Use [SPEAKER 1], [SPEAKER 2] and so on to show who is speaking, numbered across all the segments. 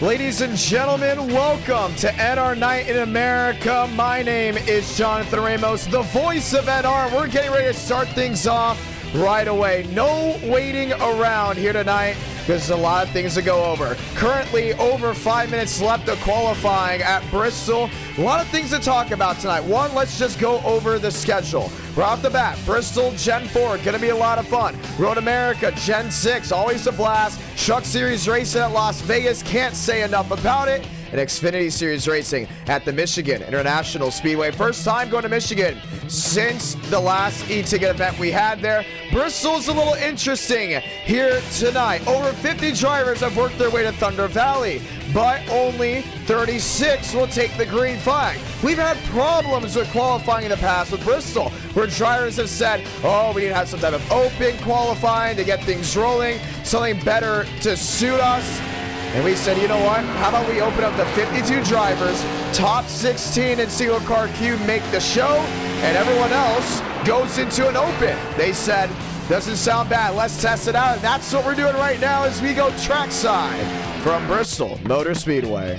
[SPEAKER 1] Ladies and gentlemen, welcome to NR Night in America. My name is Jonathan Ramos, the voice of NR. We're getting ready to start things off right away. No waiting around here tonight because there's a lot of things to go over. Currently, over 5 minutes left of qualifying at Bristol. A lot of things to talk about tonight. One, let's just go over the schedule. Right off the bat, Bristol Gen 4, going to be a lot of fun. Road America Gen 6, always a blast. Truck Series racing at Las Vegas, can't say enough about it. And Xfinity Series racing at the Michigan International Speedway. First time going to Michigan since the last e-ticket event we had there. Bristol's a little interesting here tonight. Over 50 drivers have worked their way to Thunder Valley, but only 36 will take the green flag. We've had problems with qualifying in the past with Bristol, where drivers have said, oh, we need to have some type of open qualifying to get things rolling, something better to suit us. And we said, you know what? How about we open up the 52 drivers, top 16 in single car queue make the show, and everyone else goes into an open. They said, doesn't sound bad. Let's test it out. And that's what we're doing right now as we go trackside from Bristol Motor Speedway.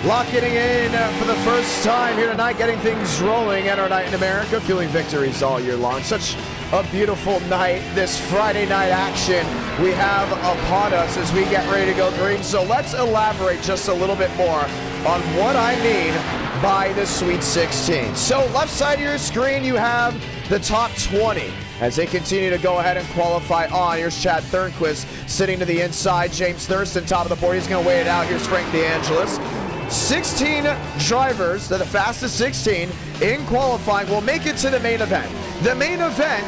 [SPEAKER 1] Locking in for the first time here tonight, getting things rolling at our Night in America, feeling victories all year long. Such a beautiful night, this Friday night action we have upon us as we get ready to go green. So let's elaborate just a little bit more on what I mean by the Sweet 16. So left side of your screen, you have the top 20 as they continue to go ahead and qualify on. Here's Chad Thornquist sitting to the inside. James Thurston, top of the board. He's going to wait it out. Here's Frank DeAngelis. 16 drivers, they're the fastest 16 in qualifying, will make it to the main event. The main event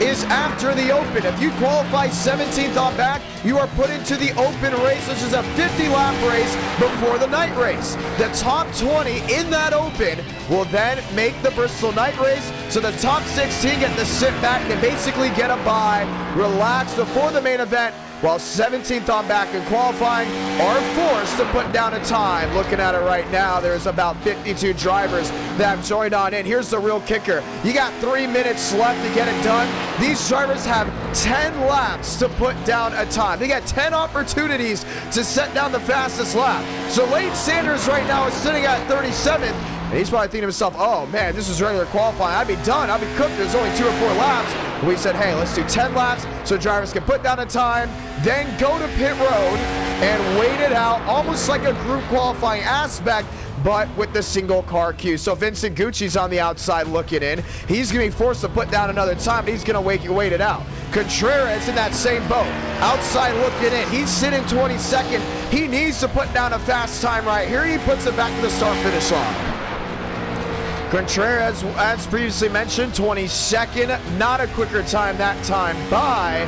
[SPEAKER 1] is after the Open. If you qualify 17th on back, you are put into the Open race, which is a 50-lap race before the night race. The top 20 in that Open will then make the Bristol night race, so the top 16 get to sit back and basically get a bye, relax before the main event, while 17th on back in qualifying are forced to put down a time. Looking at it right now, there's about 52 drivers that have joined on in. Here's the real kicker. You got 3 minutes left to get it done. These drivers have 10 laps to put down a time. They got 10 opportunities to set down the fastest lap. So Lane Sanders right now is sitting at 37th. And he's probably thinking to himself, oh man, this is regular qualifying. I'd be done. I'd be cooked. There's only 2 or 4 laps. We said, hey, let's do 10 laps so drivers can put down a time, then go to pit road and wait it out, almost like a group qualifying aspect, but with the single car queue. So Vincent Gucci's on the outside looking in. He's going to be forced to put down another time, but he's going to wait it out. Contreras in that same boat, outside looking in. He's sitting 22nd. He needs to put down a fast time right here. He puts it back to the start-finish line. Contreras, as previously mentioned, 22nd. Not a quicker time that time by,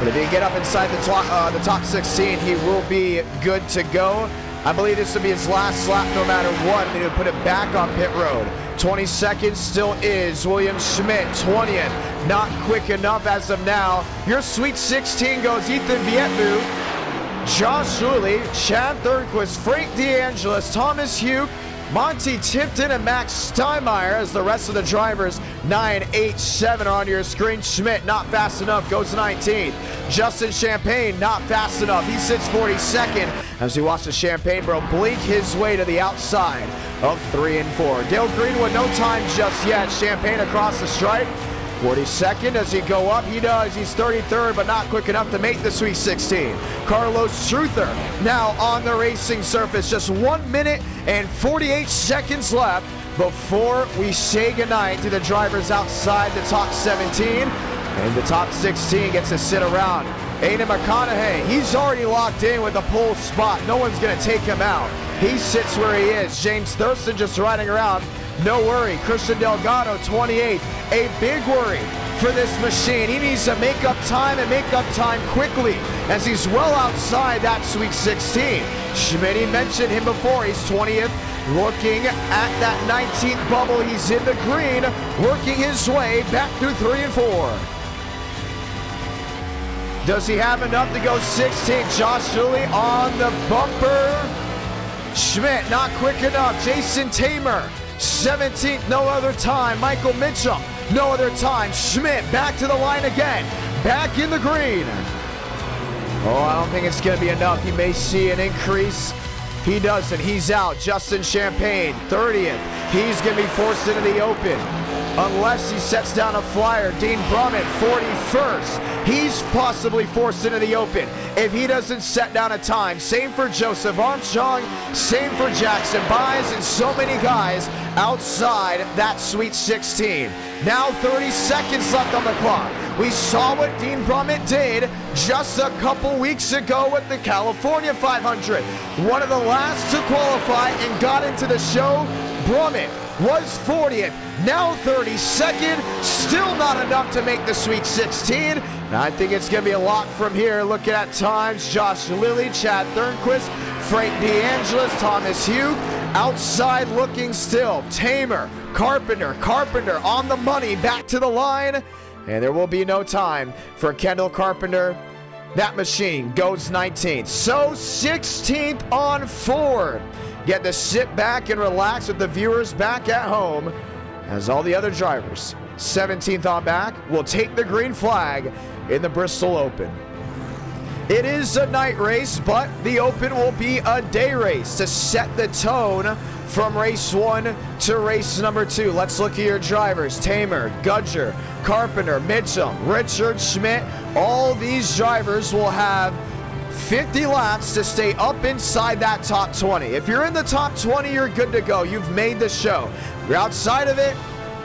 [SPEAKER 1] but if he can get up inside the top 16, he will be good to go. I believe this will be his last lap no matter what. Then he'll put it back on pit road. 22nd still is William Schmidt, 20th. Not quick enough as of now. Your Sweet 16 goes Ethan Vietvu, Josh Dooley, Chad Thornquist, Frank DeAngelis, Thomas Hugh, Monty Tipton, and Max Steinmeier as the rest of the drivers 9, 8, 7 are on your screen. Schmidt not fast enough, goes 19th. Justin Champagne not fast enough, he sits 42nd as we watch the Champagne bro blink his way to the outside of 3 and 4. Dale Greenwood no time just yet. Champagne across the stripe. 42nd, does he go up? He does. He's 33rd, but not quick enough to make the Sweet 16. Carlos Truther now on the racing surface. Just 1 minute and 48 seconds left before we say goodnight to the drivers outside the top 17. And the top 16 gets to sit around. Aiden McConaughey, he's already locked in with a pole spot. No one's going to take him out. He sits where he is. James Thurston just riding around. No worry. Christian Delgado, 28th. A big worry for this machine. He needs to make up time and make up time quickly as he's well outside that Sweet 16. Schmidt mentioned him before. He's 20th. Looking at that 19th bubble. He's in the green, working his way back through 3 and 4. Does he have enough to go 16? Josh Dooley on the bumper. Schmidt not quick enough. Jason Tamer 17th, no other time. Michael Mitchell, no other time. Schmidt back to the line again, back in the green. Oh, I don't think it's going to be enough. He may see an increase. He doesn't. He's out. Justin Champagne, 30th. He's going to be forced into the Open. Unless he sets down a flyer. Dean Brummett, 41st. He's possibly forced into the Open if he doesn't set down a time. Same for Joseph Armstrong. Same for Jackson Byes and so many guys outside that Sweet 16. Now 30 seconds left on the clock. We saw what Dean Brummett did just a couple weeks ago with the California 500. One of the last to qualify and got into the show. Brummett was 40th, now 32nd, still not enough to make the Sweet 16. I think it's going to be a lot from here. Looking at times, Josh Lilly, Chad Thornquist, Frank DeAngelis, Thomas Hugh, outside looking still. Tamer, Carpenter on the money, back to the line, and there will be no time for Kendall Carpenter. That machine goes 19th, so 16th on Ford. Get to sit back and relax with the viewers back at home as all the other drivers, 17th on back, will take the green flag in the Bristol Open. It is a night race, but the Open will be a day race to set the tone from race 1 to race number 2. Let's look at your drivers. Tamer, Gudger, Carpenter, Mitchum, Richard, Schmidt. All these drivers will have 50 laps to stay up inside that top 20. If you're in the top 20, you're good to go. You've made the show. If you're outside of it,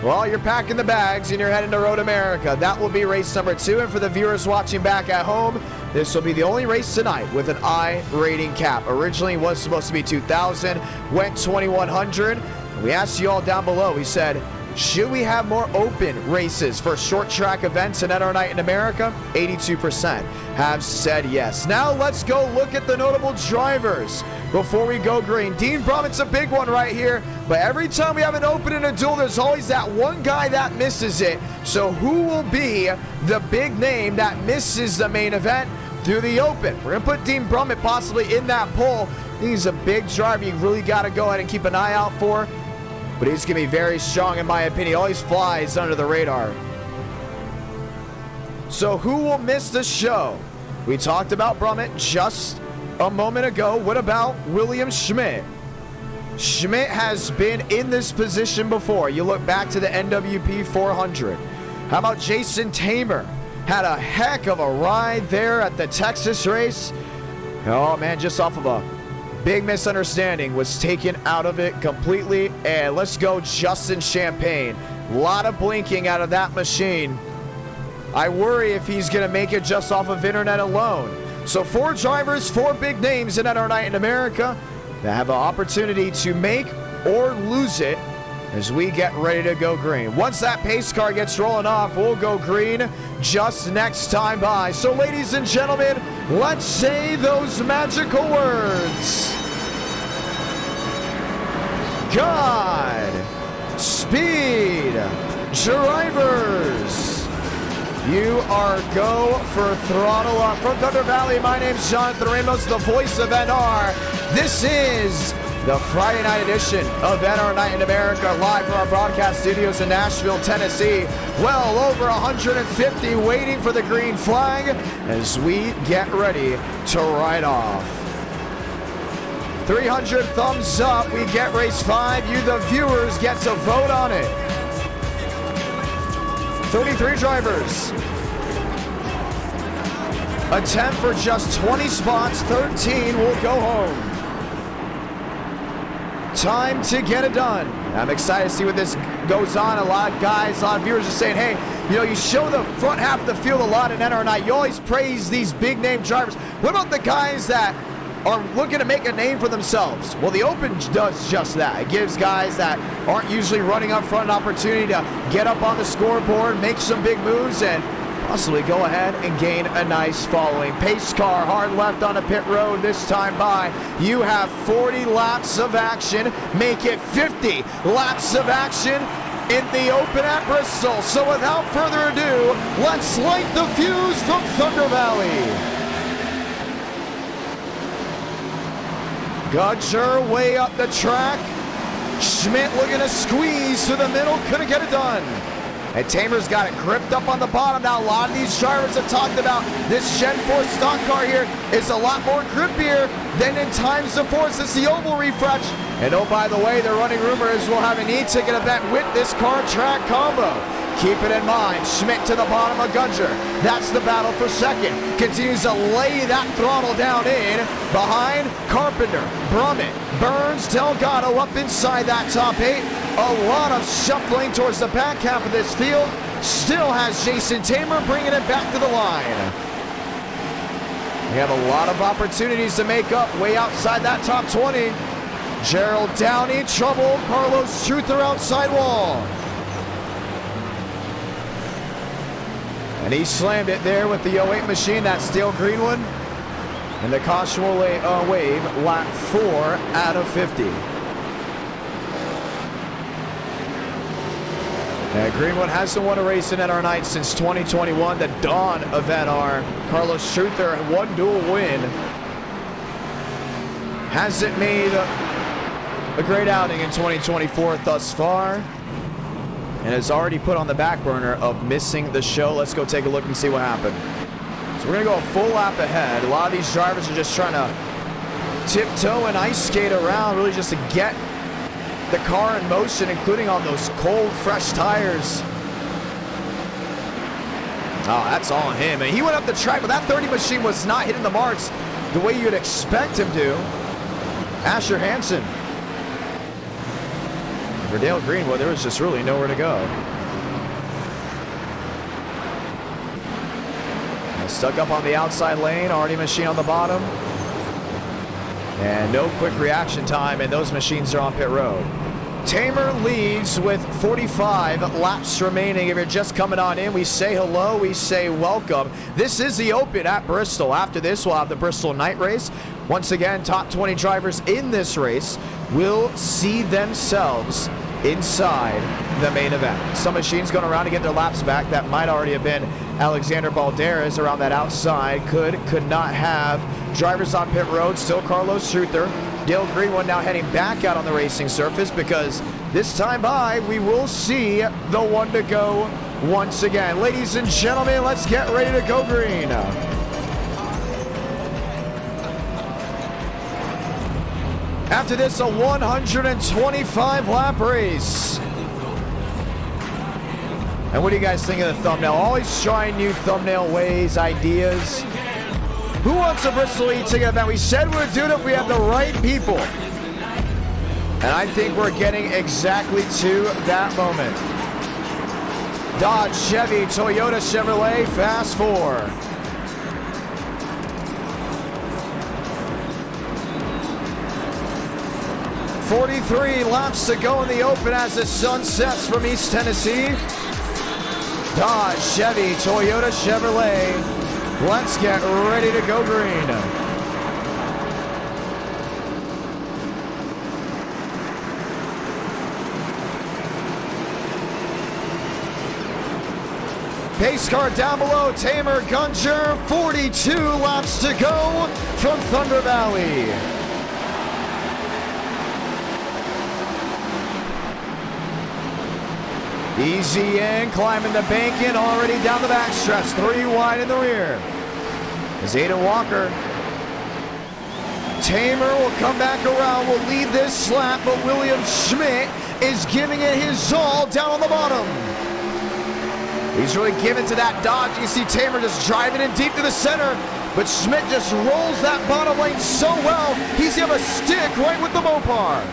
[SPEAKER 1] well, you're packing the bags and you're heading to Road America. That will be race number 2. And for the viewers watching back at home, this will be the only race tonight with an iRating cap. Originally was supposed to be 2,000, went 2,100. We asked you all down below, we said, should we have more open races for short track events in NR Night in America? 82% have said yes. Now let's go look at the notable drivers before we go green. Dean Brummett's a big one right here, but every time we have an Open in a duel, there's always that one guy that misses it. So who will be the big name that misses the main event through the Open? We're going to put Dean Brummett possibly in that poll. He's a big driver you really got to go ahead and keep an eye out for. But he's going to be very strong in my opinion. He always flies under the radar. So who will miss the show? We talked about Brummett just a moment ago. What about William Schmidt? Schmidt has been in this position before. You look back to the NWP 400. How about Jason Tamer? Had a heck of a ride there at the Texas race. Oh man, just off of a big misunderstanding, was taken out of it completely. And let's go Justin Champagne. A lot of blinking out of that machine. I worry if he's going to make it just off of internet alone. So 4 drivers, 4 big names in NR Night in America that have an opportunity to make or lose it as we get ready to go green. Once that pace car gets rolling off, we'll go green just next time by. So ladies and gentlemen, let's say those magical words. God speed drivers. You are go for throttle up. From Thunder Valley, my name's Jonathan Ramos, the voice of NR. This is the Friday night edition of NR Night in America, live from our broadcast studios in Nashville, Tennessee. Well over 150 waiting for the green flag as we get ready to ride off. 300 thumbs up. We get race 5. You, the viewers, get to vote on it. 33 drivers. Attempt for just 20 spots. 13 will go home. Time to get it done. I'm excited to see what this goes on. A lot of guys, a lot of viewers are saying, hey, you know, you show the front half of the field a lot in NR Night. You always praise these big name drivers. What about the guys that are looking to make a name for themselves? Well, the Open does just that. It gives guys that aren't usually running up front an opportunity to get up on the scoreboard, make some big moves, and possibly go ahead and gain a nice following. Pace car, hard left on a pit road this time by. You have 40 laps of action. Make it 50 laps of action in the Open at Bristol. So without further ado, let's light the fuse from Thunder Valley. Gudger way up the track. Schmidt looking to squeeze to the middle. Couldn't get it done. And Tamer's got it gripped up on the bottom. Now, a lot of these drivers have talked about this Gen 4 stock car here is a lot more grippier than in times before since the oval refresh. And oh, by the way, they're running rumors we'll have an e-ticket event with this car track combo. Keep it in mind. Schmidt to the bottom of Gunter. That's the battle for second. Continues to lay that throttle down in. Behind, Carpenter, Brummett, Burns, Delgado up inside that top 8. A lot of shuffling towards the back half of this field. Still has Jason Tamer bringing it back to the line. We have a lot of opportunities to make up way outside that top 20. Gerald Downey, trouble. Carlos Truther outside wall. And he slammed it there with the 08 machine, that steel green one. And the caution will wave lap 4 out of 50. Greenwood hasn't won a race in NR Night since 2021, the dawn of NR. Carlos Truther, one dual win. Hasn't made a great outing in 2024 thus far, and has already put on the back burner of missing the show. Let's go take a look and see what happened. So we're going to go a full lap ahead. A lot of these drivers are just trying to tiptoe and ice skate around, really just to get the car in motion, including on those cold, fresh tires. Oh, that's all on him. And he went up the track, but that 30 machine was not hitting the marks the way you'd expect him to. Asher Hansen. For Dale Greenwood, there was just really nowhere to go. And stuck up on the outside lane, already machine on the bottom. And no quick reaction time, and those machines are on pit road. Tamer leads with 45 laps remaining. If you're just coming on in, we say hello, we say welcome. This is the Open at Bristol. After this, we'll have the Bristol Night race. Once again, top 20 drivers in this race will see themselves inside the main event. Some machines going around to get their laps back. That might already have been Alexander Balderas around that outside. Could not have drivers on pit road. Still Carlos Truther. Dale Greenwood now heading back out on the racing surface, because this time by we will see the one to go once again. Ladies and gentlemen, let's get ready to go green. After this, a 125 lap race. And what do you guys think of the thumbnail? Always trying new thumbnail ways, ideas. Who wants a Bristol e-ticket event? We said we would do it if we had the right people. And I think we're getting exactly to that moment. Dodge, Chevy, Toyota, Chevrolet, Fast 4. .43 laps to go in the Open as the sun sets from East Tennessee. Dodge, Chevy, Toyota, Chevrolet. Let's get ready to go green. Pace car down below, Tamer, Gunter, 42 laps to go from Thunder Valley. Easy in, climbing the bank in, already down the backstretch, 3 wide in the rear. As Aiden Walker. Tamer will come back around, will lead this lap, but William Schmidt is giving it his all down on the bottom. He's really giving to that Dodge. You see Tamer just driving in deep to the center, but Schmidt just rolls that bottom lane so well, he's going to stick right with the Mopar.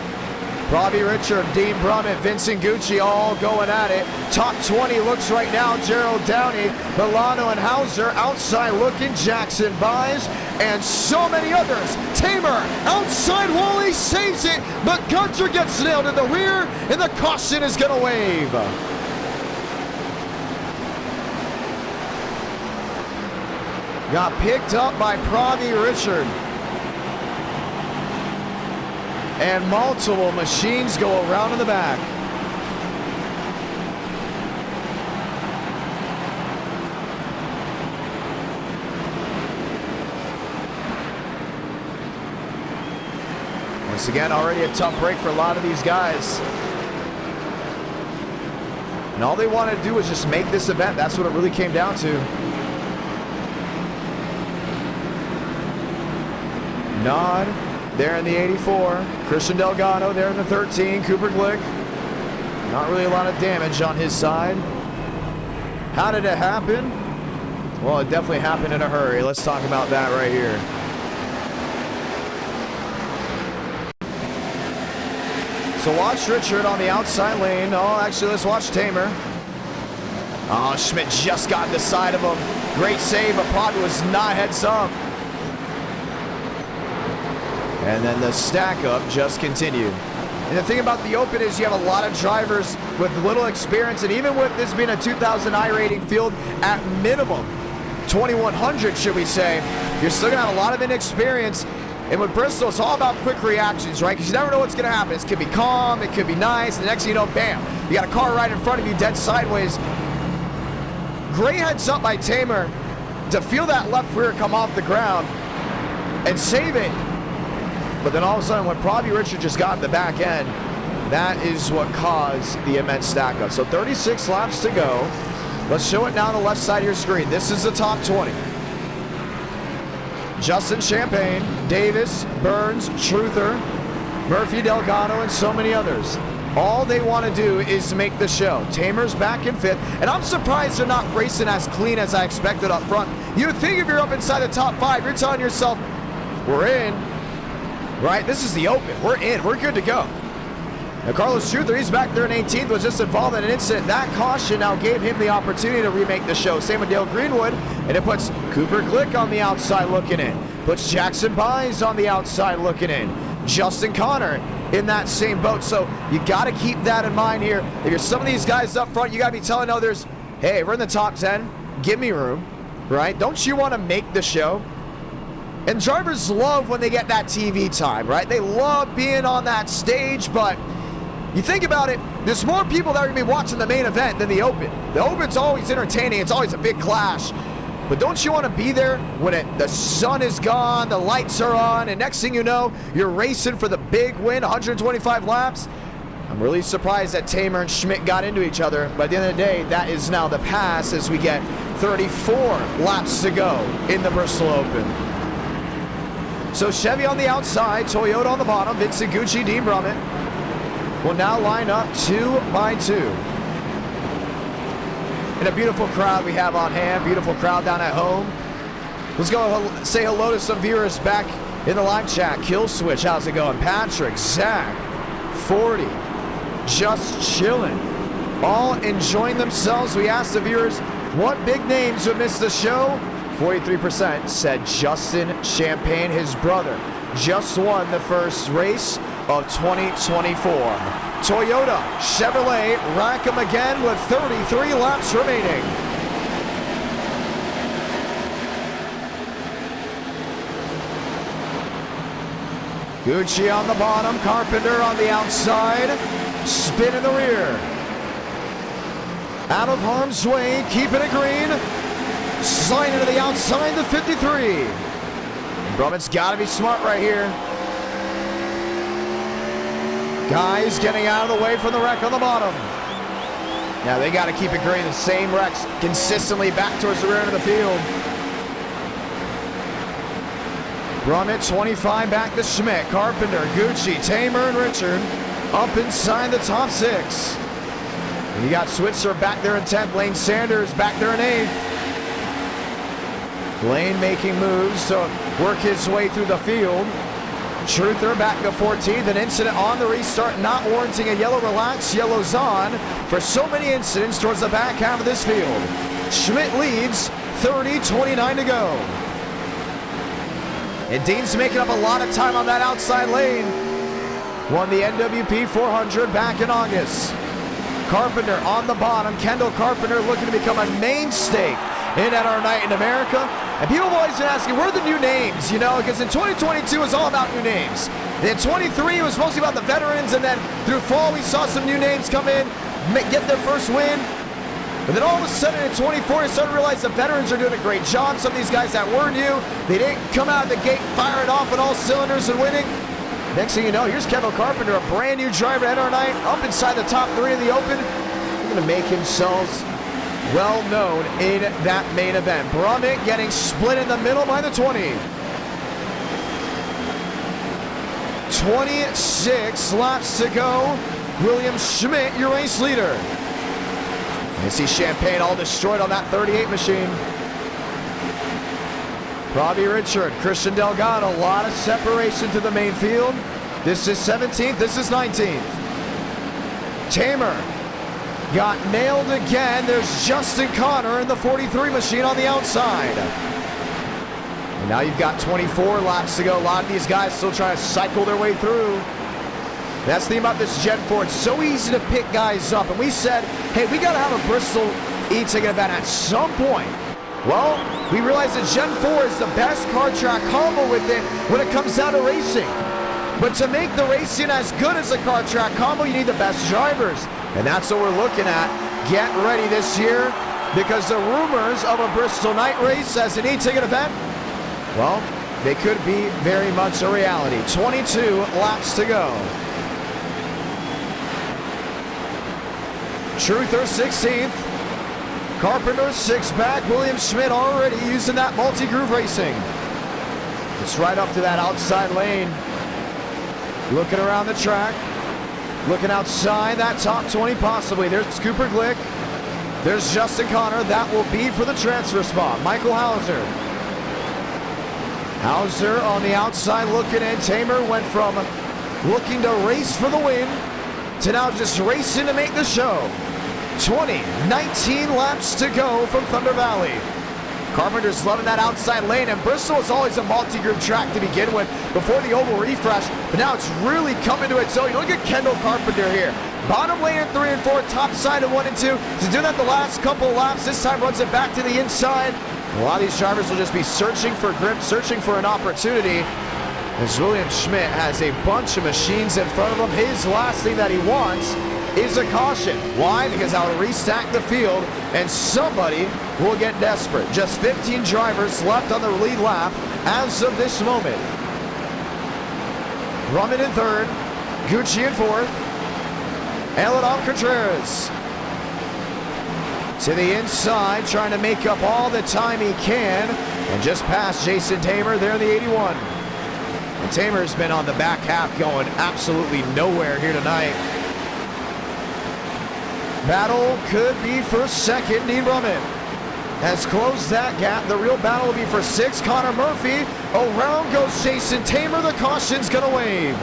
[SPEAKER 1] Robbie Richard, Dean Brummett, Vincent Gucci all going at it. Top 20 looks right now, Gerald Downey, Milano and Hauser. Outside looking, Jackson buys, and so many others. Tamer, outside Wally saves it, but Gunter gets nailed in the rear, and the caution is going to wave. Got picked up by Pravi Richard. And multiple machines go around in the back. Once again, already a tough break for a lot of these guys. And all they wanted to do was just make this event. That's what it really came down to. Nod there in the 84. Christian Delgado there in the 13. Cooper Glick. Not really a lot of damage on his side. How did it happen? Well, it definitely happened in a hurry. Let's talk about that right here. So watch Richard on the outside lane. Oh, actually, let's watch Tamer. Oh, Schmidt just got the side of him. Great save, but probably was not heads up. And then the stack up just continued. And the thing about the Open is you have a lot of drivers with little experience, and even with this being a 2000 iRating field at minimum, 2100 should we say, you're still gonna have a lot of inexperience. And with Bristol, it's all about quick reactions, right? Because you never know what's gonna happen. It could be calm, it could be nice, and the next thing you know, bam, you got a car right in front of you dead sideways. Great heads up by Tamer to feel that left rear come off the ground and save it. But then all of a sudden, when probably Richard just got in the back end, that is what caused the immense stack up. So 36 laps to go. Let's show it now on the left side of your screen. This is the top 20. Justin Champagne, Davis, Burns, Truther, Murphy, Delgado, and so many others. All they want to do is make the show. Tamer's back in 5th, and I'm surprised they're not racing as clean as I expected up front. You would think if you're up inside the top 5, you're telling yourself, we're in. Right, this is the Open. We're in. We're good to go. Now, Carlos Truther, he's back there in 18th, was just involved in an incident. That caution now gave him the opportunity to remake the show. Same with Dale Greenwood, and it puts Cooper Glick on the outside looking in. Puts Jackson Byes on the outside looking in. Justin Connor in that same boat. So you got to keep that in mind here. If you're some of these guys up front, you got to be telling others, hey, we're in the top 10. Give me room, right? Don't you want to make the show? And drivers love when they get that TV time, right? They love being on that stage, but you think about it, there's more people that are going to be watching the main event than the Open. The Open's always entertaining. It's always a big clash. But don't you want to be there when the sun is gone, the lights are on, and next thing you know, you're racing for the big win, 125 laps? I'm really surprised that Tamer and Schmidt got into each other, but at the end of the day, that is now the pass as we get 34 laps to go in the Bristol Open. So Chevy on the outside, Toyota on the bottom, Vincent Gucci, Dean Brummett will now line up 2 by 2. And a beautiful crowd we have on hand, beautiful crowd down at home. Let's go say hello to some viewers back in the live chat. Kill Switch, how's it going? Patrick, Zach, 40, just chilling, all enjoying themselves. We asked the viewers what big names would miss the show. 43% said Justin Champagne, his brother, just won the first race of 2024. Toyota, Chevrolet, rack 'em again with 33 laps remaining. Gucci on the bottom, Carpenter on the outside, spin in the rear. Out of harm's way, keeping it green. Sliding to the outside, the 53. Brummett's got to be smart right here. Guys getting out of the way from the wreck on the bottom. Now they got to keep it green. The same wrecks consistently back towards the rear end of the field. Brummett 25 back to Schmidt, Carpenter, Gucci, Tamer, and Richard up inside the top 6. And you got Switzer back there in 10th. Lane Sanders back there in 8th. Lane making moves to work his way through the field. Truther back to 14th. An incident on the restart not warranting a yellow relax. Yellow's on for so many incidents towards the back half of this field. Schmidt leads 30-29 to go. And Dean's making up a lot of time on that outside lane. Won the NWP 400 back in August. Carpenter on the bottom. Kendall Carpenter looking to become a mainstay in at our night in America. And people have always been asking, where are the new names? You know, because in 2022 it was all about new names. Then 23 was mostly about the veterans, and then through fall we saw some new names come in, get their first win. And then all of a sudden in 24 you started to realize the veterans are doing a great job. Some of these guys that were new, they didn't come out of the gate firing off on all cylinders and winning. Next thing you know, here's Kendall Carpenter, a brand new driver at our night, up inside the top 3 of the Open. looking to make themselves well known in that main event. Brummett getting split in the middle by the 20. 26 laps to go. William Schmidt, your race leader. You see Champagne all destroyed on that 38 machine. Robbie Richard, Christian Delgado, a lot of separation to the main field. This is 17th, this is 19th. Tamer got nailed again. There's Justin Connor in the 43 machine on the outside. And now you've got 24 laps to go. A lot of these guys still trying to cycle their way through. That's the thing about this Gen 4. It's so easy to pick guys up. And we said, hey, we got to have a Bristol e-ticket event at some point. Well, we realized that Gen 4 is the best car track combo with it when it comes down to racing. But to make the racing as good as the car track combo, you need the best drivers. And that's what we're looking at. Get ready this year, because the rumors of a Bristol night race as an e-ticket event, well, they could be very much a reality. 22 laps to go. Truther 16th. Carpenter 6 back. William Schmidt already using that multi-groove racing. It's right up to that outside lane. Looking around the track. Looking outside that top 20 possibly. There's Cooper Glick. There's Justin Connor. That will be for the transfer spot. Michael Hauser. Hauser on the outside looking in. Tamer went from looking to race for the win to now just racing to make the show. 19 laps to go from Thunder Valley. Carpenter's loving that outside lane, and Bristol is always a multi-group track to begin with before the oval refresh, but now it's really coming to its own. Look at Kendall Carpenter here. Bottom lane in 3 and 4, top side in 1 and 2. He's doing that the last couple of laps. This time runs it back to the inside. A lot of these drivers will just be searching for grip, searching for an opportunity, as William Schmidt has a bunch of machines in front of him. His last thing that he wants is a caution. Why? Because I'll restack the field and somebody will get desperate. Just 15 drivers left on the lead lap as of this moment. Drummond in 3rd, Gucci in 4th, Eladon Contreras to the inside, trying to make up all the time he can, and just past Jason Tamer there in the 81. And Tamer's been on the back half going absolutely nowhere here tonight. Battle could be for 2nd. Dean Brummett has closed that gap. The real battle will be for 6. Connor Murphy. Around goes Jason Tamer. The caution's going to wave.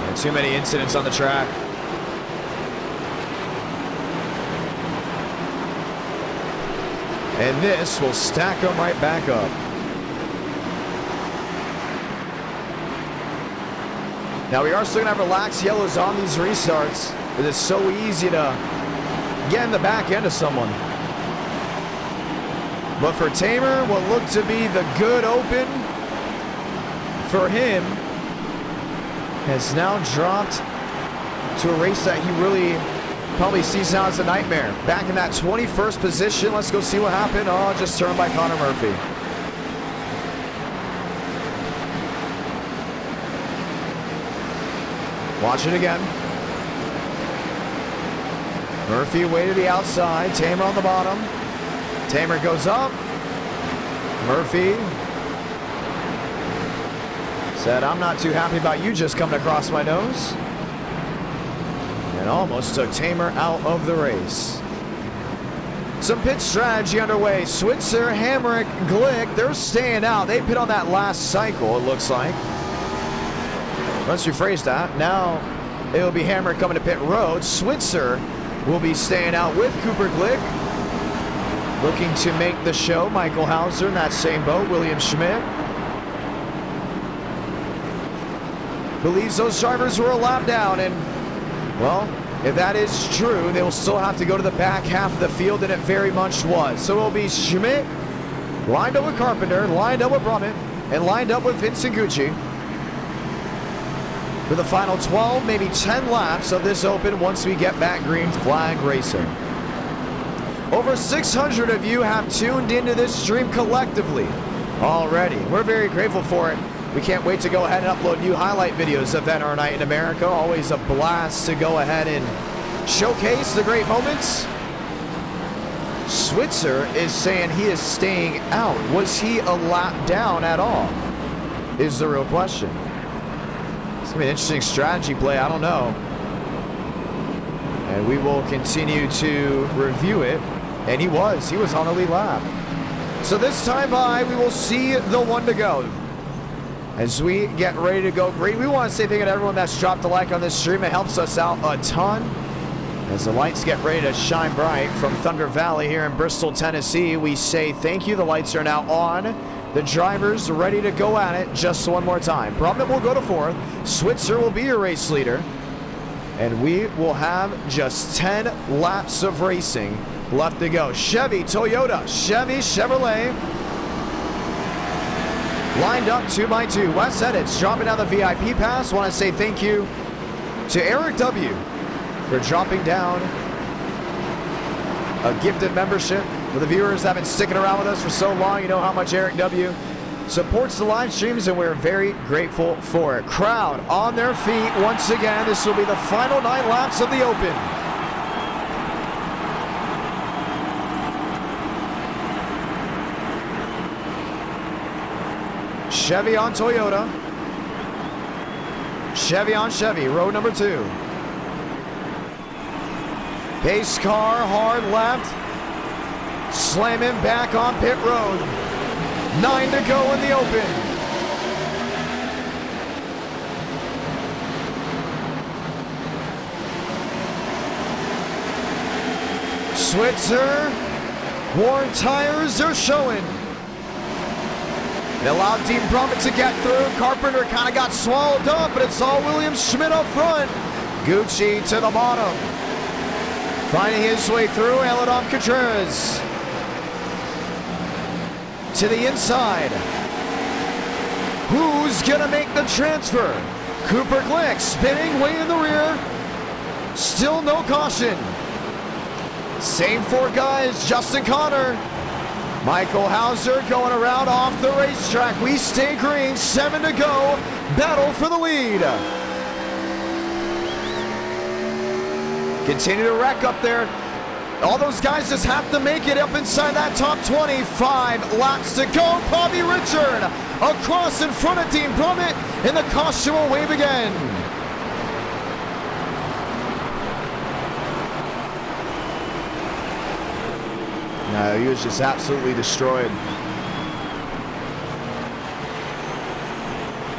[SPEAKER 1] And too many incidents on the track. And this will stack them right back up. Now we are still going to have relaxed yellows on these restarts. It is so easy to get in the back end of someone. But for Tamer, what looked to be the good open for him has now dropped to a race that he really probably sees now as a nightmare. Back in that 21st position. Let's go see what happened. Oh, just turned by Connor Murphy. Watch it again. Murphy way to the outside. Tamer on the bottom. Tamer goes up. Murphy said, I'm not too happy about you just coming across my nose. And almost took Tamer out of the race. Some pit strategy underway. Switzer, Hamrick, Glick, they're staying out. They pit on that last cycle, it looks like. Let's rephrase that. Now it will be Hamrick coming to pit road. Switzer will be staying out with Cooper Glick. Looking to make the show. Michael Hauser in that same boat. William Schmidt. Believes those drivers were a lap down, and well, if that is true, they will still have to go to the back half of the field, and it very much was. So it will be Schmidt lined up with Carpenter, lined up with Brummett, and lined up with Vincent Gucci for the final 12, maybe 10 laps of this open once we get back green flag racing. Over 600 of you have tuned into this stream collectively already. We're very grateful for it. We can't wait to go ahead and upload new highlight videos of NR Night in America. Always a blast to go ahead and showcase the great moments. Switzer is saying he is staying out. Was he a lap down at all? Is the real question. It's going to be an interesting strategy play. I don't know. And we will continue to review it. And he was on the lead lap. So this time by, we will see the one to go. As we get ready to go green, we want to say thank you to everyone that's dropped a like on this stream. It helps us out a ton. As the lights get ready to shine bright from Thunder Valley here in Bristol, Tennessee, we say thank you. The lights are now on. The drivers ready to go at it just one more time. Brumman will go to fourth. Switzer will be your race leader. And we will have just 10 laps of racing left to go. Chevy, Toyota, Chevy, Chevrolet. Lined up 2x2. Wes Edits dropping down the VIP pass. Want to say thank you to Eric W. for dropping down a gifted membership. For the viewers that have been sticking around with us for so long, you know how much Eric W. supports the live streams, and we're very grateful for it. Crowd on their feet once again. This will be the final 9 laps of the Open. Chevy on Toyota. Chevy on Chevy, row number 2. Pace car, hard left. Slamming back on pit road. 9 to go in the Open. Switzer, worn tires are showing. It allowed Dean Brummett to get through. Carpenter kind of got swallowed up, but it's all William Schmidt up front. Gucci to the bottom. Finding his way through, Eladom Contreras. To the inside. Who's gonna make the transfer? Cooper Glick spinning way in the rear. Still no caution. Same 4 guys, Justin Connor. Michael Hauser going around off the racetrack. We stay green, 7 to go. Battle for the lead. Continue to wreck up there. All those guys just have to make it up inside that top 25 laps to go. Bobby Richard across in front of Dean Brummett, and the caution will wave again. No, he was just absolutely destroyed.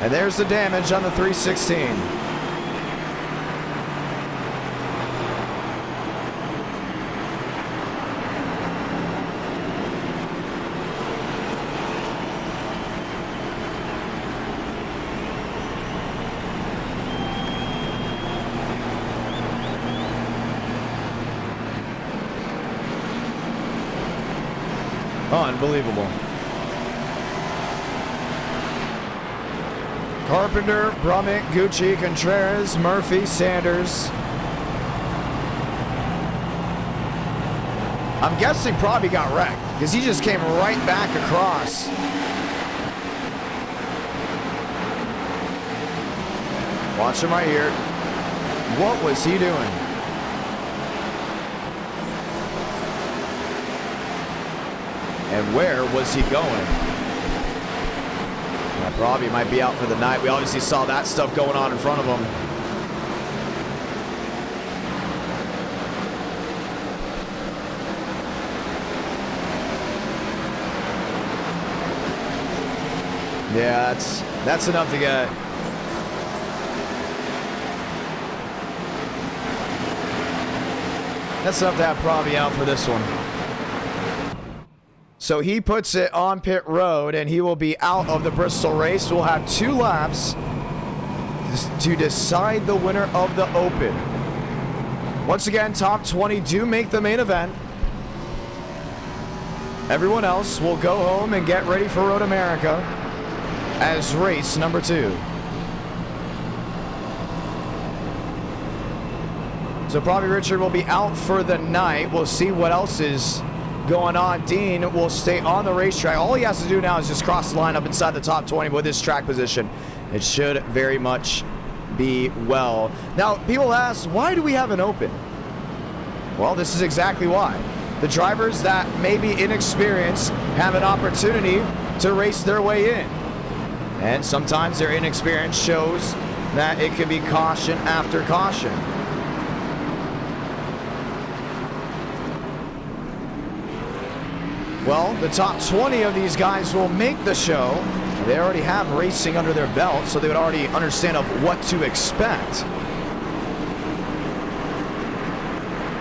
[SPEAKER 1] And there's the damage on the 316. Unbelievable. Carpenter, Brummett, Gucci, Contreras, Murphy, Sanders. I'm guessing probably got wrecked because he just came right back across. Watch him right here. What was he doing? And where was he going? Probably might be out for the night. We obviously saw that stuff going on in front of him. Yeah, that's enough to get. That's enough to have probably out for this one. So he puts it on pit road, and he will be out of the Bristol race. We'll have 2 laps to decide the winner of the Open. Once again, top 20 do make the main event. Everyone else will go home and get ready for Road America as race number 2. So probably Richard will be out for the night. We'll see what else is going on. Dean will stay on the racetrack. All he has to do now is just cross the line up inside the top 20 with his track position. It should very much be well. Now, people ask, why do we have an open? Well, this is exactly why. The drivers that may be inexperienced have an opportunity to race their way in. And sometimes their inexperience shows that it could be caution after caution. Well, the top 20 of these guys will make the show. They already have racing under their belt, so they would already understand of what to expect.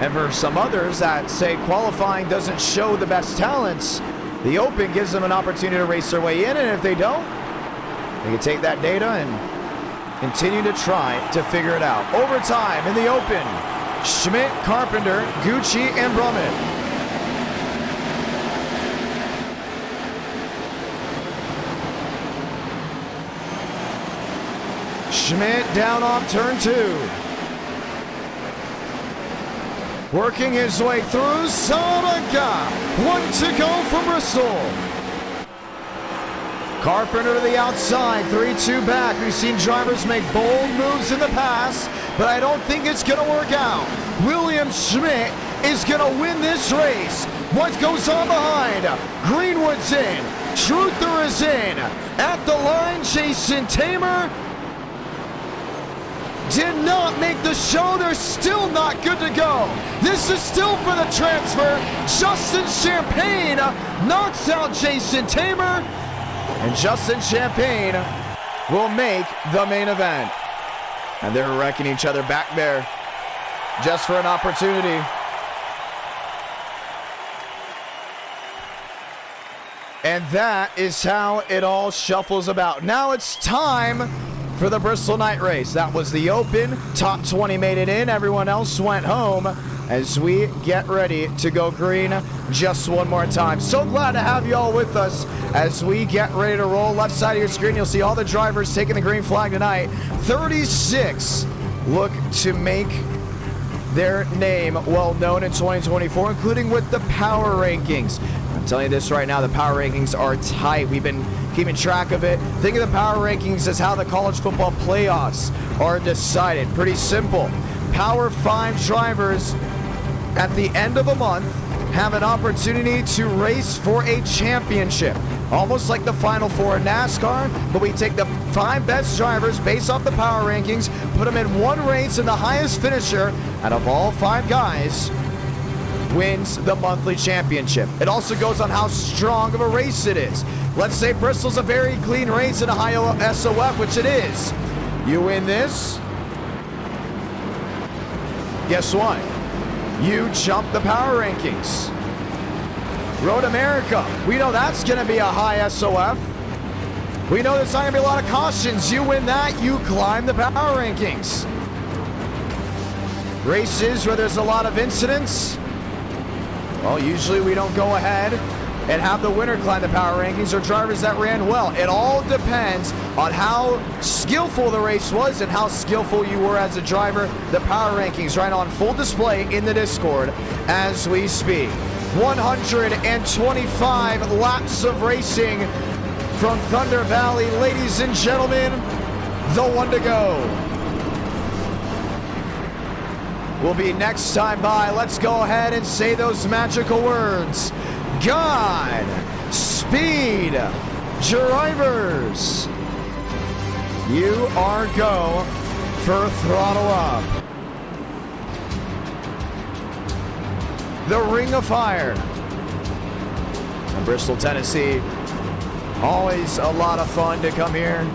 [SPEAKER 1] And for some others that say qualifying doesn't show the best talents, the Open gives them an opportunity to race their way in, and if they don't, they can take that data and continue to try to figure it out. Overtime in the Open, Schmidt, Carpenter, Gucci, and Brummett. Schmidt down off turn 2. Working his way through Salamanca. 1 to go for Bristol. Carpenter to the outside, 3-2 back. We've seen drivers make bold moves in the past, but I don't think it's going to work out. William Schmidt is going to win this race. What goes on behind? Greenwood's in. Truther is in. At the line, Jason Tamer did not make the show. They're still not good to go. This is still for the transfer. Justin Champagne knocks out Jason Tamer, and Justin Champagne will make the main event. And they're wrecking each other back there just for an opportunity. And that is how it all shuffles about. Now it's time for the Bristol Night Race. That was the Open. Top 20 made it in. Everyone else went home as we get ready to go green just one more time. So glad to have you all with us as we get ready to roll. Left side of your screen, you'll see all the drivers taking the green flag tonight. 36 look to make their name well known in 2024, including with the power rankings. I'm telling you this right now, the power rankings are tight. We've been keeping track of it. Think of the power rankings as how the college football playoffs are decided. Pretty simple. Power 5 drivers at the end of a month have an opportunity to race for a championship. Almost like the Final Four in NASCAR, but we take the 5 best drivers based off the power rankings, put them in one race, and the highest finisher out of all 5 guys wins the monthly championship. It also goes on how strong of a race it is. Let's say Bristol's a very clean race and a high SOF, which it is. You win this, guess what? You jump the power rankings. Road America, we know that's going to be a high SOF. We know there's not going to be a lot of cautions. You win that, you climb the power rankings. Races where there's a lot of incidents, well, usually we don't go ahead and have the winner climb the power rankings or drivers that ran well. It all depends on how skillful the race was and how skillful you were as a driver. The power rankings right on full display in the Discord as we speak. 125 laps of racing from Thunder Valley. Ladies and gentlemen, the one to go will be next time by. Let's go ahead and say those magical words. God speed, drivers. You are go for throttle up. The Ring of Fire. In Bristol, Tennessee. Always a lot of fun to come here.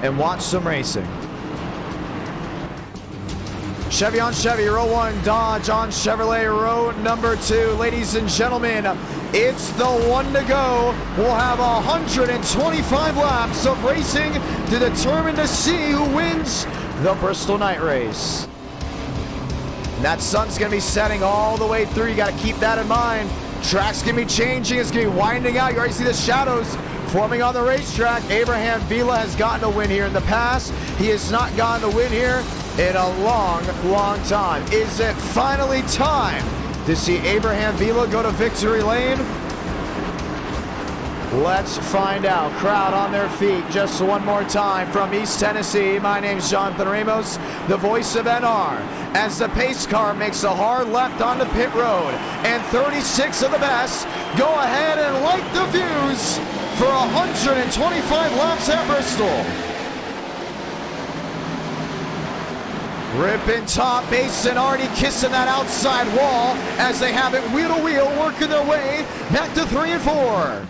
[SPEAKER 1] And watch some racing. Chevy on Chevy, row 1, Dodge on Chevrolet, row number 2. Ladies and gentlemen, it's the one to go. We'll have 125 laps of racing to determine to see who wins the Bristol Night Race. And that sun's going to be setting all the way through. You got to keep that in mind. Track's going to be changing. It's going to be winding out. You already see the shadows forming on the racetrack. Abraham Vila has gotten a win here in the past. He has not gotten a win here in a long, long time. Is it finally time to see Abraham Vila go to victory lane? Let's find out. Crowd on their feet just one more time from East Tennessee. My name's Jonathan Ramos, the voice of NR, as the pace car makes a hard left onto pit road, and 36 of the best go ahead and light the fuse for 125 laps at Bristol. Ripping top, Basin already kissing that outside wall as they have it wheel to wheel, working their way back to 3 and 4.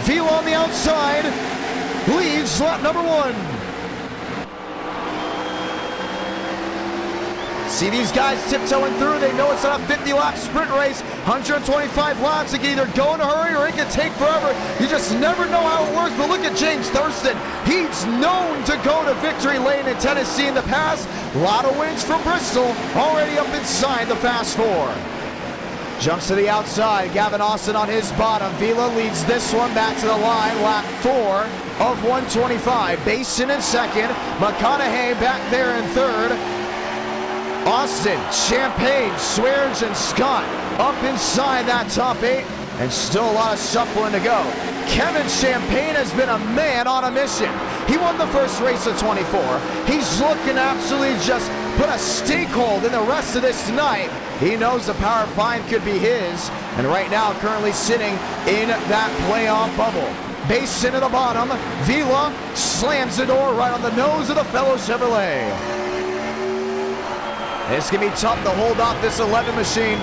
[SPEAKER 1] Vila on the outside leads lap number 1. See these guys tiptoeing through. They know it's not a 50-lap sprint race. 125 laps. It can either go in a hurry or it can take forever. You just never know how it works. But look at James Thurston. He's known to go to victory lane in Tennessee in the past. A lot of wins from Bristol. Already up inside the Fast 4. Jumps to the outside. Gavin Austin on his bottom. Vila leads this one back to the line. Lap 4 of 125. Basin in second. McConaughey back there in third. Austin, Champagne, Swears, and Scott up inside that top 8. And still a lot of shuffling to go. Kevin Champagne has been a man on a mission. He won the first race of 24. He's looking to absolutely just put a stake hold in the rest of this night. He knows the Power 5 could be his, and right now currently sitting in that playoff bubble. Basin at the bottom. Vila slams the door right on the nose of the fellow Chevrolet. It's going to be tough to hold off this 11 machine.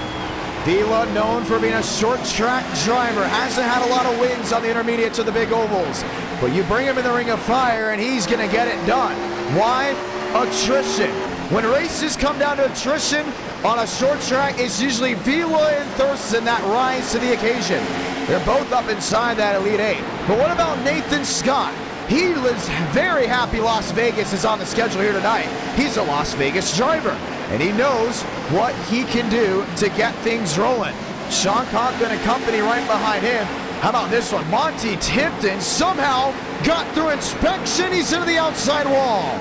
[SPEAKER 1] Vila, known for being a short track driver, hasn't had a lot of wins on the intermediates or the big ovals. But you bring him in the ring of fire and he's going to get it done. Why? Attrition. When races come down to attrition on a short track, it's usually Vila and Thurston that rise to the occasion. They're both up inside that Elite 8. But what about Nathan Scott? He was very happy Las Vegas is on the schedule here tonight. He's a Las Vegas driver, and he knows what he can do to get things rolling. Sean Conklin and company right behind him. How about this one? Monty Tipton somehow got through inspection. He's into the outside wall.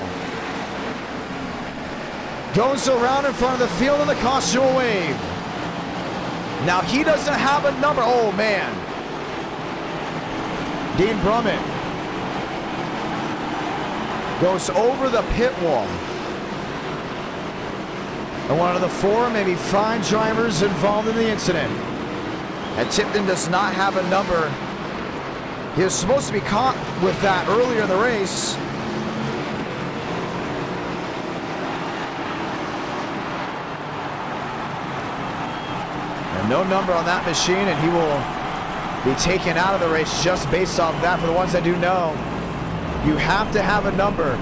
[SPEAKER 1] Goes around in front of the field and the caution will wave. Now he doesn't have a number. Oh man. Dean Brummett goes over the pit wall. And one of the 4, maybe 5 drivers involved in the incident. And Tipton does not have a number. He was supposed to be caught with that earlier in the race. And no number on that machine, and he will be taken out of the race just based off that. For the ones that do know, you have to have a number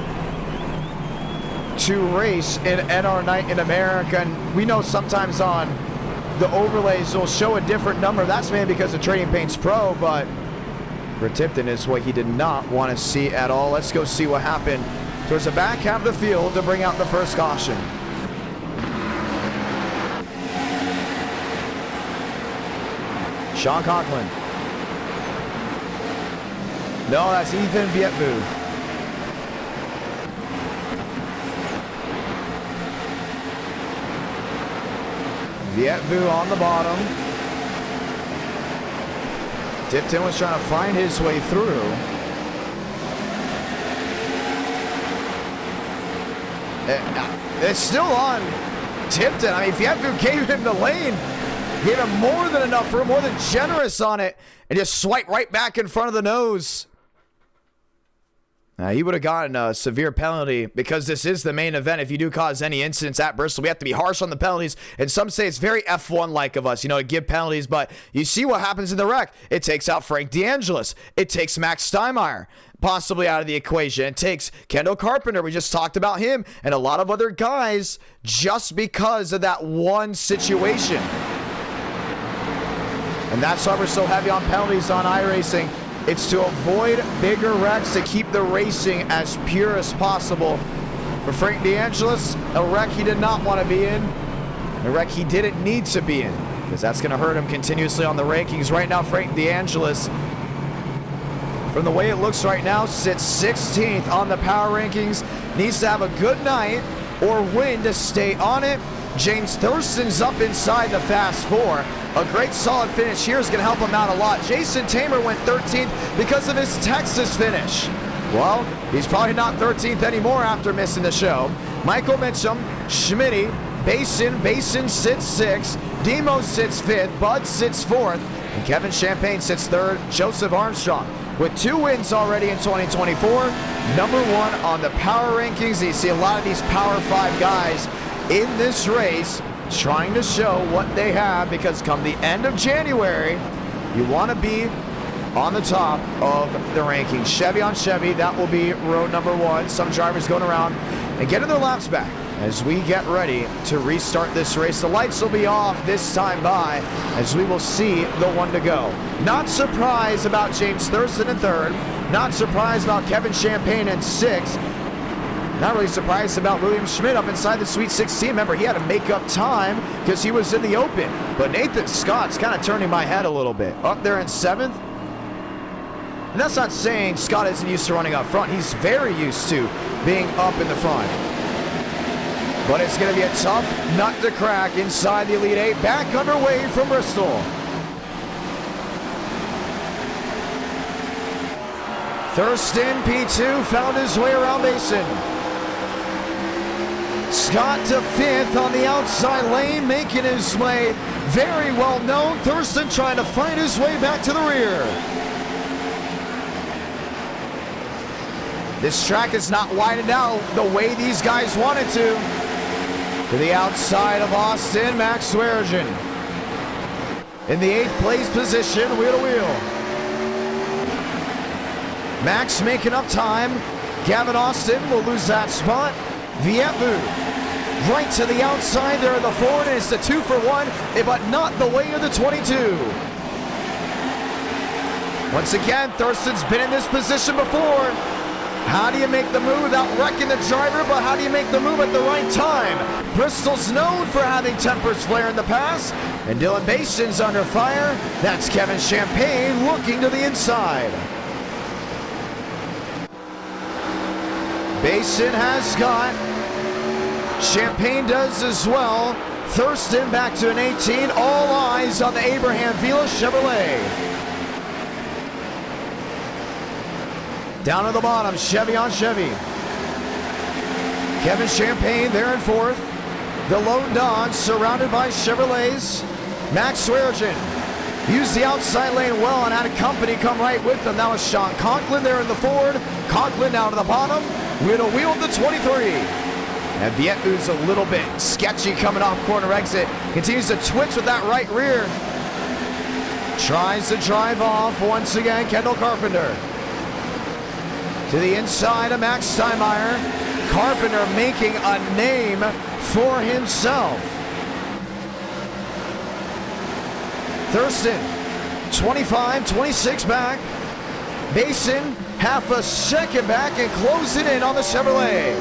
[SPEAKER 1] to race in NR Night in America. And we know sometimes on the overlays they'll show a different number. That's maybe because of Trading Paints Pro, but for Tipton is what he did not want to see at all. Let's go see what happened towards the back half of the field to bring out the first caution. Sean Conklin. No, that's Ethan Vietvu. Vietvu on the bottom. Tipton was trying to find his way through. It's still on Tipton. I mean, Vietvu gave him the lane. Gave him more than enough room, more than generous on it, and just swipe right back in front of the nose. He would have gotten a severe penalty because this is the main event. If you do cause any incidents at Bristol, we have to be harsh on the penalties. And some say it's very F1-like of us, to give penalties. But you see what happens in the wreck. It takes out Frank DeAngelis. It takes Max Steinmeier possibly out of the equation. It takes Kendall Carpenter. We just talked about him and a lot of other guys just because of that one situation. And that's why we're so heavy on penalties on iRacing. It's to avoid bigger wrecks, to keep the racing as pure as possible. For Frank DeAngelis, a wreck he did not want to be in, a wreck he didn't need to be in, because that's going to hurt him continuously on the rankings. Right now, Frank DeAngelis, from the way it looks right now, sits 16th on the power rankings. Needs to have a good night or win to stay on it. James Thurston's up inside the Fast Four. A great solid finish here is going to help him out a lot. Jason Tamer went 13th because of his Texas finish. Well, he's probably not 13th anymore after missing the show. Michael Mitchum, Schmitty, Basin sits 6th, Demo sits 5th, Bud sits 4th, and Kevin Champagne sits 3rd. Joseph Armstrong with 2 wins already in 2024, number 1 on the power rankings. You see a lot of these Power 5 guys in this race trying to show what they have, because come the end of January, you want to be on the top of the rankings. Chevy on Chevy, that will be row number 1. Some drivers going around and getting their laps back as we get ready to restart this race. The lights will be off this time by as we will see the 1 to go. Not surprised about James Thurston in 3rd. Not surprised about Kevin Champagne in 6th. Not really surprised about William Schmidt up inside the Sweet 16. Remember, he had to make up time because he was in the open. But Nathan Scott's kind of turning my head a little bit. Up there in 7th. And that's not saying Scott isn't used to running up front. He's very used to being up in the front. But it's going to be a tough nut to crack inside the Elite 8. Back underway from Bristol. Thurston, P2, found his way around Mason. Scott to 5th on the outside lane, making his way very well known. Thurston trying to find his way back to the rear. This track is not widened out the way these guys wanted to. To the outside of Austin, Max Swearengin. In the 8th place position, wheel to wheel. Max making up time. Gavin Austin will lose that spot. Vietu right to the outside there in the Ford, and it's the 2 for 1, but not the way of the 22. Once again, Thurston's been in this position before. How do you make the move without wrecking the driver, but how do you make the move at the right time? Bristol's known for having tempers flare in the past, and Dylan Bason's under fire. That's Kevin Champagne looking to the inside. Basin has Scott. Champagne does as well. Thurston back to an 18. All eyes on the Abraham Vila Chevrolet. Down at the bottom, Chevy on Chevy. Kevin Champagne there in 4th. The lone Dodge surrounded by Chevrolets. Max Swearengin used the outside lane well and had a company come right with them. That was Sean Conklin there in the Ford. Conklin down to the bottom. With a wheel to 23. And Vietu's a little bit sketchy coming off corner exit. Continues to twitch with that right rear. Tries to drive off once again, Kendall Carpenter. To the inside of Max Steinmeier. Carpenter making a name for himself. Thurston, 25, 26 back. Basin, half a second back and closing in on the Chevrolet.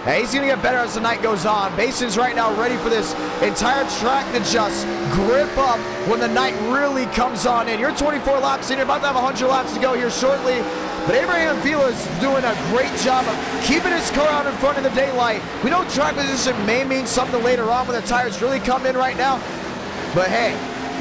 [SPEAKER 1] Hey, he's going to get better as the night goes on. Bason's right now ready for this entire track to just grip up when the night really comes on in. You're 24 laps in. You're about to have 100 laps to go here shortly. But Abraham Vila is doing a great job of keeping his car out in front in the daylight. We know track position may mean something later on when the tires really come in right now. But hey,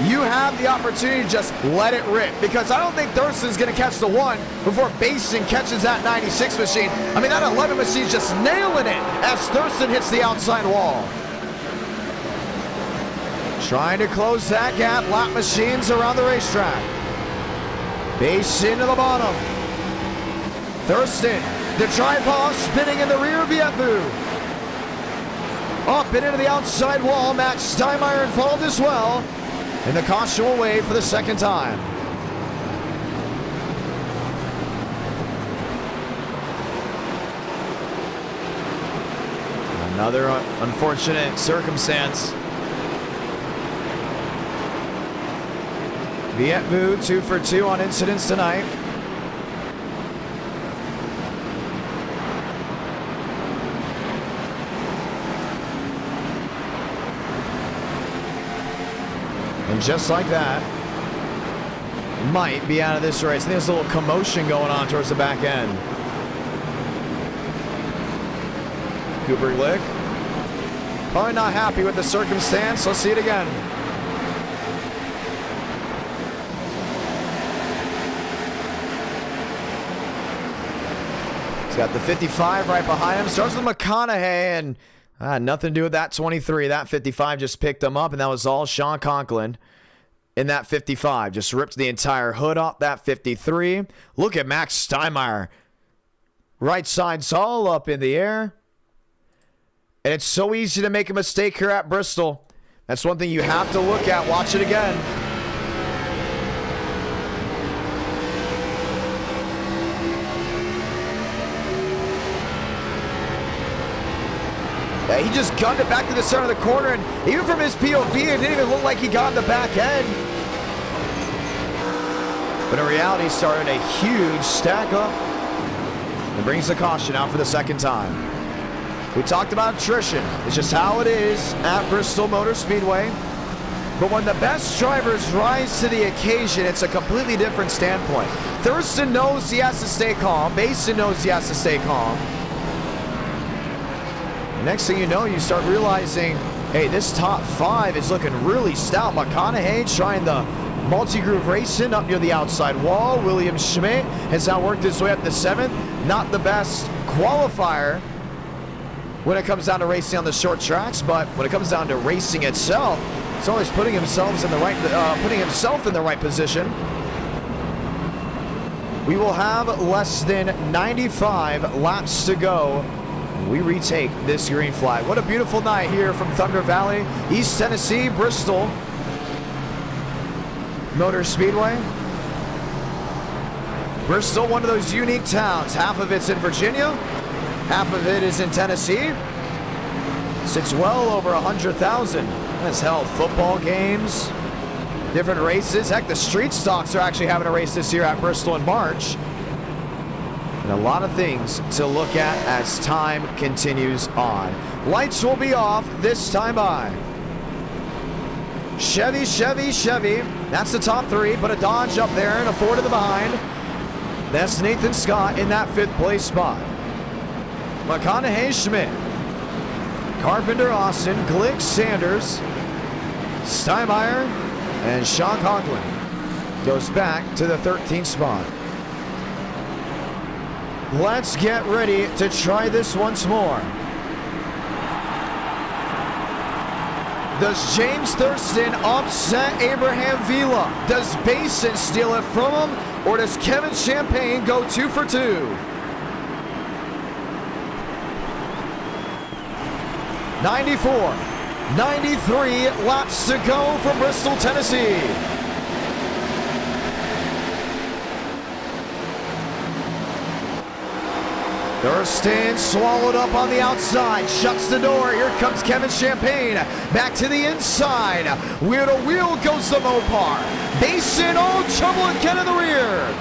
[SPEAKER 1] you have the opportunity to just let it rip, because I don't think Thurston's going to catch the 1 before Basin catches that 96 machine. I mean, that 11 machine's just nailing it as Thurston hits the outside wall. Trying to close that gap, lap machines around the racetrack. Basin to the bottom. Thurston, the drive off, spinning in the rear of Vietu. Up and into the outside wall, Max Steinmeier involved as well. And the caution will wave for the second time. Another unfortunate circumstance. Vietu 2 for 2 on incidents tonight. And just like that, might be out of this race. I think there's a little commotion going on towards the back end. Cooper Glick. Probably not happy with the circumstance. Let's see it again. He's got the 55 right behind him. Starts with McConaughey, and nothing to do with that 23. That 55 just picked him up, and that was all Sean Conklin in that 55. Just ripped the entire hood off that 53. Look at Max Steinmeier. Right side's all up in the air. And it's so easy to make a mistake here at Bristol. That's one thing you have to look at. Watch it again. Yeah, he just gunned it back to the center of the corner, and even from his POV, it didn't even look like he got in the back end. But in reality, he started a huge stack up and brings the caution out for the second time. We talked about attrition. It's just how it is at Bristol Motor Speedway. But when the best drivers rise to the occasion, it's a completely different standpoint. Thurston knows he has to stay calm. Basin knows he has to stay calm. Next thing you know, you start realizing, hey, this top five is looking really stout. McConaughey trying the multi-groove racing up near the outside wall. William Schmidt has now worked his way up to 7th. Not the best qualifier when it comes down to racing on the short tracks, but when it comes down to racing itself, it's always putting himself in the right position. We will have less than 95 laps to go. We retake this green flag. What a beautiful night here from Thunder Valley, East Tennessee, Bristol Motor Speedway. Bristol, one of those unique towns. Half of it's in Virginia, half of it is in Tennessee. Sits well over 100,000. Has held football games, different races. Heck, the street stocks are actually having a race this year at Bristol in March. And a lot of things to look at as time continues on. Lights will be off this time by Chevy, Chevy, Chevy. That's the top three. Put a Dodge up there and a Ford in the behind. That's Nathan Scott in that 5th place spot. McConaughey, Schmidt, Carpenter, Austin, Glick, Sanders, Steinmeier, and Sean Conklin goes back to the 13th spot. Let's get ready to try this once more. Does James Thurston upset Abraham Vila? Does Basin steal it from him? Or does Kevin Champagne go 2 for 2? 94, 93 laps to go from Bristol, Tennessee. Thurston swallowed up on the outside, shuts the door. Here comes Kevin Champagne, back to the inside. Wheel to wheel goes the Mopar. Basin, all trouble again in the rear.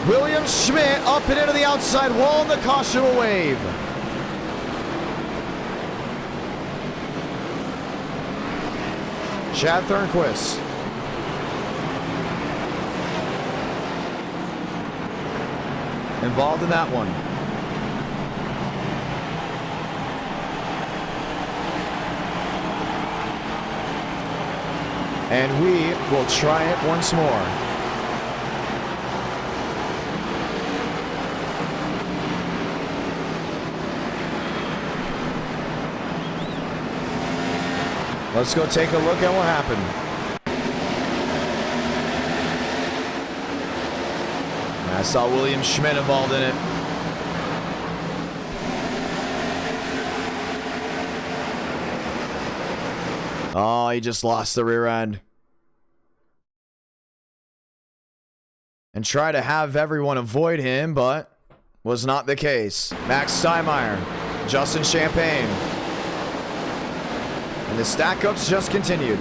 [SPEAKER 1] William Schmidt up and into the outside wall, and the caution will wave. Chad Thornquist. Involved in that one. And we will try it once more. Let's go take a look at what happened. I saw William Schmidt involved in it. Oh, he just lost the rear end. And try to have everyone avoid him, but was not the case. Max Steinmeier, Justin Champagne. And the stack-ups just continued.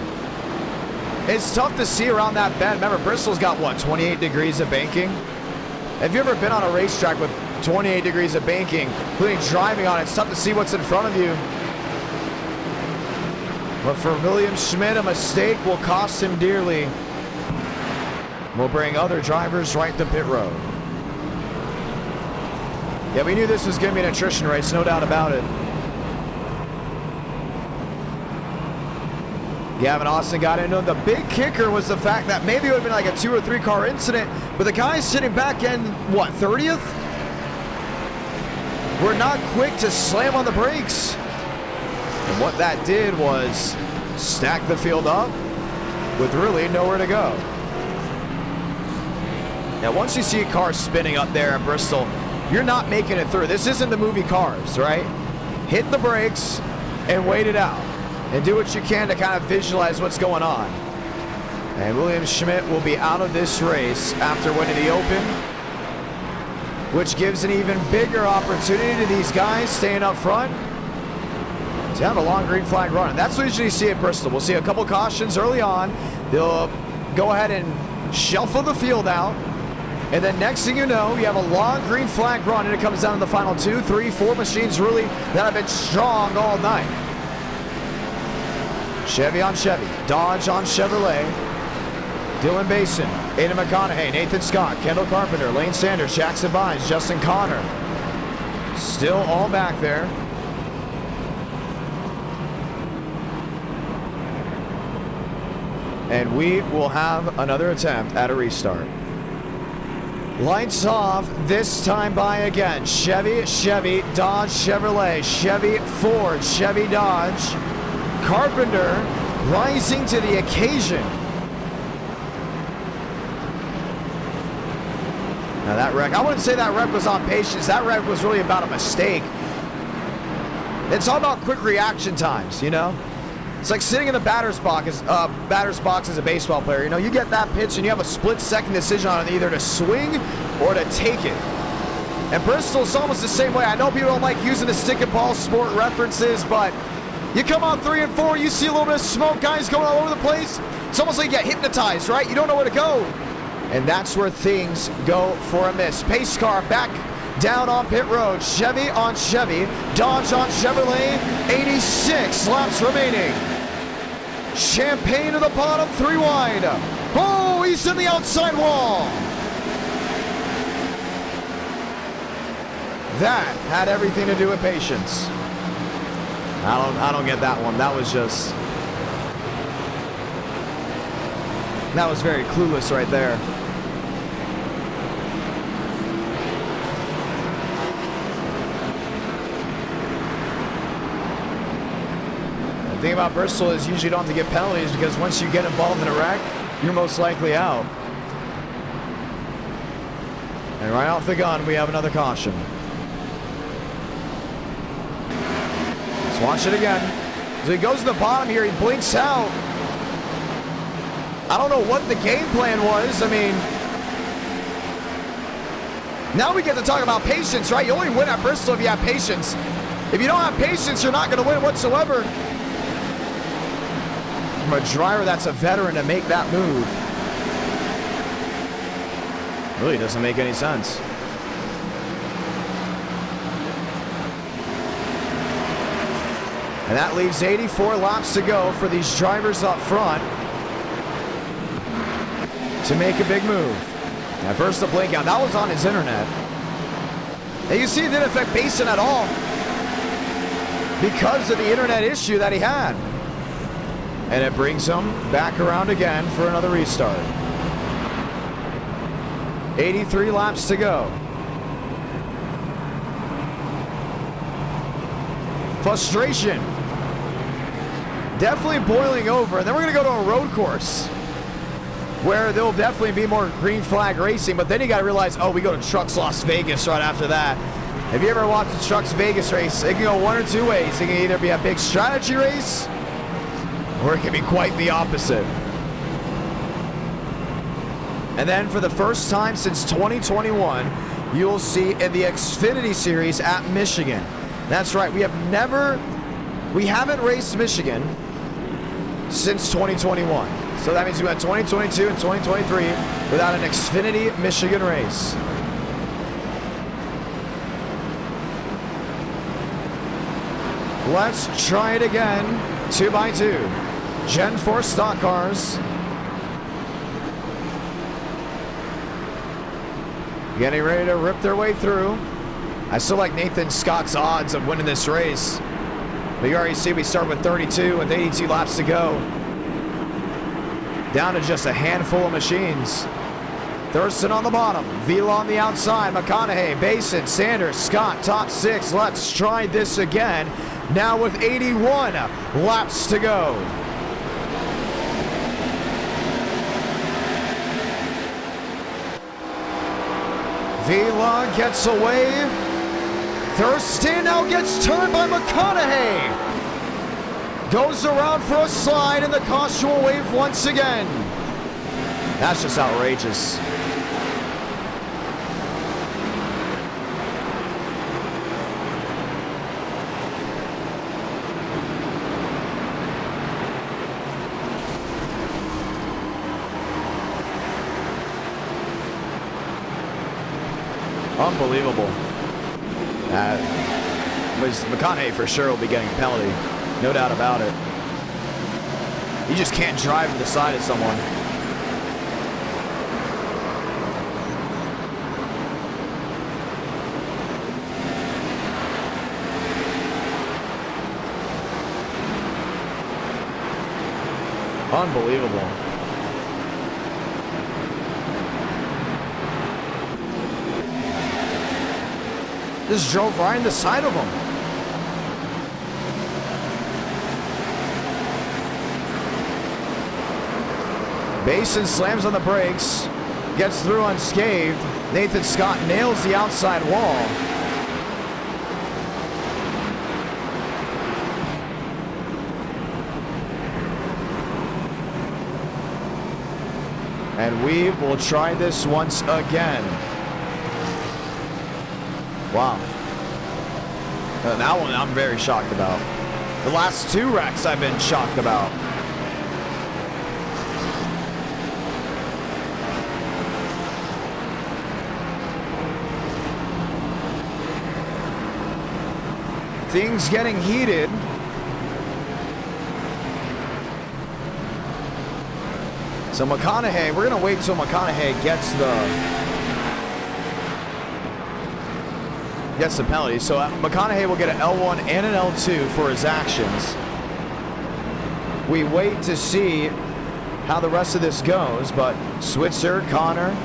[SPEAKER 1] It's tough to see around that bend. Remember, Bristol's got, what, 28 degrees of banking? Have you ever been on a racetrack with 28 degrees of banking, including driving on it? It's tough to see what's in front of you. But for William Schmidt, a mistake will cost him dearly. We'll bring other drivers right to pit road. Yeah, we knew this was going to be an attrition race, no doubt about it. Gavin Austin got into it. The big kicker was the fact that maybe it would have been like a 2 or 3 car incident, but the guys sitting back in, what, 30th? Were not quick to slam on the brakes. And what that did was stack the field up with really nowhere to go. Now, once you see a car spinning up there at Bristol, you're not making it through. This isn't the movie Cars, right? Hit the brakes and wait it out. And do what you can to kind of visualize what's going on. And William Schmidt will be out of this race after winning the Open, which gives an even bigger opportunity to these guys staying up front to have a long green flag run. And that's what you usually see at Bristol. We'll see a couple cautions early on. They'll go ahead and shuffle the field out. And then next thing you know, you have a long green flag run, and it comes down to the final 2, 3, 4 machines really that have been strong all night. Chevy on Chevy, Dodge on Chevrolet, Dylan Basin, Aidan McConaughey, Nathan Scott, Kendall Carpenter, Lane Sanders, Jackson Bynes, Justin Connor. Still all back there. And we will have another attempt at a restart. Lights off, this time by again. Chevy, Chevy, Dodge, Chevrolet, Chevy, Ford, Chevy, Dodge. Carpenter rising to the occasion. Now that wreck, I wouldn't say that wreck was on patience. That wreck was really about a mistake. It's all about quick reaction times, you know? It's like sitting in the batter's box as a baseball player. You know, you get that pitch and you have a split-second decision on either to swing or to take it. And Bristol's almost the same way. I know people don't like using the stick and ball sport references, but you come on 3 and 4, you see a little bit of smoke, guys going all over the place. It's almost like you get hypnotized, right? You don't know where to go. And that's where things go for a miss. Pace car back down on pit road. Chevy on Chevy. Dodge on Chevrolet. 86 laps remaining. Champagne to the bottom, 3 wide. Oh, he's in the outside wall. That had everything to do with patience. I don't get that one. That was just... that was very clueless right there. The thing about Bristol is usually you don't have to get penalties because once you get involved in a wreck, you're most likely out. And right off the gun, we have another caution. Let's watch it again. So he goes to the bottom here, he blinks out. I don't know what the game plan was. I mean, now we get to talk about patience, right? You only win at Bristol if you have patience. If you don't have patience, you're not going to win whatsoever. From a driver that's a veteran to make that move really doesn't make any sense. And that leaves 84 laps to go for these drivers up front to make a big move. At first the blink out, that was on his internet. And you see it didn't affect Basin at all because of the internet issue that he had. And it brings him back around again for another restart. 83 laps to go. Frustration definitely boiling over. And then we're going to go to a road course where there'll definitely be more green flag racing. But then you got to realize, oh, we go to Trucks Las Vegas right after that. If you ever watched the Trucks Vegas race, it can go one or two ways. It can either be a big strategy race, or it can be quite the opposite. And then for the first time since 2021, you'll see in the Xfinity Series at Michigan. That's right, we haven't raced Michigan since 2021. So that means we went 2022 and 2023 without an Xfinity Michigan race. Let's try it again, 2x2. Gen 4 stock cars. getting ready to rip their way through. I still like Nathan Scott's odds of winning this race. But you already see we start with 32 with 82 laps to go. Down to just a handful of machines. Thurston on the bottom, Vila on the outside, McConaughey, Basin, Sanders, Scott, top 6. Let's try this again. Now with 81 laps to go. Vila gets away. Thurston now gets turned by McConaughey. Goes around for a slide and the caution will wave once again. That's just outrageous. Unbelievable. McConaughey for sure will be getting a penalty. No doubt about it. You just can't drive to the side of someone. Unbelievable. Just drove right in the side of him. Basin slams on the brakes, gets through unscathed. Nathan Scott nails the outside wall. And we will try this once again. Wow. That one I'm very shocked about. The last 2 wrecks I've been shocked about. Things getting heated. So McConaughey, we're going to wait till McConaughey gets the penalty. So McConaughey will get an L1 and an L2 for his actions. We wait to see how the rest of this goes, but Switzer, Connor,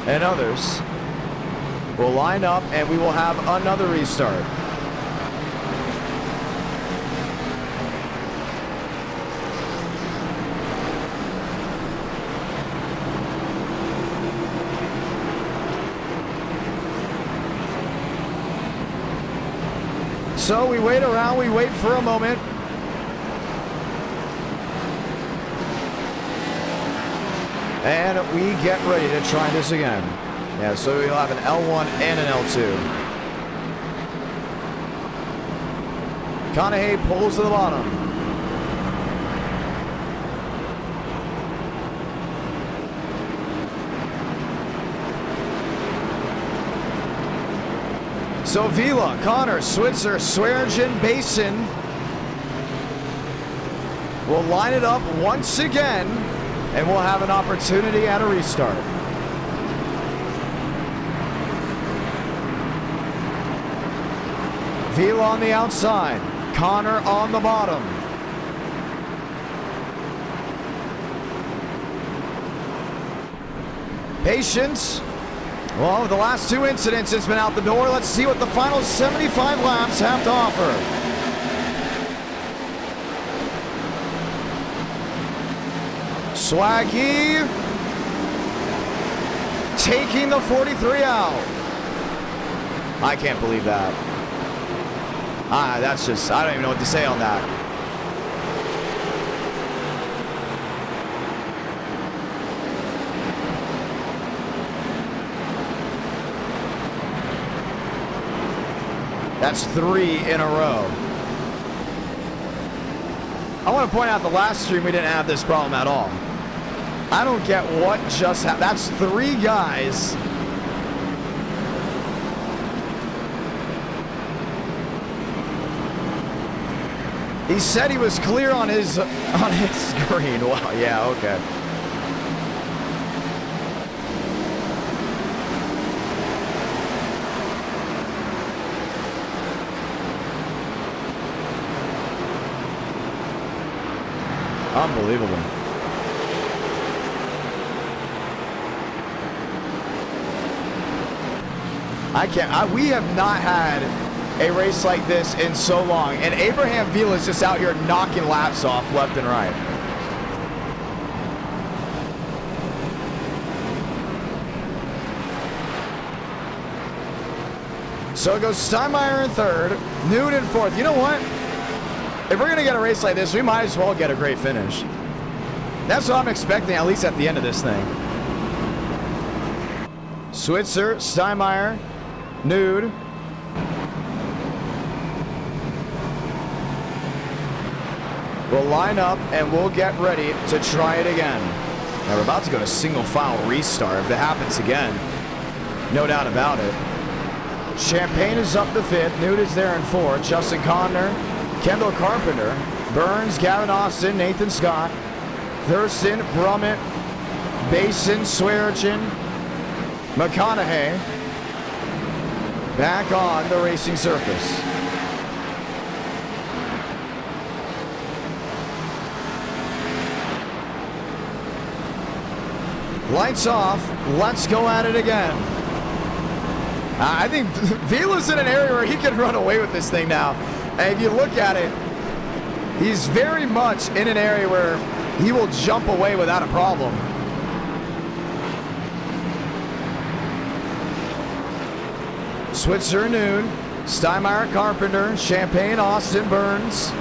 [SPEAKER 1] and others will line up and we will have another restart. So we wait around, we wait for a moment. And we get ready to try this again. Yeah, so we'll have an L1 and an L2. McConaughey pulls to the bottom. So Vila, Connor, Switzer, Swearingen, Basin will line it up once again, and we'll have an opportunity at a restart. Vila on the outside, Connor on the bottom. Patience. Well, the last 2 incidents has been out the door. Let's see what the final 75 laps have to offer. Swaggy taking the 43 out. I can't believe that. That's just, I don't even know what to say on that. That's 3 in a row. I want to point out the last stream we didn't have this problem at all. I don't get what just happened. That's 3 guys. He said he was clear on his screen. Wow, yeah, okay. Unbelievable. We have not had a race like this in so long. And Abraham Vila's just out here knocking laps off left and right. So it goes Steinmeier in third, Newt in fourth. You know what? If we're going to get a race like this, we might as well get a great finish. That's what I'm expecting, at least at the end of this thing. Switzer, Steinmeier, Nude. We'll line up and we'll get ready to try it again. Now we're about to go to single file restart. If it happens again, no doubt about it. Champagne is up to fifth. Nude is there in fourth. Justin Conner, Kendall Carpenter, Burns, Gavin Austin, Nathan Scott, Thurston, Brummett, Basin, Swearchin, McConaughey back on the racing surface. Lights off. Let's go at it again. I think Vila's in an area where he can run away with this thing now. And if you look at it, he's very much in an area where he will jump away without a problem. Switzer, Noon, Steinmeier, Carpenter, Champagne, Austin, Burns.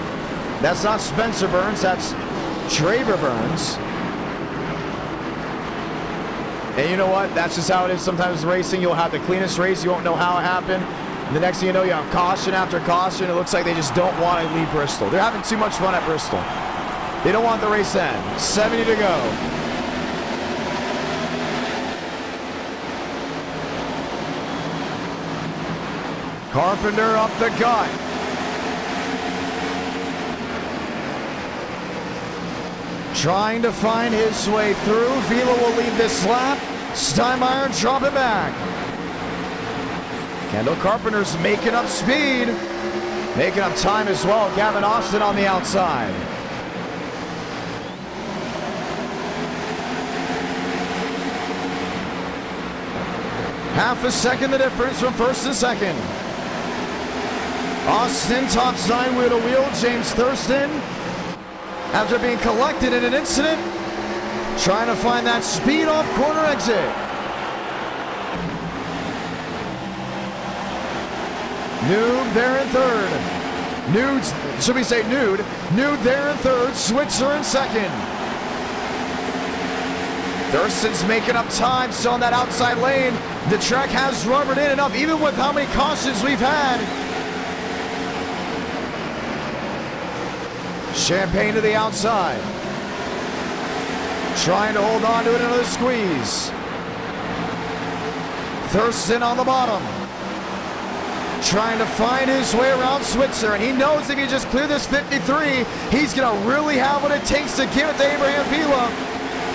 [SPEAKER 1] That's not Spencer Burns, that's Traver Burns. And you know what? That's just how it is. Sometimes racing, you'll have the cleanest race. You won't know how it happened. The next thing you know, you have caution after caution. It looks like they just don't want to leave Bristol. They're having too much fun at Bristol. They don't want the race to end. 70 to go. Carpenter up the gut. Trying to find his way through. Vila will lead this lap. Steinmeier drop it back. Kendall Carpenter's making up speed. Making up time as well. Gavin Austin on the outside. Half a second the difference from first and second. Austin top side wheel to wheel. James Thurston, after being collected in an incident, trying to find that speed off corner exit. Nude there in third. Nude, should we say Nude? Nude there in third. Switzer in second. Thurston's making up time, still in that outside lane. The track has rubbered in enough, even with how many cautions we've had. Champagne to the outside. Trying to hold on to it, another squeeze. Thurston on the bottom. Trying to find his way around Switzer, and he knows if he just clear this 53, he's going to really have what it takes to give it to Abraham Vila.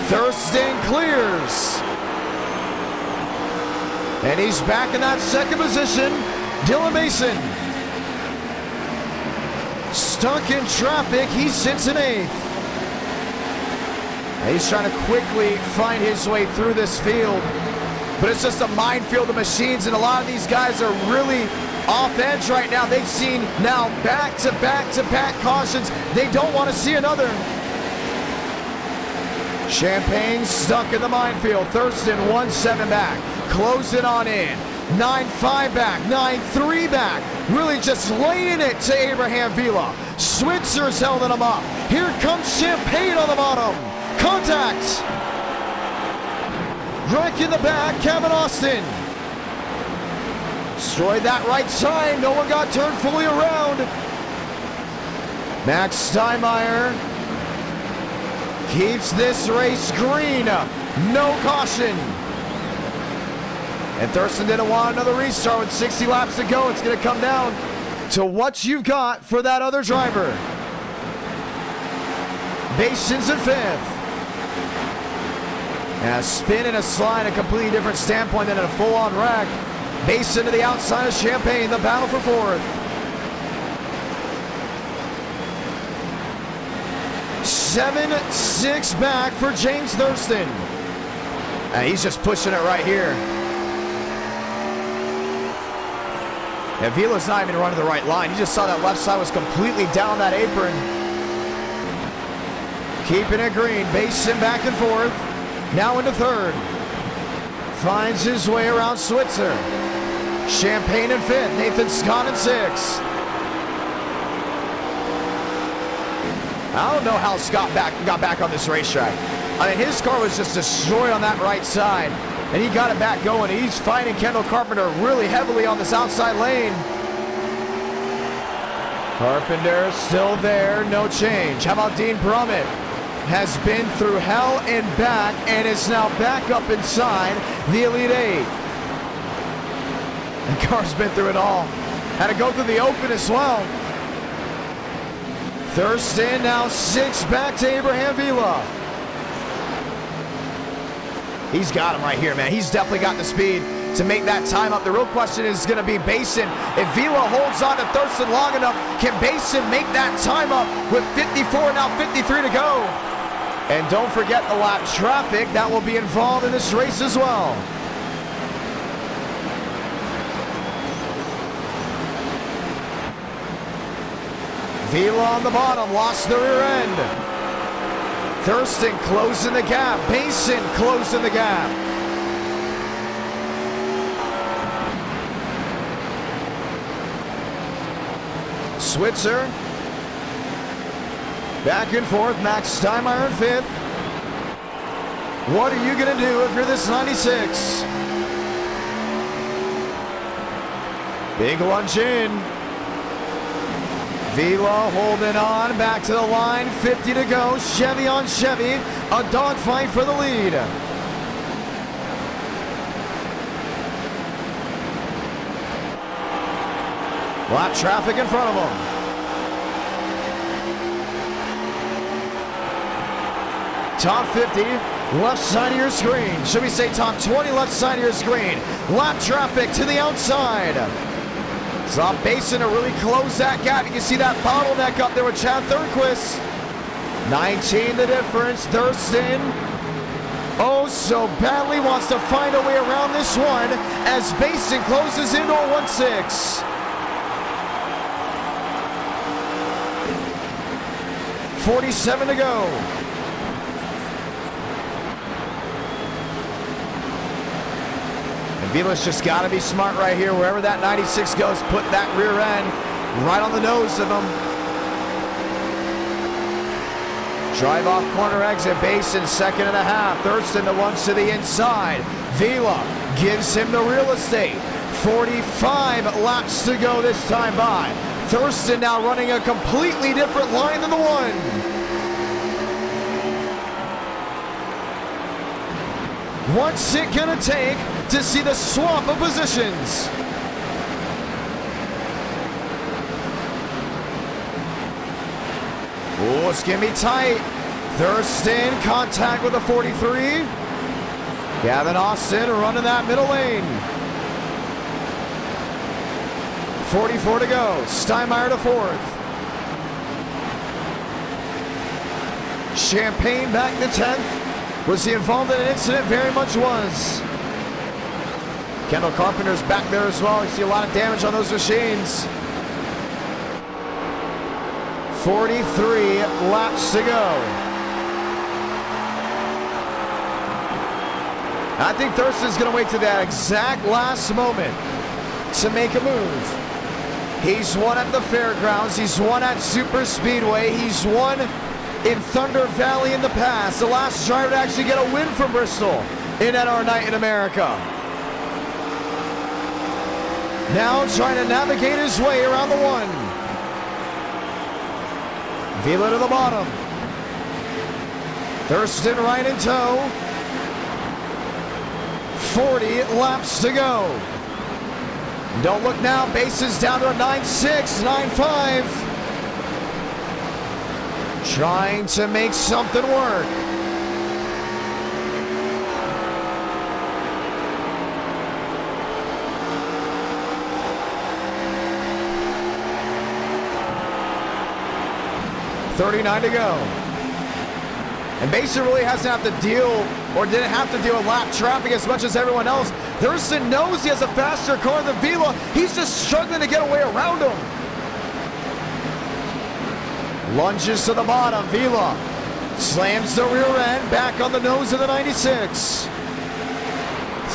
[SPEAKER 1] Thurston clears. And he's back in that second position. Dylan Mason, stuck in traffic, he sits in eighth. And he's trying to quickly find his way through this field, but it's just a minefield of machines, and a lot of these guys are really off edge right now. They've seen now back-to-back cautions. They don't want to see another. Champagne stuck in the minefield. Thurston 1-7 back, closing on in. 9-5 back, 9-3 back. Really just laying it to Abraham Vila. Switzer's holding him up. Here comes Champagne on the bottom. Contact. Wreck in the back, Kevin Austin. Destroyed that right side. No one got turned fully around. Max Steinmeier keeps this race green. No caution. And Thurston didn't want another restart with 60 laps to go. It's going to come down to what you've got for that other driver. Basins in fifth. And a spin and a slide, a completely different standpoint than in a full-on wreck. Basin to the outside of Champagne, the battle for fourth. 7-6 back for James Thurston. And he's just pushing it right here. And Vila's not even running the right line. He just saw that left side was completely down that apron. Keeping it green, Basin back and forth. Now into third. Finds his way around Switzer. Champagne in fifth, Nathan Scott in sixth. I don't know how Scott got back on this racetrack. I mean, his car was just destroyed on that right side, and he got it back going. He's fighting Kendall Carpenter really heavily on this outside lane. Carpenter still there, no change. How about Dean Brummett? Has been through hell and back, and is now back up inside the Elite Eight. The car's been through it all. Had to go through the Open as well. Thurston now 6 back to Abraham Vila. He's got him right here, man. He's definitely got the speed to make that time up. The real question is going to be Basin. If Vila holds on to Thurston long enough, can Basin make that time up with 54, now 53 to go? And don't forget the lap traffic that will be involved in this race as well. Vila on the bottom, lost the rear end. Thurston closing the gap. Basin closing the gap. Switzer. Back and forth, Max Steinmeier in fifth. What are you going to do if you're this 96? Big lunge in. Vila holding on, back to the line, 50 to go, Chevy on Chevy, a dogfight for the lead. Lap traffic in front of him. Top 50, left side of your screen. Should we say top 20, left side of your screen. Lap traffic to the outside. Saw Basin to really close that gap. You can see that bottleneck up there with Chad Thurquist. 19 the difference. Thurston, oh so badly wants to find a way around this one as Basin closes into a 1-6. .47 to go. Vila's just got to be smart right here. Wherever that 96 goes, put that rear end right on the nose of him. Drive off corner exit, Basin, second and a half. Thurston the ones to the inside. Vila gives him the real estate. 45 laps to go this time by. Thurston now running a completely different line than the one. What's it gonna take to see the swap of positions? Oh, it's gonna be tight. Thurston, contact with a 43. Gavin Austin running that middle lane. 44 to go. Steinmeier to fourth. Champagne back to 10th. Was he involved in an incident? Very much was. Kendall Carpenter's back there as well. You see a lot of damage on those machines. 43 laps to go. I think Thurston's going to wait to that exact last moment to make a move. He's won at the fairgrounds. He's won at Super Speedway. He's won in Thunder Valley in the past. The last driver to actually get a win from Bristol in NR Night in America. Now trying to navigate his way around the one. Vila to the bottom. Thurston right in tow. 40 laps to go. Don't look now, bases down to a 9.6, 9.5. Trying to make something work. .39 to go. And Mason really hasn't had to deal, or didn't have to deal with lap traffic as much as everyone else. Thurston knows he has a faster car than Vila. He's just struggling to get away around him. Lunges to the bottom. Vila slams the rear end back on the nose of the 96.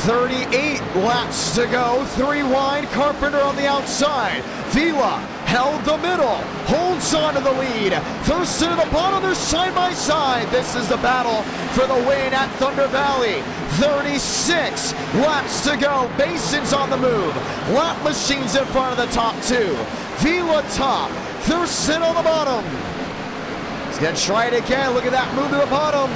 [SPEAKER 1] 38 laps to go. 3 wide. Carpenter on the outside. Vila held the middle, holds on to the lead. Thurston at the bottom, they're side by side. This is the battle for the win at Thunder Valley. 36 laps to go. Mason's on the move. Lap machines in front of the top 2. Vila top, Thurston on the bottom. He's gonna try it again. Look at that move to the bottom.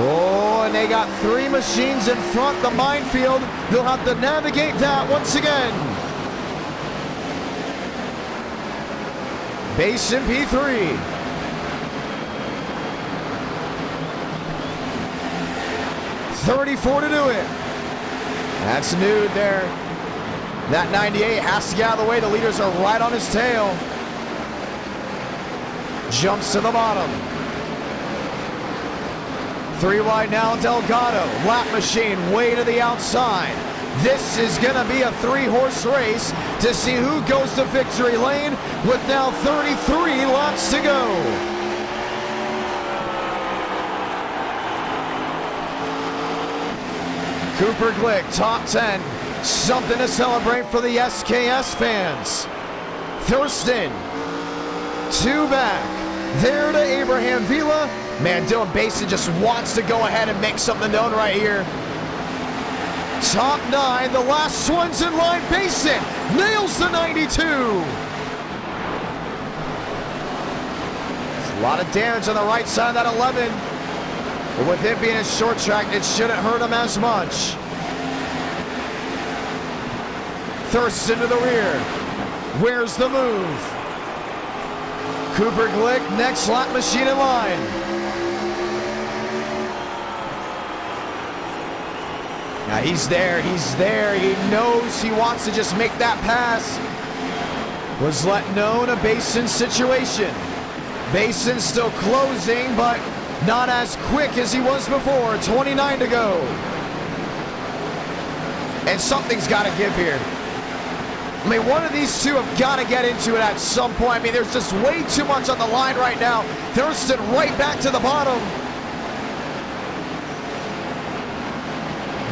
[SPEAKER 1] Oh, and they got 3 machines in front. The minefield, they'll have to navigate that once again. Mason P3. $34 to do it. That's Nude there. That 98 has to get out of the way. The leaders are right on his tail. Jumps to the bottom. 3 wide now, Delgado. Lap machine way to the outside. This is going to be a 3-horse race to see who goes to victory lane with now 33 laps to go. Cooper Glick, top 10. Something to celebrate for the SKS fans. Thurston, 2 back. There to Abraham Vila. Man, Dylan Basin just wants to go ahead and make something known right here. Top 9, the last one's in line. Basin nails the 92. There's a lot of damage on the right side of that 11. But with it being a short track, it shouldn't hurt him as much. Thurston to the rear. Where's the move? Cooper Glick, next lap machine in line. Now he's there, he knows he wants to just make that pass. Was let known a Basin situation. Basin still closing, but not as quick as he was before. 29 to go. And something's got to give here. I mean, one of these two have got to get into it at some point. I mean, there's just way too much on the line right now. Thurston right back to the bottom.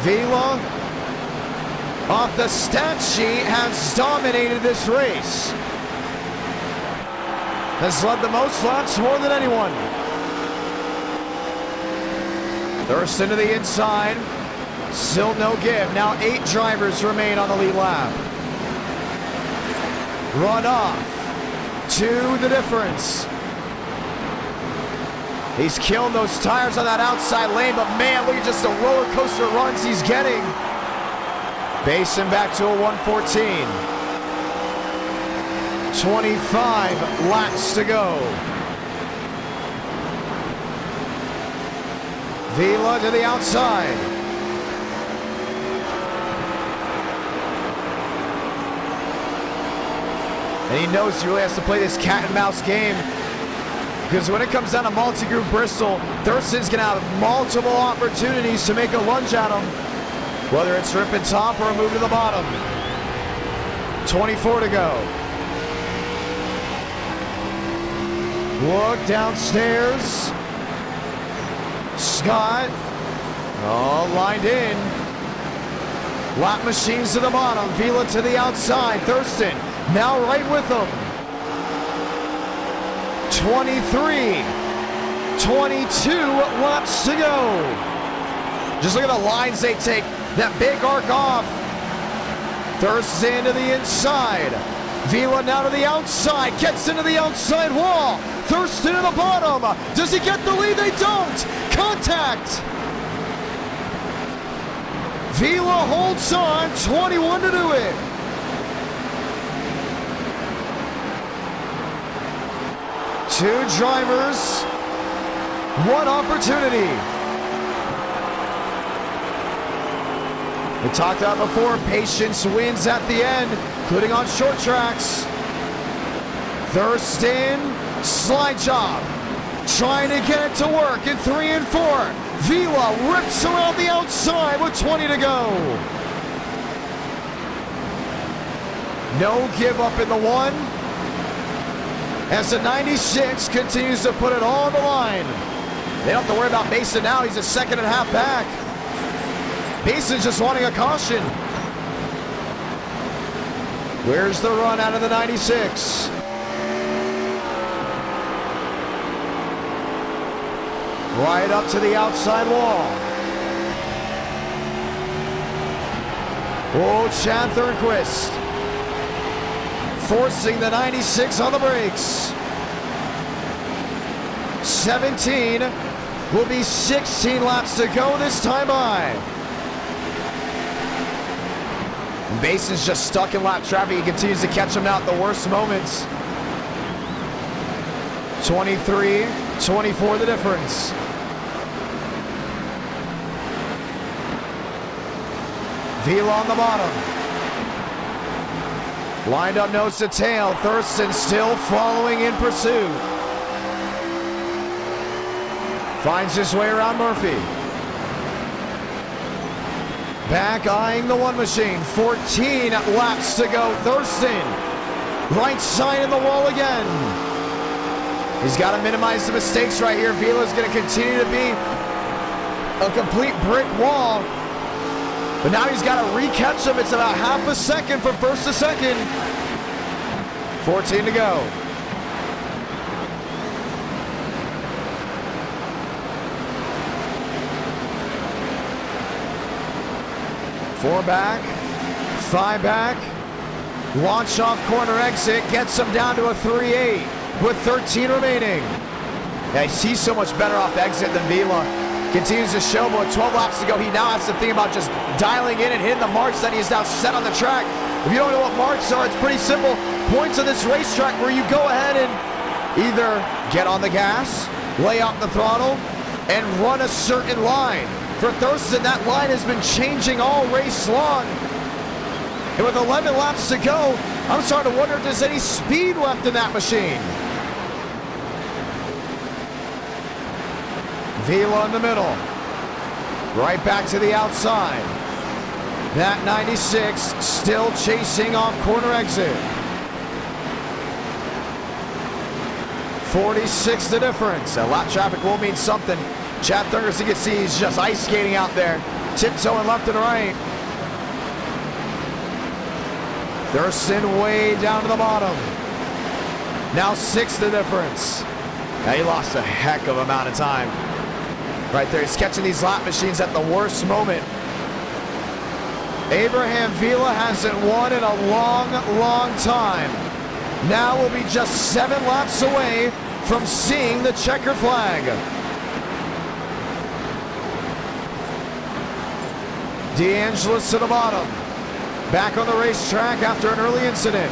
[SPEAKER 1] Vila, off the stat sheet, has dominated this race. Has led the most laps, more than anyone. Thurston to the inside. Still no give. Now 8 drivers remain on the lead lap. Run off to the difference. He's killing those tires on that outside lane, but man, look at just the roller coaster runs he's getting. Basin back to a 114. 25 laps to go. Vila to the outside. And he knows he really has to play this cat and mouse game. Because when it comes down to multi-group Bristol, Thurston's going to have multiple opportunities to make a lunge at him. Whether it's ripping top or a move to the bottom. 24 to go. Look downstairs. Scott. Oh, lined in. Lap machines to the bottom. Vila to the outside. Thurston now right with them. 23, 22 laps to go. Just look at the lines they take. That big arc off. Thurston to the inside. Vila now to the outside. Gets into the outside wall. Thurston to the bottom. Does he get the lead? They don't. Contact. Vila holds on. 21 to do it. Two drivers, one opportunity. We talked about before, patience wins at the end, including on short tracks. Thurston, slide job. trying to get it to work in 3 and 4. Vila rips around the outside with 20 to go. No give up in the 1. As the 96 continues to put it all on the line. They don't have to worry about Mason now. He's a 2.5 back. Mason's just wanting a caution. Where's the run out of the 96? Right up to the outside wall. Oh, Chad Thornquist forcing the 96 on the brakes. 17 will be 16 laps to go this time by. Mason's just stuck in lap traffic. He continues to catch him out at the worst moments. 23, 24 the difference. Vila on the bottom. Lined up nose to tail. Thurston still following in pursuit. Finds his way around Murphy. Back eyeing the 1 machine. 14 laps to go. Thurston. Right side in the wall again. He's got to minimize the mistakes right here. Vila's going to continue to be a complete brick wall. But now he's got to re-catch him. It's about half a second from first to second. 14 to go. Four back, 5 back. Launch off corner exit gets him down to a 3.8 with 13 remaining. Yeah, he's so much better off exit than Vila. Continues to show, but with 12 laps to go, he now has to think about just dialing in and hitting the marks that he is now set on the track. If you don't know what marks are, it's pretty simple. Points on this racetrack where you go ahead and either get on the gas, lay off the throttle, and run a certain line. For Thurston, that line has been changing all race long. And with 11 laps to go, I'm starting to wonder if there's any speed left in that machine. Vila in the middle. Right back to the outside. That 96 still chasing off corner exit. 46 the difference. A lap traffic will mean something. Chad Thurgers, you can see he's just ice skating out there. Tiptoeing left and right. Thurston way down to the bottom. Now 6 the difference. Now he lost a heck of amount of time. Right there, he's catching these lap machines at the worst moment. Abraham Vila hasn't won in a long, long time. Now we'll be just 7 laps away from seeing the checker flag. DeAngelis to the bottom. Back on the racetrack after an early incident.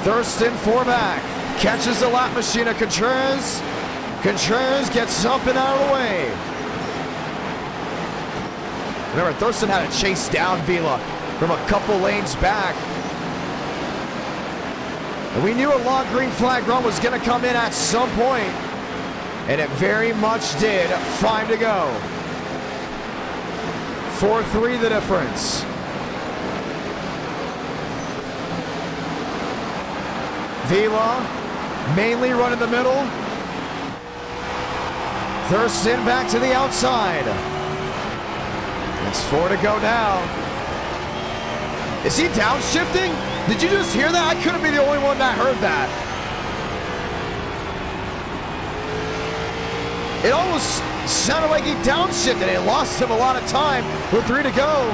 [SPEAKER 1] Thurston 4 back. Catches the lap machine of Contreras. Contreras gets something out of the way. Remember, Thurston had to chase down Vila from a couple lanes back. And we knew a long green flag run was going to come in at some point. And it very much did. 5 to go. 4-3 the difference. Vila mainly run in the middle. Thurston back to the outside. It's 4 to go now. Is he downshifting? Did you just hear that? I couldn't be the only one that heard that. It almost sounded like he downshifted. It lost him a lot of time with 3 to go.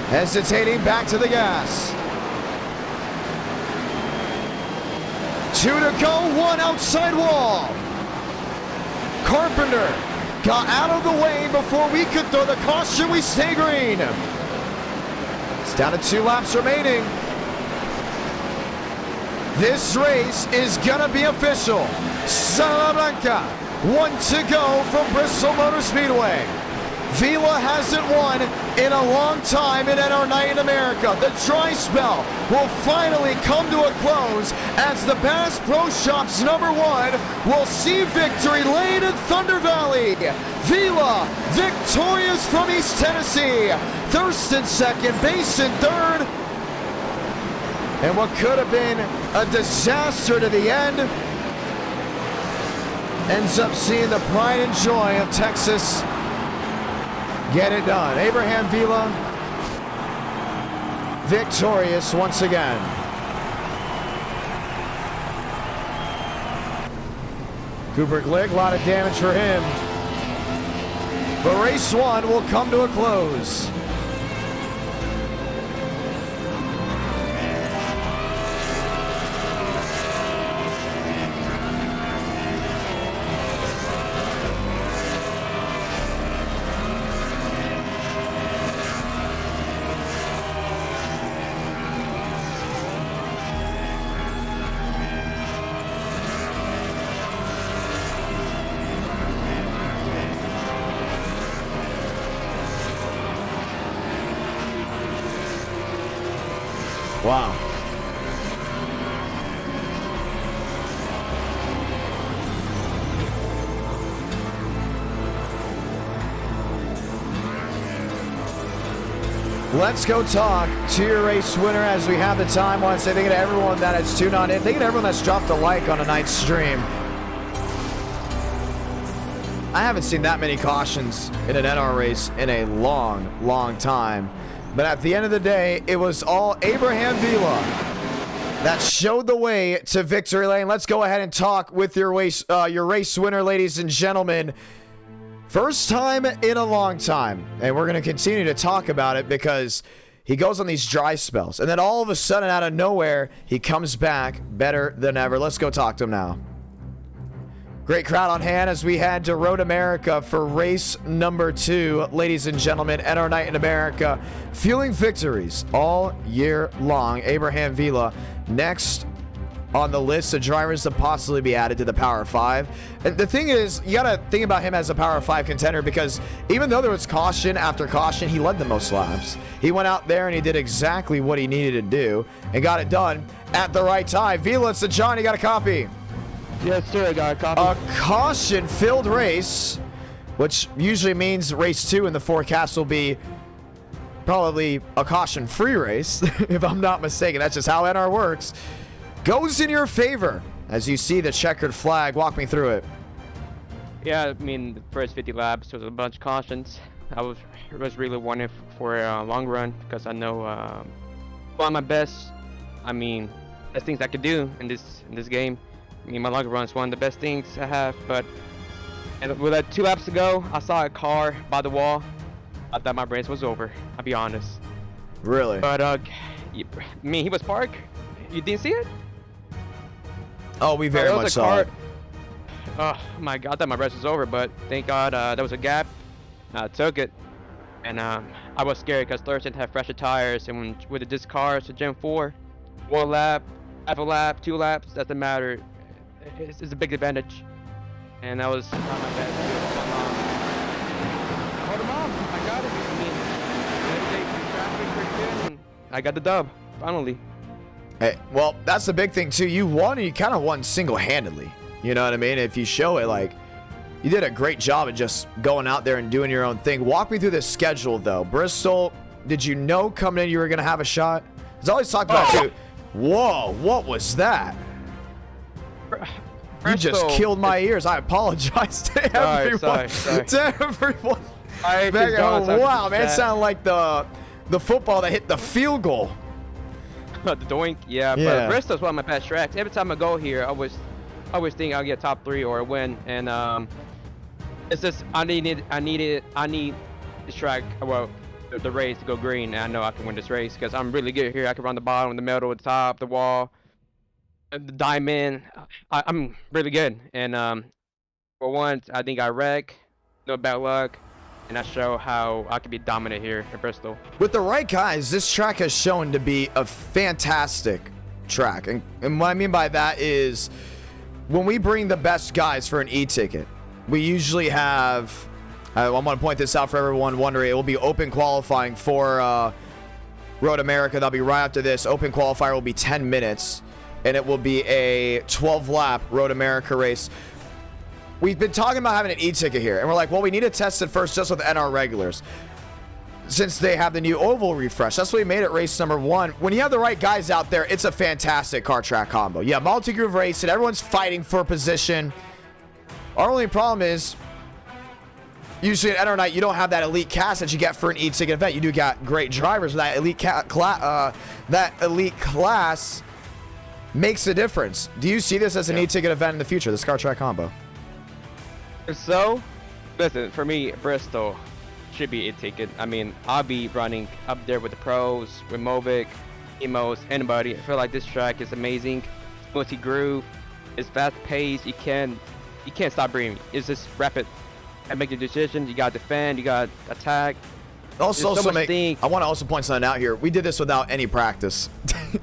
[SPEAKER 1] Hesitating back to the gas. 2 to go, 1 outside wall. Carpenter got out of the way before we could throw the caution. We stay green. It's down to 2 laps remaining. This race is gonna be official. Salamanca, 1 to go from Bristol Motor Speedway. Vila hasn't won in a long time in NR Night in America. The dry spell will finally come to a close as the Bass Pro Shops #1 will see victory lane in Thunder Valley. Vila victorious from East Tennessee. Thurston second, Basin third. And what could have been a disaster to the end ends up seeing the pride and joy of Texas get it done. Abraham Vila victorious once again. Cooper Glick, a lot of damage for him. But race 1 will come to a close. Wow. Let's go talk to your race winner as we have the time. I want to say thank you to everyone that has tuned on in. Thank you to everyone that's dropped a like on tonight's stream. I haven't seen that many cautions in an NR race in a long time. But at the end of the day, it was all Abraham Vila that showed the way to victory lane. Let's go ahead and talk with your race winner, ladies and gentlemen. First time in a long time. And we're going to continue to talk about it because he goes on these dry spells. And then all of a sudden, out of nowhere, he comes back better than ever. Let's go talk to him now. Great crowd on hand as we head to Road America for race number 2. Ladies and gentlemen, NR Night in America, fueling victories all year long. Abraham Vila next on the list of drivers to possibly be added to the Power 5. And the thing is, you got to think about him as a Power 5 contender because even though there was caution after caution, he led the most laps. He went out there and he did exactly what he needed to do and got it done at the right time. Vila, it's the John, you got a copy?
[SPEAKER 2] Yes, sir, I got a copy.
[SPEAKER 1] A caution-filled race, which usually means race 2 in the forecast will be probably a caution-free race, if I'm not mistaken. That's just how NR works. Goes in your favor as you see the checkered flag. Walk me through it.
[SPEAKER 2] Yeah, I mean, the first 50 laps was a bunch of cautions. I was really wanting for a long run because I know one of my best things I could do in this game. I mean, my longer run is one of the best things I have, but with that 2 laps ago, I saw a car by the wall. I thought my race was over, I'll be honest.
[SPEAKER 1] Really?
[SPEAKER 2] But, I mean, he was parked. You didn't see it?
[SPEAKER 1] Oh, we very much saw it.
[SPEAKER 2] Oh, my God, I thought my race was over, but thank God there was a gap. I took it, and I was scared because Thurston had fresher tires, and with this car, it's a Gen 4, 1 lap, half a lap, 2 laps, doesn't matter. It's a big advantage, and that was not my best. Hold him off. I got it. I mean, I got the dub finally.
[SPEAKER 1] Hey, well, that's the big thing too. You won, and you kind of won single-handedly. You know what I mean? If you show it, like, you did a great job of just going out there and doing your own thing. Walk me through the schedule, though. Bristol, did you know coming in you were going to have a shot? It's always talked about too. Whoa, what was that? You just killed my ears. I apologize to everyone.
[SPEAKER 2] Sorry.
[SPEAKER 1] To everyone. Wow, man, it sounded like the football that hit the field goal.
[SPEAKER 2] The doink, yeah. But Bristol's one of my best tracks. Every time I go here, I always think I'll get top 3 or a win, and it's just I need this track, well, the race to go green, and I know I can win this race because I'm really good here. I can run the bottom, the middle, the top, the wall. The diamond, I'm really good, and for once I think I wreck, no bad luck, and I show how I can be dominant here at Bristol.
[SPEAKER 1] With the right guys, this track has shown to be a fantastic track, and what I mean by that is when we bring the best guys for an e-ticket, we usually have I want to point this out for everyone wondering. It will be open qualifying for Road America. That'll be right after this. Open qualifier will be 10 minutes, and it will be a 12-lap Road America race. We've been talking about having an e-ticket here, and we're like, well, we need to test it first just with NR regulars, since they have the new oval refresh. That's why we made it race number 1. When you have the right guys out there, it's a fantastic car-track combo. Yeah, multi-groove racing, everyone's fighting for position. Our only problem is, usually at NR Night, you don't have that elite cast that you get for an e-ticket event. You do got great drivers, but that elite class makes a difference. Do you see this as an e-ticket event in the future, this car-track combo?
[SPEAKER 2] So, listen, for me, Bristol should be e-ticket. I mean, I'll be running up there with the pros, with Movic, Emos, anybody. I feel like this track is amazing. Multi-groove, it's fast-paced. You can't stop breathing. It's just rapid. And make the decision. You got to defend. You got to attack.
[SPEAKER 1] I want to also point something out here. We did this without any practice.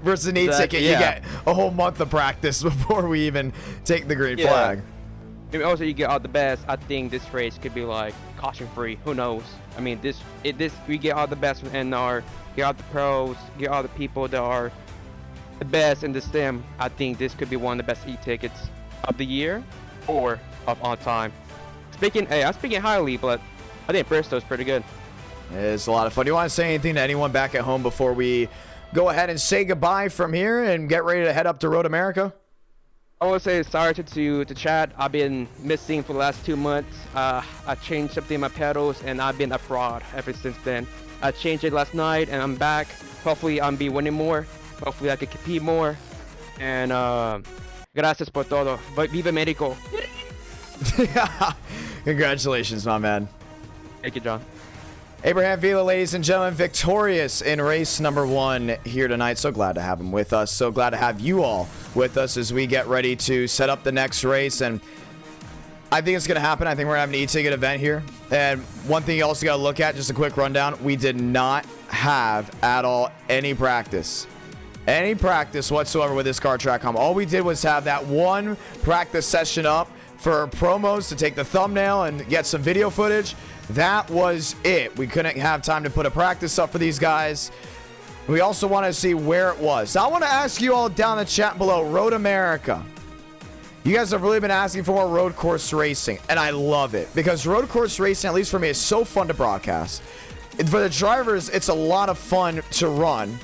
[SPEAKER 1] Versus an e-ticket, you get a whole month of practice before we even take the green flag.
[SPEAKER 2] And also, you get all the best. I think this race could be like caution-free. Who knows? I mean, we get all the best from NR. Get all the pros. Get all the people that are the best in the sim. I think this could be one of the best e-tickets of the year or of all time. I'm speaking highly, but I think Bristol's pretty good.
[SPEAKER 1] It's a lot of fun. Do you want to say anything to anyone back at home before we go ahead and say goodbye from here and get ready to head up to Road America?
[SPEAKER 2] I want to say sorry to Chad. I've been missing for the last 2 months. I changed something in my pedals, and I've been a fraud ever since then. I changed it last night, and I'm back. Hopefully, I'll be winning more. Hopefully, I can compete more. And gracias por todo. Viva México.
[SPEAKER 1] Congratulations, my man.
[SPEAKER 2] Thank you, John.
[SPEAKER 1] Abraham Vila, ladies and gentlemen, victorious in race number 1 here tonight. So glad to have him with us. So glad to have you all with us as we get ready to set up the next race. And I think it's going to happen. I think we're going to have an e-ticket event here. And one thing you also got to look at, just a quick rundown, we did not have at all any practice. Any practice whatsoever with this car track combo. All we did was have that one practice session up for promos to take the thumbnail and get some video footage. That was it. We couldn't have time to put a practice up for these guys. We also want to see where it was. So I want to ask you all down in the chat below, Road America. You guys have really been asking for more road course racing, and I love it because road course racing, at least for me, is so fun to broadcast. And for the drivers, it's a lot of fun to run.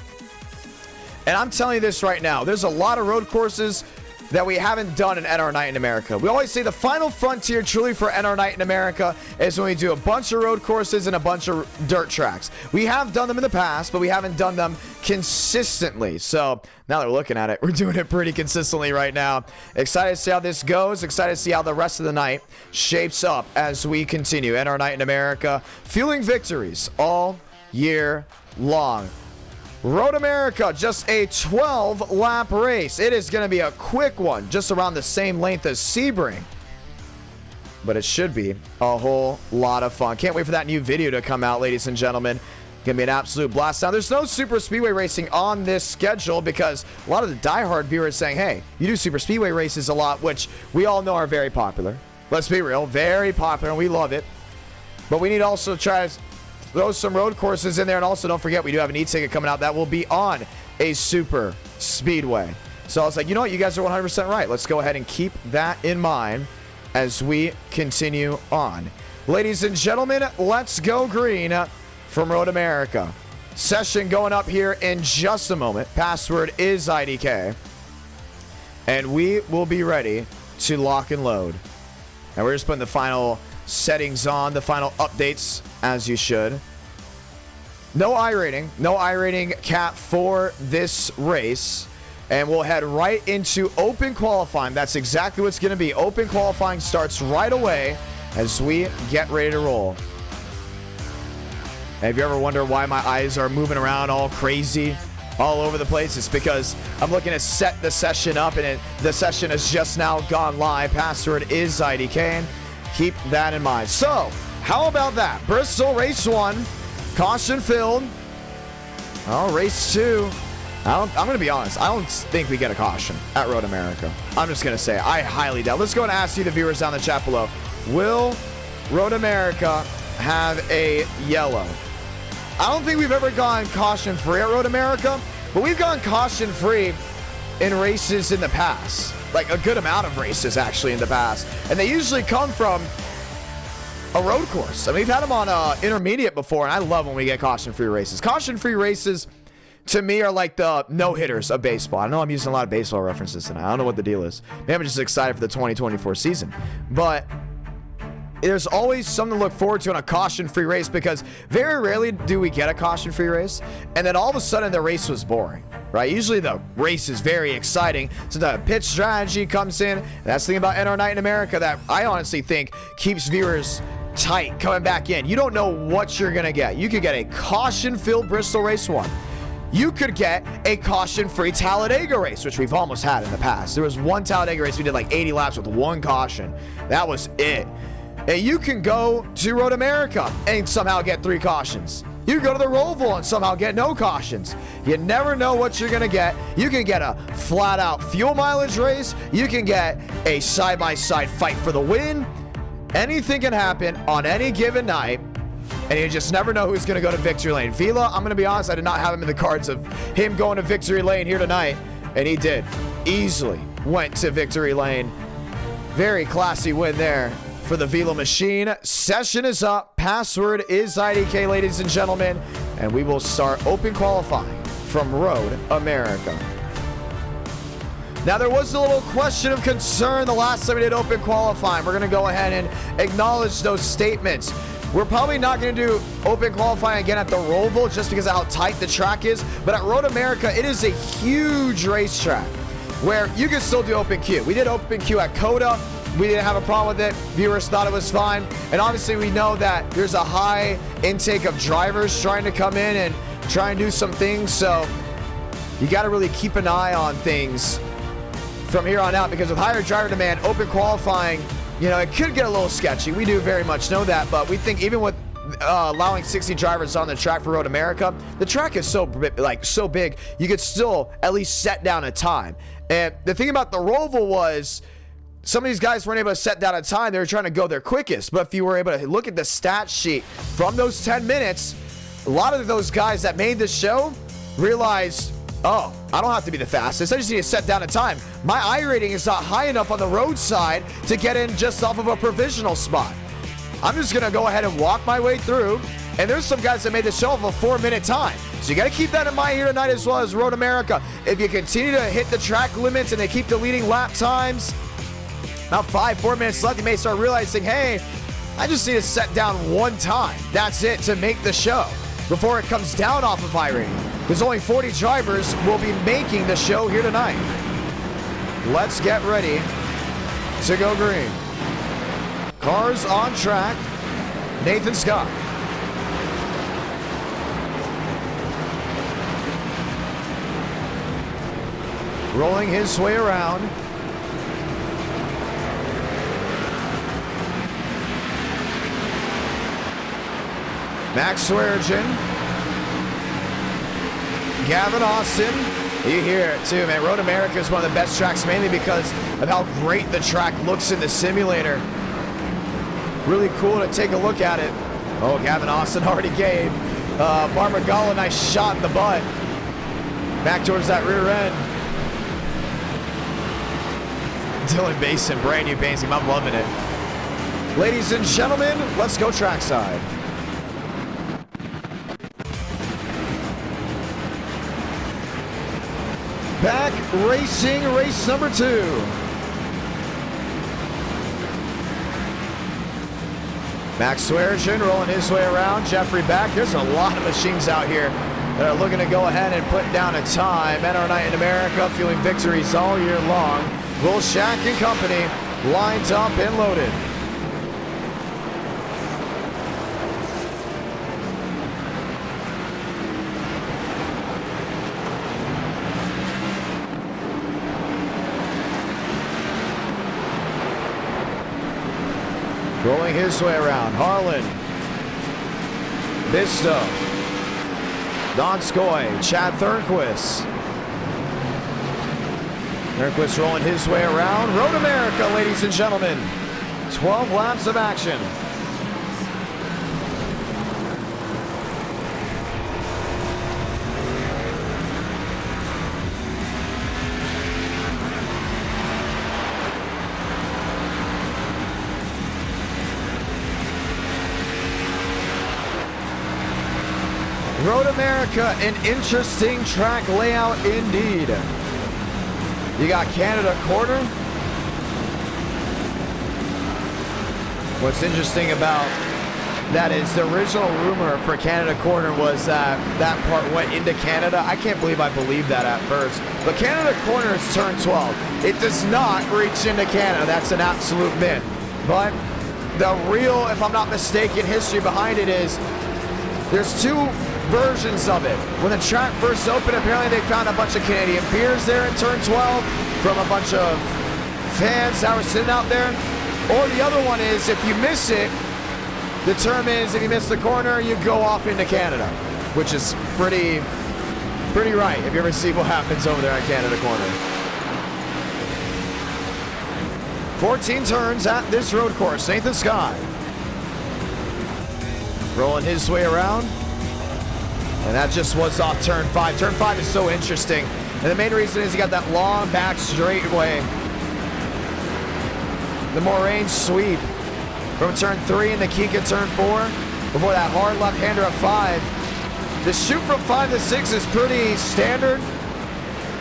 [SPEAKER 1] And I'm telling you this right now, there's a lot of road courses that we haven't done in NR Night in America. We always say the final frontier truly for NR Night in America is when we do a bunch of road courses and a bunch of dirt tracks. We have done them in the past, but we haven't done them consistently. So now that we're looking at it, we're doing it pretty consistently right now. Excited to see how this goes. Excited to see how the rest of the night shapes up as we continue. NR Night in America, fueling victories all year long. Road America, just a 12-lap race. It is going to be a quick one, just around the same length as Sebring. But it should be a whole lot of fun. Can't wait for that new video to come out, ladies and gentlemen. Going to be an absolute blast. Now, there's no super speedway racing on this schedule because a lot of the diehard viewers saying, hey, you do super speedway races a lot, which we all know are very popular. Let's be real, very popular, and we love it. But we need to also try to throw some road courses in there. And also, don't forget, we do have an e-ticket coming out that will be on a super speedway. So I was like, you know what? You guys are 100% right. Let's go ahead and keep that in mind as we continue on. Ladies and gentlemen, let's go green from Road America. Session going up here in just a moment. Password is IDK. And we will be ready to lock and load. And we're just putting the final settings on, the final updates, as you should. No iRating cap for this race. And we'll head right into open qualifying. That's exactly what's going to be. Open qualifying starts right away as we get ready to roll. Have you ever wondered why my eyes are moving around all crazy, all over the place? It's because I'm looking to set the session up, and the session has just now gone live. Password is IDK. Keep that in mind. So, how about that? Bristol race 1, caution filled. Oh, race 2. I'm going to be honest. I don't think we get a caution at Road America. I'm just going to say I highly doubt. Let's go and ask you, the viewers down in the chat below. Will Road America have a yellow. I don't think we've ever gone caution-free at Road America, but we've gone caution-free in races in the past. Like a good amount of races, actually, in the past. And they usually come from a road course. I mean, we've had them on intermediate before, and I love when we get caution-free races. Caution-free races, to me, are like the no-hitters of baseball. I know I'm using a lot of baseball references tonight. I don't know what the deal is. Maybe I'm just excited for the 2024 season. But there's always something to look forward to in a caution-free race, because very rarely do we get a caution-free race, and then all of a sudden the race was boring, right? Usually the race is very exciting, so the pitch strategy comes in, and that's the thing about NR Night in America that I honestly think keeps viewers tight coming back in. You don't know what you're going to get. You could get a caution-filled Bristol Race 1. You could get a caution-free Talladega race, which we've almost had in the past. There was one Talladega race we did like 80 laps with one caution. That was it. And you can go to Road America and somehow get 3 cautions. You can go to the Roval and somehow get no cautions. You never know what you're going to get. You can get a flat-out fuel mileage race. You can get a side-by-side fight for the win. Anything can happen on any given night, and you just never know who's going to go to victory lane. Vila, I'm going to be honest, I did not have him in the cards of him going to victory lane here tonight, and he did. Easily went to victory lane. Very classy win there for the Vila machine. Session is up. Password is IDK, ladies and gentlemen. And we will start open qualifying from Road America. Now, there was a little question of concern the last time we did open qualifying. We're going to go ahead and acknowledge those statements. We're probably not going to do open qualifying again at the Roval just because of how tight the track is. But at Road America, it is a huge racetrack where you can still do open queue. We did open queue at Coda. We didn't have a problem with it. Viewers thought it was fine. And obviously we know that there's a high intake of drivers trying to come in and try and do some things. So you got to really keep an eye on things from here on out, because with higher driver demand, open qualifying, you know, it could get a little sketchy. We do very much know that, but we think even with allowing 60 drivers on the track for Road America, the track is so big, you could still at least set down a time. And the thing about the Roval was, some of these guys weren't able to set down a time. They were trying to go their quickest. But if you were able to look at the stat sheet from those 10 minutes, a lot of those guys that made the show realized, oh, I don't have to be the fastest. I just need to set down a time. My iRating is not high enough on the roadside to get in just off of a provisional spot. I'm just going to go ahead and walk my way through. And there's some guys that made the show off a 4-minute time. So you got to keep that in mind here tonight, as well as Road America. If you continue to hit the track limits and they keep the leading lap times, about 4 minutes left, you may start realizing, hey, I just need to set down one time. That's it to make the show before it comes down off of iRating. There's only 40 drivers will be making the show here tonight. Let's get ready to go green. Cars on track. Nathan Scott. Rolling his way around. Max Swearengin, Gavin Austin. You hear it too, man. Road America is one of the best tracks, mainly because of how great the track looks in the simulator. Really cool to take a look at it. Oh, Gavin Austin already gave Barmagala a nice shot in the butt. Back towards that rear end. Dylan Basin, brand new paint scheme. I'm loving it. Ladies and gentlemen, let's go trackside. Back racing, race number 2. Max Swearengin rolling his way around. Jeffrey back. There's a lot of machines out here that are looking to go ahead and put down a time. NR Night in America, fueling victories all year long. Will Shack and company lined up and loaded. Rolling his way around. Harlan. Bisto. Donskoy. Chad Thornquist. Thornquist rolling his way around. Road America, ladies and gentlemen. 12 laps of action. Road America, an interesting track layout indeed. You got Canada corner. What's interesting about that is the original rumor for Canada corner was that that part went into Canada. I can't believe I believed that at first. But Canada corner is turn 12. It does not reach into Canada. That's an absolute myth. But the real, if I'm not mistaken, history behind it is there's two versions of it. When the track first opened, apparently they found a bunch of Canadian beers there in turn 12 from a bunch of fans that were sitting out there. Or the other one is if you miss it, the term is if you miss the corner, you go off into Canada, which is pretty right if you ever see what happens over there at Canada corner. 14 turns at this road course. Nathan Scott rolling his way around. And that just was off turn 5. Turn 5 is so interesting. And the main reason is you got that long back straightaway. The Moraine sweep from turn 3 and the kick at turn 4. Before that hard left-hander at 5. The shoot from 5 to 6 is pretty standard.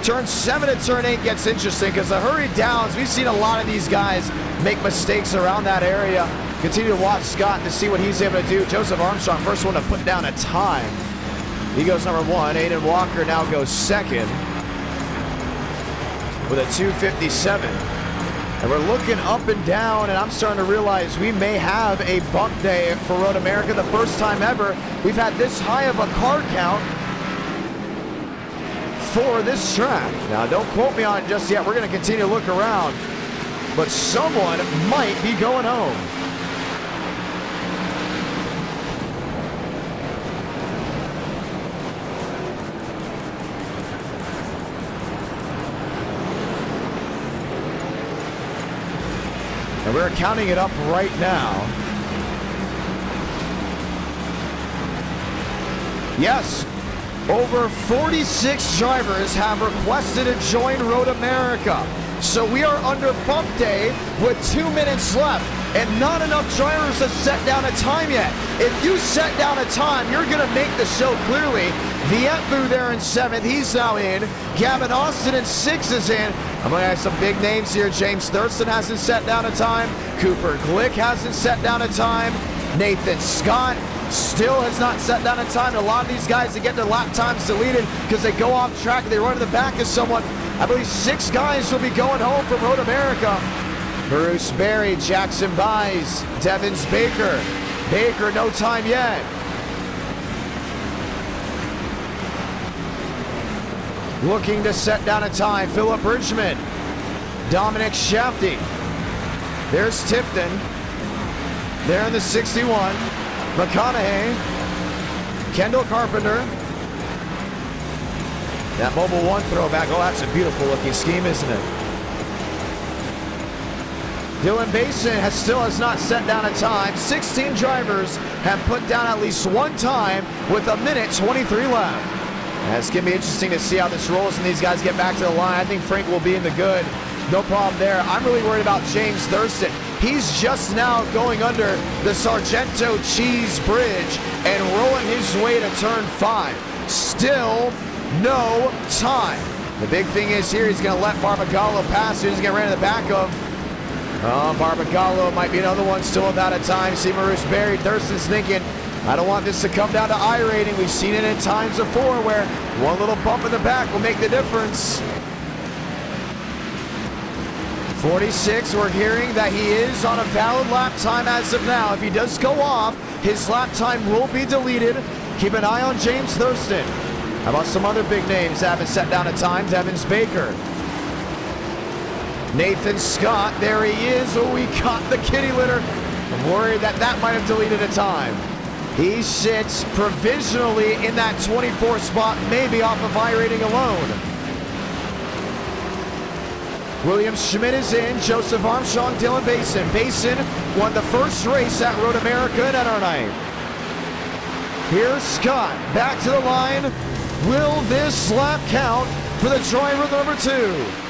[SPEAKER 1] Turn 7 to turn 8 gets interesting because the hurry downs, we've seen a lot of these guys make mistakes around that area. Continue to watch Scott to see what he's able to do. Joseph Armstrong, first one to put down a time. He goes number 1. Aiden Walker now goes second with a 2:57. And we're looking up and down, and I'm starting to realize we may have a bump day for Road America. The first time ever we've had this high of a car count for this track. Now, don't quote me on it just yet. We're going to continue to look around. But someone might be going home. And we're counting it up right now. Yes, over 46 drivers have requested to join Road America. So we are under bump day with 2 minutes left, and not enough drivers have set down a time yet. If you set down a time, you're going to make the show clearly. Vietvu there in 7th, he's now in. Gavin Austin in 6th is in. I'm going to have some big names here. James Thurston hasn't set down a time. Cooper Glick hasn't set down a time. Nathan Scott still has not set down a time. And a lot of these guys that get their lap times deleted because they go off track, they run to the back of someone. I believe 6 guys will be going home from Road America. Bruce Berry, Jackson Byes, Devins Baker. Baker, no time yet. Looking to set down a time, Philip Bridgman, Dominic Shafty. There's Tipton. There in the 61. McConaughey, Kendall Carpenter. That Mobile 1 throwback. Oh, that's a beautiful looking scheme, isn't it? Dylan Basin still has not set down a time. 16 drivers have put down at least one time with 1:23 left. It's going to be interesting to see how this rolls and these guys get back to the line. I think Frank will be in the good. No problem there. I'm really worried about James Thurston. He's just now going under the Sargento Cheese Bridge and rolling his way to turn 5. Still no time. The big thing is here, he's going to let Barbagallo pass. He's going to get ran to the back of. Barbagallo might be another one still without a time. See Maurice Berry. Thurston's thinking, I don't want this to come down to iRating. We've seen it in times before where one little bump in the back will make the difference. 46, we're hearing that he is on a valid lap time as of now. If he does go off, his lap time will be deleted. Keep an eye on James Thurston. How about some other big names that haven't set down a time? Devins Baker. Nathan Scott, there he is. Oh, he caught the kitty litter. I'm worried that that might have deleted a time. He sits provisionally in that 24 spot, maybe off of iRating alone. William Schmidt is in. Joseph Armstrong, Dylan Basin. Basin won the first race at Road America at our night. Here's Scott back to the line. Will this lap count for the driver number 2?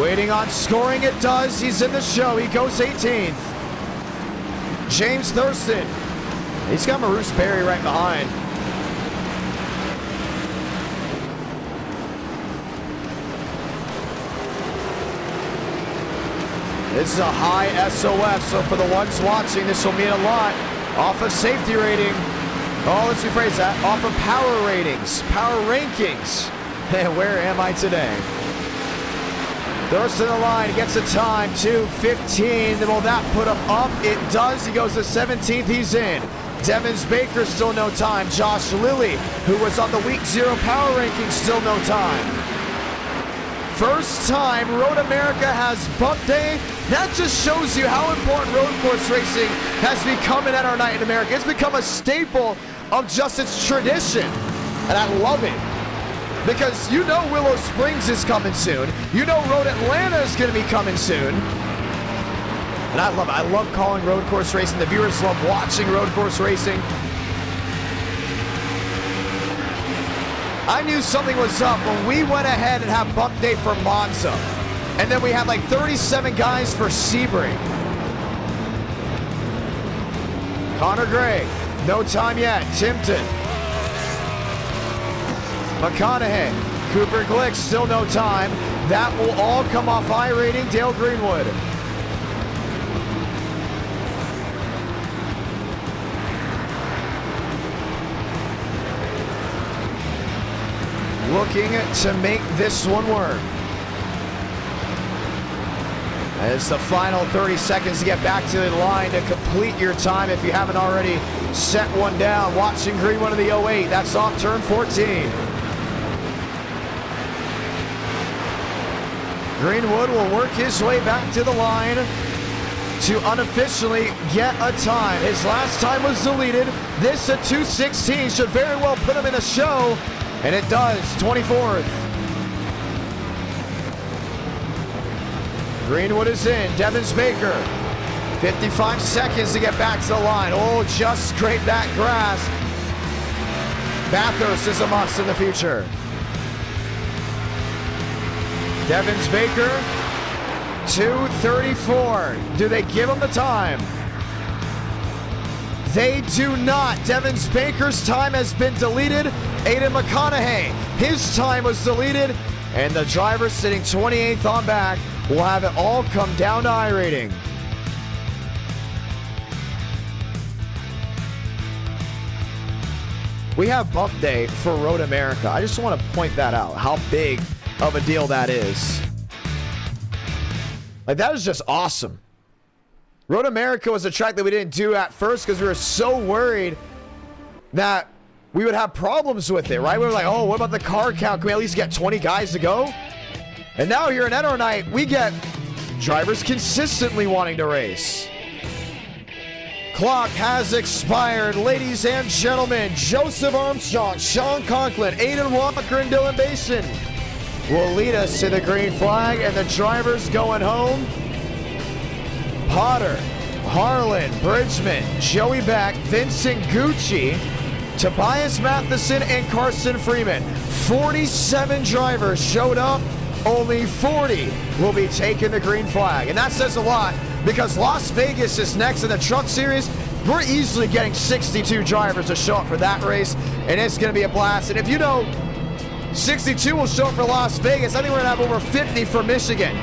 [SPEAKER 1] Waiting on scoring, it does. He's in the show. He goes 18th. James Thurston. He's got Maurice Berry right behind. This is a high SOF, so for the ones watching, this will mean a lot. Off of safety rating. Oh, let's rephrase that. Off of power ratings, power rankings. And where am I today? Thurston in the line, he gets a time, 2:15. Will that put him up? It does. He goes to 17th, he's in. Devins Baker, still no time. Josh Lilly, who was on the week 0 power rankings, still no time. First time Road America has bump day. That just shows you how important road course racing has become in our night in America. It's become a staple of just its tradition. And I love it. Because you know Willow Springs is coming soon. You know Road Atlanta is going to be coming soon. And I love it. I love calling road course racing. The viewers love watching road course racing. I knew something was up when we went ahead and had bump day for Monza. And then we had like 37 guys for Sebring. Connor Gray, no time yet. Timpton. McConaughey. Cooper Glick, still no time. That will all come off iRating. Dale Greenwood. Looking to make this one work. It's the final 30 seconds to get back to the line to complete your time if you haven't already set one down. Watson Greenwood of the 08. That's off turn 14. Greenwood will work his way back to the line to unofficially get a time. His last time was deleted. This at 2:16 should very well put him in a show. And it does, 24th. Greenwood is in, Devins Baker. 55 seconds to get back to the line. Oh, just scrape that grass. Bathurst is a must in the future. Devins Baker, 2:34. Do they give him the time? They do not. Devins Baker's time has been deleted. Aiden McConaughey, his time was deleted. And the driver sitting 28th on back will have it all come down to iRating. We have bump day for Road America. I just want to point that out, how big of a deal that is. Like, that is just awesome. Road America was a track that we didn't do at first because we were so worried that we would have problems with it, right? We were like, oh, what about the car count? Can we at least get 20 guys to go? And now here in Enter Night, we get drivers consistently wanting to race. Clock has expired. Ladies and gentlemen, Joseph Armstrong, Sean Conklin, Aiden Walker, and Dylan Basin will lead us to the green flag, and the drivers going home. Potter, Harlan, Bridgman, Joey Beck, Vincent Gucci, Tobias Matheson, and Carson Freeman. 47 drivers showed up. Only 40 will be taking the green flag. And that says a lot because Las Vegas is next in the Truck Series. We're easily getting 62 drivers to show up for that race, and it's going to be a blast. And if you know 62 will show up for Las Vegas, I think we're going to have over 50 for Michigan.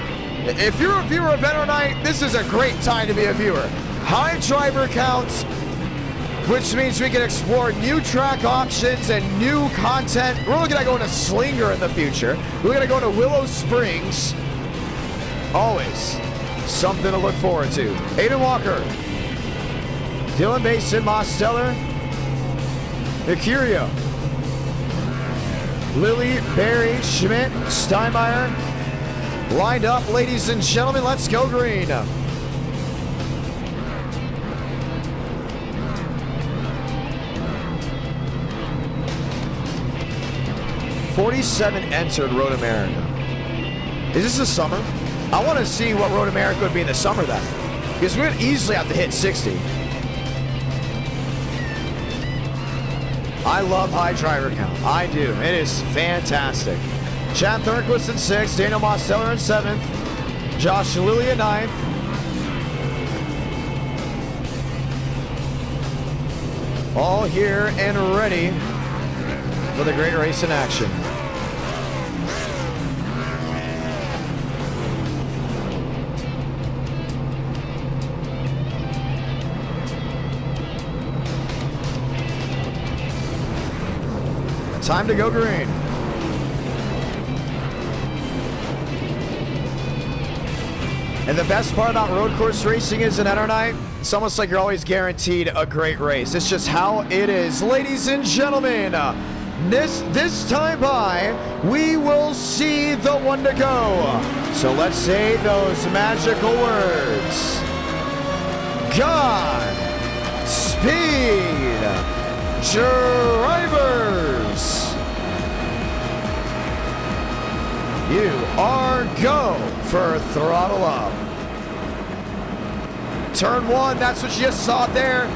[SPEAKER 1] If you're a viewer of Enter Night, this is a great time to be a viewer. High driver counts, which means we can explore new track options and new content. We're looking at going to Slinger in the future. We're going to go to Willow Springs. Always something to look forward to. Aiden Walker, Dylan Basin, Mosteller, Mercurio, Lilly, Barry, Schmidt, Steinmeier. Lined up, ladies and gentlemen, let's go green. $47 entered Road America. Is this the summer? I want to see what Road America would be in the summer then. Because we would easily have to hit 60. I love high driver count. I do. It is fantastic. Chad Thornquist in 6th, Daniel Mosteller in 7th, Josh Lilly in 9th, all here and ready for the great race in action. Time to go green. And the best part about road course racing is in Enter Night, it's almost like you're always guaranteed a great race. It's just how it is. Ladies and gentlemen, this time by, we will see the one to go. So let's say those magical words. God speed drivers. You are go for throttle up. Turn one, that's what you just saw there.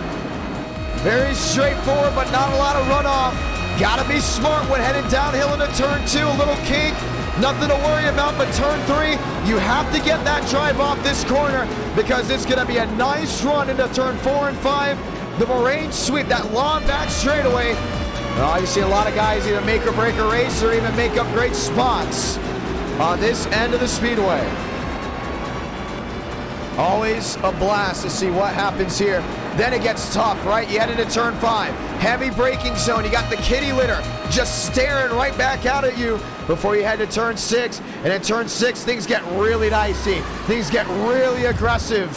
[SPEAKER 1] Very straightforward, but not a lot of runoff. Gotta be smart when heading downhill into turn two. A little kink, nothing to worry about, but turn three, you have to get that drive off this corner because it's gonna be a nice run into turn 4 and 5. The moraine sweep, that long back straightaway. You see a lot of guys either make or break a race or even make up great spots on this end of the speedway. Always a blast to see what happens here. Then it gets tough, right? You head into turn 5. Heavy braking zone. You got the kitty litter just staring right back out at you before you head to turn 6. And in turn 6, things get really dicey. Things get really aggressive.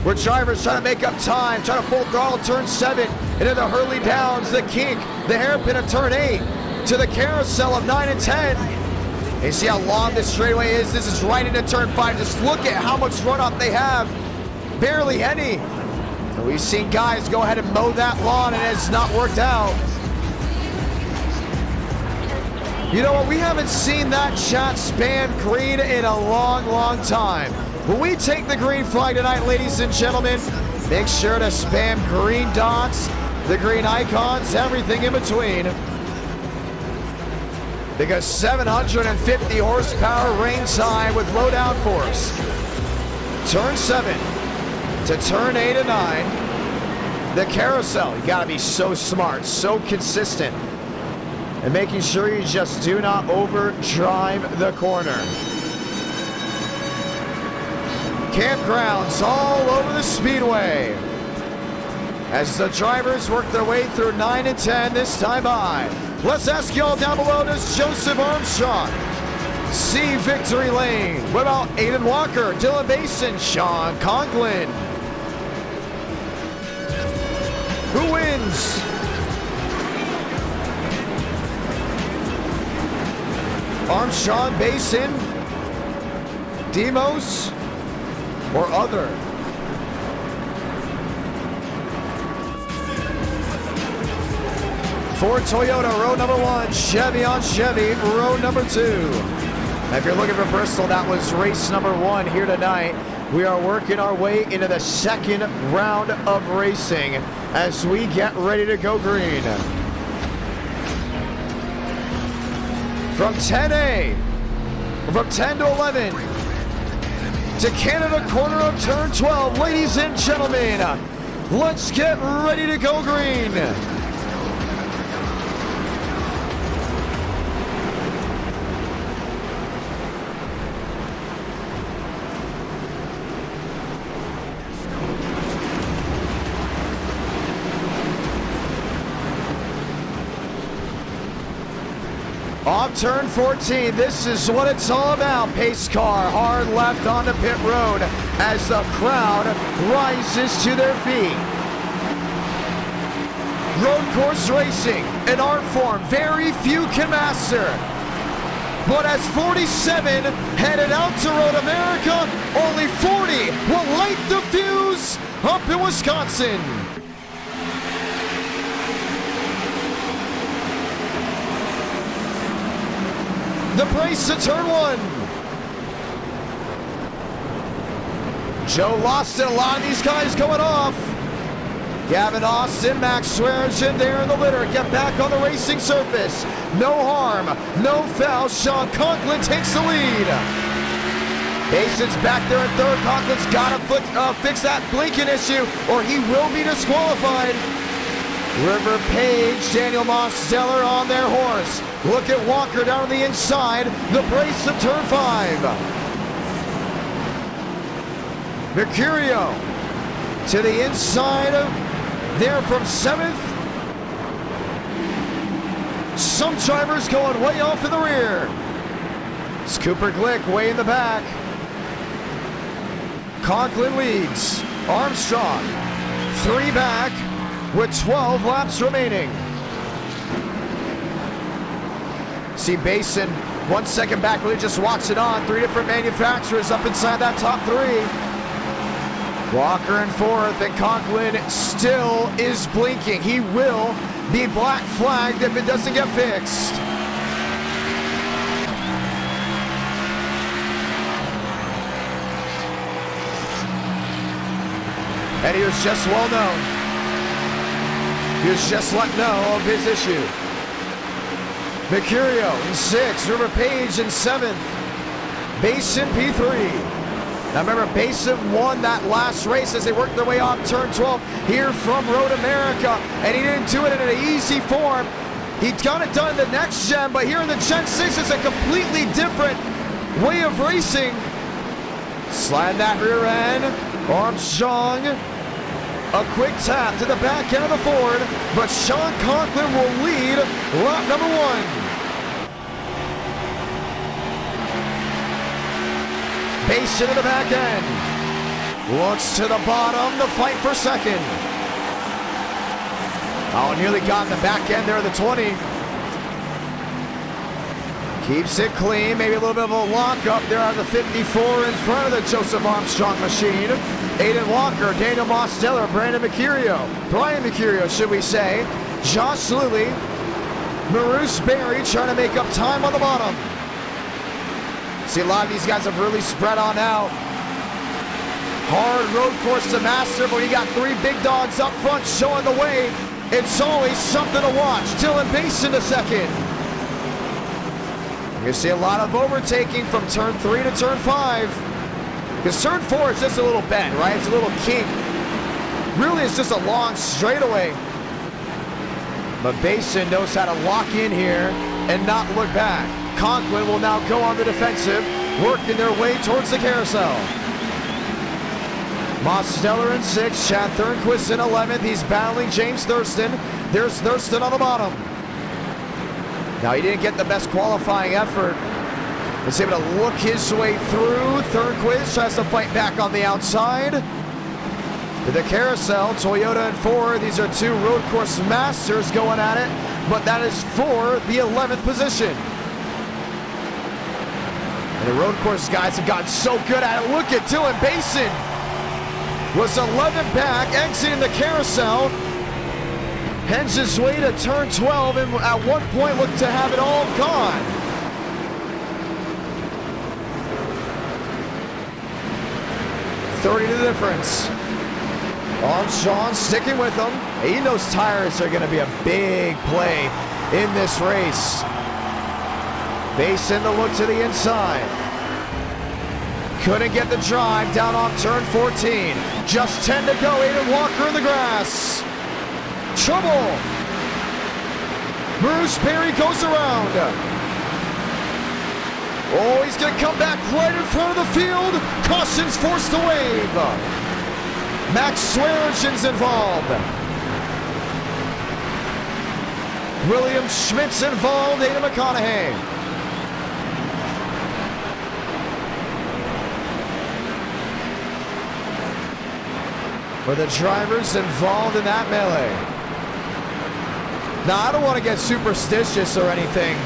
[SPEAKER 1] Where drivers trying to make up time, trying to full throttle turn 7, into the Hurley Downs, the kink, the hairpin of turn 8, to the carousel of 9 and 10. And you see how long this straightaway is? This is right into turn 5. Just look at how much runoff they have. Barely any. And we've seen guys go ahead and mow that lawn and it's not worked out. You know what? We haven't seen that shot spam green in a long, long time. When we take the green flag tonight, ladies and gentlemen, make sure to spam green dots, the green icons, everything in between. Because 750 horsepower reigns high with low downforce. Turn 7 to turn 8 and 9. The carousel, you gotta be so smart, so consistent, and making sure you just do not overdrive the corner. Campgrounds all over the speedway as the drivers work their way through 9 and 10 this time by. Let's ask y'all down below, does Joseph Armstrong see victory lane? What about Aiden Walker, Dylan Basin, Sean Conklin? Who wins? Armstrong, Basin, Demos, or other? Ford Toyota, row number 1. Chevy on Chevy, row number 2. Now, if you're looking for Bristol, that was race number 1 here tonight. We are working our way into the second round of racing as we get ready to go green. From 10A, from 10 to 11, to Canada corner of turn 12. Ladies and gentlemen, let's get ready to go green. Off turn 14, this is what it's all about. Pace car, hard left onto pit road as the crowd rises to their feet. Road course racing, an art form very few can master. But as 47 headed out to Road America, only 40 will light the fuse up in Wisconsin. The brace to turn 1. Joe lost it. A lot of these guys going off. Gavin Austin, Max Swearingen there in the litter. Get back on the racing surface. No harm, no foul. Sean Conklin takes the lead. Mason's back there in third. Conklin's got to fix that blinking issue or he will be disqualified. River Page, Daniel Mosteller on their horse. Look at Walker down on the inside. The brace of turn 5. Mercurio to the inside there from 7th. Some drivers going way off in the rear. It's Cooper Glick way in the back. Conklin leads. Armstrong 3 back with 12 laps remaining. See Basin 1 second back, really just watch it on. 3 different manufacturers up inside that top 3. Walker in 4th, and Conklin still is blinking. He will be black flagged if it doesn't get fixed. And he was just well known. He was just let know of his issue. Mercurio in 6th, River Page in 7th, Basin P3. Now remember, Basin won that last race as they worked their way off turn 12 here from Road America, and he didn't do it in an easy form. He got it done in the next gen, but here in the Gen 6, it's a completely different way of racing. Slide that rear end. Armstrong, a quick tap to the back end of the Ford, but Sean Conklin will lead lap number 1. Basin in the back end. Looks to the bottom, the fight for second. Oh, nearly got in the back end there at the 20. Keeps it clean, maybe a little bit of a lock up there on the 54 in front of the Joseph Armstrong machine. Aiden Walker, Daniel Mosteller, Brian Mercurio, should we say. Josh Lilly, Maurice Berry trying to make up time on the bottom. See, a lot of these guys have really spread on out. Hard road course to master, but you got 3 big dogs up front showing the way. It's always something to watch. Dylan Basin to second. You see a lot of overtaking from turn 3 to turn 5. Because turn 4 is just a little bend, right? It's a little kink. Really, it's just a long straightaway. But Basin knows how to lock in here and not look back. Conklin will now go on the defensive, working their way towards the carousel. Mosteller in 6th, Chad Thornquist in 11th. He's battling James Thurston. There's Thurston on the bottom. Now, he didn't get the best qualifying effort. He's able to look his way through. Thornquist tries to fight back on the outside. To the carousel, Toyota in 4. These are 2 road course masters going at it, but that is for the 11th position. And the road course guys have gotten so good at it. Look at Dylan Basin. Was 11 back, exiting the carousel. Heads his way to turn 12 and at one point looked to have it all gone. $30 the difference. Armstrong sticking with them. He knows tires are going to be a big play in this race. Basin to look to the inside. Couldn't get the drive down off turn 14. Just 10 to go. Aiden Walker in the grass. Trouble. Bruce Perry goes around. Oh, he's going to come back right in front of the field. Caution's forced to wave. Max Swearingen's involved. William Schmidt's involved. Aiden McConaughey. For the drivers involved in that melee. Now, I don't want to get superstitious or anything,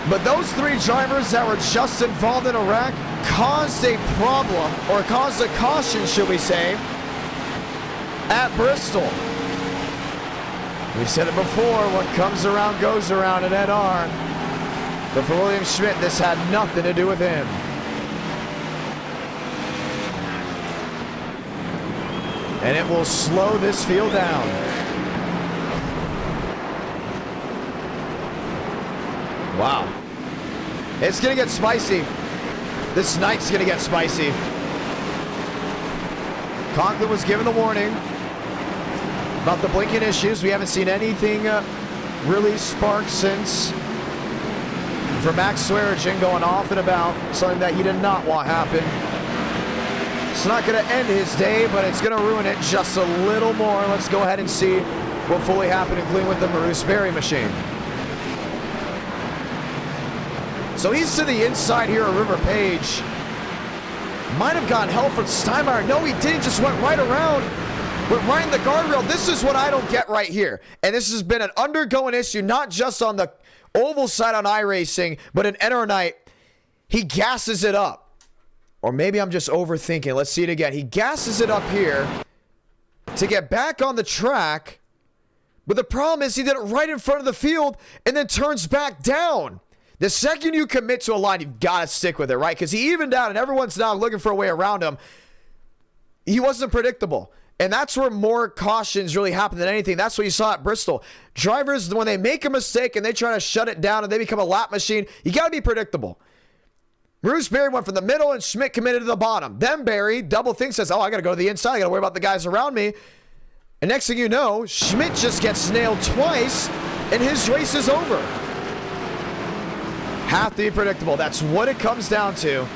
[SPEAKER 1] but those 3 drivers that were just involved in a wreck caused a problem, or caused a caution, should we say, at Bristol. We've said it before, what comes around goes around in NR. But for William Schmidt, this had nothing to do with him. And it will slow this field down. Wow. It's going to get spicy. This night's going to get spicy. Conklin was given the warning about the blinking issues. We haven't seen anything really spark since. For Max Swearigan going off and about, something that he did not want happen. It's not going to end his day, but it's going to ruin it just a little more. Let's go ahead and see what fully happened, including with the Bruce Berry machine. So he's to the inside here of River Page. Might have gotten help from Steinmeier. No, he didn't. Just went right around. Went right in the guardrail. This is what I don't get right here. And this has been an undergoing issue, not just on the oval side on iRacing, but in NR Night. He gasses it up. Or maybe I'm just overthinking. Let's see it again. He gasses it up here to get back on the track. But the problem is he did it right in front of the field and then turns back down. The second you commit to a line, you've got to stick with it, right? Because he evened out and everyone's now looking for a way around him. He wasn't predictable. And that's where more cautions really happen than anything. That's what you saw at Bristol. Drivers, when they make a mistake and they try to shut it down and they become a lap machine, you got to be predictable. Bruce Berry went from the middle and Schmidt committed to the bottom. Then Berry, double think, says, oh, I got to go to the inside. I got to worry about the guys around me. And next thing you know, Schmidt just gets nailed twice and his race is over. Have to be predictable. That's what it comes down to.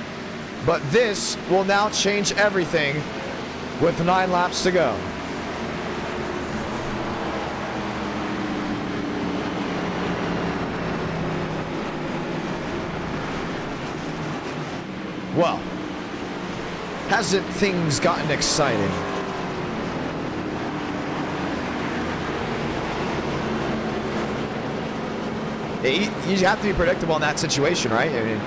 [SPEAKER 1] But this will now change everything with 9 laps to go. Well, hasn't things gotten exciting? You have to be predictable in that situation, right? I mean,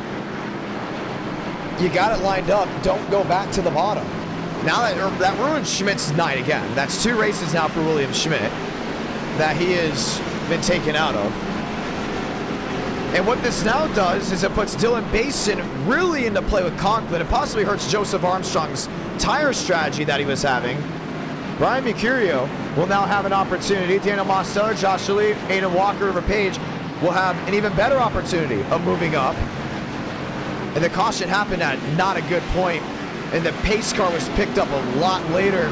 [SPEAKER 1] you got it lined up. Don't go back to the bottom. Now that ruined Schmidt's night again. That's 2 races now for William Schmidt that he has been taken out of. And what this now does is it puts Dylan Basin really into play with Conklin. It possibly hurts Joseph Armstrong's tire strategy that he was having. Brian Mercurio will now have an opportunity. Daniel Mosteller, Josh Lee, Aiden Walker, River Page will have an even better opportunity of moving up. And the caution happened at not a good point, and the pace car was picked up a lot later.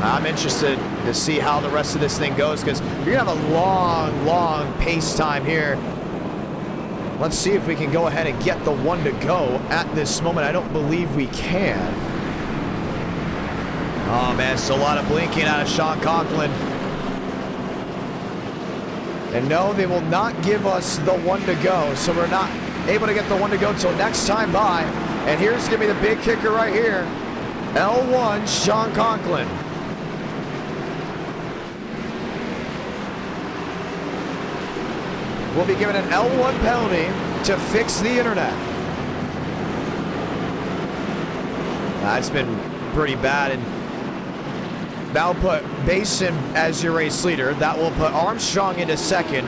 [SPEAKER 1] I'm interested to see how the rest of this thing goes, because you're gonna have a long pace time here. Let's see if we can go ahead and get the 1 to go at this moment. I don't believe we can. Oh man, it's a lot of blinking out of Sean Conklin. And no, they will not give us the 1 to go, so we're not able to get the 1 to go until next time by. And here's going to be the big kicker right here. L1, Sean Conklin. Will be given an L1 penalty to fix the internet. That's been pretty bad, and that'll put Basin as your race leader. That will put Armstrong into second.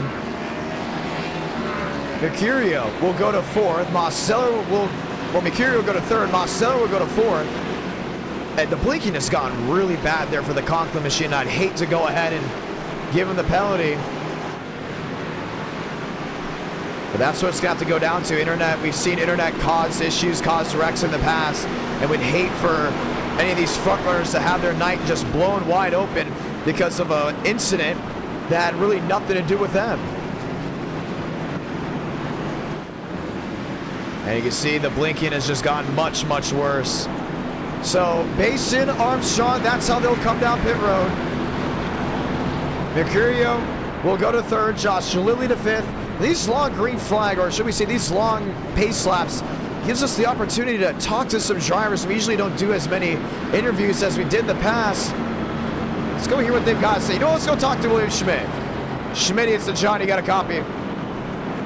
[SPEAKER 1] Mercurio will go to 4th. Mercurio will go to 3rd. Mosteller will go to 4th. And the blinking has gotten really bad there for the Conklin machine. I'd hate to go ahead and give him the penalty. But that's what it's going to have to go down to. Internet, we've seen internet cause issues, cause wrecks in the past, and we'd hate for any of these front runners to have their night just blown wide open because of an incident that had really nothing to do with them. And you can see the blinking has just gotten much worse. So Basin, Armstrong, that's how they'll come down pit road. Mercurio will go to 3rd, Josh Lilly to 5th. These long green flag, or should we say these long pace laps, gives us the opportunity to talk to some drivers. We usually don't do as many interviews as we did in the past. Let's go hear what they've got to say. You know what? Let's go talk to William Schmidt. Schmidt, it's the John. You got a copy?
[SPEAKER 3] Yeah,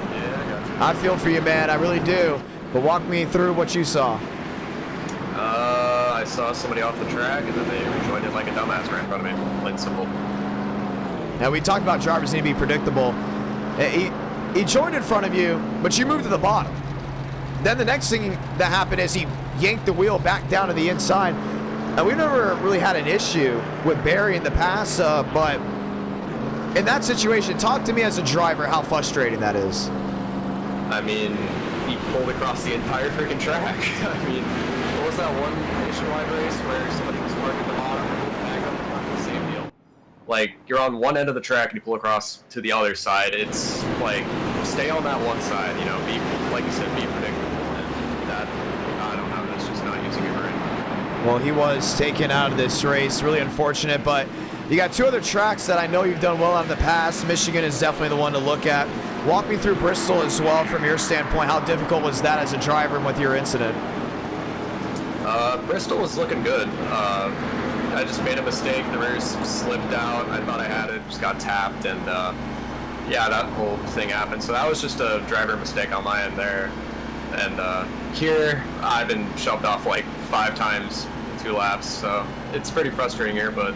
[SPEAKER 3] I got you.
[SPEAKER 1] I feel for you, man. I really do. But walk me through what you saw.
[SPEAKER 3] I saw somebody off the track, and then they rejoined it like a dumbass right in front of me. Plain and simple.
[SPEAKER 1] Now, we talked about drivers need to be predictable. He joined in front of you, but you moved to the bottom. Then the next thing that happened is he yanked the wheel back down to the inside. And we've never really had an issue with Barry in the past, but in that situation, talk to me as a driver how frustrating that is.
[SPEAKER 3] I mean, he pulled across the entire freaking track. I mean, what was that one nationwide race where somebody was parked at the bottom and pulled back up the front? The same deal. Like, you're on one end of the track and you pull across to the other side. It's like, stay on that one side, you know, be, like you said, be predictable. And that, I don't know, that's just not using it right.
[SPEAKER 1] Well, he was taken out of this race. Really unfortunate, but you got two other tracks that I know you've done well on in the past. Michigan is definitely the one to look at. Walk me through Bristol as well from your standpoint. How difficult was that as a driver and with your incident?
[SPEAKER 3] Bristol was looking good. I just made a mistake. The rears slipped out. I thought I had it, just got tapped, and yeah, that whole thing happened. So that was just a driver mistake on my end there. And here, I've been shoved off like 5 times, 2 laps, so it's pretty frustrating here, but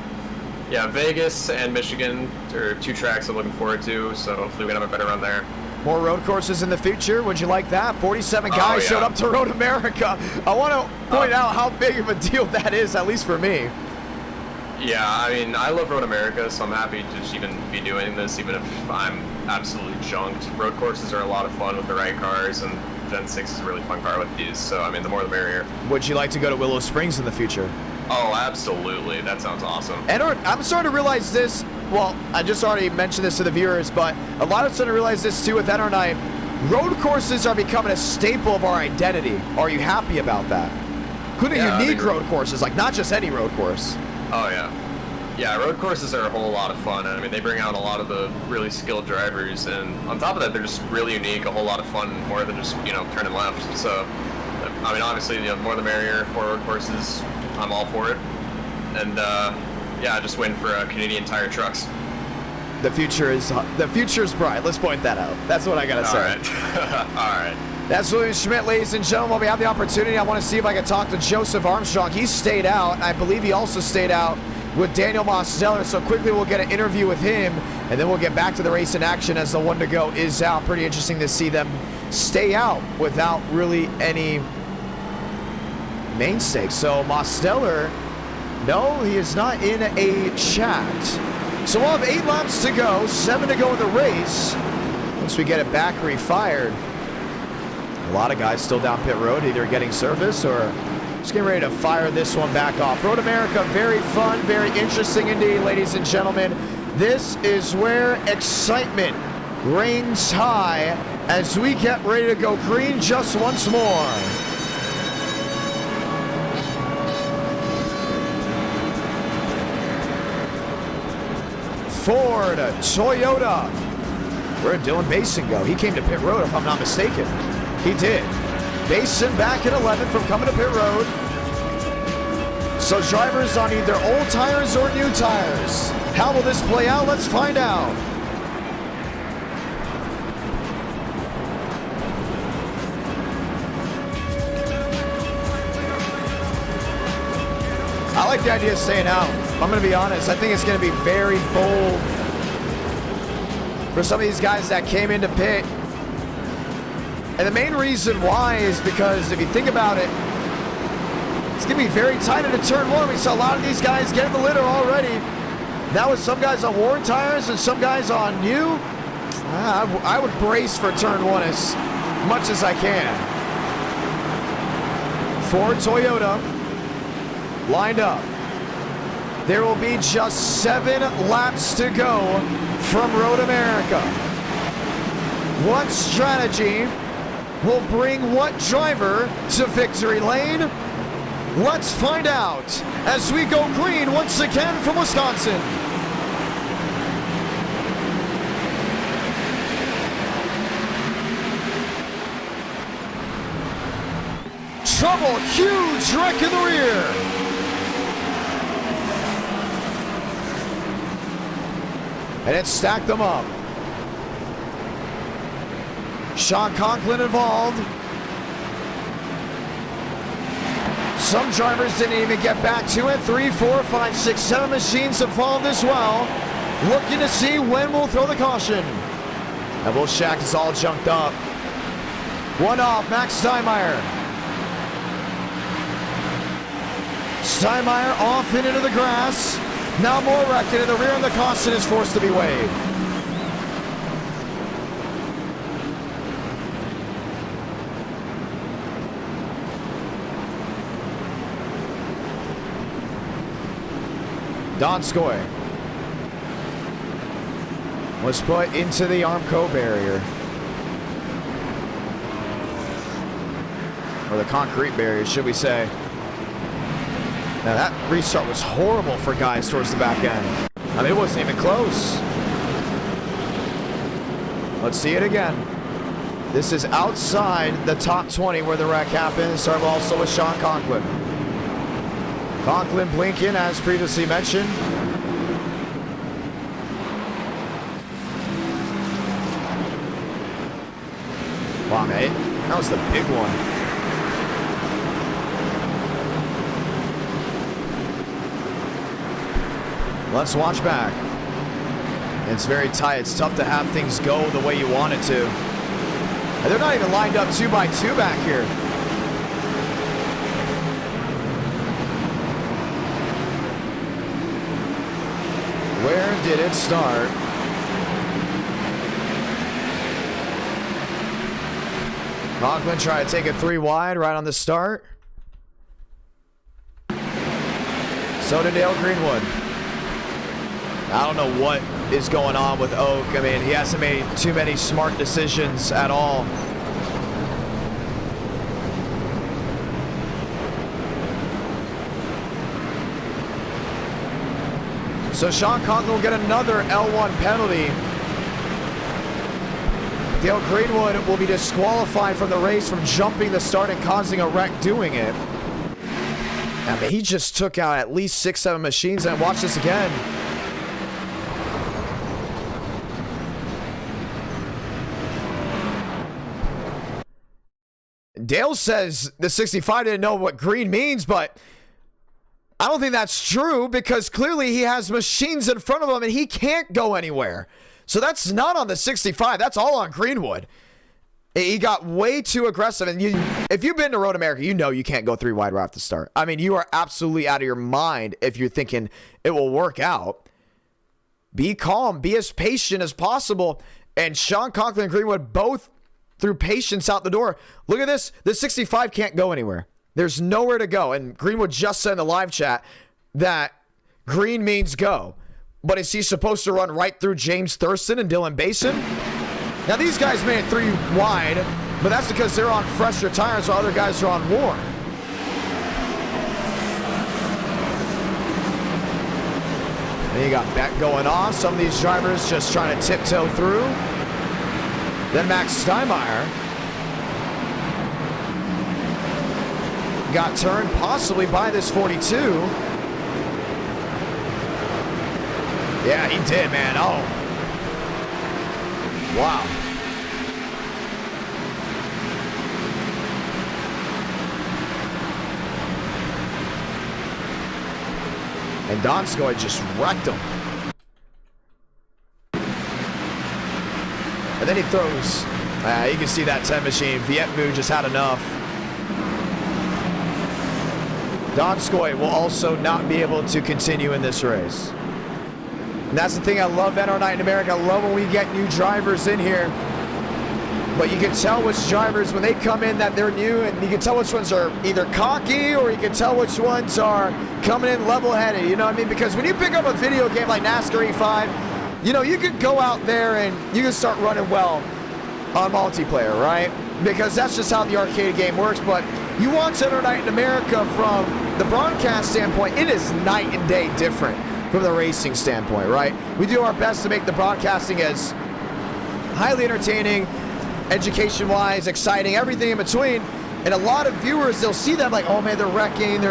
[SPEAKER 3] yeah, Vegas and Michigan are 2 tracks I'm looking forward to, so hopefully we can have a better run there.
[SPEAKER 1] More road courses in the future. Would you like that? 47 guys showed up to Road America. I want to point out how big of a deal that is, at least for me.
[SPEAKER 3] Yeah, I mean, I love Road America, so I'm happy to just even be doing this, even if I'm absolutely junked. Road courses are a lot of fun with the right cars, and Gen 6 is a really fun car with these, so I mean, the more the merrier.
[SPEAKER 1] Would you like to go to Willow Springs in the future?
[SPEAKER 3] Oh, absolutely. That sounds awesome.
[SPEAKER 1] And I'm starting to realize this. Well, I just already mentioned this to the viewers, but a lot of us starting to realize this too with NR Night. Road courses are becoming a staple of our identity. Are you happy about that? Including unique road courses, like not just any road course.
[SPEAKER 3] Oh, yeah. Yeah, road courses are a whole lot of fun. I mean, they bring out a lot of the really skilled drivers, and on top of that, they're just really unique, a whole lot of fun, more than just, you know, turning left. So, I mean, obviously, you know, the more the merrier for road courses. I'm all for it. And, yeah, just waiting for Canadian Tire trucks.
[SPEAKER 1] The future is bright. Let's point that out. That's what I got to say.
[SPEAKER 3] All right. All right.
[SPEAKER 1] That's William Schmidt, ladies and gentlemen. While we have the opportunity, I want to see if I can talk to Joseph Armstrong. He stayed out, and I believe he also stayed out with Daniel Mosteller. So quickly we'll get an interview with him, and then we'll get back to the race in action as the one to go is out. Pretty interesting to see them stay out without really any mainstay. So Mosteller, no, he is not in a chat. So we'll have 8 laps to go, 7 to go in the race. Once we get it back refired, a lot of guys still down pit road, either getting service or just getting ready to fire this one back off. Road America, very fun, very interesting indeed, ladies and gentlemen. This is where excitement reigns high as we get ready to go green just once more. Ford, Toyota. Where did Dylan Basin go? He came to pit road, if I'm not mistaken. He did. Basin back at 11 from coming to pit road. So drivers on either old tires or new tires. How will this play out? Let's find out. I like the idea of staying out. I'm going to be honest. I think it's going to be very bold for some of these guys that came into pit. And the main reason why is because if you think about it, it's going to be very tight into turn 1. We saw a lot of these guys get in the litter already. Now with some guys on worn tires and some guys on new, I would brace for turn 1 as much as I can. Ford, Toyota lined up. There will be just 7 laps to go from Road America. What strategy will bring what driver to victory lane? Let's find out as we go green once again from Wisconsin. Trouble, huge wreck in the rear. And it stacked them up. Sean Conklin involved. Some drivers didn't even get back to it. 3, 4, 5, 6, 7 machines involved as well. Looking to see when we'll throw the caution. And Will Shack is all junked up. One off, Max Steinmeier. Steinmeier off and into the grass. Now more wrecking in the rear, and the caution is forced to be weighed. Donskoy was put into the Armco barrier. Or the concrete barrier, should we say. Now that restart was horrible for guys towards the back end. I mean, it wasn't even close. Let's see it again. This is outside the top 20 where the wreck happened. Started also with Sean Conklin. Conklin blinking, as previously mentioned. Wow, mate. That was the big one. Let's watch back. It's very tight. It's tough to have things go the way you want it to. And they're not even lined up 2 by 2 back here. Where did it start? Conklin trying to take it 3 wide right on the start. So did Dale Greenwood. I don't know what is going on with Oak. I mean, he hasn't made too many smart decisions at all. So Sean Conklin will get another L1 penalty. Dale Greenwood will be disqualified from the race from jumping the start and causing a wreck doing it. I mean, he just took out at least 6-7 machines. And watch this again. Dale says the 65 didn't know what green means, but I don't think that's true because clearly he has machines in front of him and he can't go anywhere. So that's not on the 65. That's all on Greenwood. He got way too aggressive. And if you've been to Road America, you know you can't go 3 wide right off the start. I mean, you are absolutely out of your mind if you're thinking it will work out. Be calm. Be as patient as possible. And Sean Conklin and Greenwood both threw patience out the door. Look at this. The 65 can't go anywhere. There's nowhere to go. And Greenwood just said in the live chat that green means go. But is he supposed to run right through James Thurston and Dylan Basin? Now, these guys made it 3 wide, but that's because they're on fresher tires while other guys are on warm. And you got Beck going off. Some of these drivers just trying to tiptoe through. Then Max Steinmeier got turned possibly by this 42. Yeah, he did, man. Oh. Wow. And Donskoy just wrecked him. And then he throws. You can see that 10 machine. Vietvu just had enough. Donskoy will also not be able to continue in this race. And that's the thing I love NR Night in America. I love when we get new drivers in here. But you can tell which drivers, when they come in, that they're new, and you can tell which ones are either cocky or you can tell which ones are coming in level-headed. You know what I mean? Because when you pick up a video game like NASCAR E5, you know, you can go out there and you can start running well on multiplayer, right? Because that's just how the arcade game works. But you watch NR Night in America from the broadcast standpoint, it is night and day different from the racing standpoint, right? We do our best to make the broadcasting as highly entertaining, education-wise, exciting, everything in between. And a lot of viewers, they'll see that like, oh man, they're wrecking,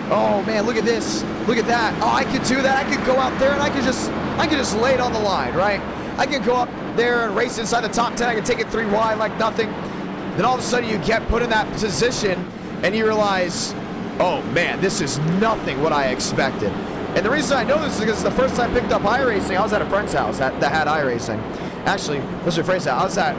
[SPEAKER 1] oh man, look at this, look at that. Oh, I could do that. I could go out there and I could just lay it on the line, right? I can go up there and race inside the top 10. I can take it 3 wide like nothing. Then all of a sudden you get put in that position and you realize, oh man, this is nothing what I expected. And the reason I know this is because the first time I picked up iRacing, I was at a friend's house that had iRacing. Actually, let's rephrase that. I was at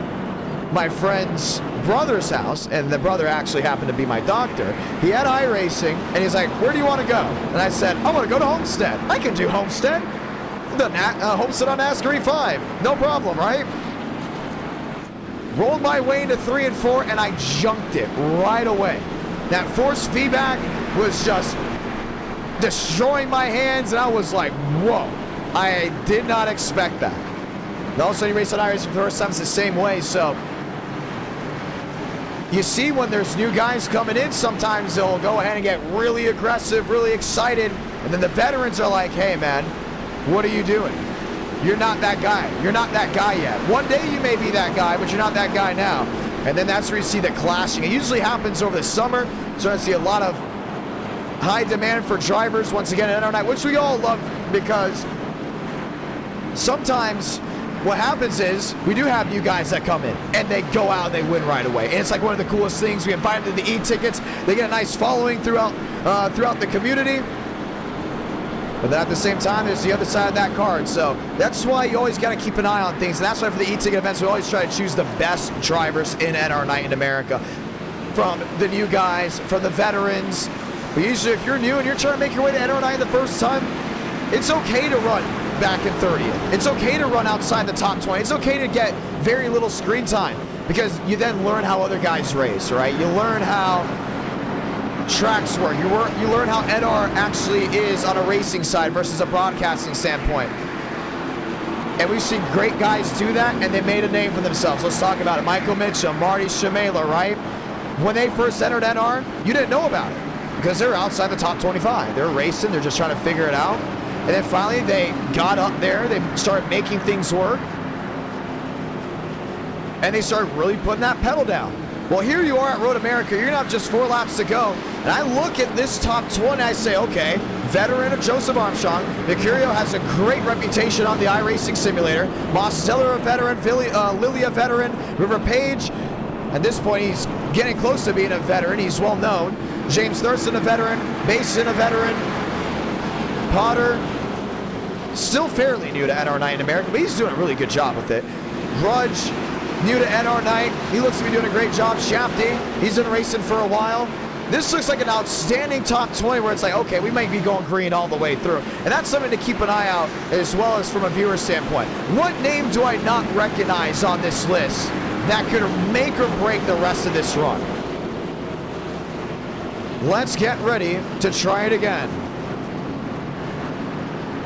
[SPEAKER 1] my friend's brother's house, and the brother actually happened to be my doctor. He had iRacing, and he's like, where do you want to go? And I said, I want to go to Homestead. I can do Homestead. Homestead on NASCAR E5. No problem, right? Rolled my way into 3 and 4, and I junked it right away. That force feedback was just destroying my hands, and I was like, whoa. I did not expect that. And also, you race on iRacing for the first time, it's the same way, so you see when there's new guys coming in, sometimes they'll go ahead and get really aggressive, really excited, and then the veterans are like, hey man, what are you doing? You're not that guy. You're not that guy yet. One day you may be that guy, but you're not that guy now. And then that's where you see the clashing. It usually happens over the summer, so I see a lot of high demand for drivers once again at NR Night, which we all love, because sometimes what happens is we do have new guys that come in and they go out and they win right away. And it's like one of the coolest things. We invite them to the e-tickets. They get a nice following throughout the community. But then at the same time, there's the other side of that card. So that's why you always got to keep an eye on things. And that's why for the e-ticket events, we always try to choose the best drivers in NR Night in America. From the new guys, from the veterans. But usually if you're new and you're trying to make your way to NR Night the first time, it's okay to run back in 30th. It's okay to run outside the top 20. It's okay to get very little screen time, because you then learn how other guys race, right? You learn how tracks work. You learn how NR actually is on a racing side versus a broadcasting standpoint. And we've seen great guys do that, and they made a name for themselves. Let's talk about it. Michael Mitchell, Marty Shamela, right? When they first entered NR, you didn't know about it because they're outside the top 25. They're racing. They're just trying to figure it out. And then finally, they got up there. They started making things work. And they started really putting that pedal down. Well, here you are at Road America. You're going to have just 4 laps to go. And I look at this top 20, I say, okay, veteran of Joseph Armstrong. Mercurio has a great reputation on the iRacing simulator. Mosteller, a veteran. Lilia, veteran. River Page, at this point, he's getting close to being a veteran. He's well known. James Thurston, a veteran. Mason, a veteran. Potter, still fairly new to NR Night in America, but he's doing a really good job with it. Grudge, new to NR Night. He looks to be doing a great job. Shafty, he's been racing for a while. This looks like an outstanding top 20 where it's like, okay, we might be going green all the way through. And that's something to keep an eye out, as well as from a viewer standpoint. What name do I not recognize on this list that could make or break the rest of this run? Let's get ready to try it again.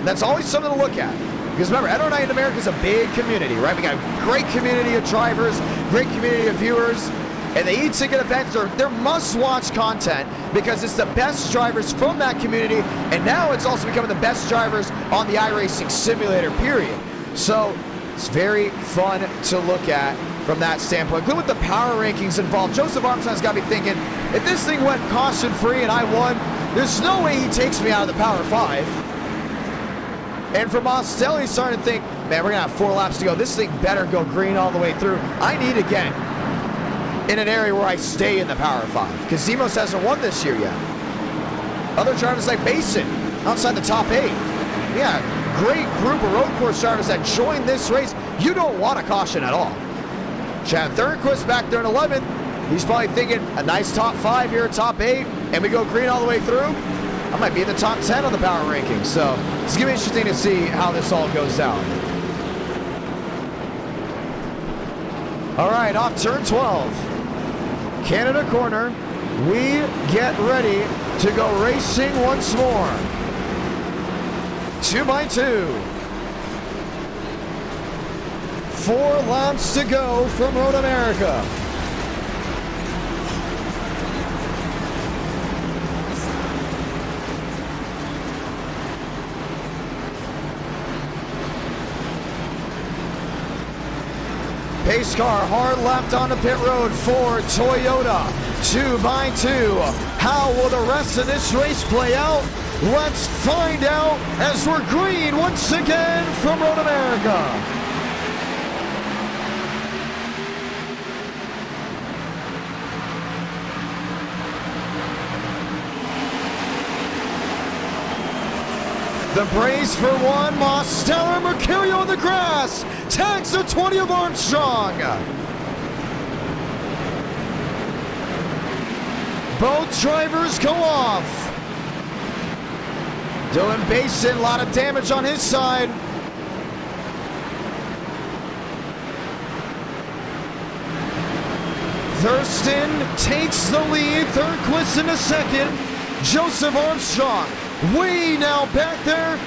[SPEAKER 1] That's always something to look at. Because remember, NR Night in America is a big community, right? We got a great community of drivers, great community of viewers, and the e-ticket events are they're must-watch content because it's the best drivers from that community, and now it's also becoming the best drivers on the iRacing simulator, period. So it's very fun to look at from that standpoint. Look with the power rankings involved. Joseph Armstrong's got to be thinking, if this thing went caution-free and I won, there's no way he takes me out of the Power 5. And for Mostelli, he's starting to think, man, we're going to have 4 laps to go. This thing better go green all the way through. I need to get in an area where I stay in the Power 5, because Zemos hasn't won this year yet. Other drivers like Mason, outside the top 8. Yeah, great group of road course drivers that joined this race. You don't want a caution at all. Chad Thornquist back there in 11th. He's probably thinking a nice top 5 here, top 8, and we go green all the way through. I might be in the top 10 on the power rankings, so it's going to be interesting to see how this all goes down. All right, off turn 12. Canada corner. We get ready to go racing once more. 2x2. 4 laps to go from Road America. Pace car hard left onto pit road for Toyota. 2x2. How will the rest of this race play out? Let's find out as we're green once again from Road America. The brace for one, Mosteller, Mercurio in the grass, tags the 20 of Armstrong. Both drivers go off. Dylan Basin, a lot of damage on his side. Thurston takes the lead, Thornquist in a second. Joseph Armstrong We now back there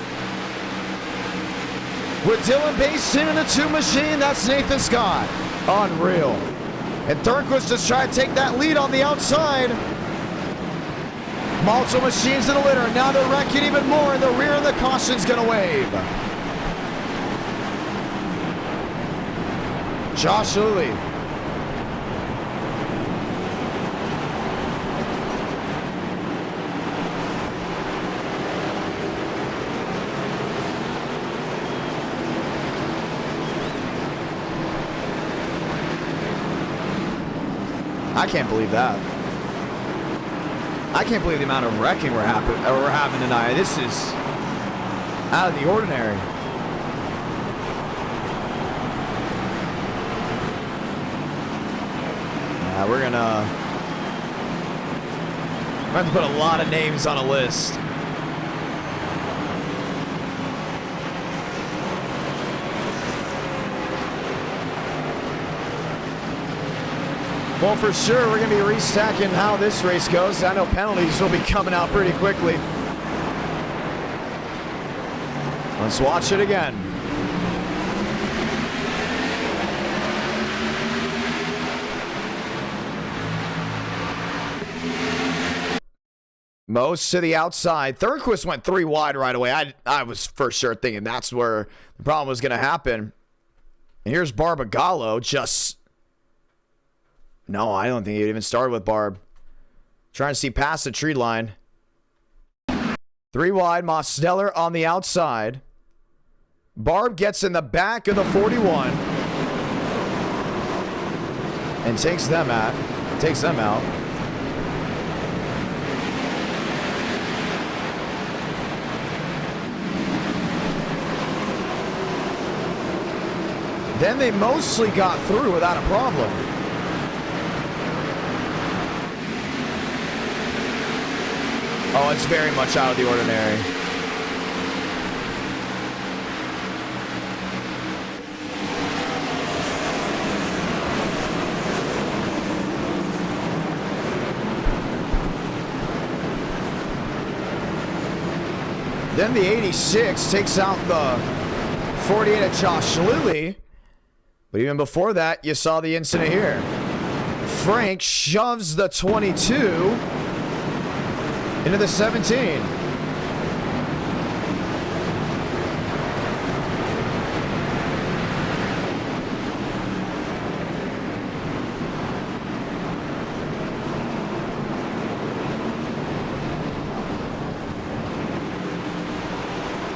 [SPEAKER 1] with Dylan Basin in the 2 machine. That's Nathan Scott. Unreal. And Thurnquist just trying to take that lead on the outside. Multiple machines in the litter. Now they're wrecking even more in the rear, and the caution's going to wave. Josh Lilly. I can't believe that. I can't believe the amount of wrecking we're having tonight. This is out of the ordinary. Yeah, we're gonna have to put a lot of names on a list. Well, for sure, we're going to be restacking how this race goes. I know penalties will be coming out pretty quickly. Let's watch it again. Most to the outside. Thurnquist went 3 wide right away. I was for sure thinking that's where the problem was going to happen. And here's Barbagallo just... No, I don't think he even started with Barb. Trying to see past the tree line. 3 wide, Mosteller on the outside. Barb gets in the back of the 41. And takes them out. Then they mostly got through without a problem. Oh, it's very much out of the ordinary. Then the 86 takes out the 48 of Josh Lilly. But even before that, you saw the incident here. Frank shoves the 22 into the 17.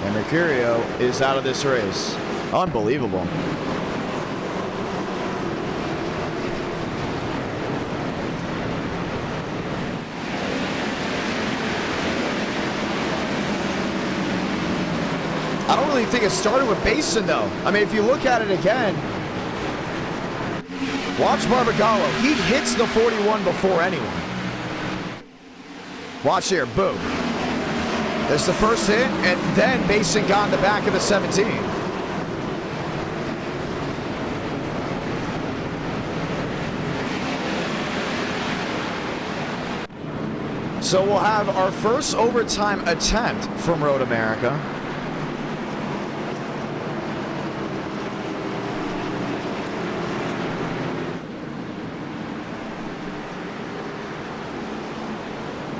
[SPEAKER 1] And Mercurio is out of this race. Unbelievable. I don't really think it started with Basin, though. I mean, if you look at it again, watch Barbagallo. He hits the 41 before anyone. Watch here, boom. That's the first hit, and then Basin got in the back of the 17. So we'll have our first overtime attempt from Road America.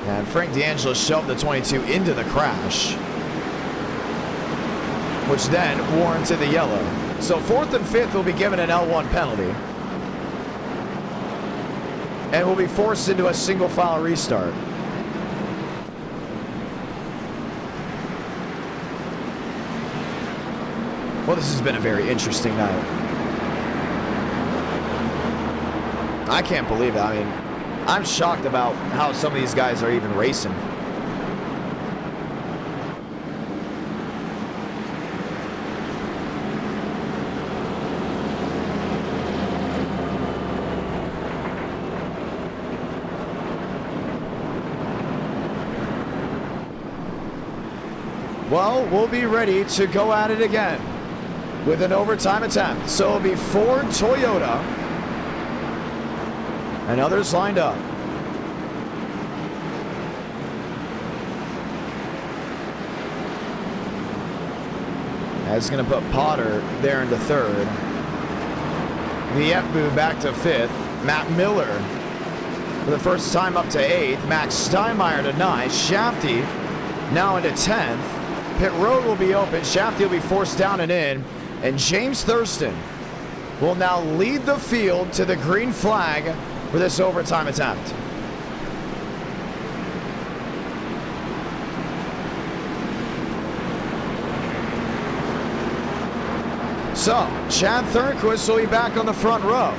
[SPEAKER 1] And Frank D'Angelo shoved the 22 into the crash, which then warranted the yellow. So 4th and 5th will be given an L1 penalty. And will be forced into a single file restart. Well, this has been a very interesting night. I can't believe it. I mean, I'm shocked about how some of these guys are even racing. Well, we'll be ready to go at it again with an overtime attempt. So it'll be Ford, Toyota, and others lined up. That's going to put Potter there into third. Vietbu back to fifth. Matt Miller for the first time up to eighth. Max Steinmeier to ninth. Shafty now into 10th. Pit road will be open. Shafty will be forced down and in. And James Thurston will now lead the field to the green flag for this overtime attempt. So, Chad Thornquist will be back on the front row.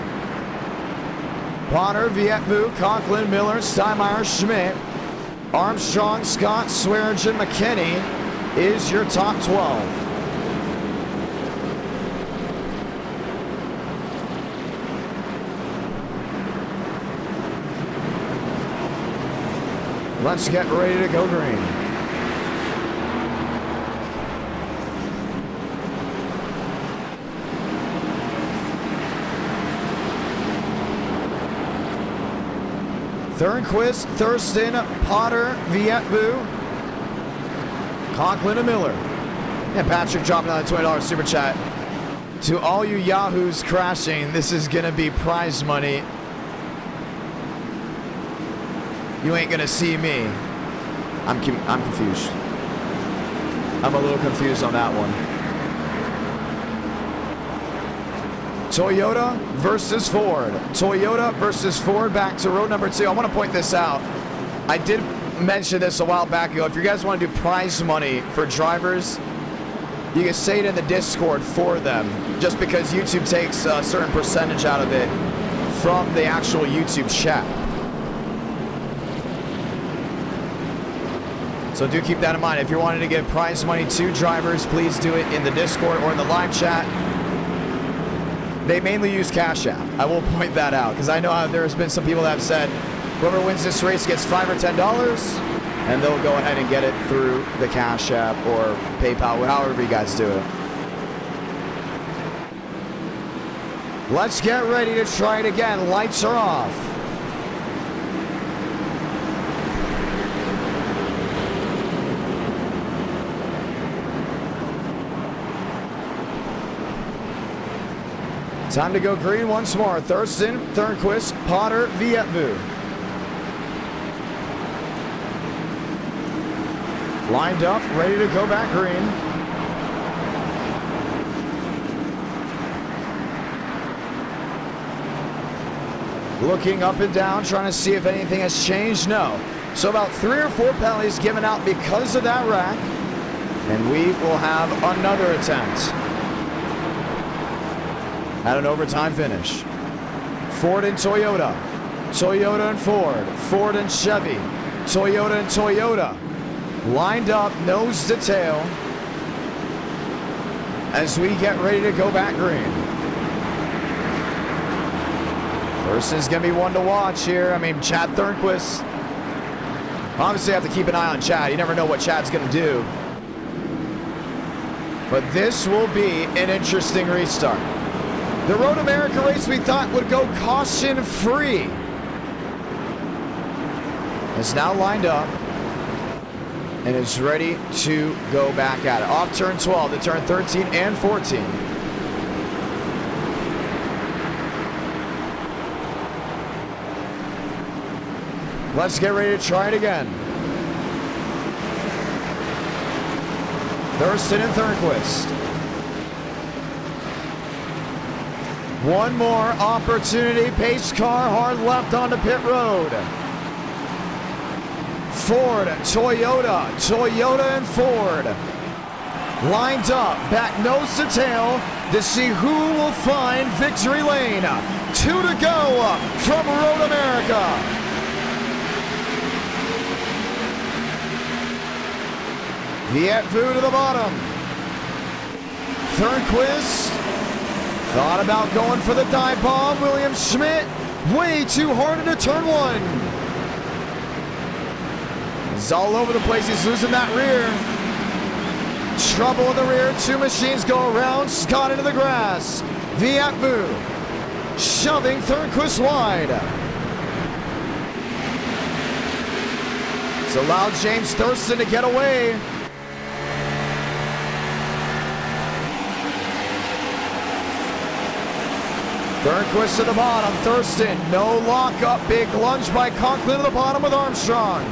[SPEAKER 1] Potter, Vietvu, Conklin, Miller, Steinmeier, Schmidt, Armstrong, Scott, Swearingen, McKinney is your top 12. Let's get ready to go green. Thornquist, Thurston, Potter, Vietvu, Conklin, and Miller. And Patrick dropping on a $20 super chat. To all you yahoos crashing, this is going to be prize money. You ain't going to see me. I'm confused. I'm a little confused on that one. Toyota versus Ford. Toyota versus Ford back to row number 2. I want to point this out. I did mention this a while back ago. If you guys want to do prize money for drivers, you can say it in the Discord for them, just because YouTube takes a certain percentage out of it from the actual YouTube chat. So do keep that in mind. If you're wanting to give prize money to drivers, please do it in the Discord or in the live chat. They mainly use Cash App. I will point that out, because I know there's been some people that have said whoever wins this race gets $5 or $10, and they'll go ahead and get it through the Cash App or PayPal, however you guys do it. Let's get ready to try it again. Lights are off. Time to go green once more. Thurston, Thornquist, Potter, Vietvu. Lined up, ready to go back green. Looking up and down, trying to see if anything has changed. No. So about 3 or 4 penalties given out because of that rack. And we will have another attempt at an overtime finish. Ford and Toyota. Toyota and Ford. Ford and Chevy. Toyota and Toyota. Lined up, nose to tail, as we get ready to go back green. Thurston's going to be one to watch here. I mean, Chad Thornquist. Obviously, I have to keep an eye on Chad. You never know what Chad's going to do. But this will be an interesting restart. The Road America race we thought would go caution-free is now lined up and is ready to go back at it. Off turn 12 to turn 13 and 14. Let's get ready to try it again. Thurston and Thornquist. One more opportunity. Pace car hard left onto pit road. Ford, Toyota, Toyota and Ford. Lined up, back nose to tail to see who will find victory lane. 2 to go from Road America. Vietvu to the bottom. Thornquist thought about going for the dive bomb. William Schmidt way too hard into turn 1. He's all over the place. He's losing that rear. Trouble in the rear. 2 machines go around. Scott into the grass. Vietvu shoving Thornquist wide. It's allowed James Thurston to get away. Thornquist to the bottom. Thurston, no lockup. Big lunge by Conklin to the bottom with Armstrong.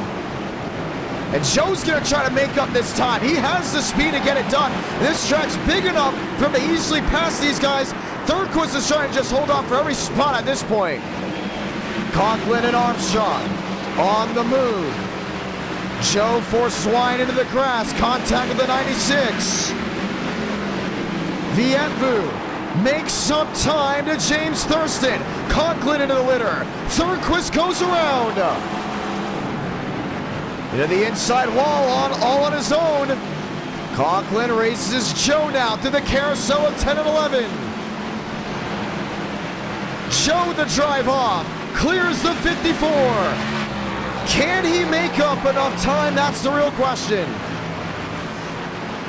[SPEAKER 1] And Joe's going to try to make up this time. He has the speed to get it done. This track's big enough for him to easily pass these guys. Thornquist is trying to just hold on for every spot at this point. Conklin and Armstrong on the move. Joe forced Swine into the grass. Contact with the 96. Vietvoo makes some time to James Thurston. Conklin into the litter. Thornquist goes around. Into the inside wall all on his own. Conklin races Joe now through the carousel of 10 and 11. Joe the drive off. Clears the 54. Can he make up enough time? That's the real question.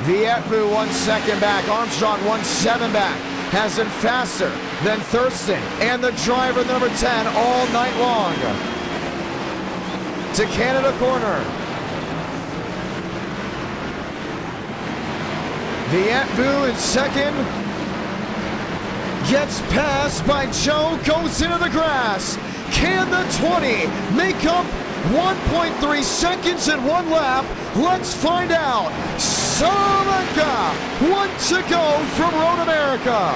[SPEAKER 1] Vietvoo 1 second back. Armstrong 1-7 back. Has been faster than Thurston and the driver number 10 all night long. To Canada corner. Vietvoo in second. Gets passed by Joe, goes into the grass. Can the 20 make up 1.3 seconds in one lap? Let's find out. Salamanca, 1 to go from Road America.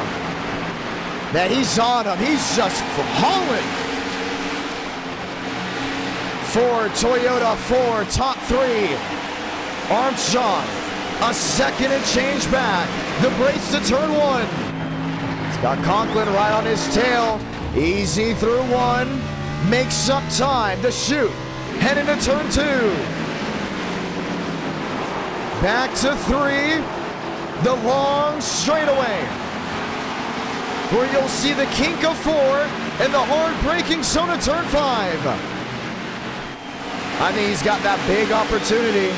[SPEAKER 1] Man, he's on him. He's just hauling. Ford, Toyota, Ford, top 3. Armstrong, a second and change back. The brace to turn 1. He's got Conklin right on his tail. Easy through 1. Makes up time to shoot. Heading to turn 2. Back to 3. The long straightaway, where you'll see the kink of 4 and the hard braking zone of turn 5. I think he's got that big opportunity.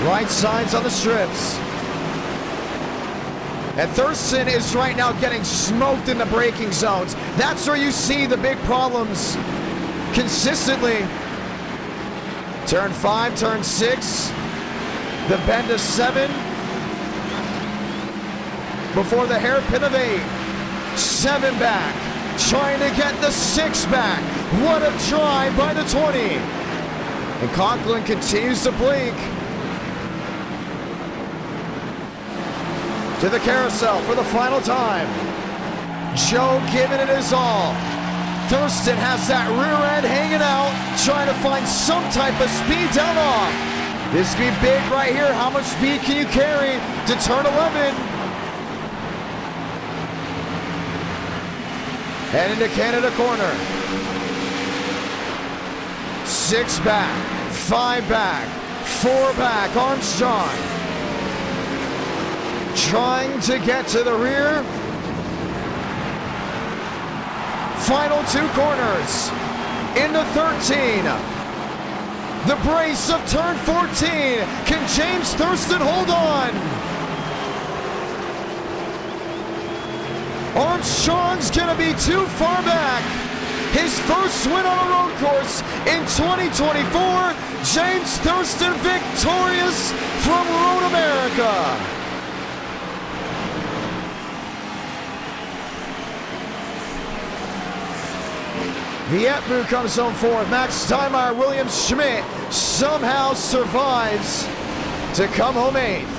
[SPEAKER 1] Right sides on the strips. And Thurston is right now getting smoked in the braking zones. That's where you see the big problems consistently. Turn 5, turn 6. The bend of 7. Before the hairpin of 8. 7 back. Trying to get the 6 back. What a drive by the 20. And Conklin continues to blink. To the carousel for the final time. Joe giving it his all. Thurston has that rear end hanging out, trying to find some type of speed down off. This could be big right here. How much speed can you carry to turn 11? And into Canada corner. 6 back, 5 back, 4 back. Armstrong trying to get to the rear. Final 2 corners. Into 13. The brace of turn 14. Can James Thurston hold on? Armstrong's gonna be too far back. His first win on a road course in 2024. James Thurston victorious from Road America. Vietvoo comes home 4th. Max Steinmeier, William Schmidt somehow survives to come home 8th.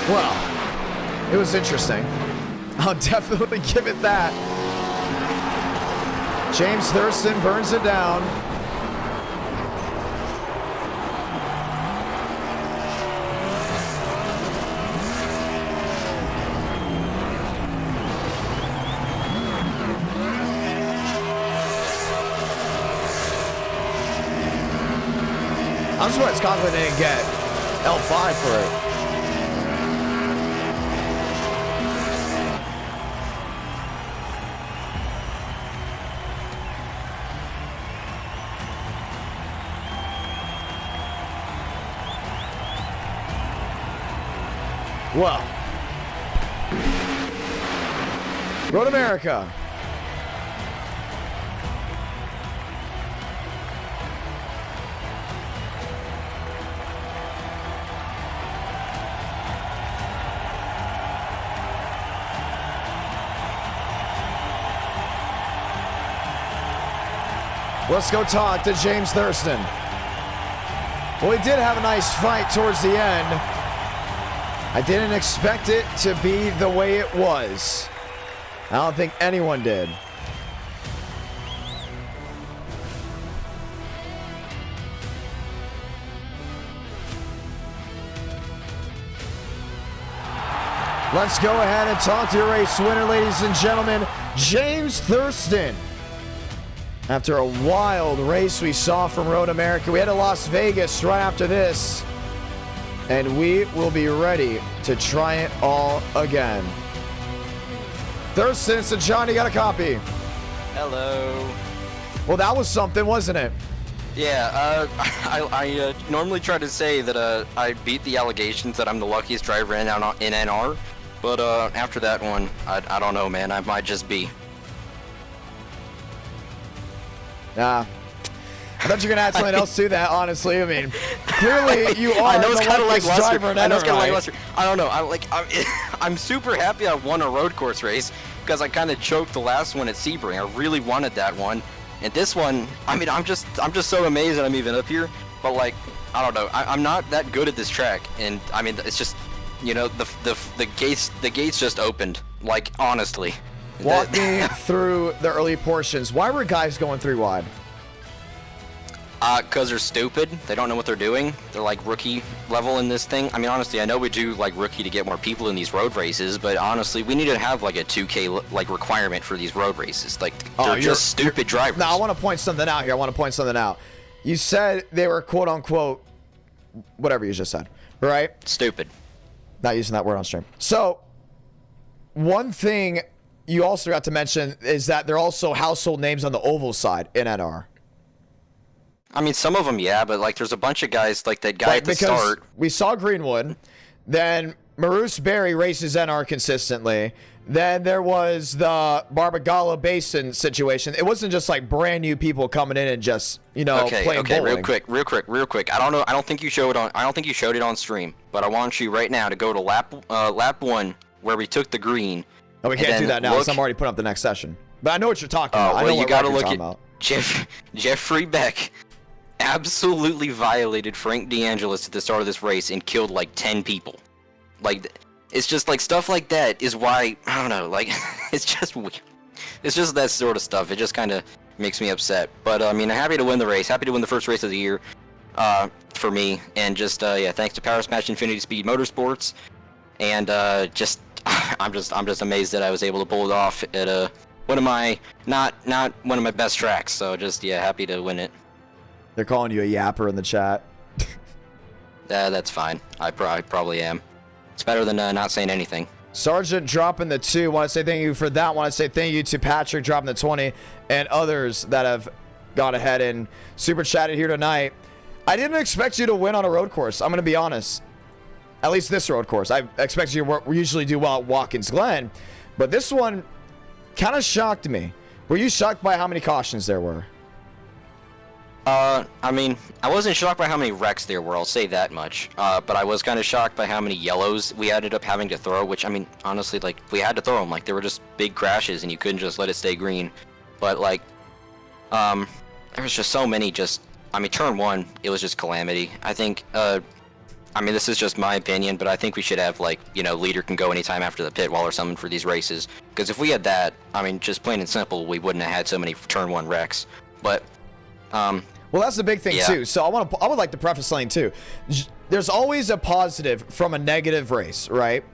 [SPEAKER 1] Well, it was interesting. I'll definitely give it that. James Thurston burns it down. I'm surprised Conklin didn't get L5 for it. Well, Road America. Let's go talk to James Thurston. Well, he did have a nice fight towards the end. I didn't expect it to be the way it was. I don't think anyone did. Let's go ahead and talk to your race winner, ladies and gentlemen, James Thurston. After a wild race we saw from Road America, we had to Las Vegas right after this. And we will be ready to try it all again. Thurston, so John, you got a copy.
[SPEAKER 4] Hello.
[SPEAKER 1] Well, that was something, wasn't it?
[SPEAKER 4] Yeah, I normally try to say that I beat the allegations that I'm the luckiest driver in NR, but after that one, I don't know, man. I might just be.
[SPEAKER 1] Nah. I thought you were going to add something else to that, honestly. I mean, clearly you are
[SPEAKER 4] I know it's kind of like
[SPEAKER 1] driver in NR.
[SPEAKER 4] I know it's kind of like Lester. I don't know. I'm super happy I won a road course race because I kind of choked the last one at Sebring. I really wanted that one. And this one, I mean, I'm just so amazed that I'm even up here. But like, I don't know. I'm not that good at this track, and I mean, it's just, you know, the gates just opened. Like, honestly.
[SPEAKER 1] Walk me through the early portions. Why were guys going 3 wide?
[SPEAKER 4] Because they're stupid. They don't know what they're doing. They're like rookie level in this thing. I mean, honestly, I know we do like rookie to get more people in these road races, but honestly, we need to have like a 2K like requirement for these road races. Like, they're just stupid drivers.
[SPEAKER 1] Now, I want to point something out here. You said they were quote unquote, whatever you just said, right?
[SPEAKER 4] Stupid.
[SPEAKER 1] Not using that word on stream. So, one thing you also got to mention is that they're also household names on the oval side in NR.
[SPEAKER 4] I mean, some of them, yeah, but like there's a bunch of guys like that guy at the start.
[SPEAKER 1] We saw Greenwood, then Maroose Berry races NR consistently. Then there was the Barbagala Basin situation. It wasn't just like brand new people coming in and just, you know, playing bowling.
[SPEAKER 4] real quick. I don't think you showed it on stream, but I want you right now to go to lap 1 where we took the green.
[SPEAKER 1] Oh, we can't do that now. So I'm already putting up the next session. But I know what you're talking about. I know
[SPEAKER 4] you
[SPEAKER 1] what
[SPEAKER 4] gotta
[SPEAKER 1] you're
[SPEAKER 4] look
[SPEAKER 1] talking
[SPEAKER 4] at
[SPEAKER 1] about.
[SPEAKER 4] Jeffrey Beck absolutely violated Frank DeAngelis at the start of this race and killed like 10 people. Like, it's just like stuff like that is why, I don't know, like, it's just that sort of stuff. It just kind of makes me upset. But I mean, I'm happy to win the race, happy to win the first race of the year for me. And just yeah, thanks to Power Smash Infinity Speed Motorsports. And just I'm just amazed that I was able to pull it off at one of my not one of my best tracks. So just, yeah, happy to win it.
[SPEAKER 1] They're calling you a yapper in the chat.
[SPEAKER 4] That's fine. I probably am. It's better than not saying anything.
[SPEAKER 1] Sergeant dropping the 2. Want to say thank you for that. Want to say thank you to Patrick dropping the 20 and others that have gone ahead and super chatted here tonight. I didn't expect you to win on a road course. I'm going to be honest. At least this road course. I expect you to usually do well at Watkins Glen. But this one kind of shocked me. Were you shocked by how many cautions there were?
[SPEAKER 4] I mean, I wasn't shocked by how many wrecks there were, I'll say that much. But I was kind of shocked by how many yellows we ended up having to throw, which, I mean, honestly, like, we had to throw them. Like, they were just big crashes, and you couldn't just let it stay green. But, like, there was just so many I mean, turn 1, it was just calamity. I think, I mean, this is just my opinion, but I think we should have, like, you know, leader can go anytime after the pit wall or something for these races. Because if we had that, I mean, just plain and simple, we wouldn't have had so many turn 1 wrecks. But,
[SPEAKER 1] well, that's the big thing, too. So I would like to preface something, too. There's always a positive from a negative race, right?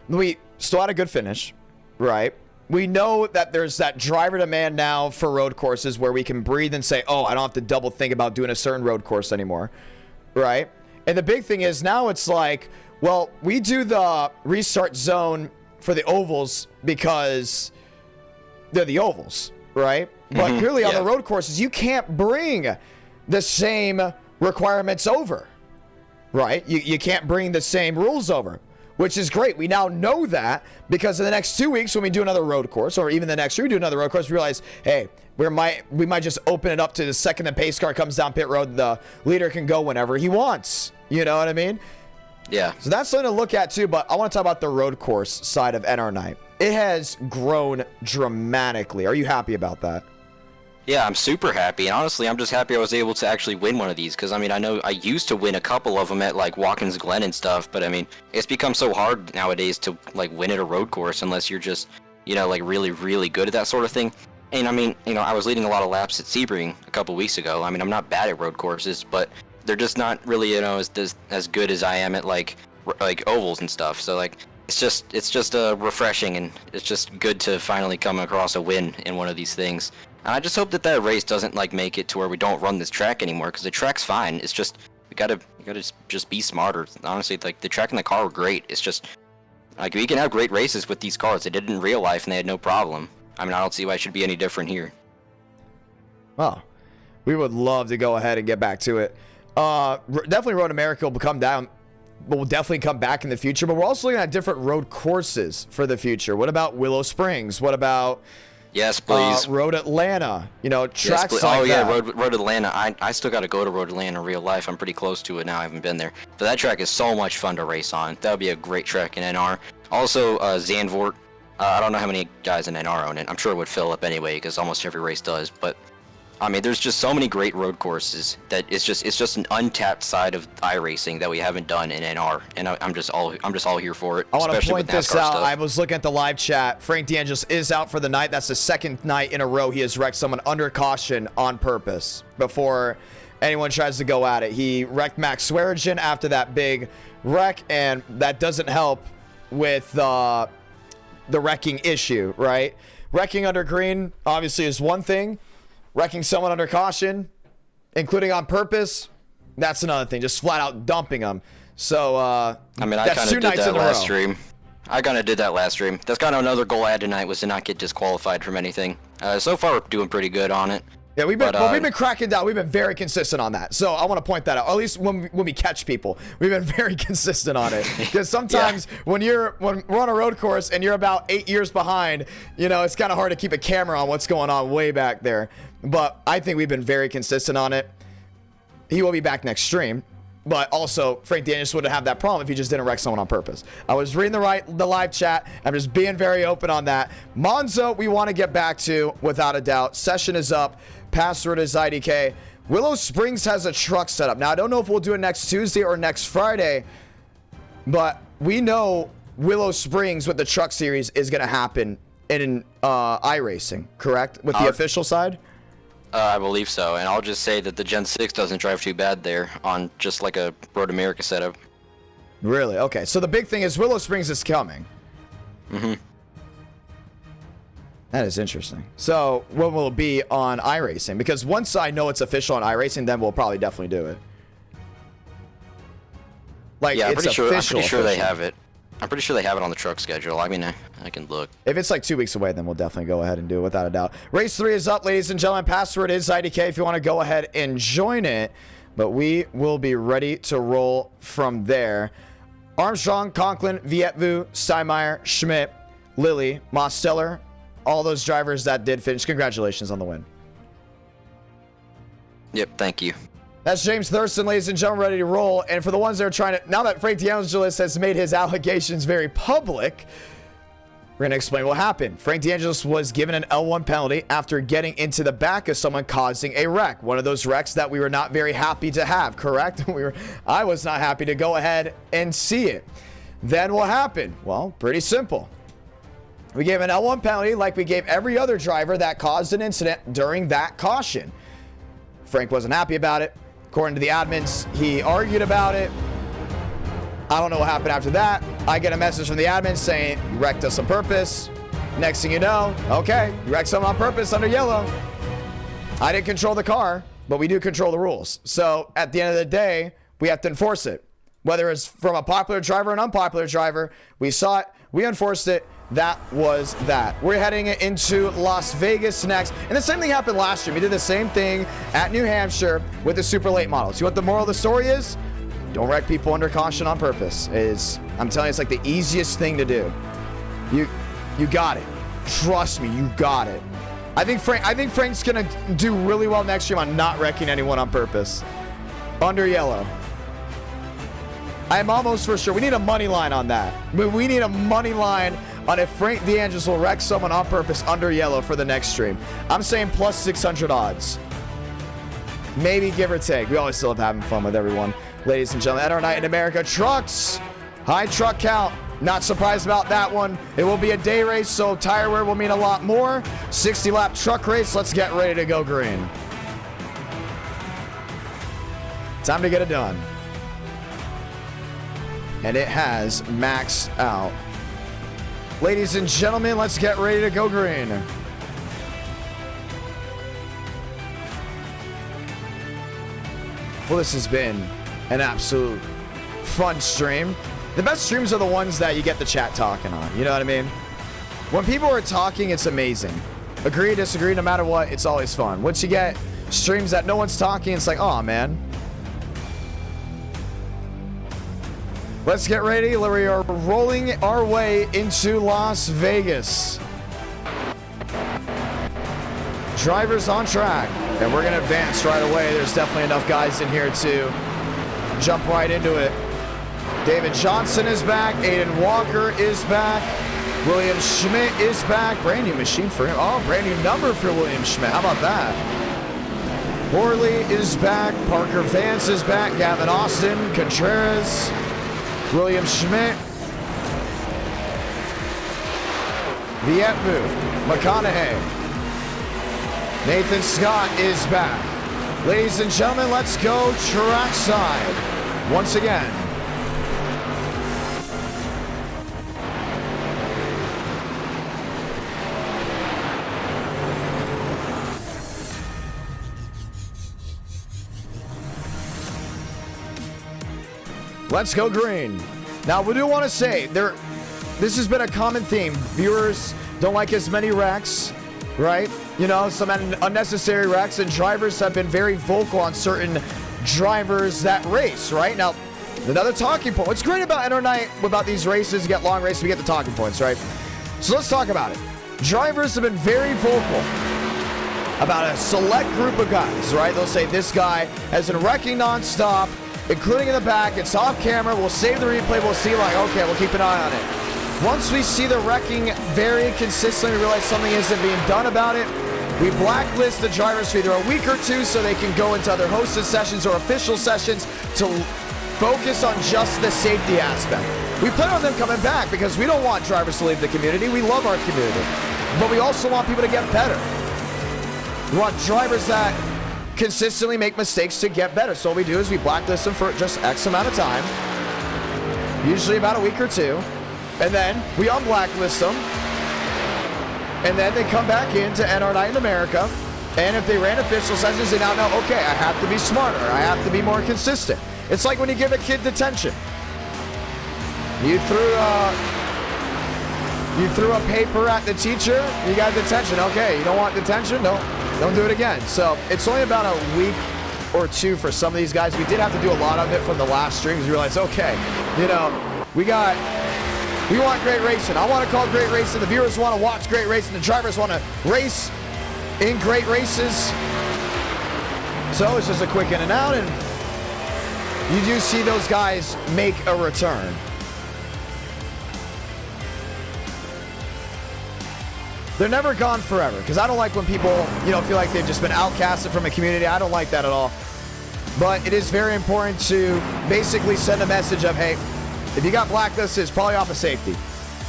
[SPEAKER 1] We still had a good finish, right? We know that there's that driver demand now for road courses where we can breathe and say, oh, I don't have to double think about doing a certain road course anymore. right? And the big thing is now it's like, well, we do the restart zone for the ovals because they're the ovals, right? But clearly on the road courses, you can't bring the same requirements over, right? You can't bring the same rules over, which is great. We now know that because in the next 2 weeks when we do another road course, or even the next year we do another road course, we realize, hey, we might just open it up to the second the pace car comes down pit road, the leader can go whenever he wants. You know what I mean?
[SPEAKER 4] Yeah.
[SPEAKER 1] So that's something to look at too, but I want to talk about the road course side of NR Night. It has grown dramatically. Are you happy about that?
[SPEAKER 4] Yeah, I'm super happy, and honestly, I'm just happy I was able to actually win one of these, because, I mean, I know I used to win a couple of them at, like, Watkins Glen and stuff, but, I mean, it's become so hard nowadays to, like, win at a road course unless you're just, you know, like, really, really good at that sort of thing. And, I mean, you know, I was leading a lot of laps at Sebring a couple weeks ago. I mean, I'm not bad at road courses, but they're just not really, you know, as good as I am at, like ovals and stuff. So, like, it's just refreshing, and it's just good to finally come across a win in one of these things. And I just hope that race doesn't, like, make it to where we don't run this track anymore, because the track's fine. It's just, we gotta just be smarter. Honestly, like, the track and the car were great. It's just, like, we can have great races with these cars. They did it in real life, and they had no problem. I mean, I don't see why it should be any different here.
[SPEAKER 1] Well, we would love to go ahead and get back to it. Definitely Road America will come down, but we'll definitely come back in the future. But we're also looking at different road courses for the future. What about Willow Springs? What about...
[SPEAKER 4] Yes, please.
[SPEAKER 1] Road Atlanta, you know, tracks like
[SPEAKER 4] oh yeah,
[SPEAKER 1] that.
[SPEAKER 4] Road Atlanta. I still got to go to Road Atlanta in real life. I'm pretty close to it now. I haven't been there, but that track is so much fun to race on. That would be a great track in NR. Also, Zandvoort. I don't know how many guys in NR own it. I'm sure it would fill up anyway, because almost every race does. But I mean, there's just so many great road courses that it's just an untapped side of iRacing that we haven't done in NR, and I'm just all here for it.
[SPEAKER 1] I want to point this out.
[SPEAKER 4] Stuff.
[SPEAKER 1] I was looking at the live chat. Frank DeAngelis is out for the night. That's the second night in a row he has wrecked someone under caution on purpose before anyone tries to go at it. He wrecked Max Swearigan after that big wreck, and that doesn't help with the wrecking issue, right? Wrecking under green obviously is one thing. Wrecking someone under caution, including on purpose, that's another thing. Just flat out dumping them. So,
[SPEAKER 4] I mean, I kind of did that last stream. I kind of did that last stream. That's kind of another goal I had tonight, was to not get disqualified from anything. So far, we're doing pretty good on it.
[SPEAKER 1] Yeah, we've been cracking down. We've been very consistent on that. So I want to point that out. Or at least when we catch people, we've been very consistent on it. Because sometimes when we're on a road course and you're about 8 years behind, you know, it's kind of hard to keep a camera on what's going on way back there. But I think we've been very consistent on it. He will be back next stream. But also, Frank DeAngelis wouldn't have that problem if he just didn't wreck someone on purpose. I was reading the live chat. I'm just being very open on that. Monza, we want to get back to, without a doubt. Session is up. Password is IDK. Willow Springs has a truck setup. Now, I don't know if we'll do it next Tuesday or next Friday, but we know Willow Springs with the truck series is going to happen in iRacing, correct? With the official side?
[SPEAKER 4] I believe so, and I'll just say that the Gen 6 doesn't drive too bad there on just like a Road America setup.
[SPEAKER 1] Really? Okay, so the big thing is Willow Springs is coming.
[SPEAKER 4] Mm-hmm.
[SPEAKER 1] That is interesting. So when will it be on iRacing? Because once I know it's official on iRacing, then we'll probably definitely do it. Like,
[SPEAKER 4] yeah, I'm pretty sure they have it. I'm pretty sure they have it on the truck schedule. I mean, I can look.
[SPEAKER 1] If it's like 2 weeks away, then we'll definitely go ahead and do it without a doubt. Race 3 is up, ladies and gentlemen. Password is IDK if you want to go ahead and join it. But we will be ready to roll from there. Armstrong, Conklin, Vietvu, Steinmeier, Schmidt, Lilly, Mosteller, all those drivers that did finish. Congratulations on the win.
[SPEAKER 4] Yep, thank you.
[SPEAKER 1] That's James Thurston, ladies and gentlemen, ready to roll. And for the ones that are trying to, now that Frank DeAngelis has made his allegations very public, we're going to explain what happened. Frank DeAngelis was given an L1 penalty after getting into the back of someone causing a wreck. One of those wrecks that we were not very happy to have, correct? I was not happy to go ahead and see it. Then what happened? Well, pretty simple. We gave an L1 penalty like we gave every other driver that caused an incident during that caution. Frank wasn't happy about it. According to the admins, he argued about it. I don't know what happened after that. I get a message from the admin saying, you wrecked us on purpose. Next thing you know, okay, you wrecked someone on purpose under yellow. I didn't control the car, but we do control the rules. So at the end of the day, we have to enforce it. Whether it's from a popular driver or an unpopular driver, we saw it, we enforced it. That was that. We're heading into Las Vegas next. And the same thing happened last year. We did the same thing at New Hampshire with the super late models. You know what the moral of the story is? Don't wreck people under caution on purpose. I'm telling you, it's like the easiest thing to do. You got it. Trust me, you got it. I think Frank's gonna do really well next year on not wrecking anyone on purpose. Under yellow. I am almost for sure. We need a money line on that. We need a money line on if Frank DeAngelis will wreck someone on purpose under yellow for the next stream. I'm saying plus 600 odds. Maybe give or take. We always still love having fun with everyone. Ladies and gentlemen, at our night in America, trucks. High truck count. Not surprised about that one. It will be a day race, so tire wear will mean a lot more. 60-lap truck race. Let's get ready to go green. Time to get it done. And it has maxed out. Ladies and gentlemen, let's get ready to go green. Well, this has been an absolute fun stream. The best streams are the ones that you get the chat talking on. You know what I mean? When people are talking, it's amazing. Agree, disagree, no matter what, it's always fun. Once you get streams that no one's talking, it's like, oh man. Let's get ready. We are rolling our way into Las Vegas. Drivers on track. And we're going to advance right away. There's definitely enough guys in here to jump right into it. David Johnson is back. Aiden Walker is back. William Schmidt is back. Brand new machine for him. Oh, brand new number for William Schmidt. How about that? Horley is back. Parker Vance is back. Gavin Austin. Contreras. William Schmidt. Vietbu. McConaughey. Nathan Scott is back. Ladies and gentlemen, let's go trackside once again. Let's go green. Now, we do want to say, this has been a common theme. Viewers don't like as many wrecks, right? You know, some unnecessary wrecks, and drivers have been very vocal on certain drivers that race, right? Now, another talking point. What's great about Enter Night, about these races, you get long races, we get the talking points, right? So let's talk about it. Drivers have been very vocal about a select group of guys, right? They'll say this guy has been wrecking nonstop, including in the back. It's off camera. We'll save the replay. We'll see, like, okay, we'll keep an eye on it. Once we see the wrecking very consistently, we realize something isn't being done about it, we blacklist the drivers for either a week or two so they can go into other hosted sessions or official sessions to focus on just the safety aspect. We plan on them coming back because we don't want drivers to leave the community. We love our community. But we also want people to get better. We want drivers that consistently make mistakes to get better. So what we do is we blacklist them for just X amount of time, usually about a week or two, and then we unblacklist them, and then they come back in to NR Night in America, and if they ran official sessions, they now know, okay, I have to be smarter, I have to be more consistent. It's like when you give a kid detention. You threw a paper at the teacher, you got detention. Okay, you don't want detention? No. Don't do it again. So it's only about a week or two for some of these guys. We did have to do a lot of it from the last stream because we realized, okay, you know, we want great racing. I want to call great racing. The viewers want to watch great racing. The drivers want to race in great races. So it's just a quick in and out, and you do see those guys make a return. They're never gone forever, because I don't like when people, you know, feel like they've just been outcasted from a community. I don't like that at all. But it is very important to basically send a message of, hey, if you got blacklisted, it's probably off of safety.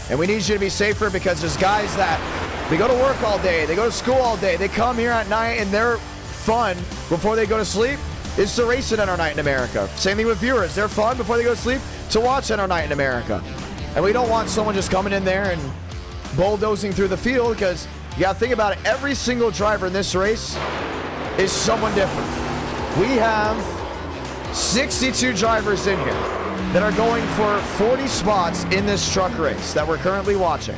[SPEAKER 1] And we need you to be safer because there's guys that, they go to work all day, they go to school all day, they come here at night, and their fun before they go to sleep is to race at NR Night in America. Same thing with viewers. Their fun before they go to sleep to watch NR Night in America. And we don't want someone just coming in there and bulldozing through the field, because you got to think about it. Every single driver in this race is someone different. We have 62 drivers in here that are going for 40 spots in this truck race that we're currently watching.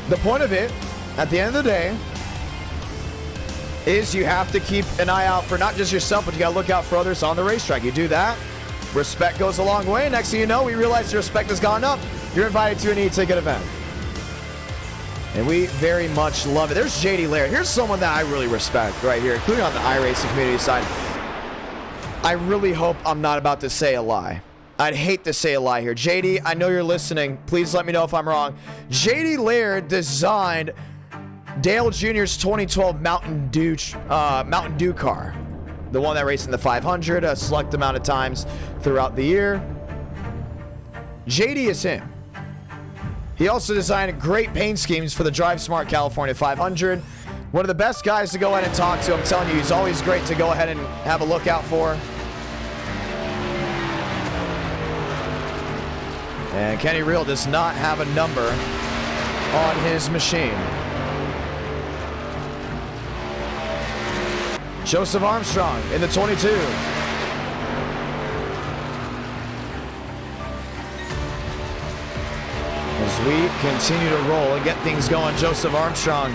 [SPEAKER 1] The point of it, at the end of the day, is you have to keep an eye out for not just yourself, but you got to look out for others on the racetrack. You do that, respect goes a long way. Next thing you know, we realize your respect has gone up. You're invited to an e-ticket event. And we very much love it. There's JD Laird. Here's someone that I really respect right here, including on the iRacing community side. I really hope I'm not about to say a lie. I'd hate to say a lie here. JD, I know you're listening. Please let me know if I'm wrong. JD Laird designed Dale Jr.'s 2012 Mountain Dew car. The one that raced in the 500 a select amount of times throughout the year. JD is him. He also designed great paint schemes for the Drive Smart California 500. One of the best guys to go ahead and talk to. I'm telling you, he's always great to go ahead and have a look out for. And Kenny Real does not have a number on his machine. Joseph Armstrong in the 22. As we continue to roll and get things going, Joseph Armstrong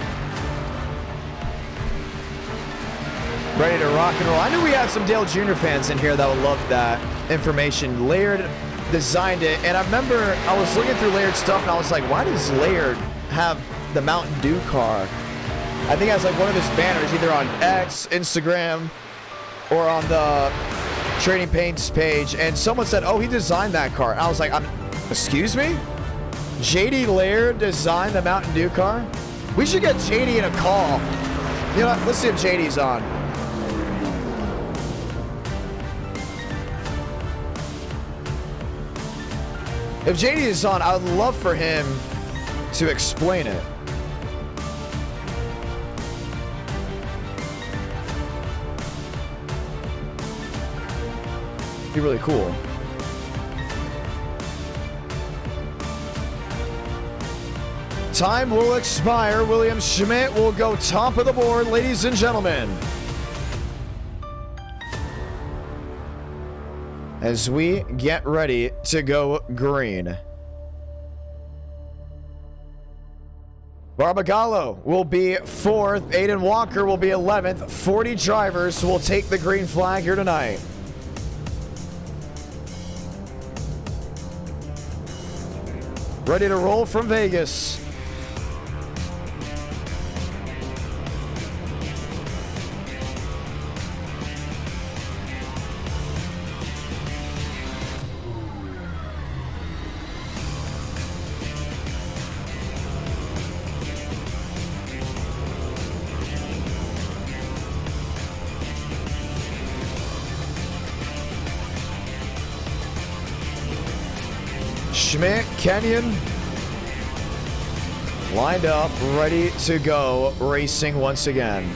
[SPEAKER 1] ready to rock and roll. I knew we had some Dale Jr. fans in here that would love that information. Laird designed it, and I remember I was looking through Laird's stuff and I was like, why does Laird have the Mountain Dew car? I think it has like one of his banners either on X, Instagram, or on the Trading Paints page, and someone said, oh, he designed that car. And I was like, excuse me? JD Laird designed the Mountain Dew car? We should get JD in a call. You know what? Let's see if JD's on. If JD is on, I would love for him to explain it. Be really cool. Time will expire. William Schmidt will go top of the board, ladies and gentlemen. As we get ready to go green. Barbagallo will be 4th. Aiden Walker will be 11th. 40 drivers will take the green flag here tonight. Ready to roll from Vegas. Schmidt, Kenyon, lined up, ready to go, racing once again.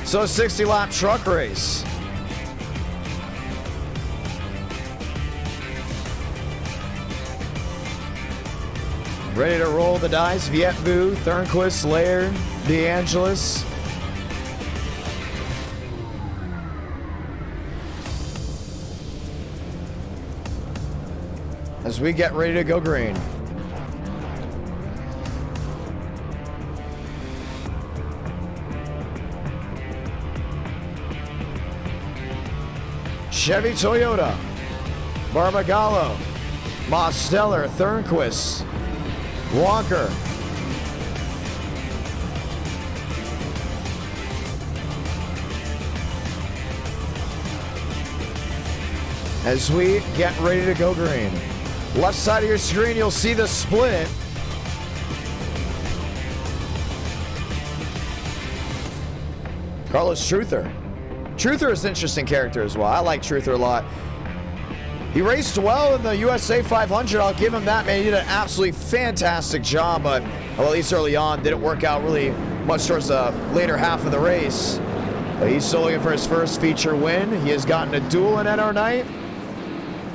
[SPEAKER 1] So 60-lap truck race. Ready to roll the dice, Vietvu, Thornquist, Laird, DeAngelis. As we get ready to go green. Chevy Toyota, Barbagallo, Mosteller, Thornquist, Walker. As we get ready to go green. Left side of your screen, you'll see the split. Carlos Truther. Truther is an interesting character as well. I like Truther a lot. He raced well in the USA 500. I'll give him that, man. He did an absolutely fantastic job, but well, at least early on, didn't work out really much towards the later half of the race. But he's still looking for his first feature win. He has gotten a duel in NR Night.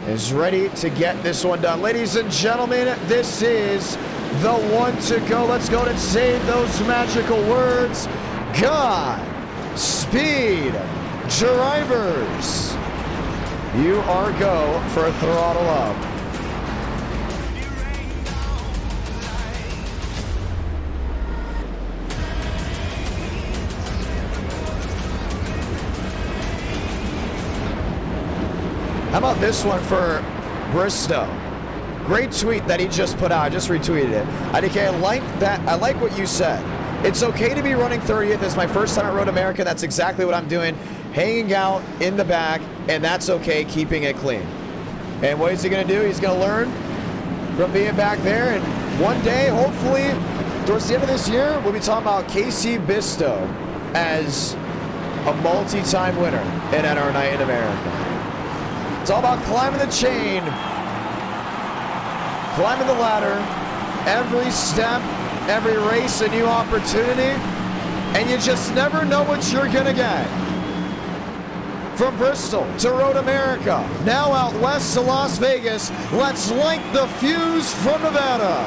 [SPEAKER 1] is ready to get this one done. Ladies and gentlemen, this is the one to go. Let's go and say those magical words. God speed drivers. You are go for a throttle up. How about this one for Bristow? Great tweet that he just put out. I just retweeted it. IDK, I like that. I like what you said. It's okay to be running 30th. It's my first time at Road America. That's exactly what I'm doing. Hanging out in the back, and that's okay, keeping it clean. And what is he going to do? He's going to learn from being back there. And one day, hopefully, towards the end of this year, we'll be talking about Casey Bristow as a multi-time winner in NR Night in America. It's all about climbing the chain, climbing the ladder, every step, every race, a new opportunity, and you just never know what you're gonna get. From Bristol to Road America, now out west to Las Vegas, let's light the fuse from Nevada.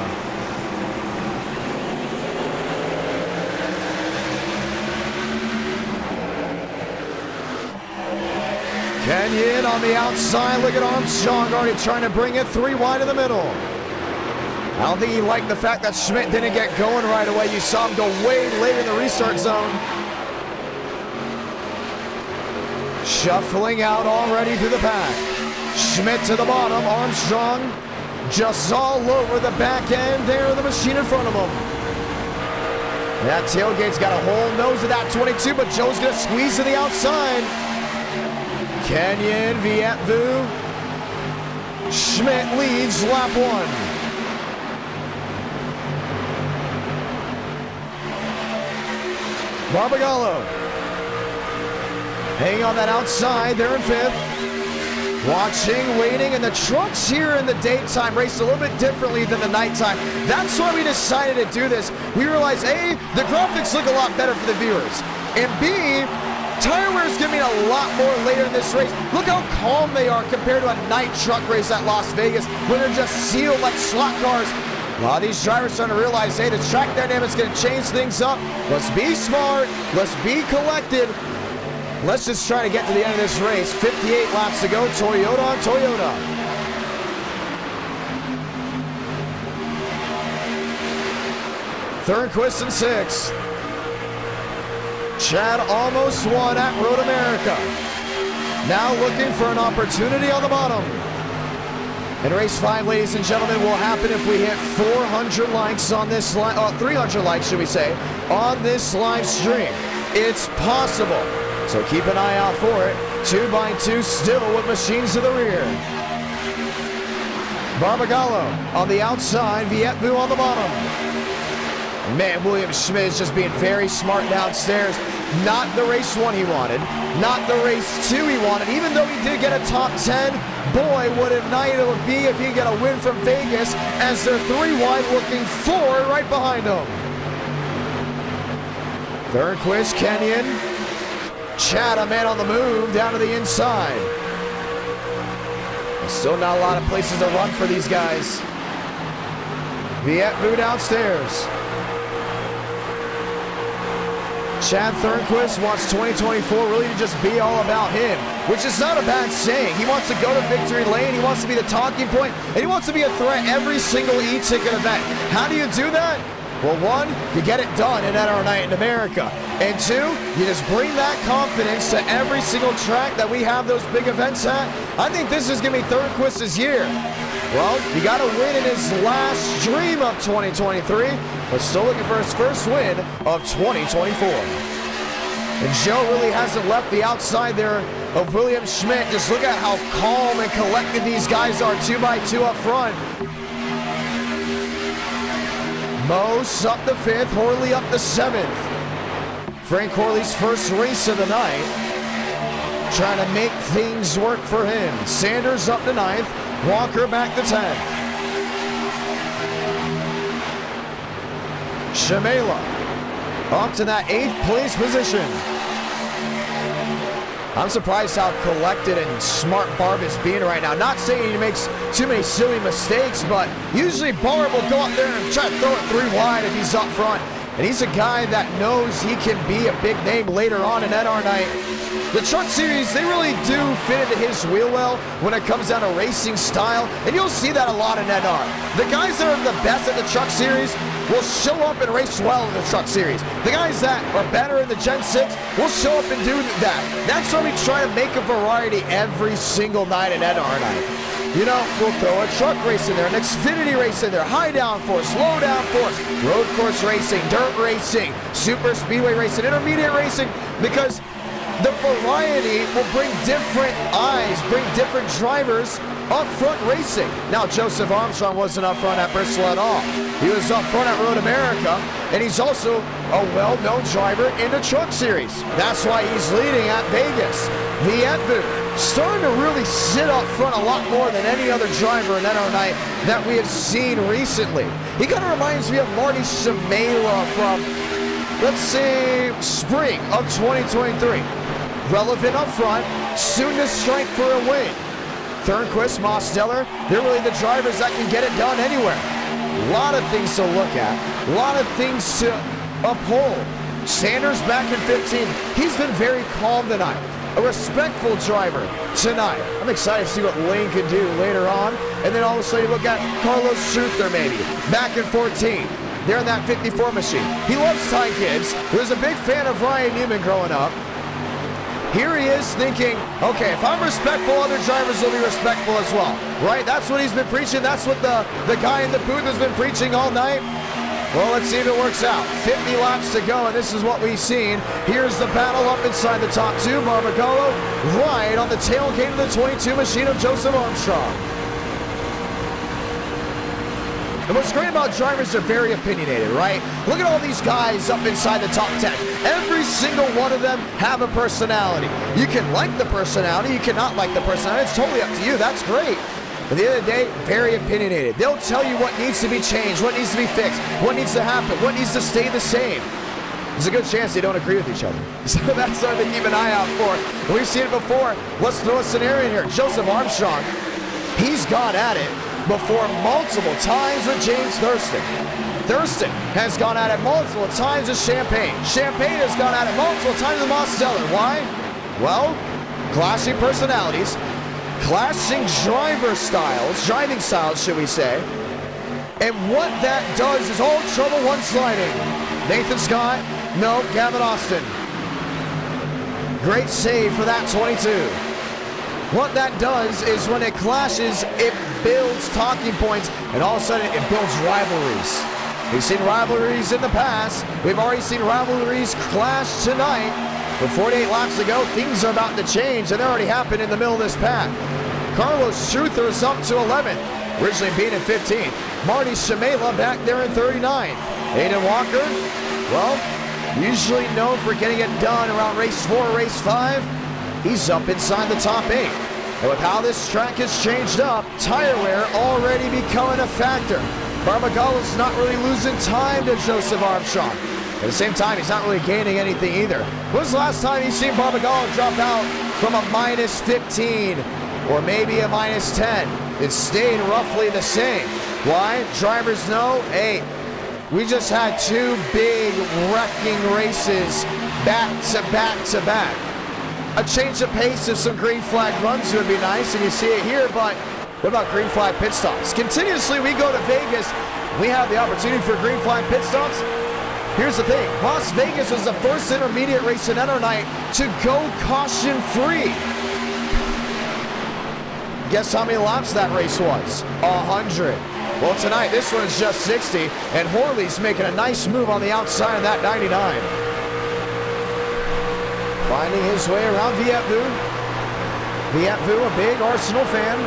[SPEAKER 1] Kenyon on the outside. Look at Armstrong already trying to bring it 3 wide in the middle. I don't think he liked the fact that Schmidt didn't get going right away. You saw him go way late in the restart zone. Shuffling out already through the pack. Schmidt to the bottom. Armstrong just all over the back end there of the machine in front of him. That tailgate's got a whole nose of that 22, but Joe's going to squeeze to the outside. Kenyon, Vietvu, Schmidt leads lap 1. Barbagallo hanging on that outside, they're in 5th. Watching, waiting, and the trucks here in the daytime race a little bit differently than the nighttime. That's why we decided to do this. We realized, A, the graphics look a lot better for the viewers, and B, tire wear is giving a lot more later in this race. Look how calm they are compared to a night truck race at Las Vegas where they're just sealed like slot cars. A lot of these drivers starting to realize, hey, the track dynamics going to change things up. Let's be smart. Let's be collected. Let's just try to get to the end of this race. 58 laps to go. Toyota on Toyota. Thornquist in 6th. Chad almost won at Road America. Now looking for an opportunity on the bottom. And race 5, ladies and gentlemen, will happen if we hit 400 likes on this live, 300 likes, should we say, on this live stream. It's possible. So keep an eye out for it. 2x2 still with machines to the rear. Barbagallo on the outside, Vietvu on the bottom. Man, William Schmidt is just being very smart downstairs. Not the race 1 he wanted. Not the race 2 he wanted. Even though he did get a top 10, boy, what a night it would be if he got a win from Vegas as they're 3 wide looking 4 right behind him. Thornquist, Kenyon. Chad, a man on the move, down to the inside. There's still not a lot of places to run for these guys. Vietvu downstairs. Chad Thornquist wants 2024 really to just be all about him, which is not a bad saying. He wants to go to victory lane, he wants to be the talking point, and he wants to be a threat every single e-ticket event. How do you do that? Well, 1, you get it done in NR Night in America. And 2, you just bring that confidence to every single track that we have those big events at. I think this is going to be Thornquist's year. Well, you got to win in his last stream of 2023, but still looking for his first win of 2024. And Joe really hasn't left the outside there of William Schmidt. Just look at how calm and collected these guys are 2x2 up front. Mose up the 5th, Horley up the 7th. Frank Horley's first race of the night. Trying to make things work for him. Sanders up to 9th, Walker back to 10th. Shamela up to that 8th place position. I'm surprised how collected and smart Barb is being right now. Not saying he makes too many silly mistakes, but usually Barb will go up there and try to throw it 3 wide if he's up front. And he's a guy that knows he can be a big name later on in NR night. The Truck Series, they really do fit into his wheel well when it comes down to racing style, and you'll see that a lot in NR. The guys that are the best at the Truck Series will show up and race well in the Truck Series. The guys that are better in the Gen 6 will show up and do that. That's why we try to make a variety every single night in NR night. You know, we'll throw a truck race in there, an Xfinity race in there, high downforce, low downforce, road course racing, dirt racing, super speedway racing, intermediate racing, because the variety will bring different eyes, bring different drivers up front racing. Now, Joseph Armstrong wasn't up front at Bristol at all. He was up front at Road America, and he's also a well-known driver in the Truck Series. That's why he's leading at Vegas. Vietu starting to really sit up front a lot more than any other driver in NR night that we have seen recently. He kind of reminds me of Marty Shimela from, let's say, spring of 2023. Relevant up front, soon to strike for a win. Thornquist, Mosteller, they're really the drivers that can get it done anywhere. A lot of things to look at, a lot of things to uphold. Sanders back in 15. He's been very calm tonight. A respectful driver tonight. I'm excited to see what Lane can do later on. And then all of a sudden you look at Carlos Schuther maybe, back in 14. They're in that 54 machine. He loves Ty Gibbs. He was a big fan of Ryan Newman growing up. Here he is thinking, okay, if I'm respectful, other drivers will be respectful as well, right? That's what he's been preaching. That's what the guy in the booth has been preaching all night. Well, let's see if it works out. 50 laps to go, and this is what we've seen. Here's the battle up inside the top 2. Barbagallo right on the tailgate of the 22 machine of Joseph Armstrong. And what's great about drivers, they're very opinionated, right? Look at all these guys up inside the top 10. Every single one of them have a personality. You can like the personality, you cannot like the personality. It's totally up to you. That's great. But at the end of the day, very opinionated. They'll tell you what needs to be changed, what needs to be fixed, what needs to happen, what needs to stay the same. There's a good chance they don't agree with each other. So that's something to keep an eye out for. And we've seen it before. Let's throw a scenario in here. Joseph Armstrong, he's gone at it before multiple times with James Thurston. Thurston has gone at it multiple times with Champagne. Champagne has gone at it multiple times with Mosteller. Why? Well, clashing personalities, clashing driving styles, should we say. And what that does is all trouble one sliding. Nathan Scott, no, Gavin Austin. Great save for that 22. What that does is when it clashes, it builds talking points, and all of a sudden it builds rivalries. We've seen rivalries in the past. We've already seen rivalries clash tonight. With 48 laps to go, things are about to change, and they already happened in the middle of this pack. Carlos Schuther is up to 11th, originally being in 15th. Marty Shimela back there in 39th. Aiden Walker, well, usually known for getting it done around race 4, race 5. He's up inside the top 8. And with how this track has changed up, tire wear already becoming a factor. Barbagallo's not really losing time to Joseph Armstrong. At the same time, he's not really gaining anything either. When was the last time you've seen Barbagallo drop out from a minus 15 or maybe a minus 10? It stayed roughly the same. Why? Drivers know, hey, we just had 2 big wrecking races back to back to back. A change of pace of some green flag runs would be nice, and you see it here, but what about green flag pit stops? Continuously, we go to Vegas, we have the opportunity for green flag pit stops. Here's the thing, Las Vegas was the first intermediate race in NR night to go caution-free. Guess how many laps that race was? 100. Well, tonight, this one is just 60, and Horley's making a nice move on the outside of that 99. Finding his way around Vietu. Vietu, a big Arsenal fan.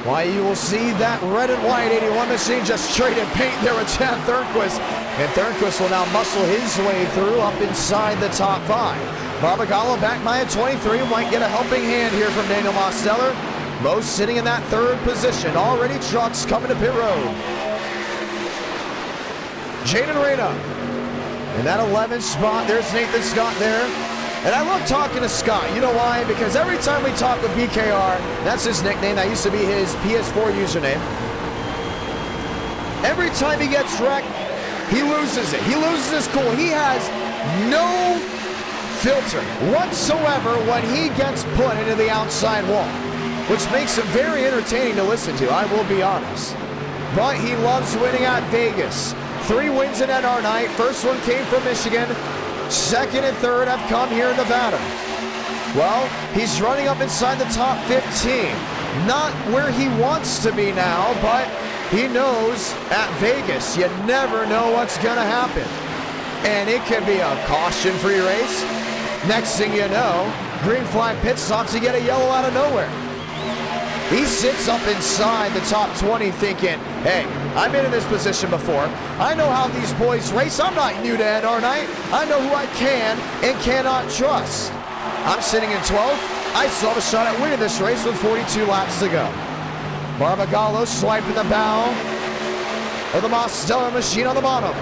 [SPEAKER 1] Why, you will see that red and white 81 machine just trading paint there with Chad Thornquist. And Thornquist will now muscle his way through up inside the top 5. Barbagallo back by a 23, might get a helping hand here from Daniel Mosteller. Most sitting in that 3rd position. Already trucks coming to pit road. Jaden Reyna in that 11th spot. There's Nathan Scott there. And I love talking to Scott. You know why? Because every time we talk with BKR, that's his nickname. That used to be his PS4 username. Every time he gets wrecked, he loses it. He loses his cool. He has no filter whatsoever when he gets put into the outside wall, which makes him very entertaining to listen to, I will be honest. But he loves winning at Vegas. 3 wins in NR night. First one came from Michigan. Second and third have come here in Nevada. Well, he's running up inside the top 15. Not where he wants to be now, but he knows at Vegas, you never know what's going to happen. And it could be a caution-free race. Next thing you know, green flag pit stops, you get a yellow out of nowhere. He sits up inside the top 20 thinking, hey, I've been in this position before. I know how these boys race. I'm not new to NR night. I know who I can and cannot trust. I'm sitting in 12th. I still have a shot at winning this race with 42 laps to go. Barbagallo swiping the bow of the Mostello machine on the bottom.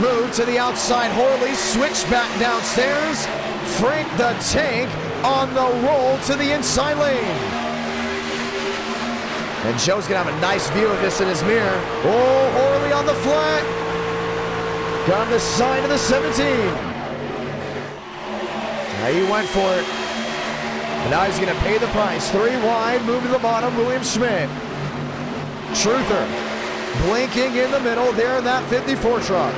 [SPEAKER 1] Move to the outside, Horley, switch back downstairs. Frank the Tank on the roll to the inside lane. And Joe's gonna have a nice view of this in his mirror. Oh, Horley on the flat. Got the side of the 17. Now he went for it. And now he's gonna pay the price. 3 wide, move to the bottom, William Schmidt. Truther blinking in the middle there in that 54 truck.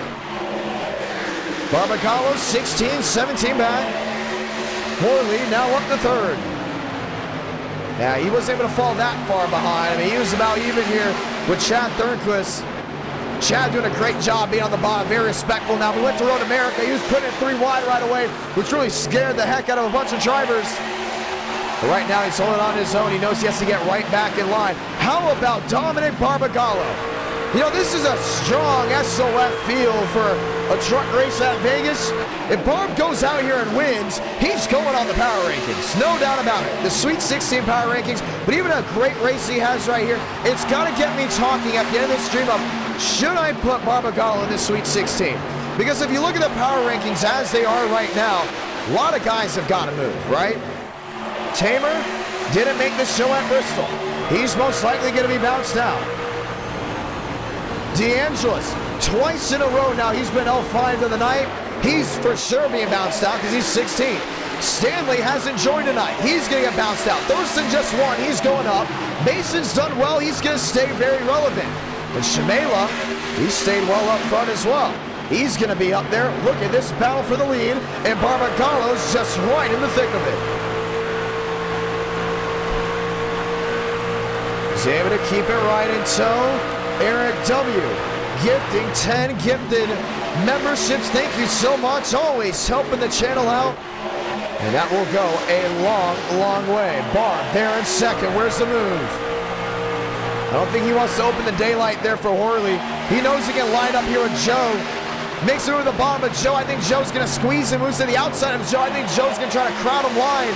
[SPEAKER 1] Barbagallo 16, 17 back. Horley now up to third. Yeah, he wasn't able to fall that far behind. I mean, he was about even here with Chad Thornquist. Chad doing a great job being on the bottom, very respectful. Now, we went to Road America. He was putting it 3 wide right away, which really scared the heck out of a bunch of drivers. But right now, he's holding on his own. He knows he has to get right back in line. How about Dominic Barbagallo? You know, this is a strong SOF field for a truck race at Vegas. If Barb goes out here and wins, he's going on the power rankings. No doubt about it. The Sweet 16 power rankings, but even a great race he has right here, it's got to get me talking at the end of this stream of, should I put Barbagallo in the Sweet 16? Because if you look at the power rankings as they are right now, a lot of guys have got to move, right? Tamer didn't make the show at Bristol. He's most likely going to be bounced out. DeAngelis, twice in a row now, he's been L5 of the night. He's for sure being bounced out because he's 16. Stanley hasn't joined tonight. He's going to get bounced out. Thurston just won. He's going up. Mason's done well. He's going to stay very relevant. And Shamela, he stayed well up front as well. He's going to be up there. Look at this battle for the lead. And Barbagallo's just right in the thick of it. He's able to keep it right in tow. Eric W. gifting 10 gifted memberships. Thank you so much. Always helping the channel out. And that will go a long, long way. Barb there in second. Where's the move? I don't think he wants to open the daylight there for Horley. He knows he can line up here with Joe. Makes it over the bottom of Joe. I think Joe's going to squeeze him. Moves to the outside of Joe. I think Joe's going to try to crowd him wide.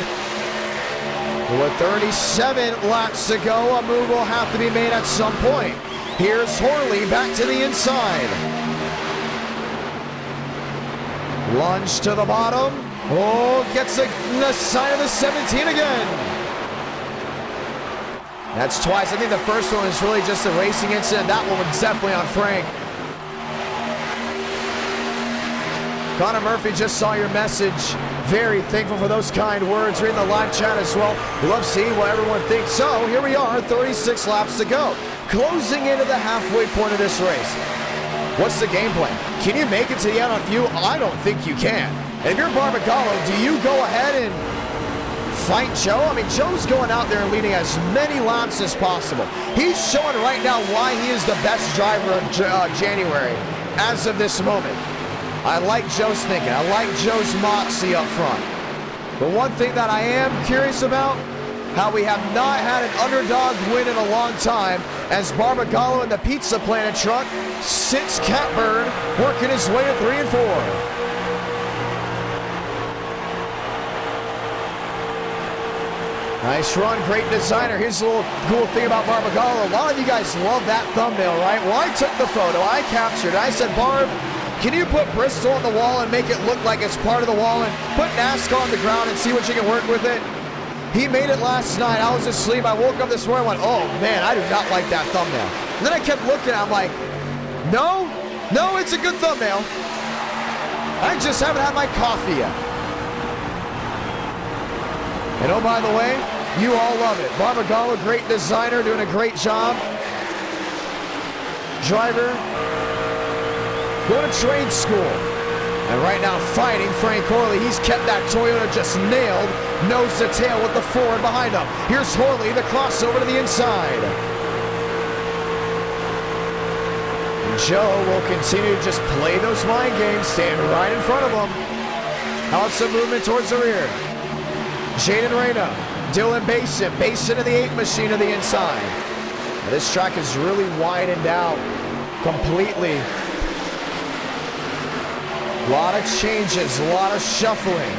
[SPEAKER 1] With 37 laps to go, a move will have to be made at some point. Here's Horley back to the inside. Lunge to the bottom. Oh, gets the side of the 17 again. That's twice. I think the first one was really just a racing incident. That one was definitely on Frank. Connor Murphy just saw your message. Very thankful for those kind words. Reading the live chat as well. We love seeing what everyone thinks. So here we are, 36 laps to go. Closing into the halfway point of this race. What's the game plan? Can you make it to the end on fuel? I don't think you can. And if you're Barbagallo, do you go ahead and fight Joe? I mean, Joe's going out there and leading as many laps as possible. He's showing right now why he is the best driver of January as of this moment. I like Joe's thinking. I like Joe's moxie up front. But one thing that I am curious about, how we have not had an underdog win in a long time, as Barbagallo in the Pizza Planet truck sits Catburn, working his way to 3 and 4. Nice run, great designer. Here's a little cool thing about Barbagallo. A lot of you guys love that thumbnail, right? Well, I took the photo, I captured it. I said, Barb, Can you put Bristol on the wall and make it look like it's part of the wall and put NASCAR on the ground and see what you can work with it? He made it last night. I was asleep. I woke up this morning and went, oh man, I do not like that thumbnail. And then I kept looking. I'm like, no, it's a good thumbnail. I just haven't had my coffee yet. And oh, by the way, you all love it. Barbagallo, great designer, doing a great job. Driver, going to trade school. And right now fighting Frank Horley. He's kept that Toyota just nailed, nose to tail with the Ford behind him. Here's Horley, the crossover to the inside. And Joe will continue to just play those mind games, stand right in front of him. Out some movement towards the rear. Jaden Reyna, Dylan Basin to the 8 machine to the inside. Now this track is really widened out completely. A lot of changes, a lot of shuffling.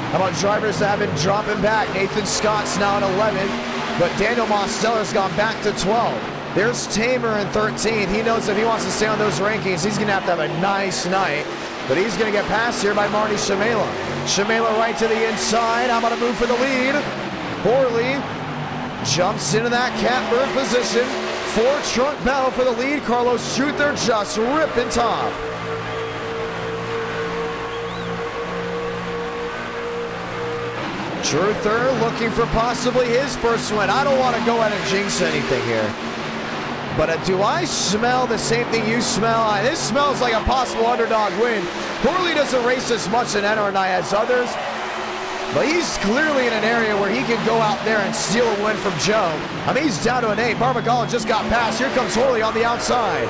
[SPEAKER 1] How about drivers that have been dropping back? Nathan Scott's now at 11th, but Daniel Mosteller's gone back to 12. There's Tamer in 13th. He knows if he wants to stay on those rankings, he's going to have a nice night. But he's going to get passed here by Marty Shamela. Shamela right to the inside. How about a move for the lead? Horley jumps into that catbird position. 4-trunk battle for the lead. Carlos Struther just ripping top. Struther looking for possibly his first win. I don't want to go out and jinx anything here. But do I smell the same thing you smell? This smells like a possible underdog win. Horley doesn't race as much in NRNI as others, but he's clearly in an area where he can go out there and steal a win from Joe. I mean, he's down to an 8. Barbagallo just got past. Here comes Horley on the outside.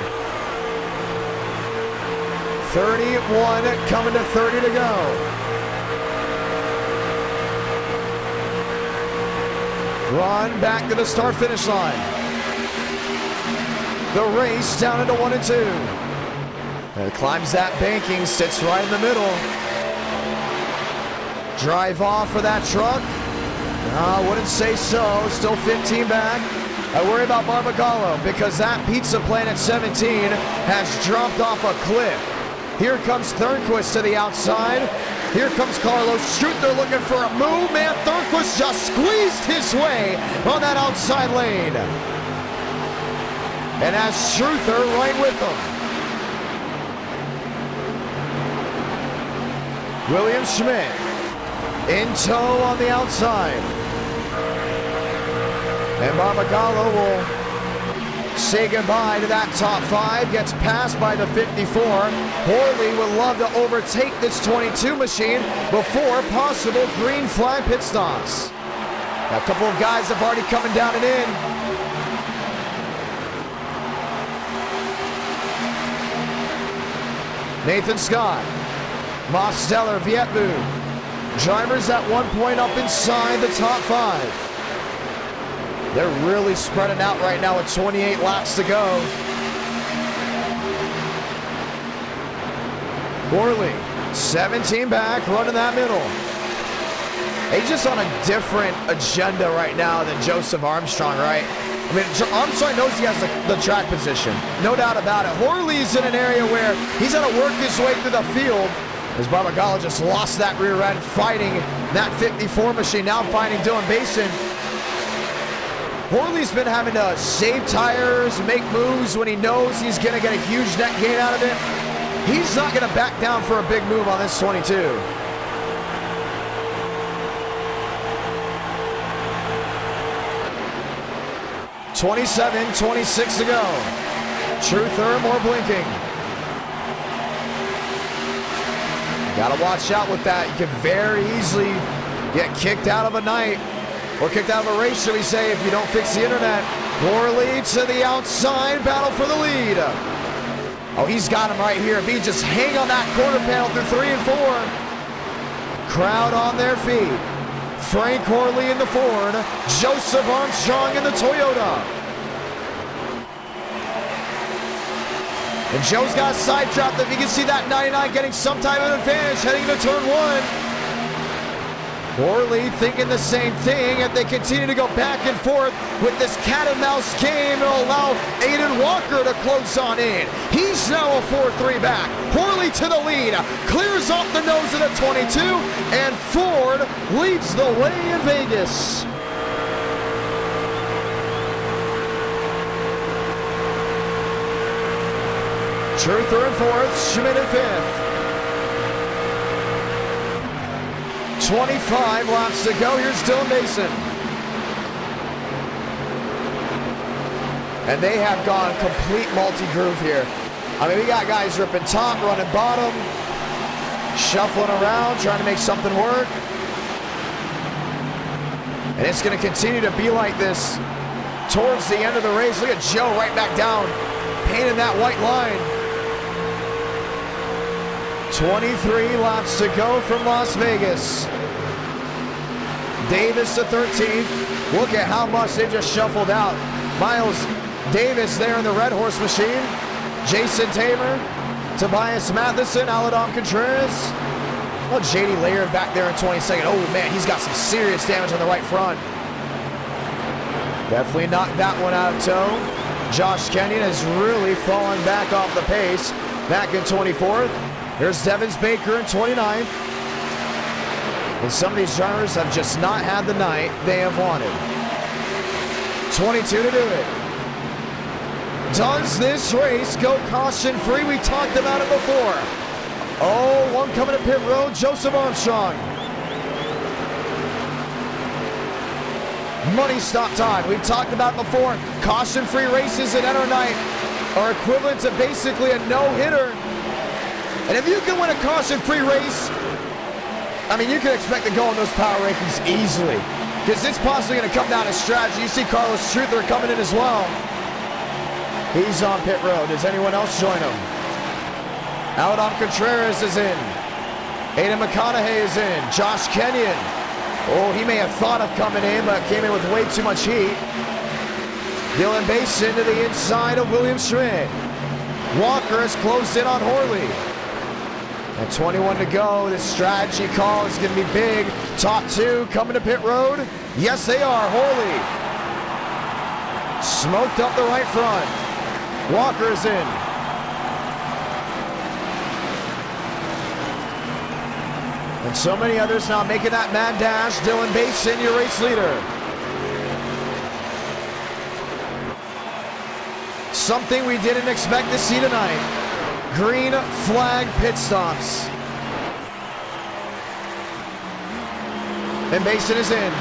[SPEAKER 1] 31 coming to 30 to go. Run back to the start-finish line. The race down into 1 and 2. And climbs that banking, sits right in the middle. Drive off for that truck. I wouldn't say so. Still 15 back. I worry about Barbagallo because that pizza plant at 17 has dropped off a cliff. Here comes Thornquist to the outside. Here comes Carlos Struther looking for a move. Man, Thornquist just squeezed his way on that outside lane. And has Struther right with him. William Schmidt in tow on the outside. And Barbagallo will say goodbye to that top 5. Gets passed by the 54. Horley would love to overtake this 22 machine before possible green flag pit stops. Now, a couple of guys have already coming down and in. Nathan Scott, Mosteller, Vietvu. Drivers at one point up inside the top 5. They're really spreading out right now with 28 laps to go. Horley, 17 back, running that middle. He's just on a different agenda right now than Joseph Armstrong, right? I mean, Armstrong knows he has the track position, no doubt about it. Horley's in an area where he's got to work his way through the field. As Barbagallo just lost that rear end fighting that 54 machine, now fighting Dylan Basin. Horley's been having to save tires, make moves when he knows he's going to get a huge net gain out of it. He's not going to back down for a big move on this 22. .26 to go. Struther, more blinking. Gotta watch out with that. You can very easily get kicked out of a night. Or kicked out of a race, should we say, if you don't fix the internet. Horley to the outside, battle for the lead. Oh, he's got him right here. If he just hang on that quarter panel through 3 and 4. Crowd on their feet. Frank Horley in the Ford. Joseph Armstrong in the Toyota. And Joe's got sidetracked. If you can see that 99 getting some type of advantage heading into turn 1. Worley thinking the same thing, and they continue to go back and forth with this cat and mouse game. It'll allow Aiden Walker to close on in. He's now a 4-3 back. Worley to the lead, clears off the nose of the 22, and Ford leads the way in Vegas. Truther in fourth, Schmidt in fifth. 25 laps to go. Here's Dylan Mason. And they have gone complete multi-groove here. I mean, we got guys ripping top, running bottom, shuffling around, trying to make something work. And it's going to continue to be like this towards the end of the race. Look at Joe right back down, painting that white line. 23 laps to go from Las Vegas. Davis to 13th. Look at how much they've just shuffled out. Miles Davis there in the red horse machine. Jason Tamer, Tobias Matheson, Aladam Contreras. Oh, JD Laird back there in 22nd. Oh man, he's got some serious damage on the right front. Definitely knocked that one out of tow. Josh Kenyon has really fallen back off the pace. Back in 24th. Here's Devins Baker in 29th. And some of these drivers have just not had the night they have wanted. 22 to do it. Does this race go caution free? We talked about it before. Oh, one coming to pit road, Joseph Armstrong. Money stop time. We've talked about it before. Caution free races at Enter Night are equivalent to basically a no-hitter. And if you can win a caution free race, I mean, you can expect to go on those power rankings easily, because it's possibly going to come down to strategy. You see Carlos Truther coming in as well. He's on pit road. Does anyone else join him? Aladam Contreras is in. Aiden McConaughey is in. Josh Kenyon. Oh, he may have thought of coming in, but came in with way too much heat. Dylan Basin to the inside of William Schmidt. Walker has closed in on Horley. And 21 to go. This strategy call is going to be big. Top two coming to pit road. Yes, they are. Horley smoked up the right front. Walker is in. And so many others now making that mad dash. Dylan Basin, your race leader. Something we didn't expect to see tonight. Green flag pit stops. And Mason is in.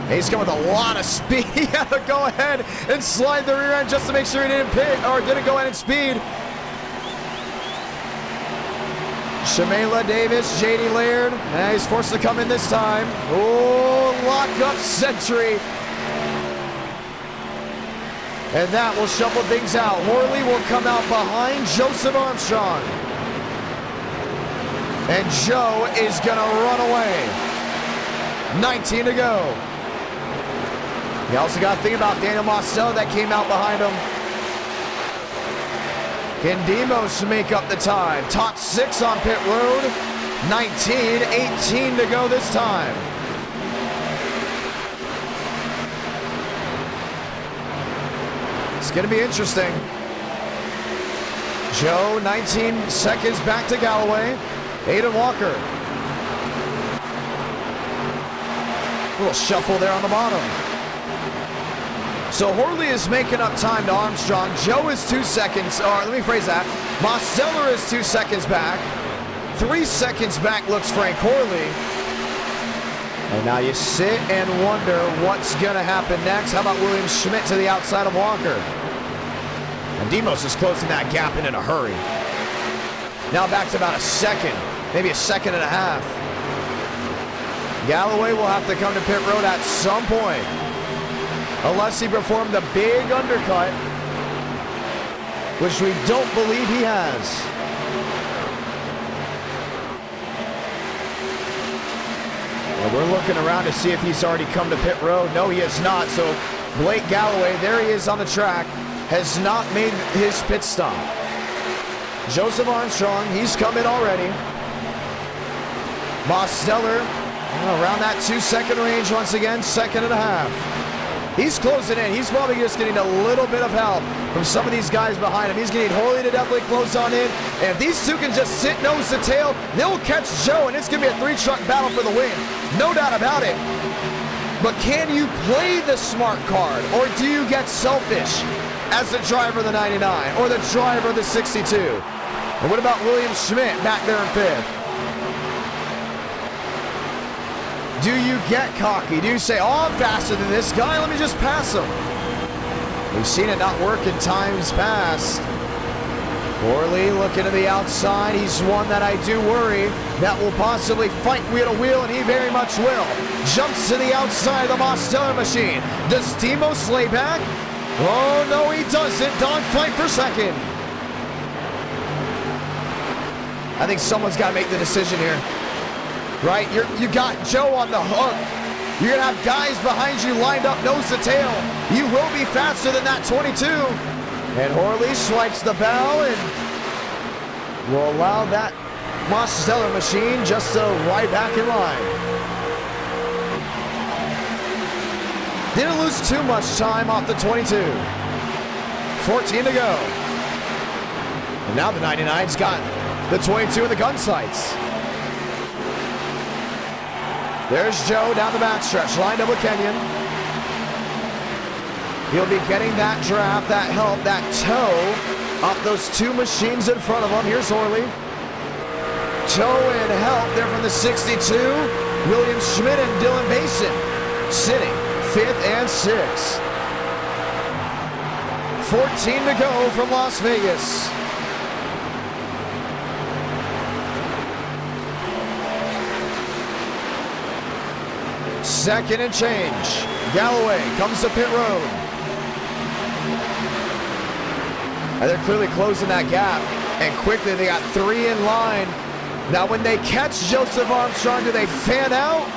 [SPEAKER 1] He's coming with a lot of speed. He had to go ahead and slide the rear end just to make sure he didn't pit or didn't go ahead and speed. Shamela Davis, JD Laird. And he's forced to come in this time. Oh, lock up Sentry. And that will shuffle things out. Horley will come out behind Joseph Armstrong. And Joe is going to run away. 19 to go. You also got to think about Daniel Mostello that came out behind him. Can Demos make up the time? Top six on pit road. 19, 18 to go this time. It's going to be interesting. Joe, 19 seconds back to Galloway. Aiden Walker. A little shuffle there on the bottom. So Horley is making up time to Armstrong. Joe is 2 seconds, or let me phrase that. Mosteller is 2 seconds back. 3 seconds back looks Frank Horley. And now you sit and wonder what's going to happen next. How about William Schmidt to the outside of Walker? And Demos is closing that gap in a hurry. Now back to about a second, maybe a second and a half. Galloway will have to come to pit road at some point, unless he performed a big undercut, which we don't believe he has. And we're looking around to see if he's already come to pit road. No, he has not. So Blake Galloway, there he is on the track, has not made his pit stop. Joseph Armstrong, he's come in already. Mosteller Around that 2-second range once again, 2.5 seconds. He's closing in. He's probably just getting a little bit of help from some of these guys behind him. He's getting Horley to definitely close on in. And if these two can just sit nose to tail, they'll catch Joe, and it's going to be a 3-truck battle for the win. No doubt about it. But can you play the smart card, or do you get selfish as the driver of the 99 or the driver of the 62? And what about William Schmidt back there in 5th? Do you get cocky? Do you say, oh, I'm faster than this guy, let me just pass him? We've seen it not work in times past. Horley looking to the outside. He's one that I do worry that will possibly fight wheel to wheel, and he very much will. Jumps to the outside of the Mosteller machine. Does Timo slay back? Oh, no, he doesn't. Dogfight for second. I think someone's got to make the decision here. Right? You got Joe on the hook. You're going to have guys behind you lined up nose to tail. You will be faster than that 22. And Horley swipes the bow and will allow that Mosteller machine just to ride back in line. Didn't lose too much time off the 22. 14 to go. And now the 99's got the 22 in the gun sights. There's Joe down the backstretch, lined up with Kenyon. He'll be getting that draft, that help, that tow off those two machines in front of him. Here's Horley. Tow and help there from the 62. William Schmidt and Dylan Mason sitting 5th and 6th. 14 to go from Las Vegas. Second and change. Galloway comes to pit road. And they're clearly closing that gap. And quickly they got 3 in line. Now when they catch Joseph Armstrong, do they fan out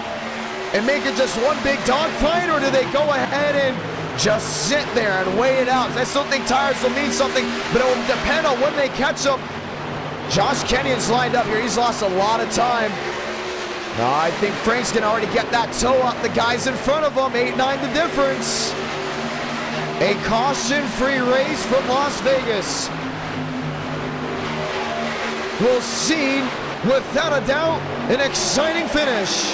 [SPEAKER 1] and make it just one big dogfight, or do they go ahead and just sit there and weigh it out? I still think tires will mean something, but it will depend on when they catch them. Josh Kenyon's lined up here. He's lost a lot of time. I think Frank's going to already get that toe up. The guys in front of him, 8-9 the difference. A caution-free race from Las Vegas. We'll see, without a doubt, an exciting finish.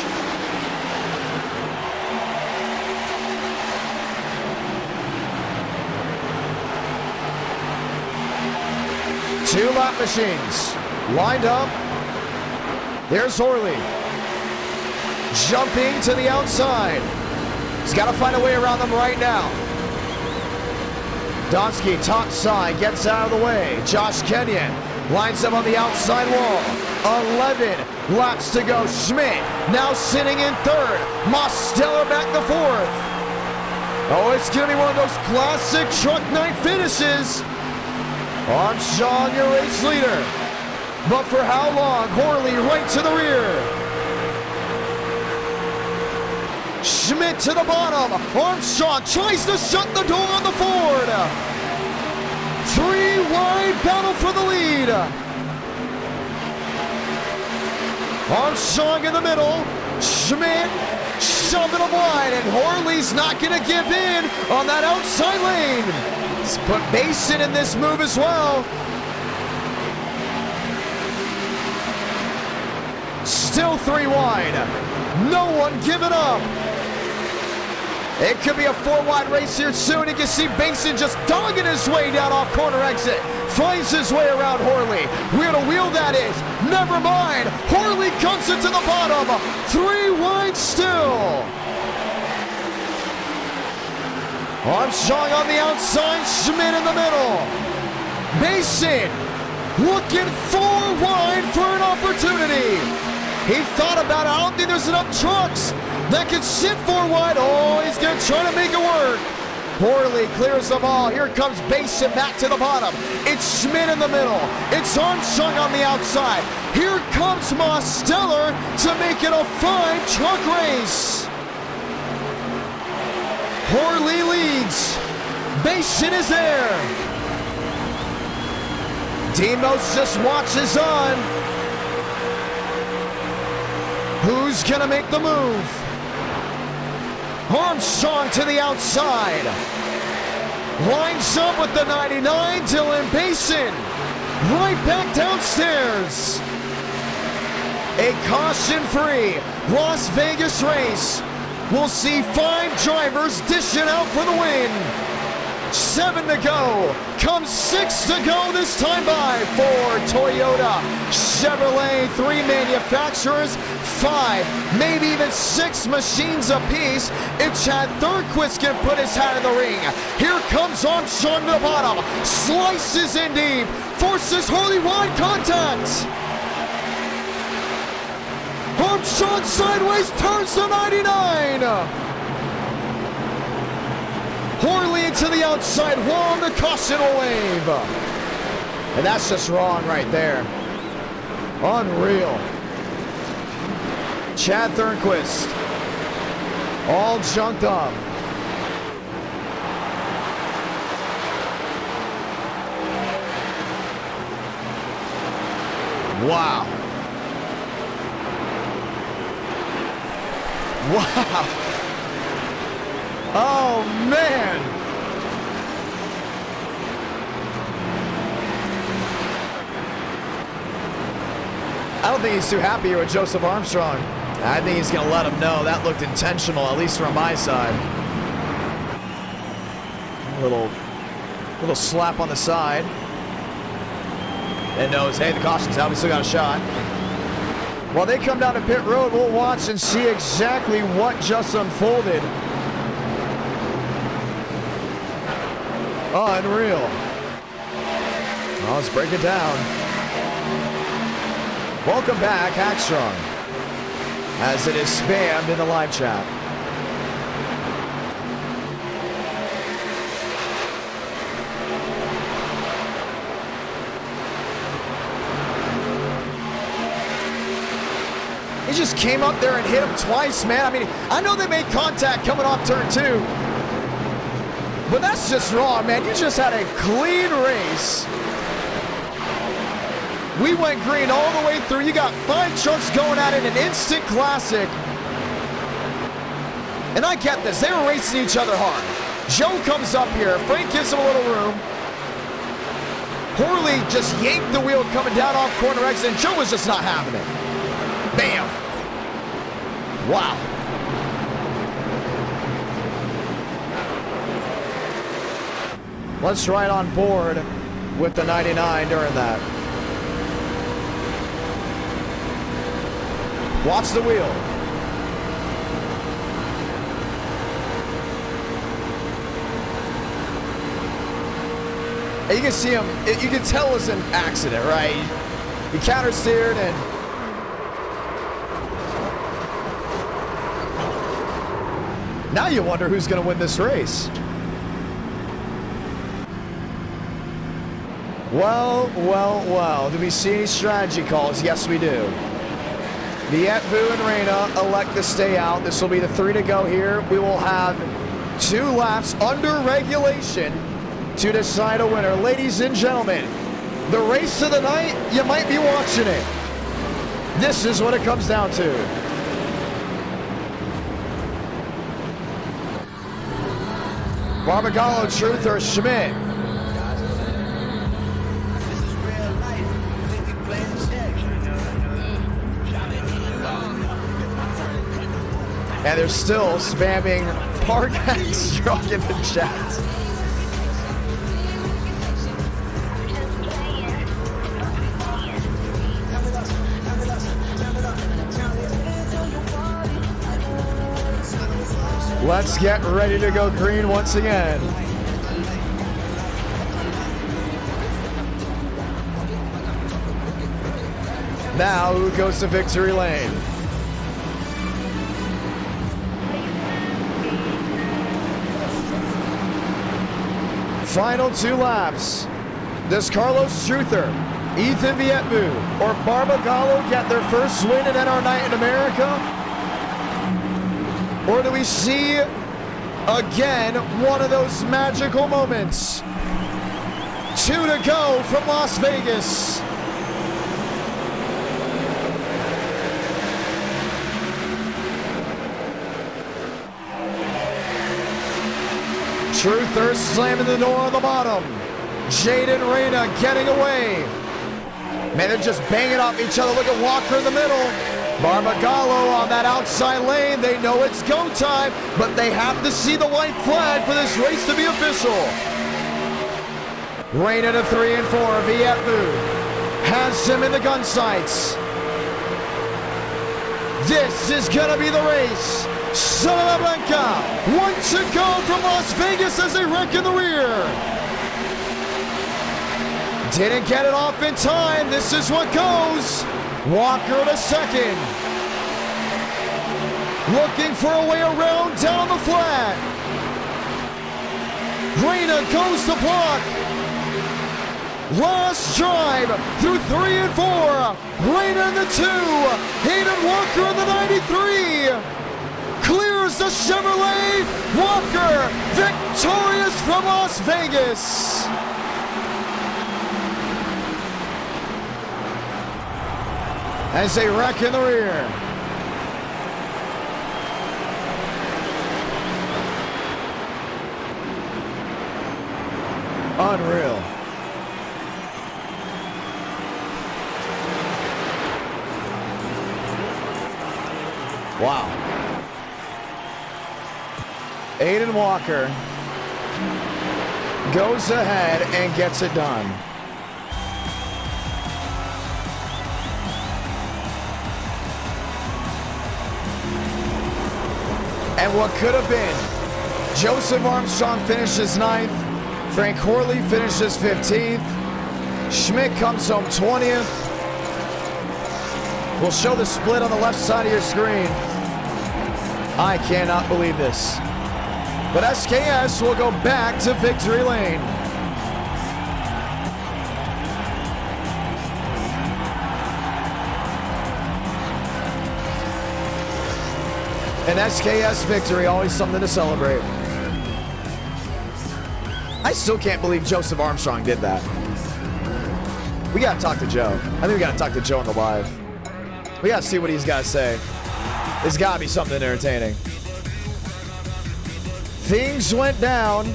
[SPEAKER 1] Two lap machines lined up. There's Horley. Jumping to the outside. He's got to find a way around them right now. Donsky, top side, gets out of the way. Josh Kenyon lines up on the outside wall. 11 laps to go. Schmidt now sitting in 3rd. Mosteller back to 4th. Oh, it's going to be one of those classic truck night finishes. Armstrong, your race leader. But for how long? Horley right to the rear. Schmidt to the bottom. Armstrong tries to shut the door on the Ford. 3 wide battle for the lead. Armstrong in the middle. Schmidt shoving him wide, and Horley's not going to give in on that outside lane. He's put Mason in this move as well. Still 3 wide. No one giving up. It could be a 4-wide race here soon. You can see Mason just dogging his way down off corner exit. Finds his way around Horley. Wheel to wheel that is. Never mind. Horley comes into the bottom. 3 wide still. Armstrong on the outside. Schmidt in the middle. Mason looking 4 wide for an opportunity. He thought about it. I don't think there's enough trucks that can sit 4 wide. Oh, he's going to try to make it work. Horley clears them all. Here comes Mason back to the bottom. It's Schmidt in the middle. It's Armstrong on the outside. Here comes Mosteller to make it a fine truck race. Horley leads. Mason is there. Demos just watches on. Who's gonna make the move? Armstrong to the outside. Lines up with the 99, Dylan Payson. Right back downstairs. A caution-free Las Vegas race. We'll see 5 drivers dishing out for the win. 7 to go. Comes 6 to go this time by for Toyota, Chevrolet, 3 manufacturers, 5, maybe even 6 machines apiece if Chad Thornquist can put his hat in the ring. Here comes Armstrong to the bottom, slices in deep, forces Harley wide contact. Armstrong sideways turns the 99. Harley into the outside wall, the caution will wave. And that's just wrong right there. Unreal. Chad Thornquist. All junked up. Wow. Wow. Oh, man. I don't think he's too happy here with Joseph Armstrong. I think he's going to let him know that looked intentional, at least from my side. A little slap on the side. And knows, hey, the caution's out. We still got a shot. While they come down to pit road, we'll watch and see exactly what just unfolded. Unreal. Well, let's break it down. Welcome back, Hackstrong, as it is spammed in the live chat. He just came up there and hit him twice, man. I mean, I know they made contact coming off turn 2. But that's just wrong, man. You just had a clean race. We went green all the way through. You got 5 trucks going at it, an instant classic. And I get this. They were racing each other hard. Joe comes up here. Frank gives him a little room. Harley just yanked the wheel coming down off corner exit, and Joe was just not having it. Bam. Wow. Let's ride on board with the 99 during that. Watch the wheel. And you can see him, you can tell it was an accident, right? He counter-steered and now you wonder who's going to win this race. Well, well, well. Do we see any strategy calls? Yes, we do. Vietvu and Reina elect to stay out. This will be the 3 to go here. We will have 2 laps under regulation to decide a winner. Ladies and gentlemen, the race of the night, you might be watching it. This is what it comes down to. Barbagallo, Truth, or Schmidt. And they're still spamming Park Hackstrong in the chat. Let's get ready to go green once again. Now, who goes to victory lane? Final 2 laps. Does Carlos Truther, Ethan Vietvu, or Barbagallo get their first win in NR Night in America? Or do we see, again, one of those magical moments? 2 to go from Las Vegas. True Thirst slamming the door on the bottom. Jaden Reyna getting away. Man, they're just banging off each other. Look at Walker in the middle. Barbagallo on that outside lane. They know it's go time, but they have to see the white flag for this race to be official. Reyna to 3 and 4. Vietu has him in the gun sights. This is gonna be the race. Salamanca, 1 to go from Las Vegas as they wreck in the rear. Didn't get it off in time. This is what goes. Walker to second. Looking for a way around down the flat. Reyna goes to block. Last drive through 3 and 4. Reyna in the 2. Hayden Walker in the 93. Clears the Chevrolet. Walker victorious from Las Vegas. As they wreck in the rear. Unreal. Wow. Aiden Walker goes ahead and gets it done. And what could have been, Joseph Armstrong finishes 9th, Frank Horley finishes 15th, Schmidt comes home 20th. We'll show the split on the left side of your screen. I cannot believe this. But SKS will go back to victory lane. An SKS victory, always something to celebrate. I still can't believe Joseph Armstrong did that. We gotta talk to Joe. I think we gotta talk to Joe on the live. We gotta see what he's gotta say. There's gotta be something entertaining. Things went down,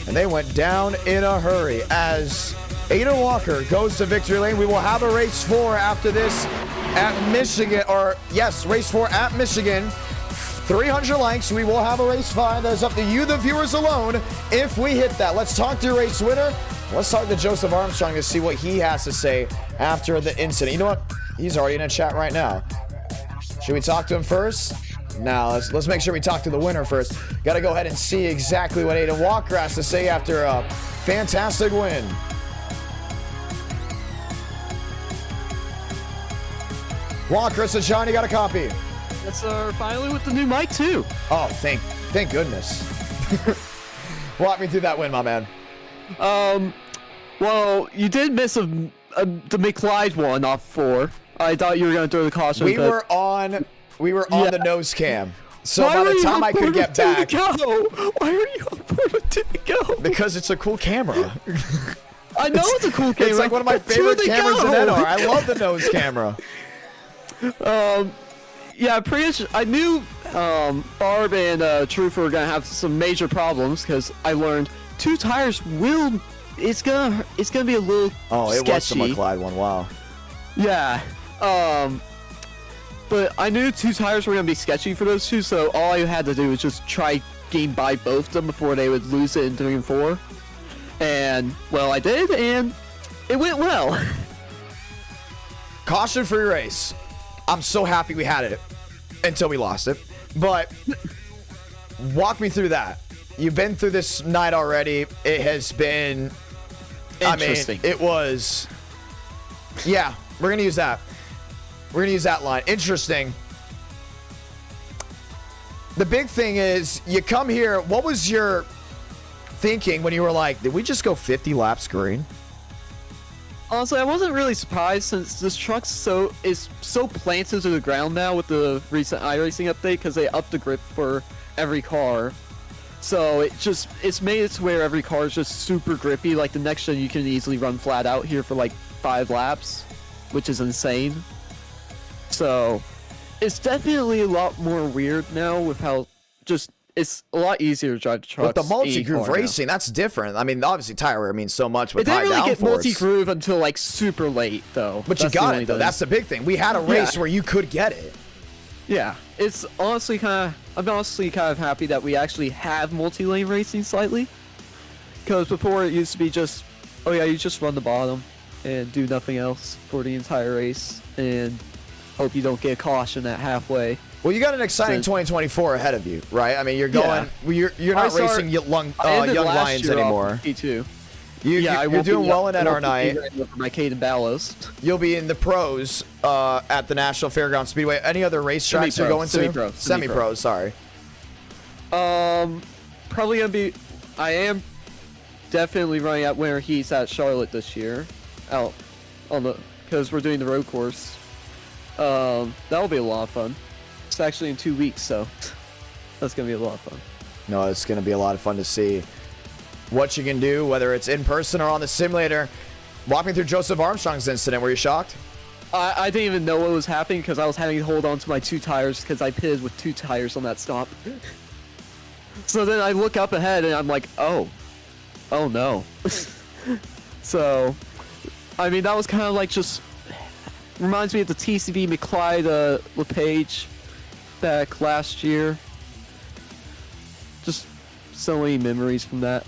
[SPEAKER 1] and they went down in a hurry as Aiden Walker goes to victory lane. We will have a race 4 after this at Michigan, or yes, race 4 at Michigan. 300 likes. We will have a race 5. That's up to you, the viewers alone, if we hit that. Let's talk to race winner. Let's talk to Joseph Armstrong to see what he has to say after the incident. You know what? He's already in a chat right now. Should we talk to him first? Now, let's make sure we talk to the winner first. Got to go ahead and see exactly what Aiden Walker has to say after a fantastic win. Walker, so Johnny got a copy.
[SPEAKER 5] Yes, sir. Finally with the new mic, too.
[SPEAKER 1] Oh, thank goodness. Walk me through that win, my man.
[SPEAKER 5] Well, you did miss the McLeod one off 4. I thought you were going to throw the caution.
[SPEAKER 1] We were on the nose cam. So by the time I could get back.
[SPEAKER 5] Why are you on board with Two to Go?
[SPEAKER 1] Because it's a cool camera.
[SPEAKER 5] I know it's a cool camera.
[SPEAKER 1] It's like one of my favorite cameras in NR. I love the nose camera.
[SPEAKER 5] Yeah, pretty much. I knew Barb and Truth were gonna have some major problems because I learned 2 tires will. It's gonna be a little.
[SPEAKER 1] Oh, it
[SPEAKER 5] sketchy.
[SPEAKER 1] was the McLeod one. Wow.
[SPEAKER 5] Yeah. But I knew 2 tires were gonna be sketchy for those 2, so all I had to do was just try getting by both of them before they would lose it in 3 and 4. And well, I did, and it went well.
[SPEAKER 1] Caution-free race. I'm so happy we had it until we lost it. But walk me through that. You've been through this night already. It has been
[SPEAKER 5] interesting.
[SPEAKER 1] I mean, it was. Yeah, we're gonna use that. We're gonna use that line. Interesting. The big thing is, you come here. What was your thinking when you were like, did we just go 50 laps green?
[SPEAKER 5] Honestly, I wasn't really surprised since this truck is so planted to the ground now with the recent iRacing update because they upped the grip for every car. So it's made it to where every car is just super grippy. Like the next gen, you can easily run flat out here for like 5 laps, which is insane. So it's definitely a lot more weird now with how just it's a lot easier to drive the trucks.
[SPEAKER 1] But the multi-groove racing, that's different. I mean, obviously tire wear means so much with
[SPEAKER 5] high downforce. It didn't really get multi-groove until like super late, though.
[SPEAKER 1] But you got it, though. That's the big thing. We had a race where you could get it.
[SPEAKER 5] Yeah, it's honestly I'm honestly kind of happy that we actually have multi-lane racing slightly. Because before it used to be just, oh yeah, you just run the bottom and do nothing else for the entire race and hope you don't get a caution at halfway.
[SPEAKER 1] Well, you got an exciting 2024 ahead of you, right? I mean, you're going, you're not racing young lions anymore.
[SPEAKER 5] P2.
[SPEAKER 1] You're doing well in NR Night.
[SPEAKER 5] My Caden Ballas.
[SPEAKER 1] You'll be in the pros at the National Fairgrounds Speedway. Any other race tracks you're going to? Semi-pro, sorry.
[SPEAKER 5] Probably gonna be. I am definitely running at Winter Heats at Charlotte this year, out on the because we're doing the road course. That'll be a lot of fun. It's actually in 2 weeks, so that's gonna be a lot of fun.
[SPEAKER 1] No, it's gonna be a lot of fun to see what you can do, whether it's in person or on the simulator. Walk me through Joseph Armstrong's incident. Were you shocked?
[SPEAKER 5] I didn't even know what was happening because I was having to hold on to my 2 tires because I pitted with 2 tires on that stop. So then I look up ahead and I'm like, oh no. So, I mean, that was kind of like just reminds me of the TCB McClyde LePage back last year. Just so many memories from that.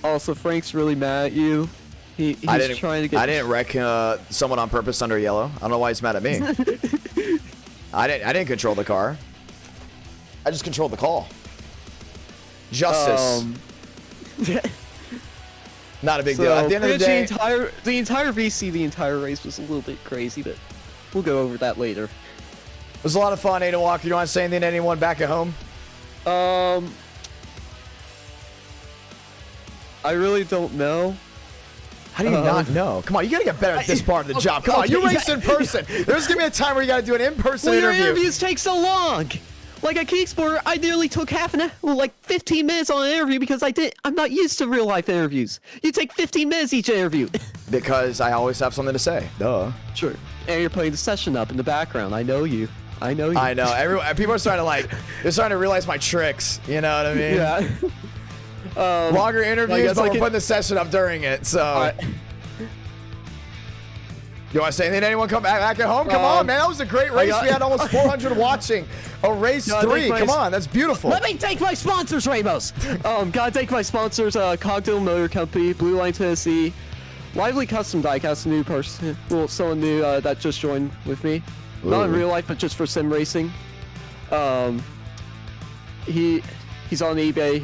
[SPEAKER 5] Also, Frank's really mad at you. He's trying to get.
[SPEAKER 1] I didn't wreck someone on purpose under yellow. I don't know why he's mad at me. I didn't control the car. I just controlled the call. Justice. Not a big deal. At the end of the day,
[SPEAKER 5] the entire VC, the entire race was a little bit crazy, but we'll go over that later.
[SPEAKER 1] It was a lot of fun, Ada Walker. You want to say anything to anyone back at home?
[SPEAKER 5] I really don't know.
[SPEAKER 1] How do you not know? Come on, you gotta get better at this part of the job. Come on, you race in person. There's gonna be a time where you gotta do an in-person interview.
[SPEAKER 5] Your interviews take so long. Like at Kicksport, I nearly took 15 minutes on an interview because I'm not used to real life interviews. You take 15 minutes each interview.
[SPEAKER 1] Because I always have something to say. Duh.
[SPEAKER 5] Sure. And you're putting the session up in the background. I know you. I know.
[SPEAKER 1] People are starting to they're starting to realize my tricks. You know what I mean?
[SPEAKER 5] Yeah.
[SPEAKER 1] Longer interviews, but we're putting the session up during it. So. You want to say anything to anyone come back at home? Come on, man. That was a great race. We had almost 400 watching a race 3. Come on. That's beautiful.
[SPEAKER 5] Let me thank my sponsors, Ramos. Gotta thank my sponsors, Cogdill Motor Company, Blue Line Tennessee, Lively Custom Diecast, a new person, someone new that just joined with me. Ooh. Not in real life, but just for sim racing. He's on eBay.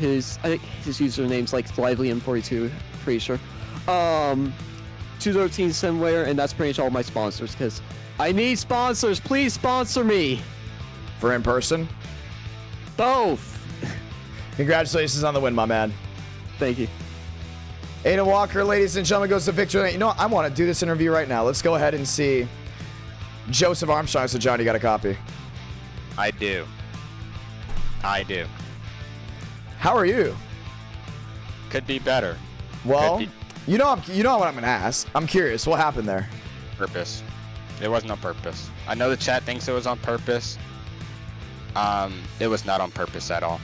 [SPEAKER 5] I think his username's like LivelyM42, pretty sure. 2013 Simware, and that's pretty much all my sponsors, because I need sponsors. Please sponsor me.
[SPEAKER 1] For in person?
[SPEAKER 5] Both.
[SPEAKER 1] Congratulations on the win, my man.
[SPEAKER 5] Thank you.
[SPEAKER 1] Ada Walker, ladies and gentlemen, goes to victory. You know what? I want to do this interview right now. Let's go ahead and see Joseph Armstrong. So, John, you got a copy?
[SPEAKER 6] I do.
[SPEAKER 1] How are you?
[SPEAKER 6] Could be better.
[SPEAKER 1] Well, you know what I'm gonna ask. I'm curious. What happened there?
[SPEAKER 6] Purpose. It wasn't on purpose. I know the chat thinks it was on purpose. It was not on purpose at all.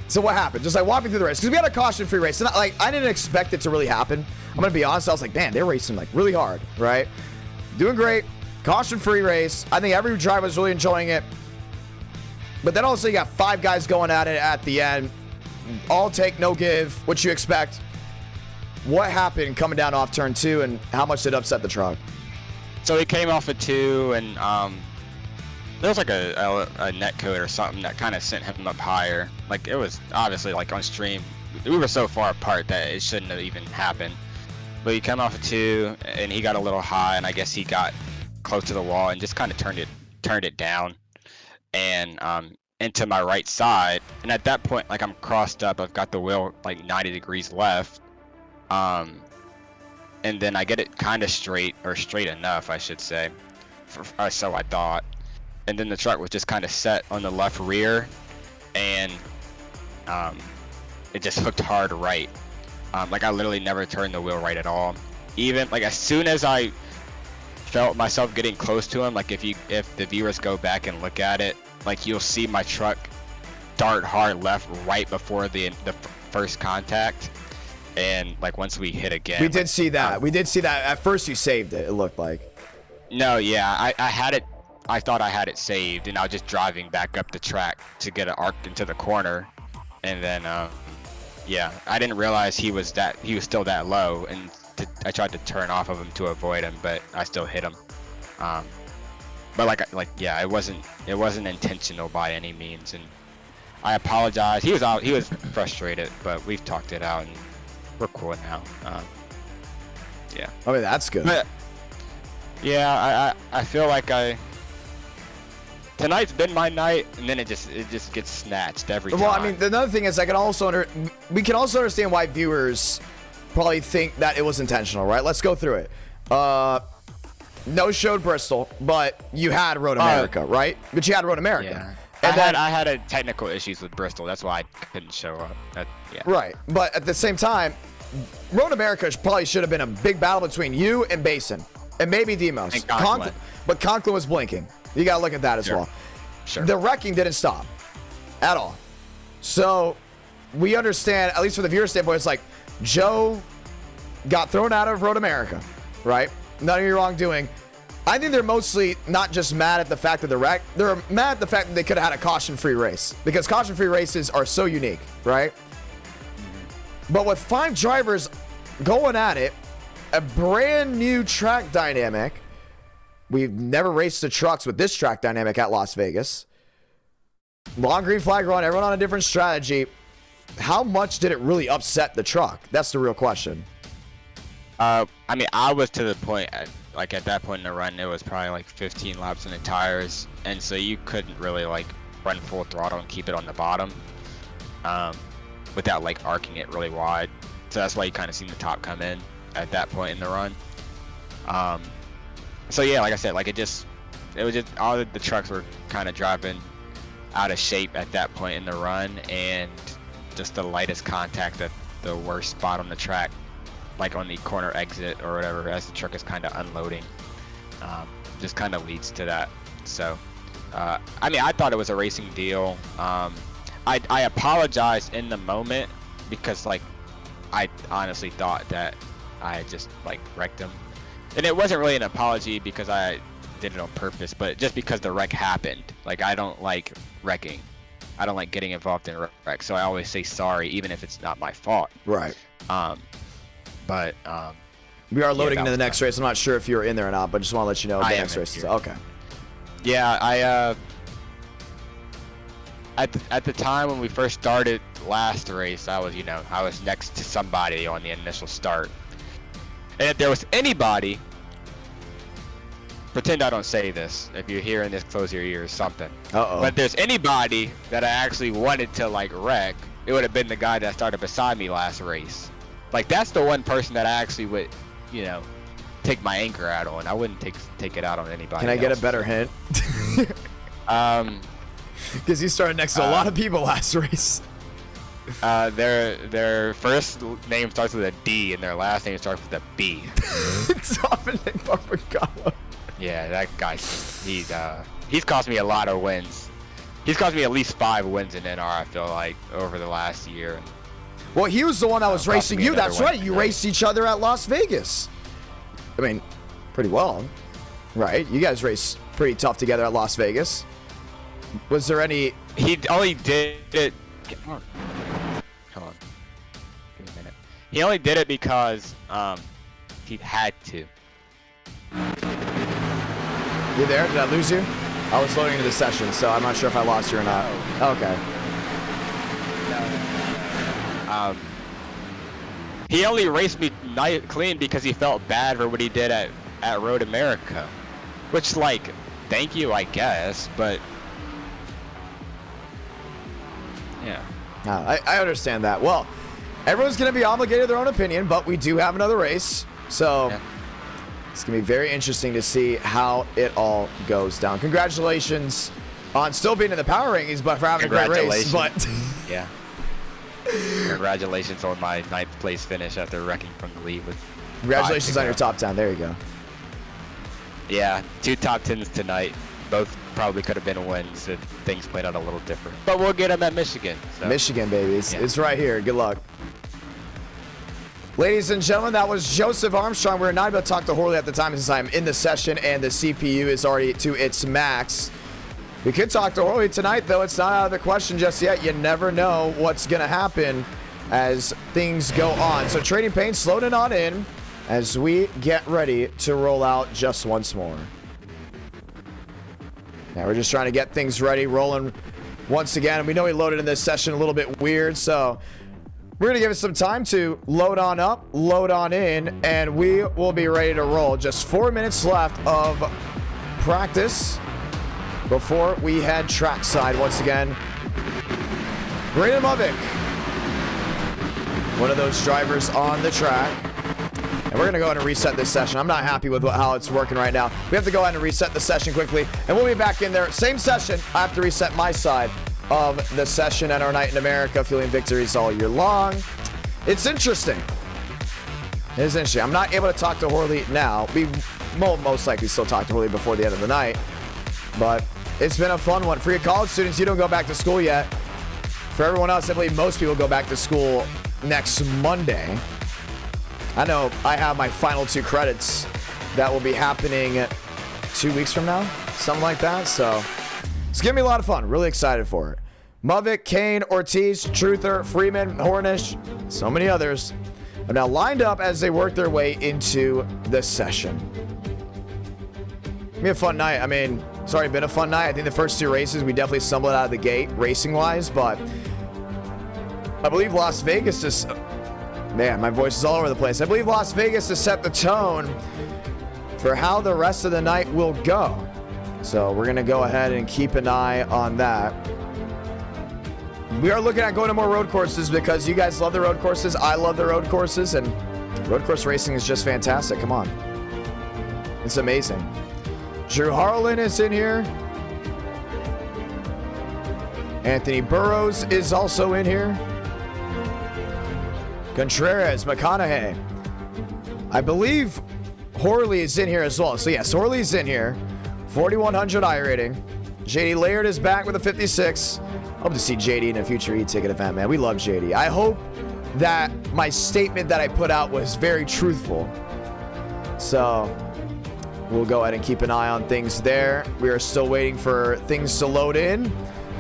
[SPEAKER 1] So what happened? Just walk me through the race, because we had a caution-free race. And I didn't expect it to really happen. I'm gonna be honest. I was like, man, they're racing really hard, right? Doing great. Caution-free race. I think every driver was really enjoying it. But then also you got 5 guys going at it at the end. All take, no give, what you expect. What happened coming down off turn 2, and how much did it upset the truck?
[SPEAKER 6] So he came off of 2, and there was like a net code or something that kind of sent him up higher. Like, it was obviously on stream. We were so far apart that it shouldn't have even happened. But he came off of 2, and he got a little high, and I guess he got close to the wall and just kind of turned it down. And into my right side, and at that point, I'm crossed up. I've got the wheel 90 degrees left, and then I get it kind of straight, or straight enough, I should say, so I thought. And then the truck was just kind of set on the left rear, and it just hooked hard right. I literally never turned the wheel right at all. Even as soon as I felt myself getting close to him. Like if the viewers go back and look at it, like you'll see my truck dart hard left right before the first contact, and like once we hit again.
[SPEAKER 1] We did see that. We did see that. At first you saved it, it looked like.
[SPEAKER 6] No, yeah, I had it. I thought I had it saved, and I was just driving back up the track to get an arc into the corner, and then yeah, I didn't realize he was still that low, and I tried to turn off of him to avoid him, but I still hit him. But yeah, it wasn't intentional by any means, and I apologize. He was frustrated, but we've talked it out, and we're cool now. Yeah.
[SPEAKER 1] I mean, that's good.
[SPEAKER 6] But, yeah, I feel like tonight's been my night, and then it just gets snatched every time.
[SPEAKER 1] Well, I mean, another thing is we can also understand why viewers probably think that it was intentional, right? Let's go through it. No showed Bristol, but you had Road America, right? But you had Road America.
[SPEAKER 6] Yeah.
[SPEAKER 1] And
[SPEAKER 6] I had a technical issues with Bristol. That's why I couldn't show up. Yeah.
[SPEAKER 1] Right, but at the same time, Road America probably should have been a big battle between you and Basin, and maybe Demos.
[SPEAKER 6] And Conklin.
[SPEAKER 1] But Conklin was blinking. You gotta look at that as well.
[SPEAKER 6] Sure.
[SPEAKER 1] The wrecking didn't stop at all. So we understand, at least from the viewer standpoint, it's like Joe got thrown out of Road America, right? None of your wrongdoing. I think they're mostly not just mad at the fact of the wreck. They're mad at the fact that they could have had a caution-free race, because caution-free races are so unique, right? But with 5 drivers going at it, a brand new track dynamic. We've never raced the trucks with this track dynamic at Las Vegas. Long green flag run, everyone on a different strategy. How much did it really upset the truck? That's the real question.
[SPEAKER 6] I mean, I was to the point, at that point in the run, it was probably like 15 laps in the tires, and so you couldn't really like run full throttle and keep it on the bottom without like arcing it really wide. So that's why you kind of seen the top come in at that point in the run. So yeah, like I said, like it was just all the trucks were kind of driving out of shape at that point in the run, and just the lightest contact at the worst spot on the track, like on the corner exit or whatever, as the truck is kind of unloading, just kind of leads to that. So I mean, I thought it was a racing deal. I apologized in the moment, because like I honestly thought that I had just like wrecked him. And it wasn't really an apology because I did it on purpose, but just because the wreck happened. Like, I don't like wrecking. I don't like getting involved in wrecks, so I always say sorry, even if it's not my fault.
[SPEAKER 1] Right.
[SPEAKER 6] But
[SPEAKER 1] we are loading into the next race. I'm not sure if you're in there or not, but just want to let you know the next race is okay.
[SPEAKER 6] Yeah, I at the time when we first started last race, I was next to somebody on the initial start. And if there was anybody, pretend I don't say this. If you're hearing this, close your ears, something.
[SPEAKER 1] Uh-oh.
[SPEAKER 6] But if there's anybody that I actually wanted to like wreck, it would have been the guy that started beside me last race. Like, that's the one person that I actually would, take my anger out on. I wouldn't take it out on anybody.
[SPEAKER 1] Can I get a better hint? Because you started next to a lot of people last race.
[SPEAKER 6] Their first name starts with a D and their last name starts with a B.
[SPEAKER 1] Dominic Barbagallo.
[SPEAKER 6] Yeah, that guy, he's cost me a lot of wins. He's cost me at least 5 wins in NR, I feel like, over the last year.
[SPEAKER 1] Well, he was the one that was racing you. That's right. You raced each other at Las Vegas. I mean, pretty well, right? You guys raced pretty tough together at Las Vegas. Was there any...
[SPEAKER 6] He only did it... Hold on. Give me a minute. He only did it because he had to.
[SPEAKER 1] You there? Did I lose you? I was loading into the session, so I'm not sure if I lost you or not. Okay.
[SPEAKER 6] He only raced me clean because he felt bad for what he did at Road America. Which, like, thank you, I guess, but... Yeah.
[SPEAKER 1] I understand that. Well, everyone's going to be obligated to their own opinion, but we do have another race. So it's going to be very interesting to see how it all goes down. Congratulations on still being in the power rankings, but for having a great race. But
[SPEAKER 6] yeah. Congratulations on my 9th place finish after wrecking from the lead.
[SPEAKER 1] Congratulations on your top 10. There you go.
[SPEAKER 6] Yeah, 2 top 10s tonight. Both probably could have been wins if things played out a little different. But we'll get them at Michigan. So.
[SPEAKER 1] Michigan, baby. It's right here. Good luck. Ladies and gentlemen, that was Joseph Armstrong. We're not able to talk to Horley at the time since I'm in the session and the CPU is already to its max. We could talk to Horley tonight, though. It's not out of the question just yet. You never know what's going to happen as things go on. So Trading Pains loading on in as we get ready to roll out just once more. Now we're just trying to get things ready, rolling once again. And we know we loaded in this session a little bit weird, so we're going to give it some time to load on up, load on in, and we will be ready to roll. Just 4 minutes left of practice before we head trackside once again. Brandon Movick, one of those drivers on the track. And we're going to go ahead and reset this session. I'm not happy with how it's working right now. We have to go ahead and reset the session quickly. And we'll be back in there. Same session. I have to reset my side of the session at our Night in America. Feeling victories all year long. It's interesting. It is interesting. I'm not able to talk to Horley now. We will most likely still talk to Horley before the end of the night. But it's been a fun one. For your college students, you don't go back to school yet. For everyone else, I believe most people go back to school next Monday. I know I have my final 2 credits that will be happening 2 weeks from now, something like that. So it's going to be a lot of fun. Really excited for it. Movick, Kane, Ortiz, Truther, Freeman, Hornish, so many others are now lined up as they work their way into the session. It's going to be a fun night. I mean, it's already been a fun night. I think the first 2 races, we definitely stumbled out of the gate racing-wise, but I believe Las Vegas is... Man, my voice is all over the place. I believe Las Vegas has set the tone for how the rest of the night will go. So we're going to go ahead and keep an eye on that. We are looking at going to more road courses because you guys love the road courses. I love the road courses, and road course racing is just fantastic. Come on. It's amazing. Drew Harlan is in here. Anthony Burrows is also in here. Contreras, McConaughey. I believe Horley is in here as well. So yes, Horley's in here. 4,100 iRating. JD Laird is back with a 56. Hope to see JD in a future e-ticket event, man. We love JD. I hope that my statement that I put out was very truthful. So we'll go ahead and keep an eye on things there. We are still waiting for things to load in.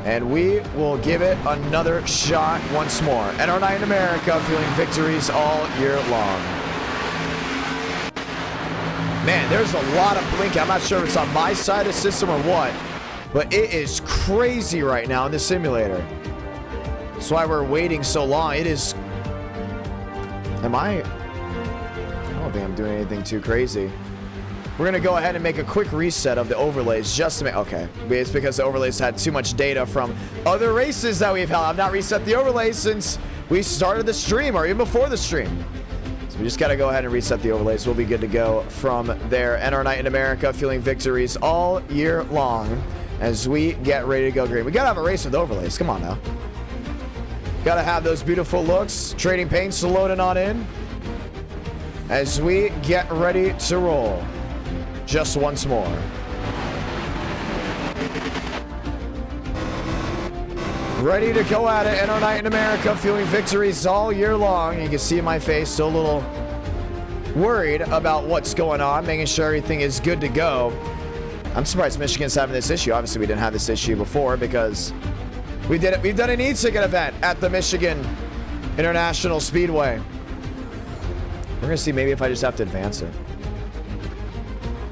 [SPEAKER 1] And we will give it another shot once more. And our Night in America, feeling victories all year long. Man, there's a lot of blinking. I'm not sure if it's on my side of the system or what, but it is crazy right now in the simulator. That's why we're waiting so long. It is... I don't think I'm doing anything too crazy. We're going to go ahead and make a quick reset of the overlays just to make... Okay. It's because the overlays had too much data from other races that we've held. I've not reset the overlays since we started the stream or even before the stream. So we just got to go ahead and reset the overlays. We'll be good to go from there. And our Night in America, feeling victories all year long as we get ready to go green. We got to have a race with overlays. Come on now. Got to have those beautiful looks. Trading Paints loading on in as we get ready to roll. Just once more. Ready to go at it in our Night in America, feeling victories all year long. You can see in my face, still a little worried about what's going on, making sure everything is good to go. I'm surprised Michigan's having this issue. Obviously, we didn't have this issue before because we did it. We've done an e-ticket event at the Michigan International Speedway. We're gonna see maybe if I just have to advance it.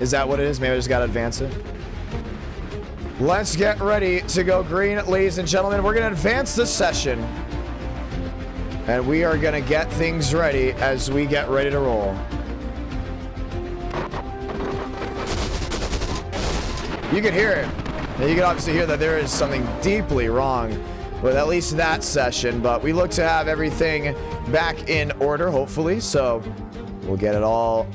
[SPEAKER 1] Is that what it is? Maybe I just got to advance it. Let's get ready to go green, ladies and gentlemen. We're going to advance the session. And we are going to get things ready as we get ready to roll. You can hear it. And you can obviously hear that there is something deeply wrong with at least that session. But we look to have everything back in order, hopefully. So we'll get it all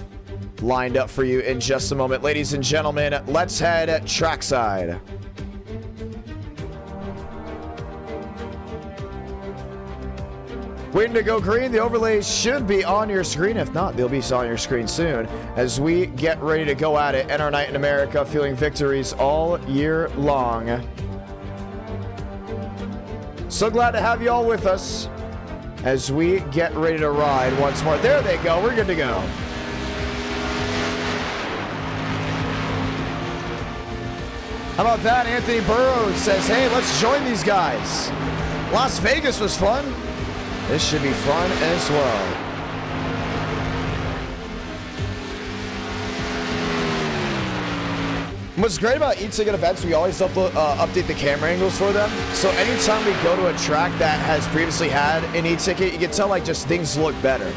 [SPEAKER 1] lined up for you in just a moment. Ladies and gentlemen, let's head trackside. Waiting to go green. The overlays should be on your screen. If not, they'll be on your screen soon as we get ready to go at it. And our night in America, feeling victories all year long. So glad to have you all with us as we get ready to ride once more. There they go. We're good to go. How about that? Anthony Burrows says, hey, let's join these guys. Las Vegas was fun. This should be fun as well. What's great about e-ticket events, we always update the camera angles for them. So anytime we go to a track that has previously had an e-ticket, you can tell like just things look better.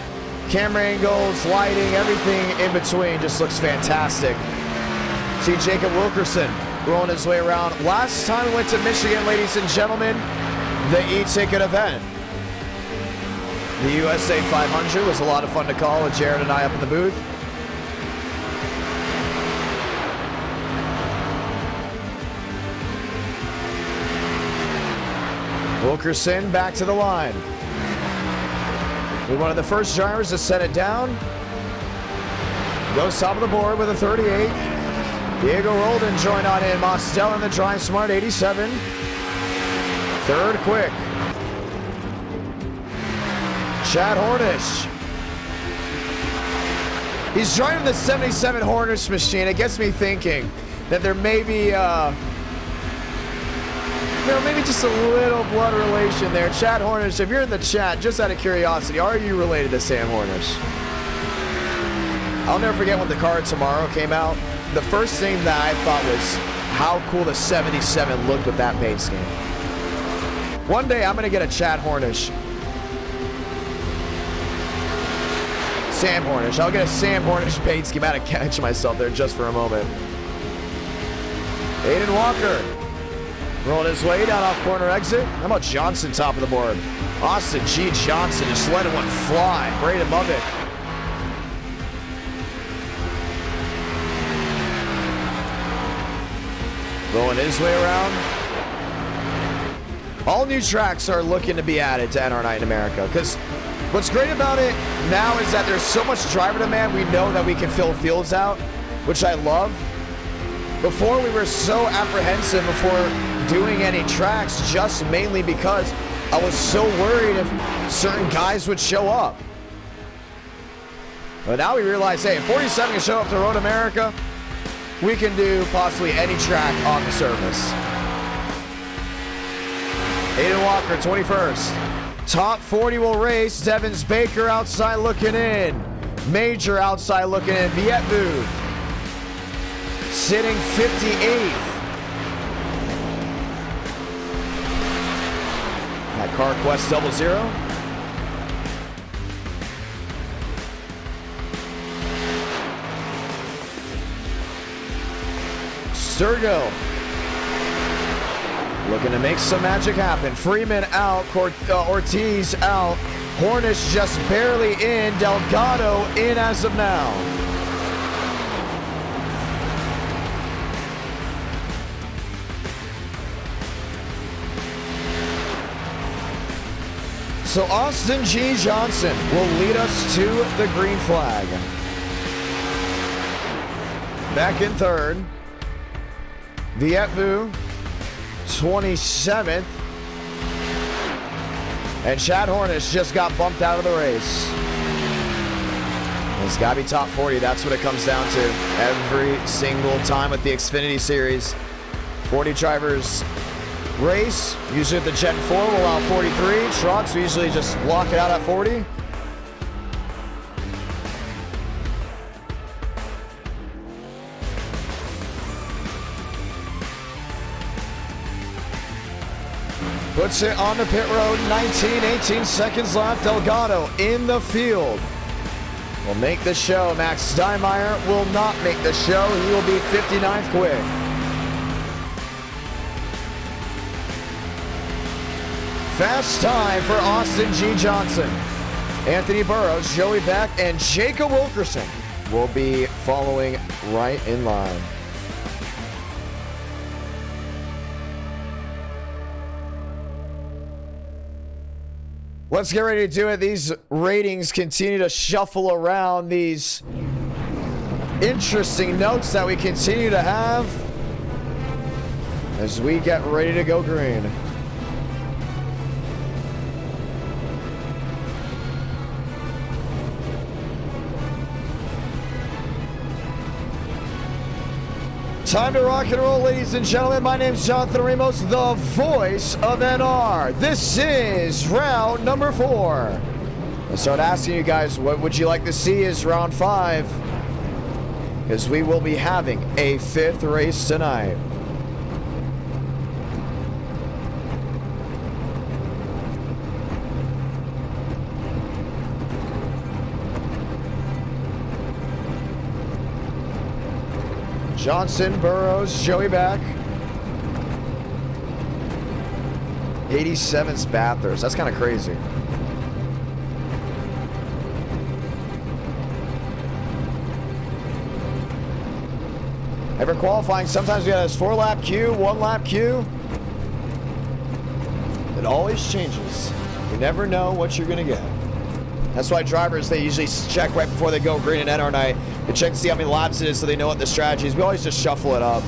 [SPEAKER 1] Camera angles, lighting, everything in between just looks fantastic. See Jacob Wilkerson rolling his way around. Last time we went to Michigan, ladies and gentlemen, the e-ticket event. The USA 500 was a lot of fun to call with Jared and I up in the booth. Wilkerson back to the line. We're one of the first drivers to set it down. Goes top of the board with a 38. Diego Roldan joined on in. Mostel in the Drive Smart 87. Third quick. Chad Hornish. He's driving the 77 Hornish machine. It gets me thinking that there may be, maybe just a little blood relation there. Chad Hornish, if you're in the chat, just out of curiosity, are you related to Sam Hornish? I'll never forget when the car tomorrow came out. The first thing that I thought was how cool the 77 looked with that paint scheme. One day I'm going to get a Chad Hornish. Sam Hornish. I'll get a Sam Hornish paint scheme. I had to catch myself there just for a moment. Aiden Walker rolling his way down off corner exit. How about Johnson top of the board? Austin G. Johnson just letting one fly right above it. Rolling his way around. All new tracks are looking to be added to NR Night in America because what's great about it now is that there's so much driver demand. We know that we can fill fields out, which I love. Before we were so apprehensive before doing any tracks just mainly because I was so worried if certain guys would show up. But now we realize, hey, if 47 can show up to Road America, we can do possibly any track on the surface. Aiden Walker, 21st. Top 40 will race. Devins Baker outside looking in. Major outside looking in. Vietvu sitting 58th. That CarQuest 00. Sturgill looking to make some magic happen. Freeman out, Ortiz out, Hornish just barely in, Delgado in as of now. So Austin G. Johnson will lead us to the green flag. Back in third. Vietvu, 27th. And Chad Hornish just got bumped out of the race. It's got to be top 40. That's what it comes down to every single time with the Xfinity Series. 40 drivers race. Usually at the Gen 4, we'll allow 43. Trucks, we usually just lock it out at 40. Puts it on the pit road, 18 seconds left. Delgado in the field. Will make the show. Max Steinmeier will not make the show. He will be 59th quick. Fast time for Austin G. Johnson. Anthony Burrows, Joey Beck, and Jacob Wilkerson will be following right in line. Let's get ready to do it. These ratings continue to shuffle around, these interesting notes that we continue to have as we get ready to go green. Time to rock and roll, ladies and gentlemen. My name's Jonathan Ramos, the voice of NR. This is round number 4. I'll start asking you guys, what would you like to see as round 5? Because we will be having a 5th race tonight. Johnson, Burrows, Joey back. 87's Bathurst. That's kind of crazy. Ever qualifying, sometimes we got this 4-lap queue, 1-lap queue. It always changes. You never know what you're going to get. That's why drivers, they usually check right before they go green and NR night. They check to see how many laps it is so they know what the strategy is. We always just shuffle it up.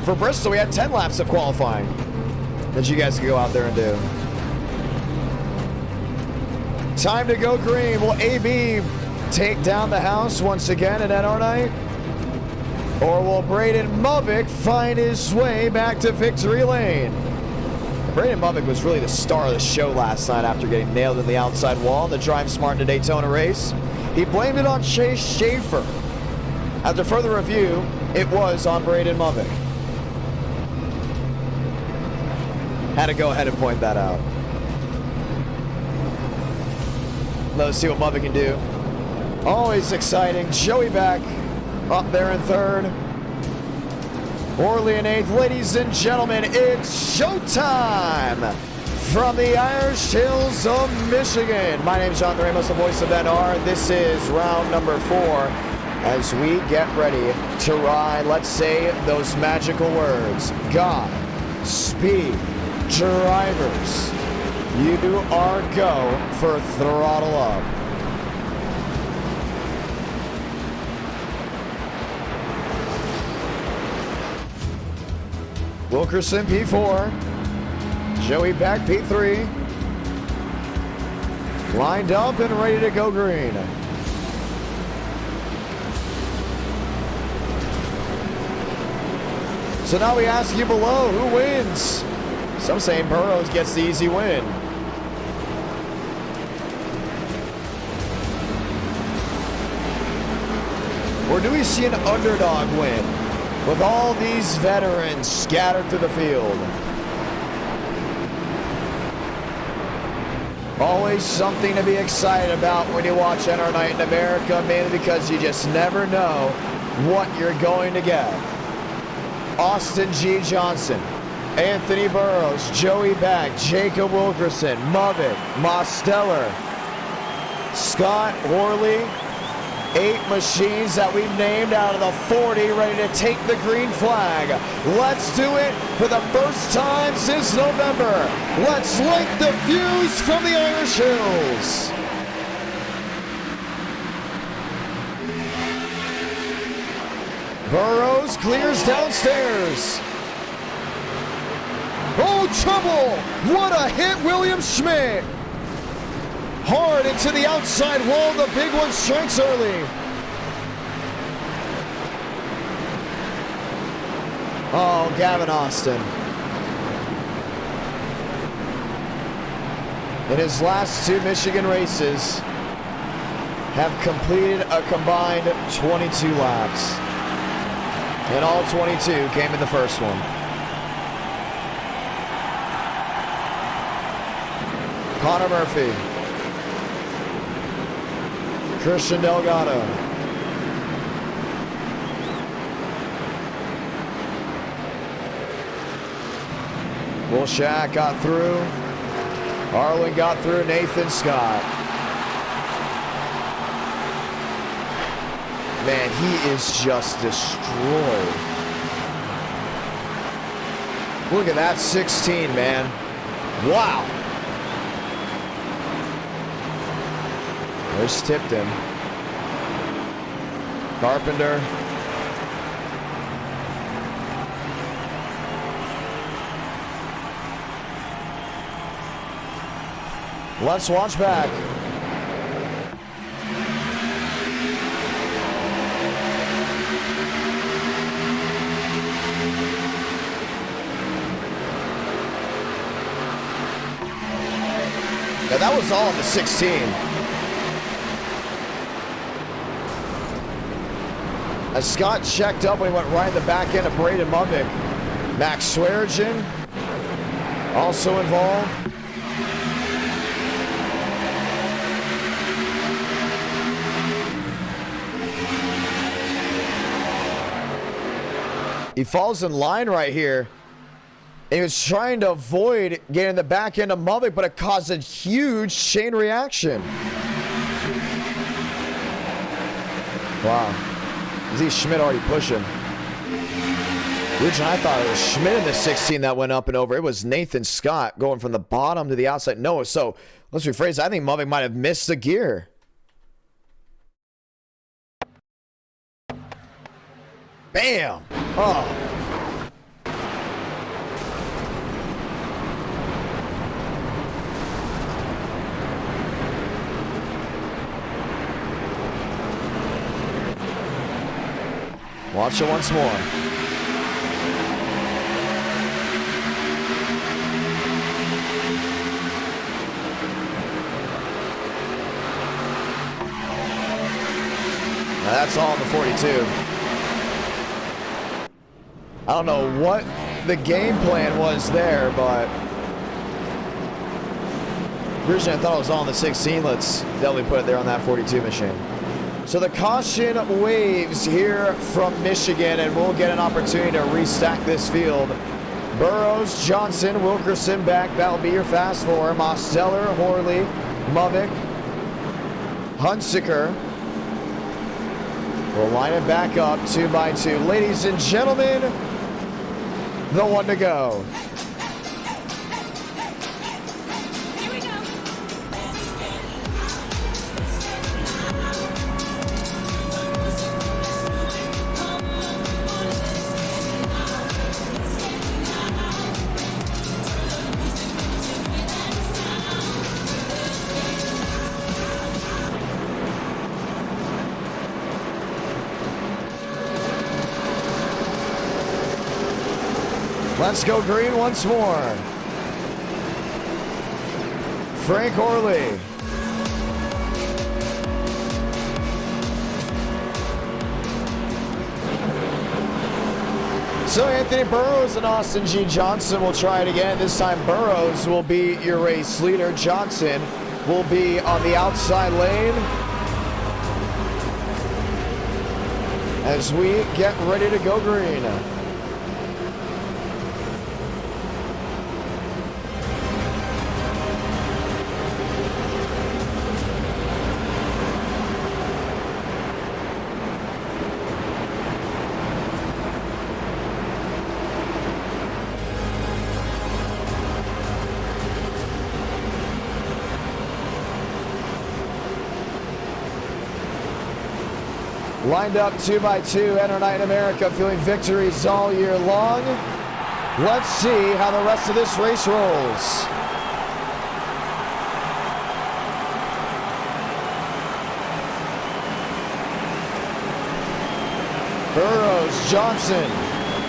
[SPEAKER 1] For Bristol, we had 10 laps of qualifying that you guys can go out there and do. Time to go green. Will AB take down the house once again at NR night? Or will Braden Movick find his way back to victory lane? Braden Movick was really the star of the show last night after getting nailed in the outside wall in the Drive Smart in the Daytona race. He blamed it on Chase Schaefer. After further review, it was on Braden Movick. Had to go ahead and point that out. Let's see what Movick can do. Always exciting. Joey back up there in 3rd. Orly in 8th. Ladies and gentlemen, it's showtime from the Irish Hills of Michigan. My name is Jonathan Ramos, the voice of NR. This is round number 4 as we get ready to ride, let's say those magical words. God, speed, drivers. You are go for throttle up. Wilkerson P4, Joey back P3, lined up and ready to go green. So now we ask you below, who wins? Some saying Burrows gets the easy win. Or do we see an underdog win? With all these veterans scattered through the field. Always something to be excited about when you watch NR Night in America, mainly because you just never know what you're going to get. Austin G. Johnson, Anthony Burrows, Joey Back, Jacob Wilkerson, Movick, Mosteller, Scott Horley. 8 machines that we've named out of the 40 ready to take the green flag. Let's do it for the first time since November. Let's light the fuse from the Irish Hills. Burrows clears downstairs. Oh, trouble! What a hit, William Schmidt! Hard into the outside wall. The big one strikes early. Oh, Gavin Austin. In his last 2 Michigan races, have completed a combined 22 laps. And all 22 came in the first one. Connor Murphy. Christian Delgado. Wolshak got through. Arlen got through. Nathan Scott. Man, he is just destroyed. Look at that 16, man. Wow. There's Tipton. Carpenter. Let's watch back. Yeah, that was all in the 16. As Scott checked up when he went right in the back end of Braden Movick. Max Swearigan also involved. He falls in line right here. He was trying to avoid getting the back end of Movick, but it caused a huge chain reaction. Wow. Z Schmidt already pushing. Originally, I thought it was Schmidt in the 16 that went up and over. It was Nathan Scott going from the bottom to the outside. No, so let's rephrase. I think Movick might have missed the gear. Bam! Oh. Watch it once more. Now that's all in the 42. I don't know what the game plan was there, but originally I thought it was all in the 16. Let's definitely put it there on that 42 machine. So the caution waves here from Michigan, and we'll get an opportunity to restack this field. Burrows, Johnson, Wilkerson back. That'll be your fast four. Mosteller, Horley, Movick, Hunsaker. We'll line it back up 2 by 2. Ladies and gentlemen, the one to go. Let's go green once more. Frank Orley. So Anthony Burrows and Austin G. Johnson will try it again. This time Burrows will be your race leader. Johnson will be on the outside lane as we get ready to go green. Lined up 2 by 2, enter Night in America, feeling victories all year long. Let's see how the rest of this race rolls. Burrows, Johnson,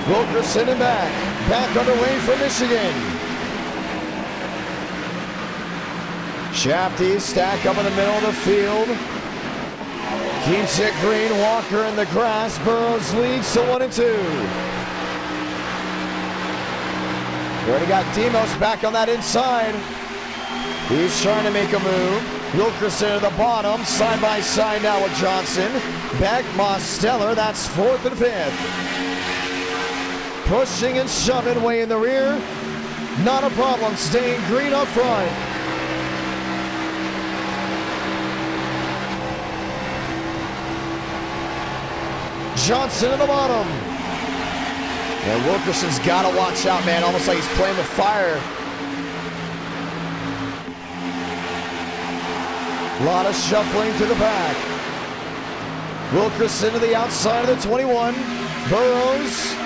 [SPEAKER 1] Wilkerson and back underway for Michigan. Shafty stack up in the middle of the field. Keeps it green, Walker in the grass. Burrows leads to 1 and 2. We already got Demos back on that inside. He's trying to make a move. Wilkerson at the bottom, side by side now with Johnson. Back Mosteller, that's 4th and 5th. Pushing and shoving way in the rear. Not a problem, staying green up front. Johnson at the bottom. And Wilkerson's got to watch out, man. Almost like he's playing with fire. A lot of shuffling to the back. Wilkerson to the outside of the 21. Burrows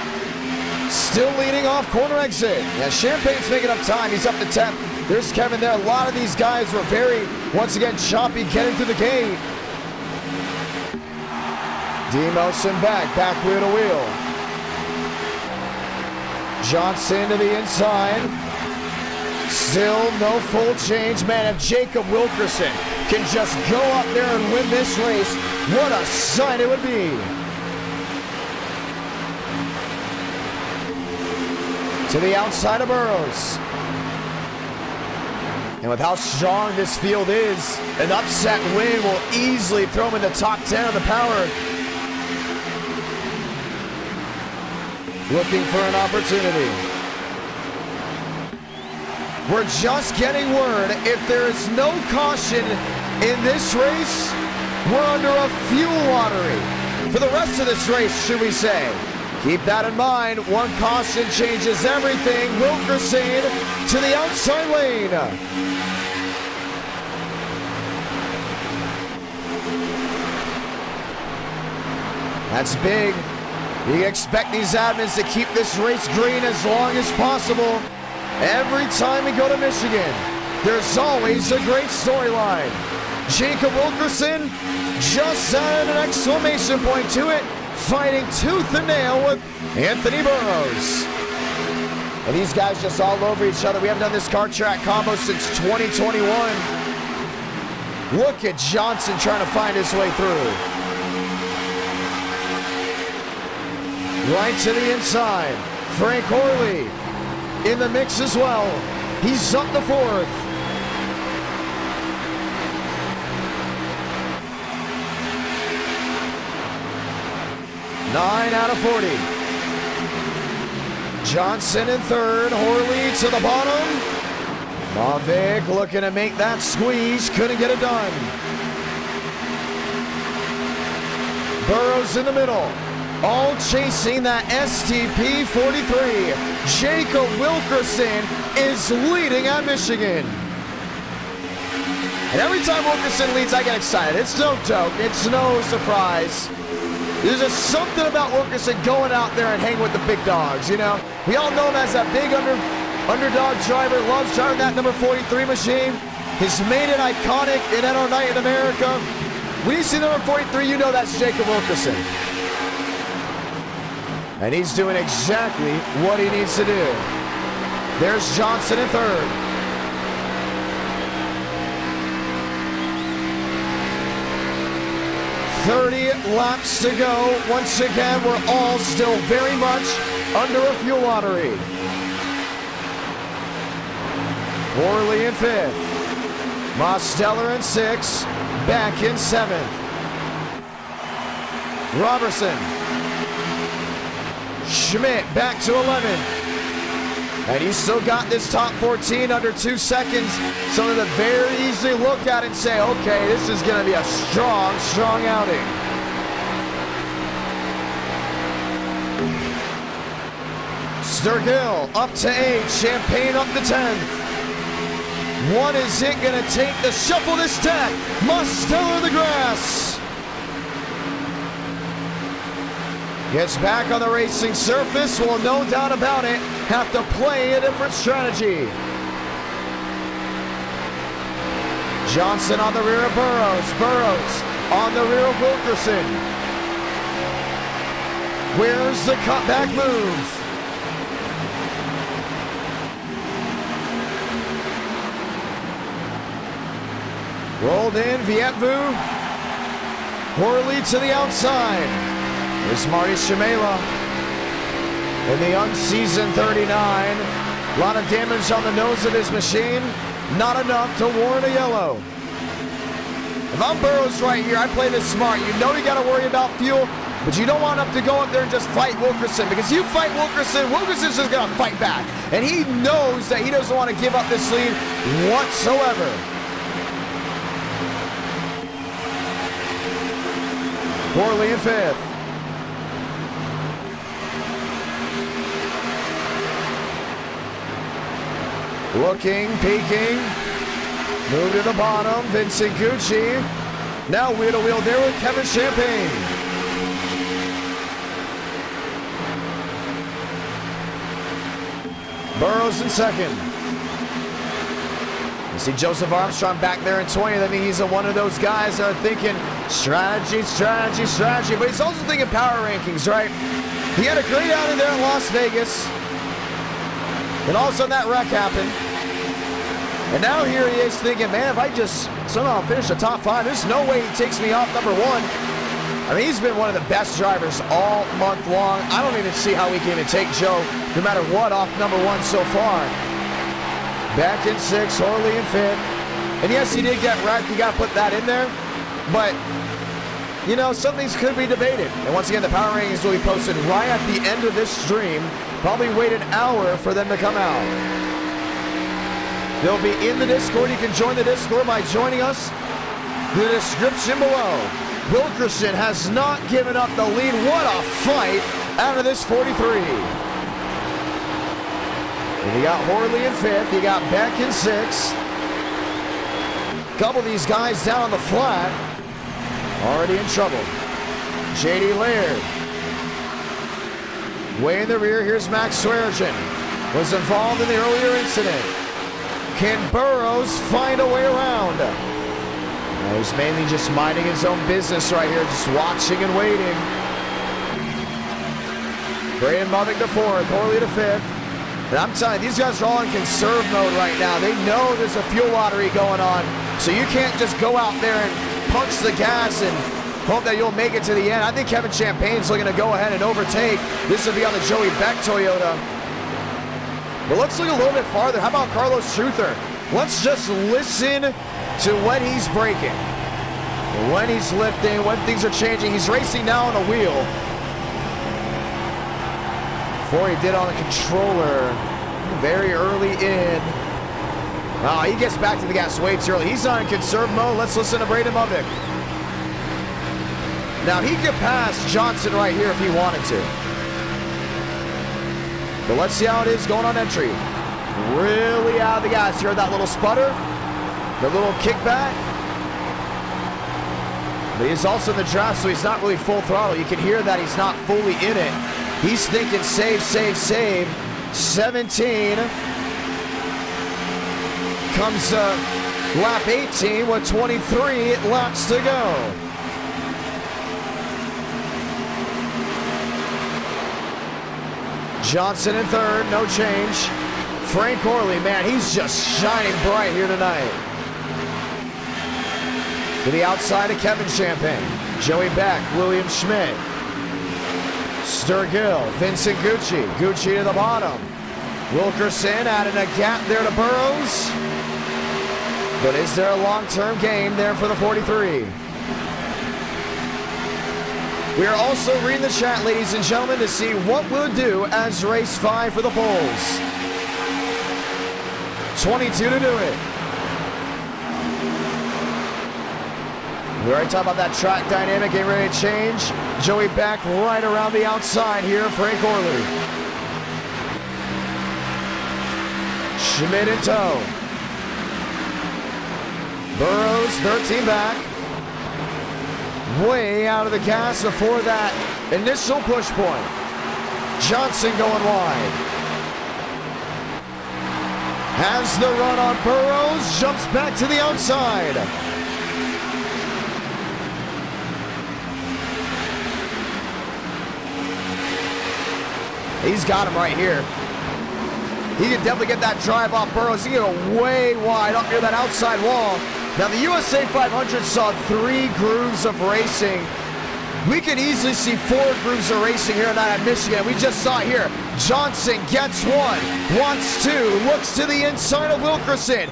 [SPEAKER 1] still leading off corner exit. Yeah, Champagne's making up time. He's up to 10th. There's Kevin there. A lot of these guys were very, once again, choppy getting to the gate. Demoson back wheel to wheel. Johnson to the inside. Still no full change. Man, if Jacob Wilkerson can just go up there and win this race, what a sight it would be. To the outside of Burrows. And with how strong this field is, an upset win will easily throw him in the top 10 of the power. Looking for an opportunity. We're just getting word, if there is no caution in this race, we're under a fuel lottery. For the rest of this race, should we say. Keep that in mind. One caution changes everything. Wilkerson to the outside lane. That's big. You expect these admins to keep this race green as long as possible. Every time we go to Michigan, there's always a great storyline. Jacob Wilkerson just added an exclamation point to it, fighting tooth and nail with Anthony Burrows. And these guys just all over each other. We haven't done this kart track combo since 2021. Look at Johnson trying to find his way through. Right to the inside. Frank Horley in the mix as well. He's up to 4th. Nine out of 40. Johnson in 3rd. Horley to the bottom. Mavic looking to make that squeeze. Couldn't get it done. Burrows in the middle. All chasing that STP 43. Jacob Wilkerson is leading at Michigan. And every time Wilkerson leads, I get excited. It's no joke. It's no surprise. There's just something about Wilkerson going out there and hanging with the big dogs, you know? We all know him as that big underdog driver, loves driving that number 43 machine. He's made it iconic in NR Night in America. When you see number 43, you know that's Jacob Wilkerson. And he's doing exactly what he needs to do. There's Johnson in 3rd. .30 laps to go. Once again, we're all still very much under a fuel lottery. Worley in 5th. Mosteller in 6th. Back in 7th. Robertson. Schmidt back to 11th. And he's still got this top 14 under 2 seconds. Something to very easily look at and say, okay, this is going to be a strong, strong outing. Sturgill up to 8. Champagne up to 10th. What is it going to take to shuffle this deck? Mosteller the grass. Gets back on the racing surface, will no doubt about it have to play a different strategy. Johnson on the rear of Burrows. Burrows on the rear of Wilkerson. Where's the cutback move? Rolled in, Vietvu. Horley to the outside. There's Marty Shimela in the unseasoned 39. A lot of damage on the nose of his machine. Not enough to warrant a yellow. If I'm Burrows right here, I play this smart. You know you got to worry about fuel, but you don't want him to go up there and just fight Wilkerson, because you fight Wilkerson, Wilkerson's just going to fight back. And he knows that he doesn't want to give up this lead whatsoever. Horley in 5th. Looking, peeking. Move to the bottom. Vincent Gucci. Now wheel to wheel there with Kevin Champagne. Burrows in second. You see Joseph Armstrong back there in 20th. I mean, he's one of those guys that are thinking strategy, strategy, strategy. But he's also thinking power rankings, right? He had a great outing there in Las Vegas. And all of a sudden that wreck happened. And now here he is thinking, man, if I just somehow finish the top 5, there's no way he takes me off number 1. I mean, he's been one of the best drivers all month long. I don't even see how we can even take Joe, no matter what, off number 1 so far. Back in 6th, Horley in 5th. And yes, he did get wrecked. You got to put that in there. But, you know, some things could be debated. And once again, the power rankings will be posted right at the end of this stream. Probably wait an hour for them to come out. They'll be in the Discord. You can join the Discord by joining us in the description below. Wilkerson has not given up the lead. What a fight out of this 43. And you got Horley in 5th. You got Beck in 6th. Couple of these guys down on the flat. Already in trouble. J.D. Laird. Way in the rear. Here's Max Swearengin. Was involved in the earlier incident. Can Burrows find a way around? He's mainly just minding his own business right here, just watching and waiting. Braden Muddick to 4th, Horley to 5th. And I'm telling you, these guys are all in conserve mode right now. They know there's a fuel lottery going on, so you can't just go out there and punch the gas and hope that you'll make it to the end. I think Kevin Champagne's looking to go ahead and overtake. This will be on the Joey Beck Toyota. But let's look a little bit farther. How about Carlos Truther? Let's just listen to when he's braking, when he's lifting, when things are changing. He's racing now on the wheel. Before he did on the controller, very early in. Oh, he gets back to the gas way too early. He's on in conserve mode. Let's listen to Braden Muddick. Now, he could pass Johnson right here if he wanted to. But let's see how it is going on entry. Really out of the gas. You heard that little sputter? The little kickback? But he's also in the draft, so he's not really full throttle. You can hear that he's not fully in it. He's thinking save, save, save. 17. Comes lap 18 with 23 laps to go. Johnson in 3rd, no change. Frank Horley, man, he's just shining bright here tonight. To the outside of Kevin Champagne. Joey Beck, William Schmidt. Sturgill, Vincent Gucci. Gucci to the bottom. Wilkerson adding a gap there to Burrows. But is there a long-term game there for the 43? We are also reading the chat, ladies and gentlemen, to see what we'll do as race 5 for the polls. 22 to do it. We already talked about that track dynamic getting ready to change. Joey Beck right around the outside here. Frank Horley. Schmidt in tow. Burrows, 13 back. Way out of the gas before that initial push point. Johnson going wide. Has the run on Burrows. Jumps back to the outside. He's got him right here. He can definitely get that drive off Burrows. He can go way wide up near that outside wall. Now the USA 500 saw 3 grooves of racing. We can easily see 4 grooves of racing here tonight at Michigan. We just saw it here. Johnson gets 1, wants 2, looks to the inside of Wilkerson.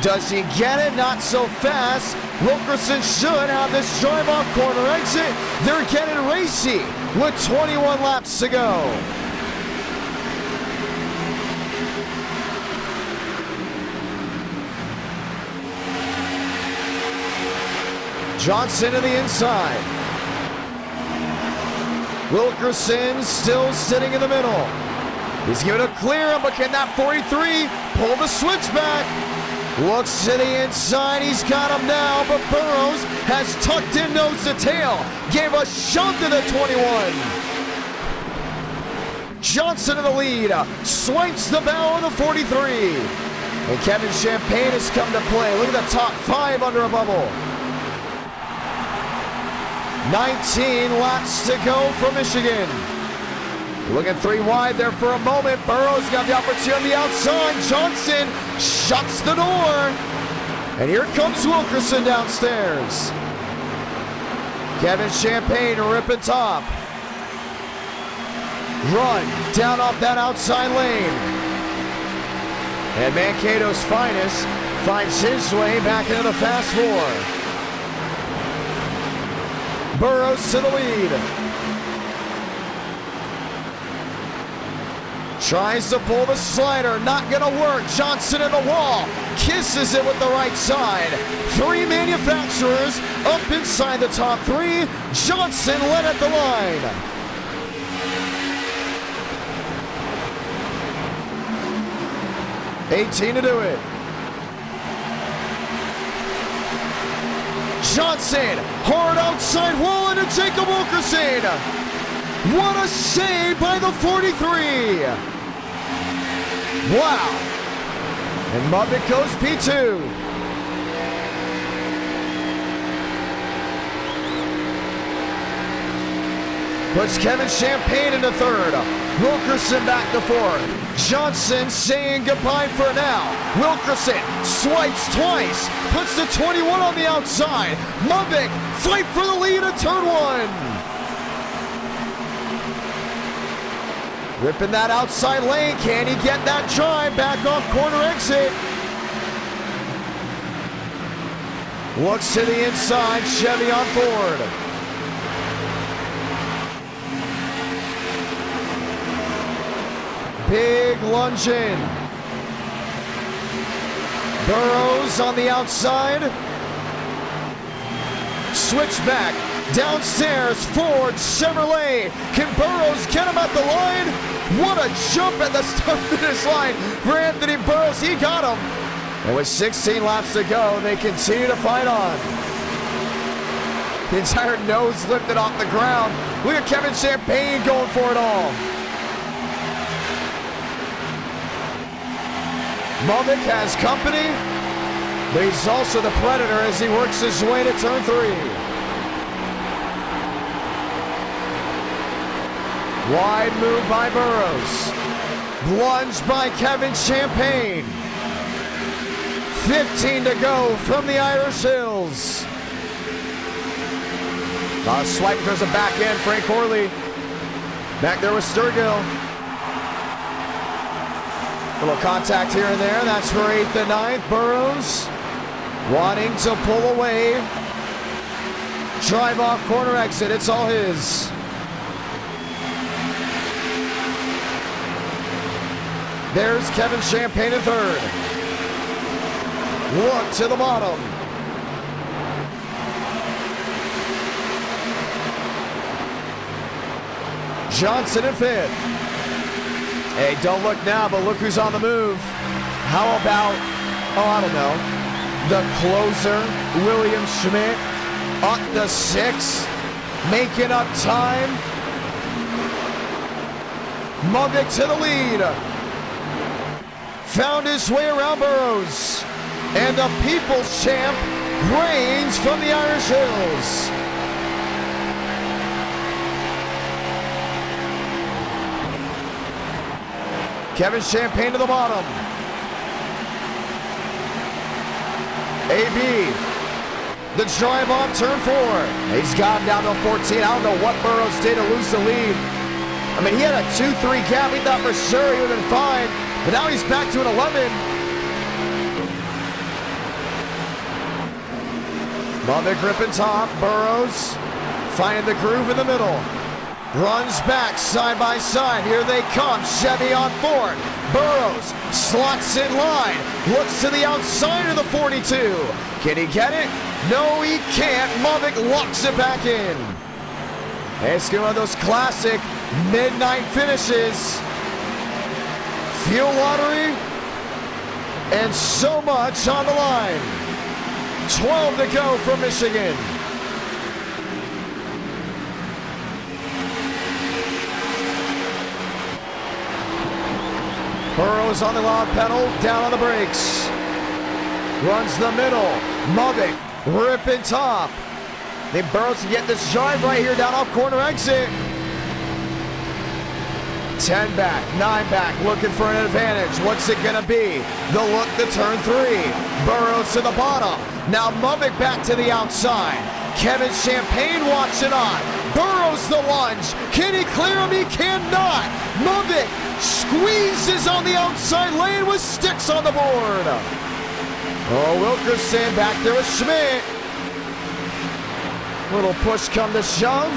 [SPEAKER 1] Does he get it? Not so fast. Wilkerson should have this drive off corner exit. They're getting racy with 21 laps to go. Johnson to the inside. Wilkerson still sitting in the middle. He's giving a clear, but can that 43 pull the switch back? Looks to the inside, he's got him now, but Burrows has tucked in nose to tail. Gave a shove to the 21. Johnson in the lead, swipes the bow of the 43. And Kevin Champagne has come to play. Look at the top 5 under a bubble. 19 laps to go for Michigan. Looking 3 wide there for a moment. Burrows got the opportunity on the outside. Johnson shuts the door. And here comes Wilkerson downstairs. Kevin Champagne ripping top. Run down off that outside lane. And Mankato's finest finds his way back into the fast 4. Burrows to the lead. Tries to pull the slider, not gonna work. Johnson in the wall, kisses it with the right side. 3 manufacturers up inside the top 3. Johnson led at the line. $18 to do it. Johnson, hard outside wall into Jacob Wilkerson. What a save by the 43. Wow. And Muppet goes P2. Puts Kevin Champagne into 3rd. Wilkerson back to 4th. Johnson saying goodbye for now. Wilkerson swipes twice. Puts the 21 on the outside. Muppet fight for the lead at turn 1. Ripping that outside lane. Can he get that drive back off corner exit? Looks to the inside. Chevy on Ford. Big lunge in. Burrows on the outside. Switch back. Downstairs, Ford, Chevrolet. Can Burrows get him at the line? What a jump at the start-finish line for Anthony Burrows. He got him. And with 16 laps to go, they continue to fight on. The entire nose lifted off the ground. Look at Kevin Champagne going for it all. Mulvick has company, but he's also the predator as he works his way to turn 3. Wide move by Burrows. Plunge by Kevin Champagne. 15 to go from the Irish Hills. Swipe throws a back end. Frank Horley. Back there with Sturgill. A little contact here and there. That's for 8th and 9th. Burrows wanting to pull away. Drive off corner exit. It's all his. There's Kevin Champagne in 3rd. Look to the bottom. Johnson in 5th. Hey, don't look now, but look who's on the move. How about, I don't know, the closer, William Schmidt, up to 6, making up time. Muvick to the lead. Found his way around Burrows. And the People's Champ reigns from the Irish Hills. Kevin Champagne to the bottom. AB. The drive off turn 4. He's got him down to 14. I don't know what Burrows did to lose the lead. I mean, he had a 2-3 gap. We thought for sure he would have been fine. But now he's back to an 11. Muvick ripping top. Burrows finding the groove in the middle. Runs back side by side. Here they come. Chevy on 4. Burrows slots in line. Looks to the outside of the 42. Can he get it? No, he can't. Muvick locks it back in. It's one of those classic midnight finishes. fuel lottery, and so much on the line. 12 to go for Michigan. Burrows on the loud pedal, down on the brakes. Runs the middle. Movick ripping top. They Burrows to get this drive right here down off corner exit. 10 back, 9 back, looking for an advantage. What's it gonna be? The look to turn 3. Burrows to the bottom. Now Movick back to the outside. Kevin Champagne watching on. Burrows the lunge. Can he clear him? He cannot. Movick squeezes on the outside lane with sticks on the board. Oh, Wilkerson back there with Schmidt. Little push come to shove.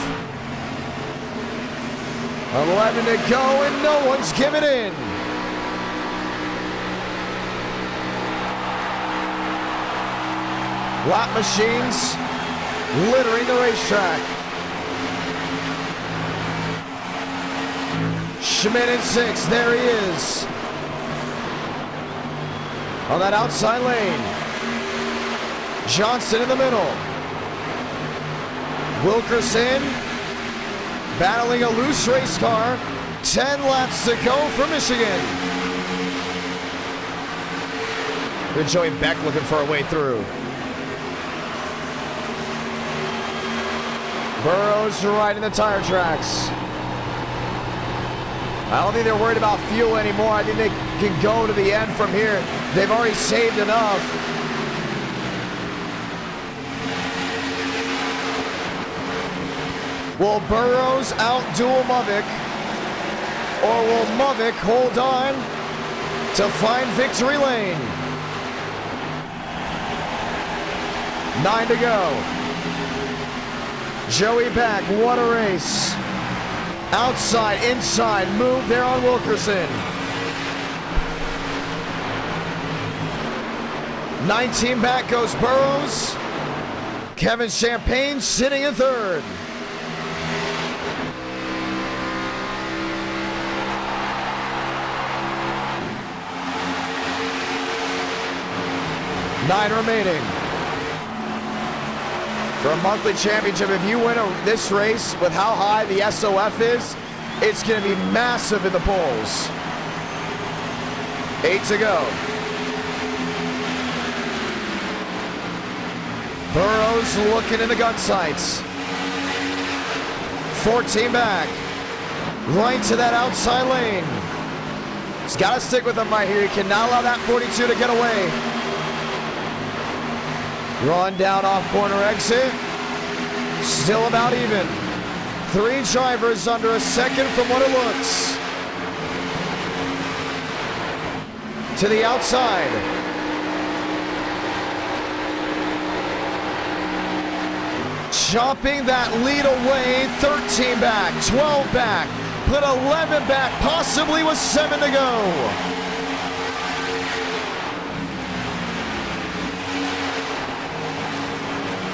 [SPEAKER 1] 11 to go and no one's giving in. Lap machines littering the racetrack. Schmidt in 6, there he is. On that outside lane. Johnson in the middle. Wilkerson battling a loose race car. 10 laps to go for Michigan. Good Joey Beck looking for a way through. Burrows riding the tire tracks. I don't think they're worried about fuel anymore. I think they can go to the end from here. They've already saved enough. Will Burrows outduel Movick? Or will Movick hold on to find victory lane? 9 to go. Joey Beck, what a race. Outside, inside, move there on Wilkerson. 19 back goes Burrows. Kevin Champagne sitting in 3rd. Nine remaining. For a monthly championship, if you win this race with how high the SOF is, it's going to be massive in the polls. 8 to go. Burrows looking in the gun sights. 14 back. Right to that outside lane. He's got to stick with him right here. He cannot allow that 42 to get away. Run down off corner exit. Still about even. 3 drivers under a second from what it looks. To the outside. Chopping that lead away. 13 back, 12 back, put 11 back, possibly with 7 to go.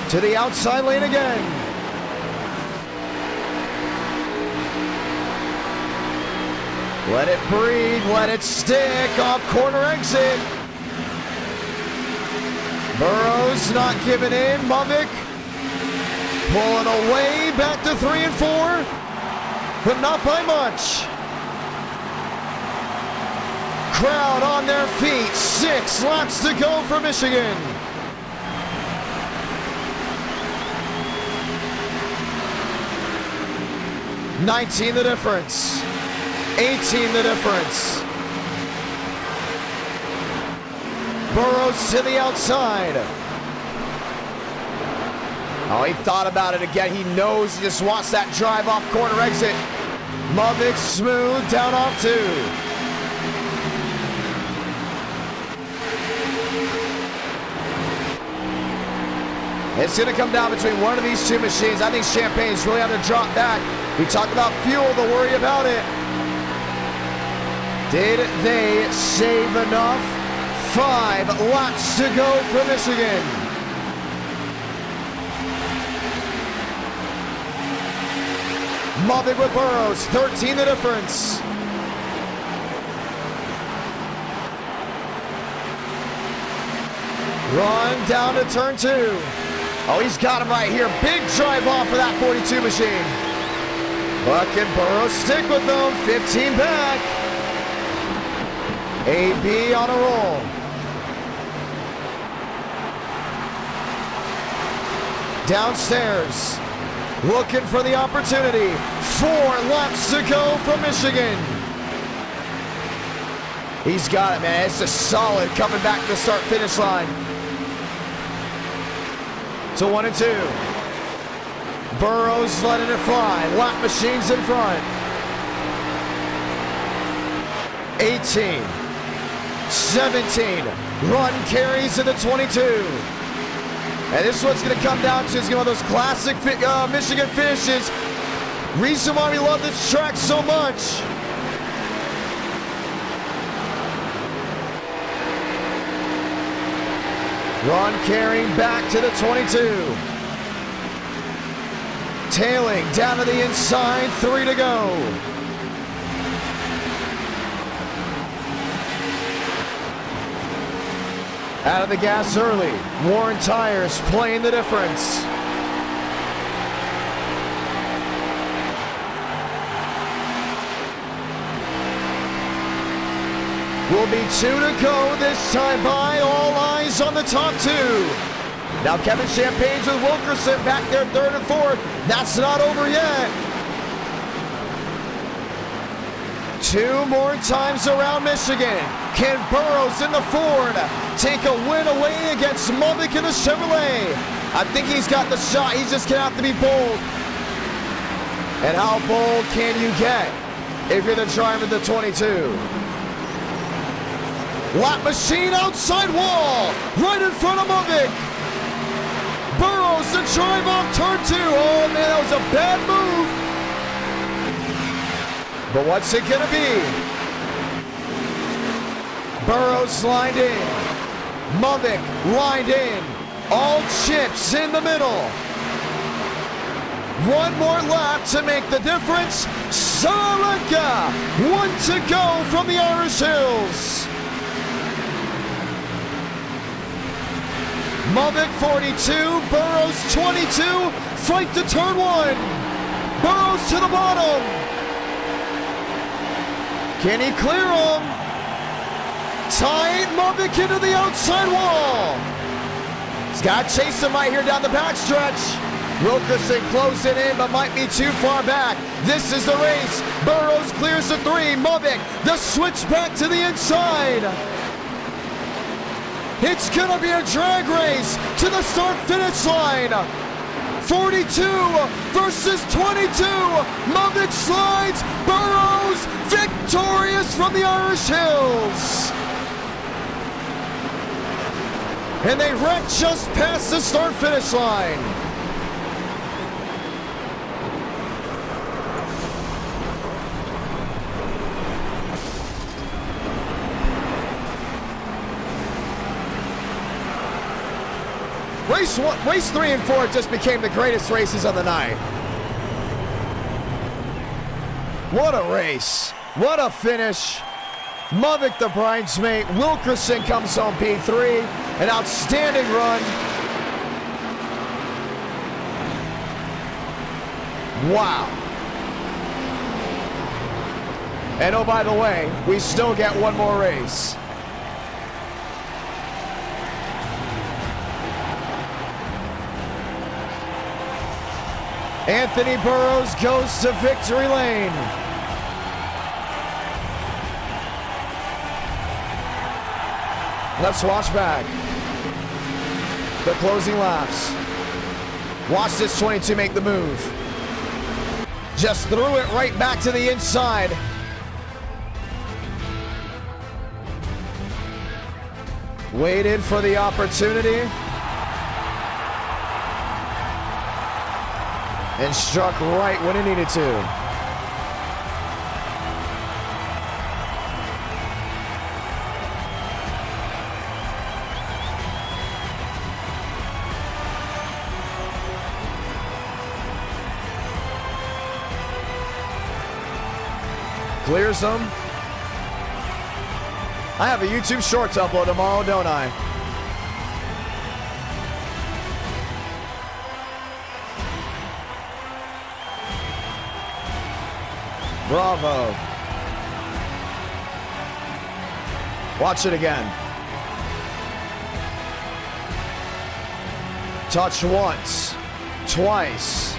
[SPEAKER 1] To the outside lane again. Let it breathe, let it stick, off corner exit. Burrows not giving in, Movick pulling away, back to 3 and 4, but not by much. Crowd on their feet, 6 laps to go for Michigan. $19 the difference. 18 the difference. Burrows to the outside. Oh, he thought about it again. He knows he just wants that drive off corner exit. Movick smooth down off 2. It's going to come down between one of these 2 machines. I think Champagne's really had to drop back. We talked about fuel, the worry about it. Did they save enough? 5 laps to go for Michigan. Movick with Burrows, 13 the difference. Run down to turn 2. Oh, he's got him right here. Big drive off of that 42 machine. Buck and Burrows stick with them. 15 back. AB on a roll. Downstairs. Looking for the opportunity. 4 laps to go from Michigan. He's got it, man. It's just solid coming back to the start-finish line. To 1 and 2. Burrows letting it fly. Lap machines in front. 18. 17. Run carries to the 22. And this is what's going to come down to is one of those classic Michigan finishes. Reason why we love this track so much. Run carrying back to the 22. Tailing down to the inside, 3 to go. Out of the gas early. Warren Tires playing the difference. Will be 2 to go this time by. All eyes on the top 2. Now Kevin Champagne's with Wilkerson back there 3rd and 4th. That's not over yet. 2 more times around Michigan. Can Burrows in the Ford take a win away against Mulvick in the Chevrolet? I think he's got the shot. He's just gonna have to be bold. And how bold can you get if you're the driver of the 22? Lap machine outside wall, right in front of Mulvick. Burrows to drive off turn 2. Oh man, that was a bad move. But what's it gonna be? Burrows lined in. Mulvick lined in. All chips in the middle. 1 more lap to make the difference. Salenka, 1 to go from the Irish Hills. Mulvick 42, Burrows 22. Fight to turn 1. Burrows to the bottom. Can he clear him? Tight, Mulvick into the outside wall. He's got to chase him right here down the backstretch. Wilkerson closing in, but might be too far back. This is the race. Burrows clears the 3. Mulvick, the switch back to the inside. It's gonna be a drag race to the start-finish line. 42 versus 22. Mulvick slides. Burrows victorious from the Irish Hills. And they wreck just past the start-finish line. Race 3 and 4 just became the greatest races of the night. What a race. What a finish. Mulvick the bridesmaid. Wilkerson comes home P3. An outstanding run. Wow. And oh, by the way, we still get 1 more race. Anthony Burrows goes to victory lane. Let's watch back the closing laps. Watch this 22 make the move. Just threw it right back to the inside. Waited for the opportunity. And struck right when it needed to. Clears them. I have a YouTube Shorts upload tomorrow, don't I? Bravo. Watch it again. Touch once, twice,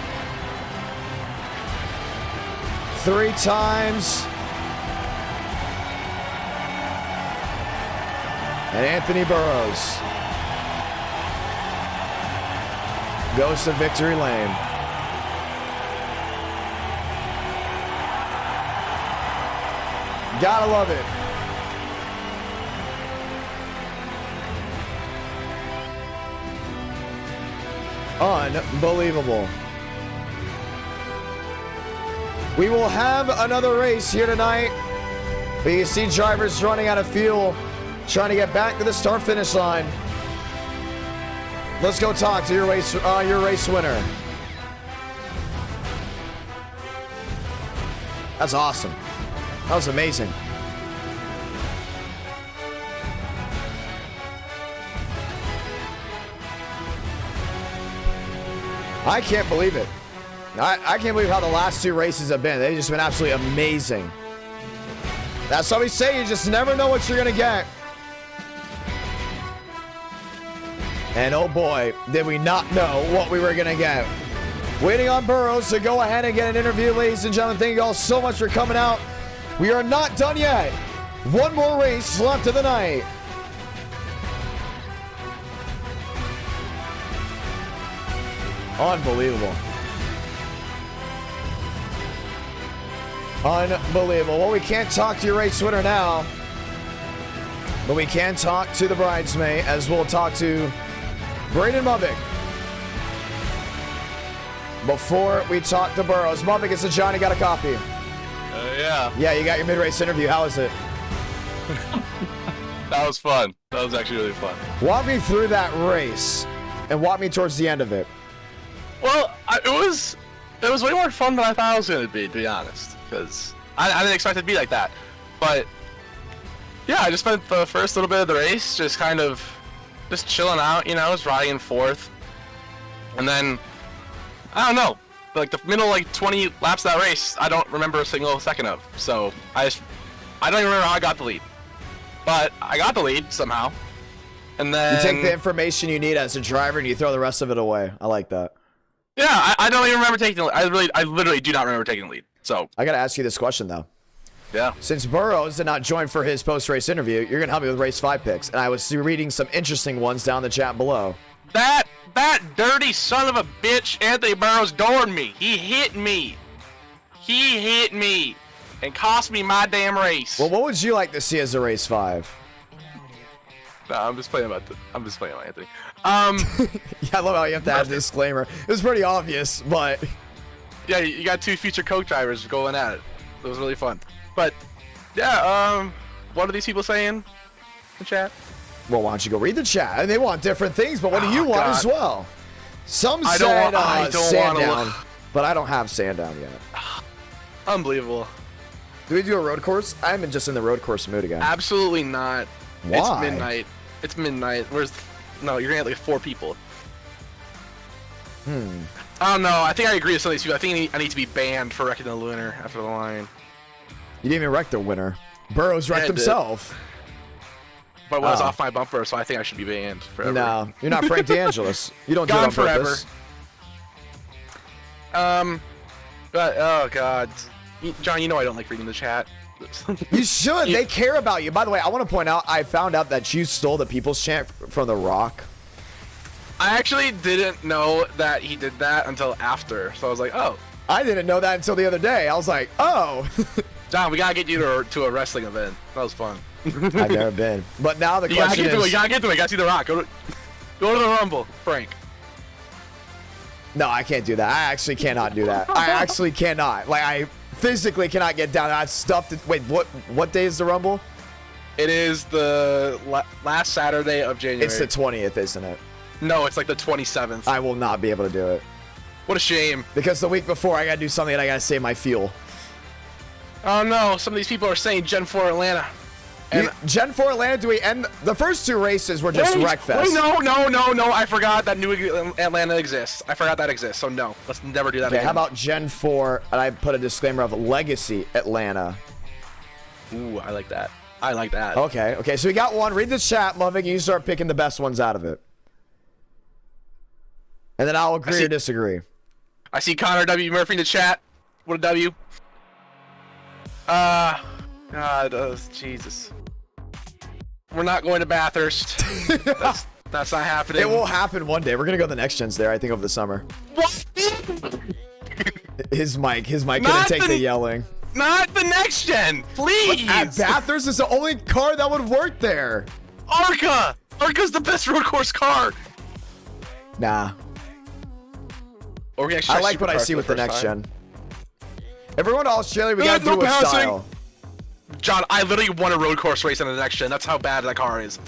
[SPEAKER 1] 3 times. And Anthony Burrows goes to victory lane. Gotta love it. Unbelievable. We will have another race here tonight. But you see drivers running out of fuel, trying to get back to the start-finish line. Let's go talk to your race winner. That's awesome. That was amazing. I can't believe it. I can't believe how the last 2 races have been. They've just been absolutely amazing. That's what we say. You just never know what you're going to get. And oh boy, did we not know what we were going to get. Waiting on Burrows to go ahead and get an interview, ladies and gentlemen. Thank you all so much for coming out. We are not done yet. One more race left of the night. Unbelievable. Unbelievable. Well, we can't talk to your race winner now, but we can talk to the bridesmaid, as we'll talk to Braden Mubbick before we talk to Burrows. Mubbick, it's a Johnny got a copy.
[SPEAKER 7] Yeah.
[SPEAKER 1] Yeah, you got your mid-race interview. How was it?
[SPEAKER 7] That was fun. That was actually really fun.
[SPEAKER 1] Walk me through that race and walk me towards the end of it.
[SPEAKER 7] Well, it was way more fun than I thought it was going to be honest. Because I didn't expect it to be like that. But, yeah, I just spent the first little bit of the race just kind of just chilling out, you know, just riding in fourth. And then, I don't know, like the middle, like 20 laps of that race, I don't remember a single second of. So, I don't even remember how I got the lead. But I got the lead somehow. And then...
[SPEAKER 1] You take the information you need as a driver and you throw the rest of it away. I like that.
[SPEAKER 7] Yeah, I don't even remember taking the lead. I literally do not remember taking the lead. So
[SPEAKER 1] I got to ask you this question, though.
[SPEAKER 7] Yeah.
[SPEAKER 1] Since Burrows did not join for his post-race interview, you're going to help me with race 5 picks. And I was reading some interesting ones down the chat below.
[SPEAKER 7] That dirty son of a bitch, Anthony Burrows, doored me. He hit me. He hit me and cost me my damn race.
[SPEAKER 1] Well, what would you like to see as a race 5?
[SPEAKER 7] No, I'm just playing about Anthony.
[SPEAKER 1] Yeah, I love how you have to add a disclaimer. It was pretty obvious, but...
[SPEAKER 7] Yeah, you got 2 future Coke drivers going at it. It was really fun. But, yeah, what are these people saying in the chat?
[SPEAKER 1] Well, why don't you go read the chat? And they want different things, but what do you want as well? Some said Sandown, but I don't have Sandown yet.
[SPEAKER 7] Unbelievable.
[SPEAKER 1] Do we do a road course? I'm just in the road course mood again.
[SPEAKER 7] Absolutely not.
[SPEAKER 1] Why?
[SPEAKER 7] It's midnight. It's midnight. No, you're gonna have like 4 people. I don't know. I think I agree with some of these people. I think I need to be banned for wrecking the winner after the line.
[SPEAKER 1] You didn't even wreck the winner. Burrows wrecked himself.
[SPEAKER 7] But it was off my bumper, so I think I should be banned forever.
[SPEAKER 1] No, you're not Frank DeAngelis. You don't do it on purpose.
[SPEAKER 7] But oh god, John, you know I don't like reading the chat.
[SPEAKER 1] You should. They care about you. By the way, I want to point out, I found out that you stole the People's Chant from The Rock.
[SPEAKER 7] I actually didn't know that he did that until after, so I was like, oh.
[SPEAKER 1] I didn't know that until the other day. I was like, oh.
[SPEAKER 7] John, we gotta get you to a wrestling event. That was fun.
[SPEAKER 1] I've never been. But now the question is...
[SPEAKER 7] You gotta get to it. You gotta see The Rock. Go to the Rumble, Frank.
[SPEAKER 1] No, I can't do that. I actually cannot do that. I actually cannot. Like, I physically cannot get down. I've stuffed it. Wait, what day is the Rumble?
[SPEAKER 7] It is the last Saturday of January.
[SPEAKER 1] It's the 20th, isn't it?
[SPEAKER 7] No, it's like the 27th.
[SPEAKER 1] I will not be able to do it.
[SPEAKER 7] What a shame.
[SPEAKER 1] Because the week before, I gotta do something and I gotta save my fuel.
[SPEAKER 7] Oh no, some of these people are saying Gen 4 Atlanta.
[SPEAKER 1] Gen 4 Atlanta, do we end? The first 2 races were just wreckfest.
[SPEAKER 7] Wait, no. I forgot that New Atlanta exists. I forgot that exists, so no. Let's never do that
[SPEAKER 1] Okay,
[SPEAKER 7] again.
[SPEAKER 1] how about Gen 4, and I put a disclaimer of Legacy Atlanta.
[SPEAKER 7] Ooh, I like that. I like that.
[SPEAKER 1] Okay, so we got one. Read the chat, Muvik, and you start picking the best ones out of it. And then I'll agree or disagree.
[SPEAKER 7] I see Connor W. Murphy in the chat. What a W. God, Jesus. We're not going to Bathurst. That's not happening.
[SPEAKER 1] It will happen one day. We're gonna go to the next gens there, I think, over the summer.
[SPEAKER 7] What?
[SPEAKER 1] His mic couldn't take the yelling.
[SPEAKER 7] Not the next gen, please.
[SPEAKER 1] At Bathurst is the only car that would work there.
[SPEAKER 7] Arca's the best road course car.
[SPEAKER 1] Nah.
[SPEAKER 7] Or we
[SPEAKER 1] I like what I see with the next gen. If we're going to Australia, we gotta do it with style.
[SPEAKER 7] John, I literally won a road course race on the next gen. That's how bad that car is.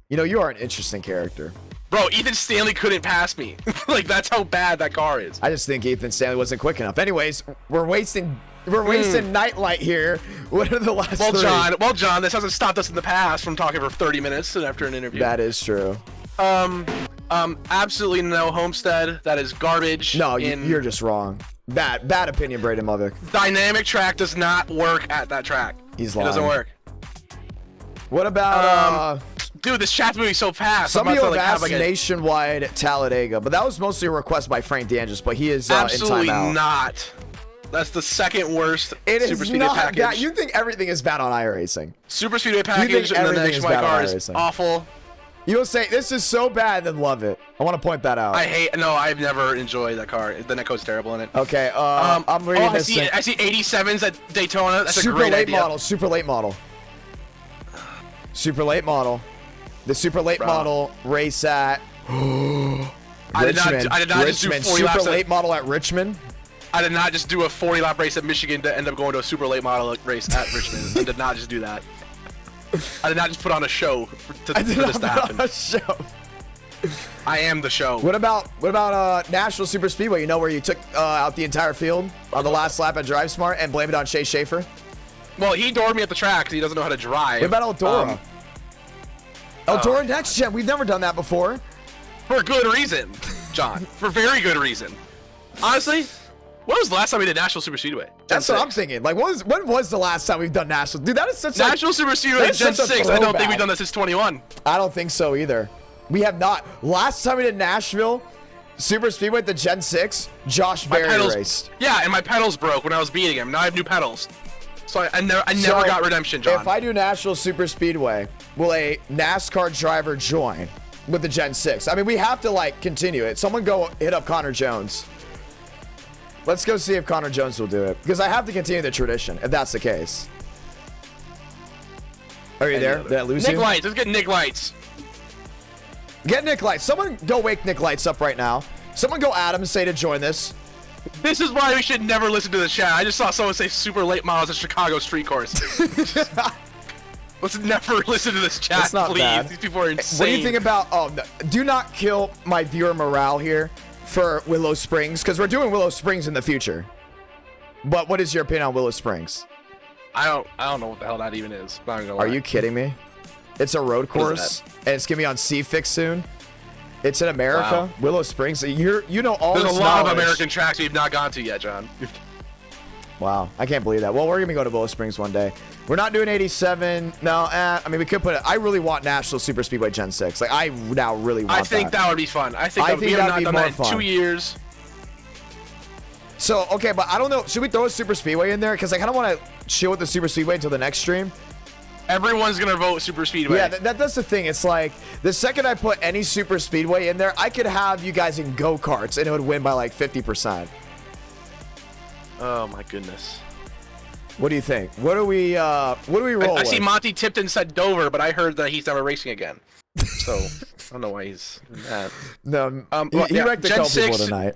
[SPEAKER 1] You know, you are an interesting character.
[SPEAKER 7] Bro, Ethan Stanley couldn't pass me. Like, that's how bad that car is.
[SPEAKER 1] I just think Ethan Stanley wasn't quick enough. Anyways, we're wasting Nightlight here. What are the last three?
[SPEAKER 7] John, this hasn't stopped us in the past from talking for 30 minutes after an interview.
[SPEAKER 1] That is true.
[SPEAKER 7] Absolutely no Homestead. That is garbage.
[SPEAKER 1] No, you're just wrong. Bad opinion, Braden Muvik.
[SPEAKER 7] Dynamic track does not work at that track.
[SPEAKER 1] He's lying.
[SPEAKER 7] It doesn't work.
[SPEAKER 1] What about
[SPEAKER 7] dude, this chat's moving so fast.
[SPEAKER 1] Some of you have asked nationwide Talladega, but that was mostly a request by Frank DeAngelis, but he is
[SPEAKER 7] absolutely
[SPEAKER 1] in timeout.
[SPEAKER 7] Not. That's the second worst
[SPEAKER 1] Super
[SPEAKER 7] Speedway package.
[SPEAKER 1] That, you think everything is bad on iRacing.
[SPEAKER 7] Super Speedway package and the nationwide car is awful.
[SPEAKER 1] You'll say this is so bad, then love it. I want to point that out.
[SPEAKER 7] I've never enjoyed that car. The netcode's terrible in it.
[SPEAKER 1] Okay, I'm reading this.
[SPEAKER 7] I see 87s at Daytona. That's
[SPEAKER 1] super
[SPEAKER 7] a great
[SPEAKER 1] late
[SPEAKER 7] idea.
[SPEAKER 1] model. Super late model. Super late model. The super late model race at Richmond.
[SPEAKER 7] I did not just do 40
[SPEAKER 1] super
[SPEAKER 7] laps
[SPEAKER 1] late model at Richmond.
[SPEAKER 7] I did not just do a 40 lap race at Michigan to end up going to a super late model race at Richmond. I did not just do that. I did not just put on a show for this to happen.
[SPEAKER 1] A show.
[SPEAKER 7] I am the show.
[SPEAKER 1] What about National Super Speedway? You know, where you took out the entire field on the last lap at Drive Smart and blamed it on Shea Schaefer?
[SPEAKER 7] Well, he doored me at the track because he doesn't know how to drive.
[SPEAKER 1] What about Eldora? Eldora Next Gen. We've never done that before.
[SPEAKER 7] For good reason, John. For very good reason. Honestly, when was the last time we did National Super Speedway?
[SPEAKER 1] That's what I'm thinking. Like, when was the last time we've done National? Dude, that is such
[SPEAKER 7] National Super Speedway Gen 6. I don't think we've done that since 21.
[SPEAKER 1] I don't think so either. We have not. Last time we did Nashville Super Speedway at the Gen 6, Josh Berry raced.
[SPEAKER 7] Yeah, and my pedals broke when I was beating him. Now I have new pedals. So I never got redemption, John.
[SPEAKER 1] If I do National Super Speedway, will a NASCAR driver join with the Gen 6? I mean, we have to, like, continue it. Someone go hit up Connor Jones. Let's go see if Connor Jones will do it. Because I have to continue the tradition, if that's the case. Are you there? Did I lose you?
[SPEAKER 7] Nick Lights. Let's get Nick Lights.
[SPEAKER 1] Get Nick Lights. Someone go wake Nick Lights up right now. Someone go Adam and say to join this.
[SPEAKER 7] This is why we should never listen to the chat. I just saw someone say super late models at Chicago street course. Let's never listen to this chat, please.
[SPEAKER 1] Bad.
[SPEAKER 7] These people are insane.
[SPEAKER 1] What do you think about... Oh, no, do not kill my viewer morale here for Willow Springs, because we're doing Willow Springs in the future. But what is your opinion on Willow Springs?
[SPEAKER 7] I don't know what the hell that even is. Not gonna lie.
[SPEAKER 1] Are you kidding me? It's a road course, and it's gonna be on C-Fix soon. It's in America. Wow. Willow Springs. You know all
[SPEAKER 7] There's
[SPEAKER 1] this
[SPEAKER 7] a lot
[SPEAKER 1] knowledge.
[SPEAKER 7] of American tracks we've not gone to yet, John.
[SPEAKER 1] Wow, I can't believe that. Well, we're gonna go to Willow Springs one day. We're not doing 87. No, I mean, we could put it. I really want National Super Speedway Gen 6. Like, I now really want that.
[SPEAKER 7] I think that would be fun. I think we have not done that in 2 years.
[SPEAKER 1] So, okay, but I don't know. Should we throw a Super Speedway in there? Because I kind of want to chill with the Super Speedway until the next stream.
[SPEAKER 7] Everyone's going to vote Super Speedway.
[SPEAKER 1] Yeah, that's the thing. It's like, the second I put any Super Speedway in there, I could have you guys in go-karts, and it would win by like 50%.
[SPEAKER 7] Oh, my goodness.
[SPEAKER 1] What do you think? What do we roll
[SPEAKER 7] I
[SPEAKER 1] with?
[SPEAKER 7] see Monty Tipton said Dover, but I heard that he's never racing again. So, I don't know why he's in that.
[SPEAKER 1] No, he wrecked a couple people tonight.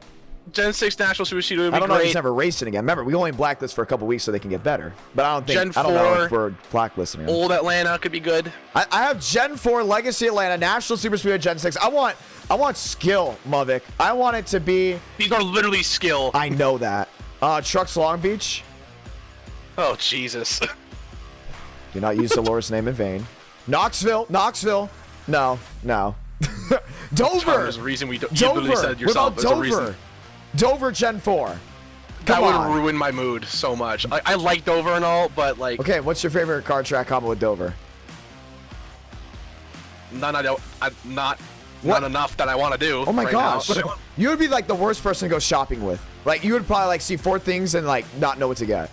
[SPEAKER 7] Gen 6 National Super Speedway would be
[SPEAKER 1] I don't know
[SPEAKER 7] great.
[SPEAKER 1] if he's never racing again. Remember, we only blacklist for a couple weeks so they can get better. But I don't think
[SPEAKER 7] Gen 4,
[SPEAKER 1] I don't know if we're blacklisting him.
[SPEAKER 7] Old Atlanta could be good.
[SPEAKER 1] I have Gen 4 Legacy Atlanta, National Super Speedway Gen 6. I want skill, Muvik. I want it to be...
[SPEAKER 7] These are literally skill.
[SPEAKER 1] I know that. Trucks Long Beach.
[SPEAKER 7] Oh, Jesus.
[SPEAKER 1] Do not use the Lord's name in vain. Knoxville. No. Dover.
[SPEAKER 7] There's a reason you
[SPEAKER 1] Dover.
[SPEAKER 7] literally said yourself.
[SPEAKER 1] What about
[SPEAKER 7] There's a
[SPEAKER 1] Dover?
[SPEAKER 7] reason.
[SPEAKER 1] Dover Gen 4.
[SPEAKER 7] That
[SPEAKER 1] Come
[SPEAKER 7] would
[SPEAKER 1] on.
[SPEAKER 7] ruin my mood so much. I like Dover and all, but like
[SPEAKER 1] Okay, what's your favorite car track combo with Dover?
[SPEAKER 7] not
[SPEAKER 1] What?
[SPEAKER 7] enough that I want to do.
[SPEAKER 1] Oh my
[SPEAKER 7] right
[SPEAKER 1] gosh.
[SPEAKER 7] now.
[SPEAKER 1] You would be like the worst person to go shopping with. Like you would probably like see 4 things and like not know what to get.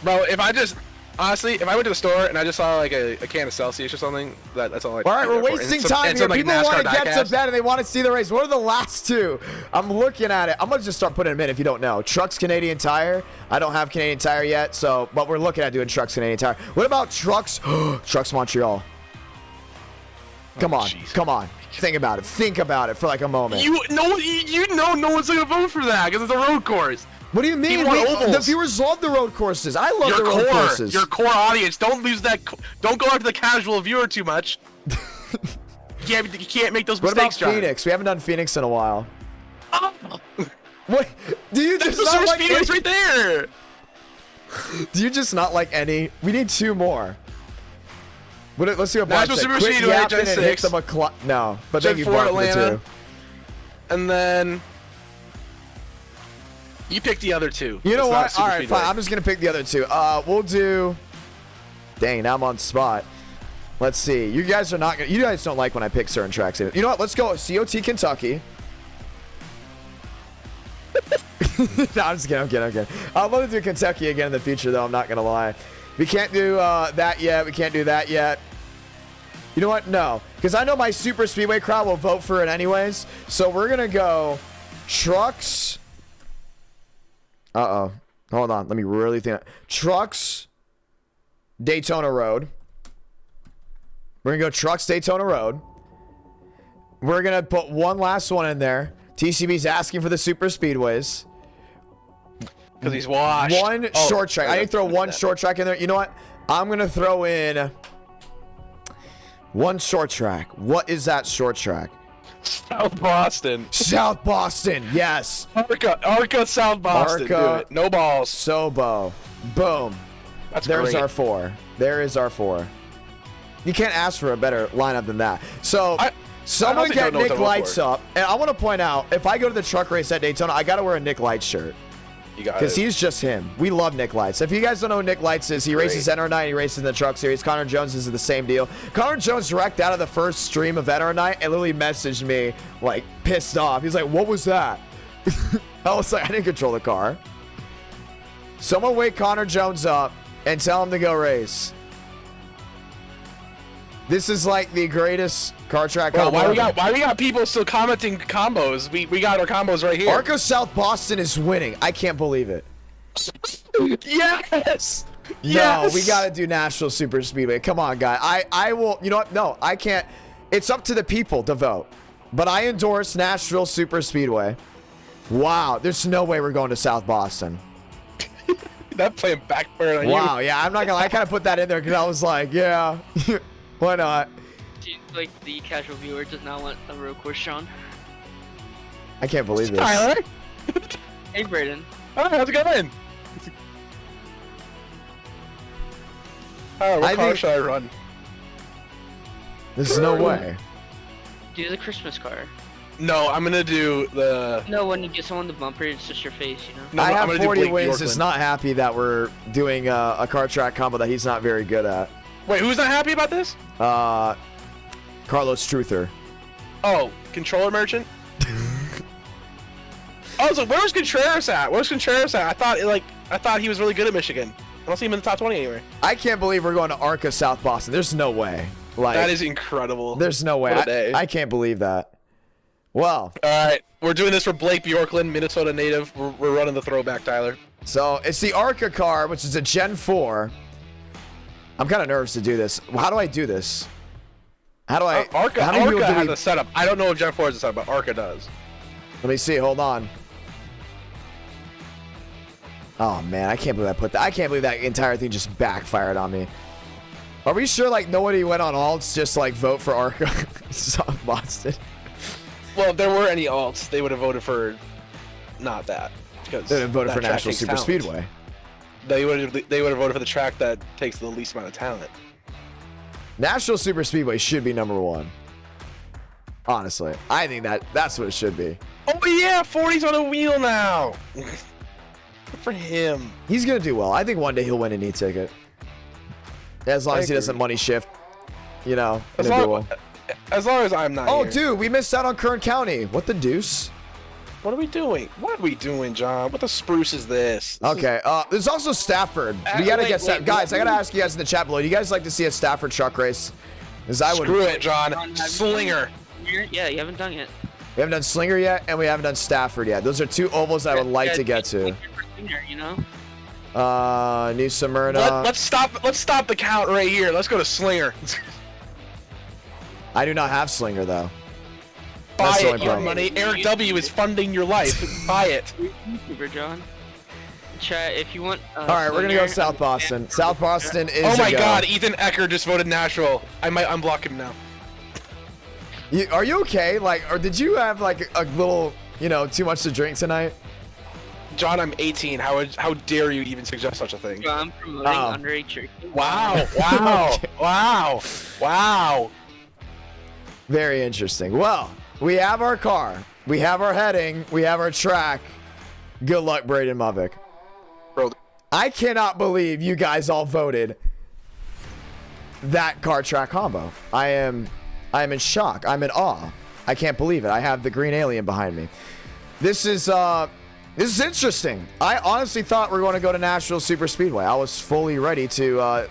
[SPEAKER 7] Bro, if I went to the store and I just saw like a can of Celsius or something, that's all I.
[SPEAKER 1] All right, we're wasting time here. People want to get to bed and they want to see the race. What are the last 2? I'm looking at it. I'm gonna just start putting them in if you don't know. Trucks Canadian Tire. I don't have Canadian Tire yet, so but we're looking at doing Trucks Canadian Tire. What about Trucks? Trucks Montreal. Come on,
[SPEAKER 7] jeez.
[SPEAKER 1] come on. Think about it. Think about it for like a moment.
[SPEAKER 7] You know no one's gonna vote for that because it's a road course.
[SPEAKER 1] What do you mean?
[SPEAKER 7] People want ovals.
[SPEAKER 1] The viewers love the road courses. I love the road courses.
[SPEAKER 7] Your core audience. Don't lose that. Don't go after the casual viewer too much. you can't make those
[SPEAKER 1] What about
[SPEAKER 7] mistakes, John.
[SPEAKER 1] Phoenix? We haven't done Phoenix in a while.
[SPEAKER 7] Oh,
[SPEAKER 1] What? Do you
[SPEAKER 7] that's
[SPEAKER 1] just
[SPEAKER 7] the
[SPEAKER 1] not
[SPEAKER 7] source
[SPEAKER 1] like
[SPEAKER 7] Phoenix
[SPEAKER 1] any?
[SPEAKER 7] right there.
[SPEAKER 1] Do you just not like any? We need 2 more. Let's see what Bob
[SPEAKER 7] National
[SPEAKER 1] said.
[SPEAKER 7] Super
[SPEAKER 1] Quit
[SPEAKER 7] Speedway,
[SPEAKER 1] yapping
[SPEAKER 7] Gen
[SPEAKER 1] and hit
[SPEAKER 7] 6.
[SPEAKER 1] the McCl- No, but
[SPEAKER 7] Gen
[SPEAKER 1] thank you,
[SPEAKER 7] 4
[SPEAKER 1] Bob, for the
[SPEAKER 7] Atlanta.
[SPEAKER 1] 2.
[SPEAKER 7] And then you pick the other 2.
[SPEAKER 1] You know
[SPEAKER 7] It's not
[SPEAKER 1] what?
[SPEAKER 7] Super
[SPEAKER 1] All right,
[SPEAKER 7] Speedway.
[SPEAKER 1] fine. I'm just gonna pick the other 2. We'll do. Dang, now I'm on spot. Let's see. You guys are not gonna. You guys don't like when I pick certain tracks. You know what? Let's go COT Kentucky. No, I'm just kidding. I'm kidding. I'm gonna do Kentucky again in the future, though. I'm not gonna lie. We can't do that yet. We can't do that yet. You know what? No, because I know my super speedway crowd will vote for it anyways. So we're gonna go trucks. Hold on. Let me really think. Trucks, Daytona Road. We're gonna go trucks, Daytona Road. We're gonna put one last one in there. TCB's asking for the super speedways.
[SPEAKER 7] Because he's washed.
[SPEAKER 1] One short track. I need to throw one short track in there. You know what? I'm going to throw in one short track. What is that short track?
[SPEAKER 7] South Boston.
[SPEAKER 1] South Boston. Yes.
[SPEAKER 7] Arca, South Boston.
[SPEAKER 1] Arca.
[SPEAKER 7] Do it. No balls.
[SPEAKER 1] Sobo. Boom.
[SPEAKER 7] That's
[SPEAKER 1] There's
[SPEAKER 7] great.
[SPEAKER 1] our 4. There is our 4. You can't ask for a better lineup than that. So, someone
[SPEAKER 7] honestly
[SPEAKER 1] get
[SPEAKER 7] don't know what
[SPEAKER 1] Nick
[SPEAKER 7] to vote
[SPEAKER 1] Lights
[SPEAKER 7] for.
[SPEAKER 1] up. And I want to point out, if I go to the truck race at Daytona, I got to wear a Nick Lights shirt.
[SPEAKER 7] You got
[SPEAKER 1] Because
[SPEAKER 7] it.
[SPEAKER 1] he's just him. We love Nick Lights. If you guys don't know who Nick Lights is, he races NR9, he races in the truck series. Connor Jones is the same deal. Connor Jones wrecked out of the first stream of NR9 and literally messaged me, like, pissed off. He's like, what was that? I was like, I didn't control the car. Someone wake Connor Jones up and tell him to go race. This is like the greatest car track
[SPEAKER 7] Bro,
[SPEAKER 1] combo
[SPEAKER 7] why we got people still commenting combos? We got our combos right here.
[SPEAKER 1] Arco South Boston is winning. I can't believe it.
[SPEAKER 7] Yes.
[SPEAKER 1] No,
[SPEAKER 7] Yes!
[SPEAKER 1] we got to do National Super Speedway. Come on, guy. I will. You know what? No, I can't. It's up to the people to vote. But I endorse Nashville Super Speedway. Wow, there's no way we're going to South Boston.
[SPEAKER 7] That playing backburn on you.
[SPEAKER 1] Wow, yeah, I'm not gonna. I kind of put that in there because I was like, yeah, why not?
[SPEAKER 8] Like the casual viewer does not want a road course, Sean.
[SPEAKER 1] I can't believe this.
[SPEAKER 7] Tyler.
[SPEAKER 8] Hey, Brayden.
[SPEAKER 7] Oh, how's it going? What
[SPEAKER 1] I
[SPEAKER 7] car
[SPEAKER 1] think-
[SPEAKER 7] should I run?
[SPEAKER 1] There's no way.
[SPEAKER 8] Do the Christmas car.
[SPEAKER 7] No, I'm gonna do the.
[SPEAKER 8] No, when you get someone the bumper, it's just your face, you know?
[SPEAKER 7] No,
[SPEAKER 1] I
[SPEAKER 7] I'm
[SPEAKER 1] have
[SPEAKER 7] gonna do
[SPEAKER 1] 40
[SPEAKER 7] Blake
[SPEAKER 1] wins.
[SPEAKER 7] Bjorklund.
[SPEAKER 1] Is not happy that we're doing a car track combo that he's not very good at.
[SPEAKER 7] Wait, who's not happy about this?
[SPEAKER 1] Carlos Truther.
[SPEAKER 7] Oh, controller merchant. Oh, so where's Contreras at? Where's Contreras at? I thought he was really good at Michigan. I don't see him in the top 20 anywhere.
[SPEAKER 1] I can't believe we're going to Arca South Boston. There's no way. Like
[SPEAKER 7] That is incredible.
[SPEAKER 1] there's no way.
[SPEAKER 7] What a day.
[SPEAKER 1] I can't believe that. Well,
[SPEAKER 7] All right, we're doing this for Blake Bjorklund, Minnesota native. We're running the throwback, Tyler.
[SPEAKER 1] so it's the Arca car, which is a Gen 4. I'm kind of nervous to do this. How do I do this? How do I?
[SPEAKER 7] Arca,
[SPEAKER 1] how many people
[SPEAKER 7] Arca
[SPEAKER 1] do
[SPEAKER 7] has
[SPEAKER 1] we-
[SPEAKER 7] a setup. I don't know if Gen 4 has a setup, but Arca does.
[SPEAKER 1] Let me see. Hold on. Oh man, I can't believe I put that. I can't believe that entire thing just backfired on me. Are we sure like nobody went on alts just like vote for Arca South Boston?
[SPEAKER 7] Well, if there were any alts, they would have voted for not that. Because
[SPEAKER 1] They would have voted
[SPEAKER 7] that
[SPEAKER 1] for
[SPEAKER 7] track
[SPEAKER 1] National
[SPEAKER 7] takes
[SPEAKER 1] Super
[SPEAKER 7] talent.
[SPEAKER 1] Speedway.
[SPEAKER 7] they would have voted for the track that takes the least amount of talent.
[SPEAKER 1] National Super Speedway should be number 1. Honestly, I think that's what it should be.
[SPEAKER 7] Oh yeah, 40's on a wheel now. Good for him.
[SPEAKER 1] He's gonna do well. I think one day he'll win an e-ticket. As long as he doesn't money shift, you know.
[SPEAKER 7] As long as I'm not
[SPEAKER 1] Oh,
[SPEAKER 7] here.
[SPEAKER 1] dude, we missed out on Kern County. What the deuce?
[SPEAKER 7] What are we doing? What are we doing, John? What the spruce is this?
[SPEAKER 1] Okay, there's also Stafford. We gotta get guys. I gotta ask you guys in the chat below. Do you guys like to see a Stafford truck race? Because I would.
[SPEAKER 7] Screw it, John. Slinger.
[SPEAKER 8] Yeah, you haven't done it.
[SPEAKER 1] We haven't done Slinger yet, and we haven't done Stafford yet. Those are 2 ovals I would like to get to.
[SPEAKER 8] You know?
[SPEAKER 1] New Smyrna.
[SPEAKER 7] Let's stop the count right here. Let's go to Slinger.
[SPEAKER 1] I do not have Slinger though.
[SPEAKER 7] Buy it, your money. Eric W is funding your life. Buy it.
[SPEAKER 8] YouTuber John. Chat if you want.
[SPEAKER 1] All right, we're gonna go South Boston. South Boston is.
[SPEAKER 7] Oh my God, Ethan Ecker just voted Nashville. I might unblock him now.
[SPEAKER 1] Are you okay? Like, or did you have like a little, too much to drink tonight?
[SPEAKER 7] John, I'm 18. How dare you even suggest such a thing?
[SPEAKER 8] I'm promoting underage drinking.
[SPEAKER 7] Wow! Wow! Wow! Wow!
[SPEAKER 1] Very interesting. Well, we have our car, we have our heading, we have our track. Good luck, Braden Mavic.
[SPEAKER 7] Bro,
[SPEAKER 1] I cannot believe you guys all voted that car track combo. I am in shock. I'm in awe. I can't believe it. I have the green alien behind me. This is interesting. I honestly thought we were going to go to Nashville Super Speedway. I was fully ready to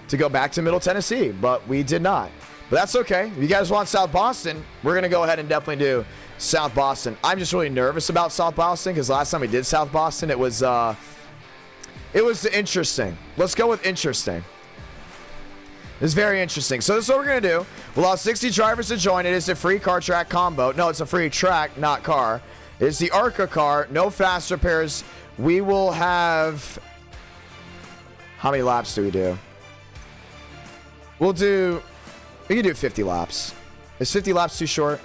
[SPEAKER 1] go back to Middle Tennessee, but we did not. But that's okay. If you guys want South Boston, we're going to go ahead and definitely do South Boston. I'm just really nervous about South Boston because last time we did South Boston, it was interesting. Let's go with interesting. It's very interesting. So this is what we're going to do. We'll allow 60 drivers to join. It is a free car track combo. No, it's a free track, not car. It's the ARCA car. No fast repairs. We will have... How many laps do we do? We can do 50 laps. Is 50 laps too short?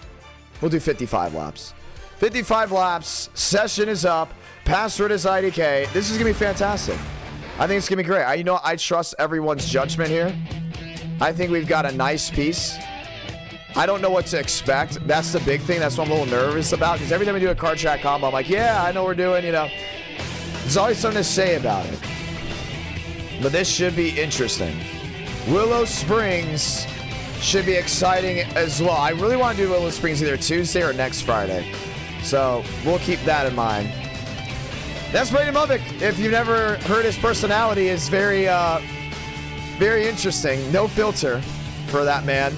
[SPEAKER 1] We'll do 55 laps. 55 laps. Session is up. Password is IDK. This is going to be fantastic. I think it's going to be great. I trust everyone's judgment here. I think we've got a nice piece. I don't know what to expect. That's the big thing. That's what I'm a little nervous about. Because every time we do a car track combo, I'm like, yeah, I know what we're doing, There's always something to say about it. But this should be interesting. Willow Springs should be exciting as well. I really want to do Willow Springs either Tuesday or next Friday. So we'll keep that in mind. That's Braden Mavic. If you've never heard his personality, is very interesting. No filter for that man.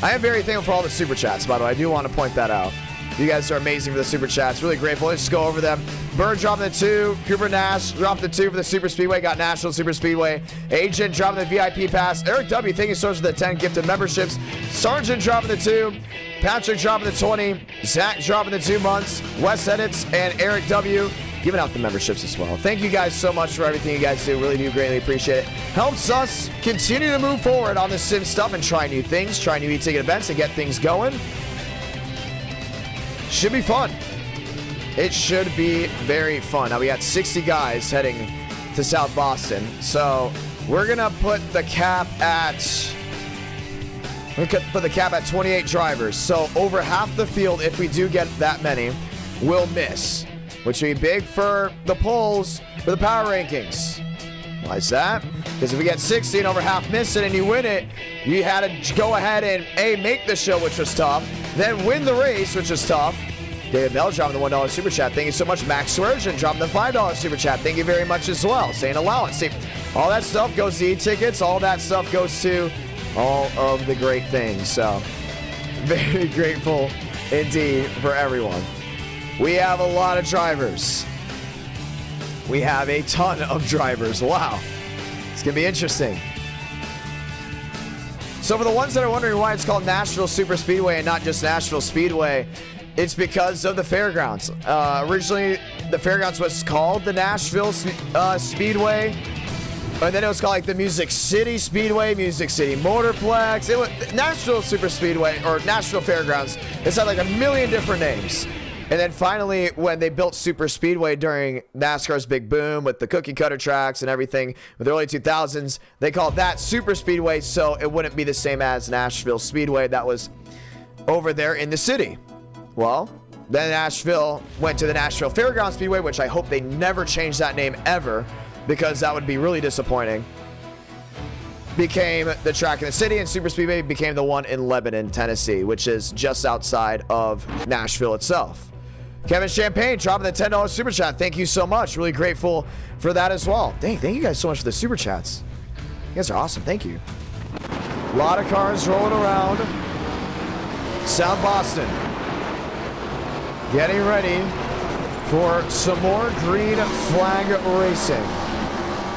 [SPEAKER 1] I am very thankful for all the super chats, by the way. I do want to point that out. You guys are amazing for the super chats. Really grateful. Let's just go over them. Bird dropping the 2. Cooper Nash dropped the 2 for the Super Speedway. Got National Super Speedway. Agent dropping the VIP pass. Eric W. Thank you so much for the 10 gifted memberships. Sergeant dropping the 2. Patrick dropping the 20. Zach dropping the 2 months. Wes Edits and Eric W. giving out the memberships as well. Thank you guys so much for everything you guys do. Really do greatly appreciate it. Helps us continue to move forward on the sim stuff and try new things, try new e-ticket events and get things going. Should be fun. It should be very fun. Now we got 60 guys heading to South Boston. So we're going to put the cap at 28 drivers. So over half the field, if we do get that many, will miss. Which would be big for the polls, for the power rankings. Why is that? Because if we get 60 and over half miss it and you win it, you had to go ahead and make the show, which was tough, then win the race, which was tough. David Bell dropping the $1 super chat. Thank you so much. Max Swergian dropping the $5 super chat. Thank you very much as well. Saying allowance. See, all that stuff goes to e-tickets. All that stuff goes to all of the great things. So, very grateful indeed for everyone. We have a lot of drivers. We have a ton of drivers. Wow. It's going to be interesting. So for the ones that are wondering why it's called Nashville Super Speedway and not just Nashville Speedway, it's because of the fairgrounds. Originally, the fairgrounds was called the Nashville Speedway. And then it was called like the Music City Speedway, Music City Motorplex. It was Nashville Super Speedway or Nashville Fairgrounds. It's had like a million different names. And then finally, when they built Super Speedway during NASCAR's big boom with the cookie cutter tracks and everything with the early 2000s, they called that Super Speedway so it wouldn't be the same as Nashville Speedway that was over there in the city. Well, then Nashville went to the Nashville Fairgrounds Speedway, which I hope they never change that name ever, because that would be really disappointing. Became the track in the city, and Super Speedway became the one in Lebanon, Tennessee, which is just outside of Nashville itself. Kevin Champagne dropping the $10 super chat. Thank you so much. Really grateful for that as well. Thank you guys so much for the super chats. You guys are awesome. Thank you. A lot of cars rolling around. South Boston getting ready for some more green flag racing.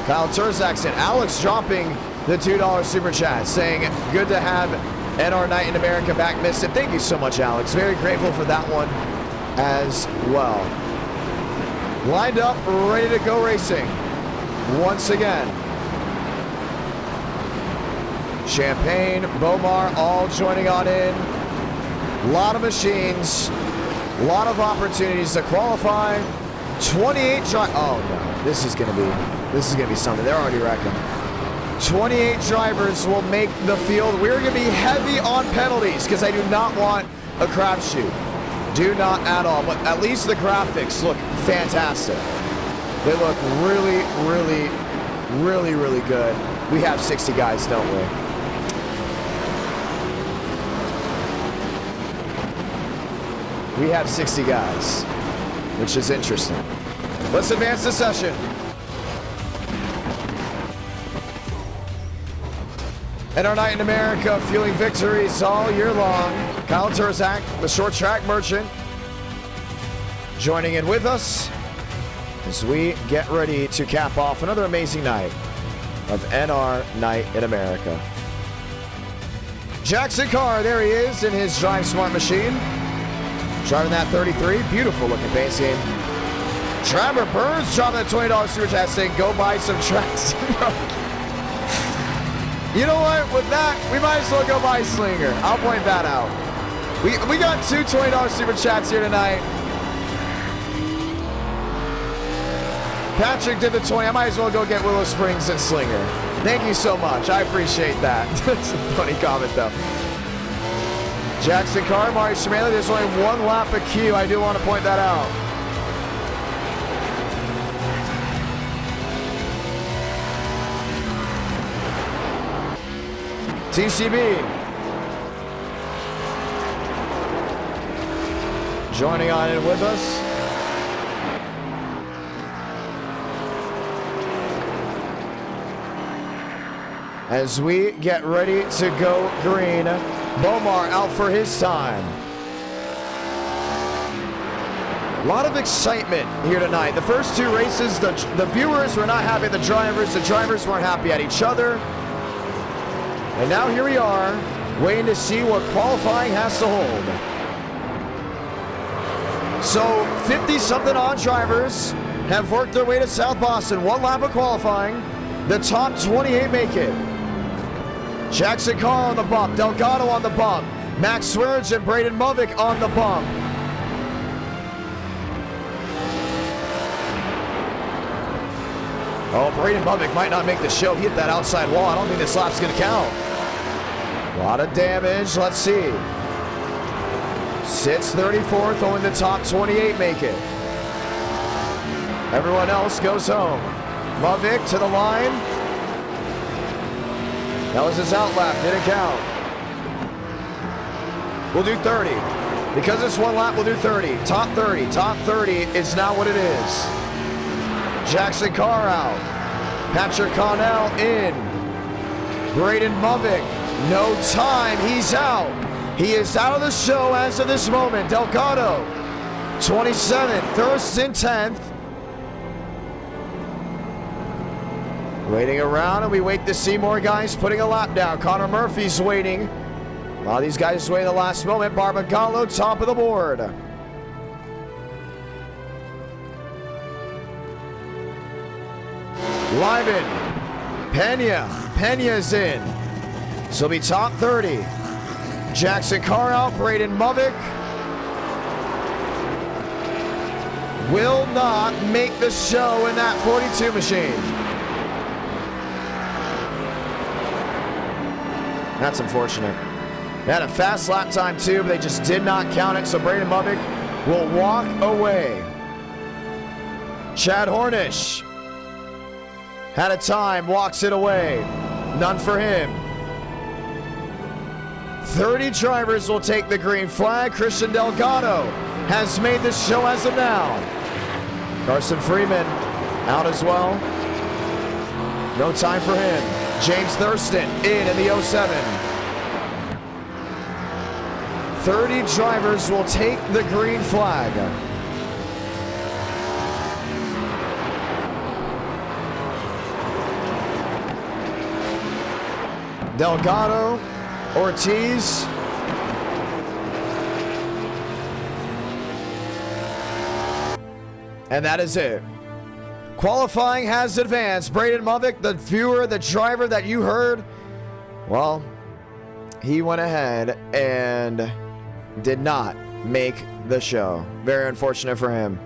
[SPEAKER 1] Kyle Terzakson, Alex dropping the $2 super chat, saying good to have NR Night in America back. Missed it. Thank you so much, Alex. Very grateful for that one as well. Lined up, ready to go racing once again. Champagne, Bomar, all joining on in. A lot of machines, a lot of opportunities to qualify. 28 oh no, this is gonna be something. They're already wrecking. 28 drivers will make the field. We're gonna be heavy on penalties because I do not want a crapshoot. Do not at all, but at least the graphics look fantastic. They look really, really, really, really good. We have 60 guys, don't we? We have 60 guys, which is interesting. Let's advance the session. And our night in America, fueling victories all year long. Kyle Terzak, the short track merchant, joining in with us as we get ready to cap off another amazing night of NR Night in America. Jackson Carr, there he is in his Drive Smart machine. Driving that 33, beautiful looking paint scheme. Trevor Burns dropping that $20 super chat saying go buy some tracks. You know what, with that, we might as well go buy Slinger. I'll point that out. We got two $20 super chats here tonight. Patrick did the 20. I might as well go get Willow Springs and Slinger. Thank you so much. I appreciate that. That's a funny comment, though. Jackson Carr, Mario Shimela, there's only one lap of queue. I do want to point that out. TCB joining on in with us. As we get ready to go green, Bomar out for his time. A lot of excitement here tonight. The first two races, the viewers were not happy at the drivers weren't happy at each other. And now here we are, waiting to see what qualifying has to hold. So 50-something odd drivers have worked their way to South Boston. One lap of qualifying. The top 28 make it. Jackson Carr on the bump. Delgado on the bump. Max Swearengin and Braden Movick on the bump. Oh, Braden Movick might not make the show. He hit that outside wall. I don't think this lap's going to count. A lot of damage. Let's see. Sits 34th, only the top 28 make it. Everyone else goes home. Movick to the line. That was his out lap. Didn't count. We'll do 30. Because it's one lap, we'll do 30. Top 30. Top 30 is now what it is. Jackson Carr out. Patrick Connell in. Braden Movick, no time. He's out. He is out of the show as of this moment. Delgado, 27th. Thurston, 10th. Waiting around, and we wait to see more guys putting a lap down. Connor Murphy's waiting. A lot of these guys waiting the last moment. Barbagallo, top of the board. Lyman, Pena's in. So it'll be top 30. Jackson Carr out, Braden Movick. will not make the show in that 42 machine. That's unfortunate. They had a fast lap time too, but they just did not count it, so Braden Mavick will walk away. Chad Hornish had a time, walks it away. None for him. 30 drivers will take the green flag. Christian Delgado has made the show as of now. Carson Freeman out as well. No time for him. James Thurston in the 07. 30 drivers will take the green flag. Delgado, Ortiz. And that is it. Qualifying has advanced. Braden Mavick, the viewer, the driver that you heard, well, he went ahead and did not make the show. Very unfortunate for him.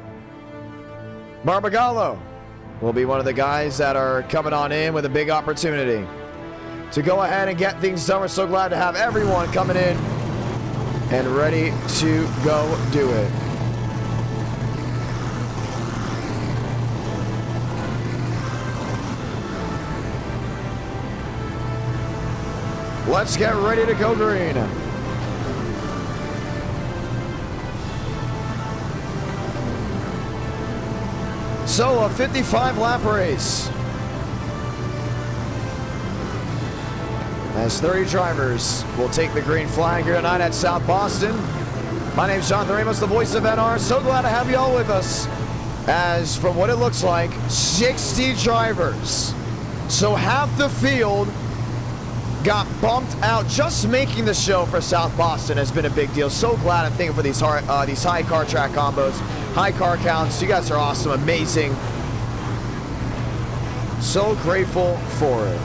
[SPEAKER 1] Barbagallo will be one of the guys that are coming on in with a big opportunity to go ahead and get things done. We're so glad to have everyone coming in and ready to go do it. Let's get ready to go green. So a 55-lap race. As 30 drivers will take the green flag here tonight at South Boston. My name's Jonathan Ramos, the voice of NR. So glad to have you all with us. As from what it looks like, 60 drivers. So half the field got bumped out. Just making the show for South Boston has been a big deal. So glad and thankful for these high car track combos, high car counts. You guys are awesome, amazing. So grateful for it.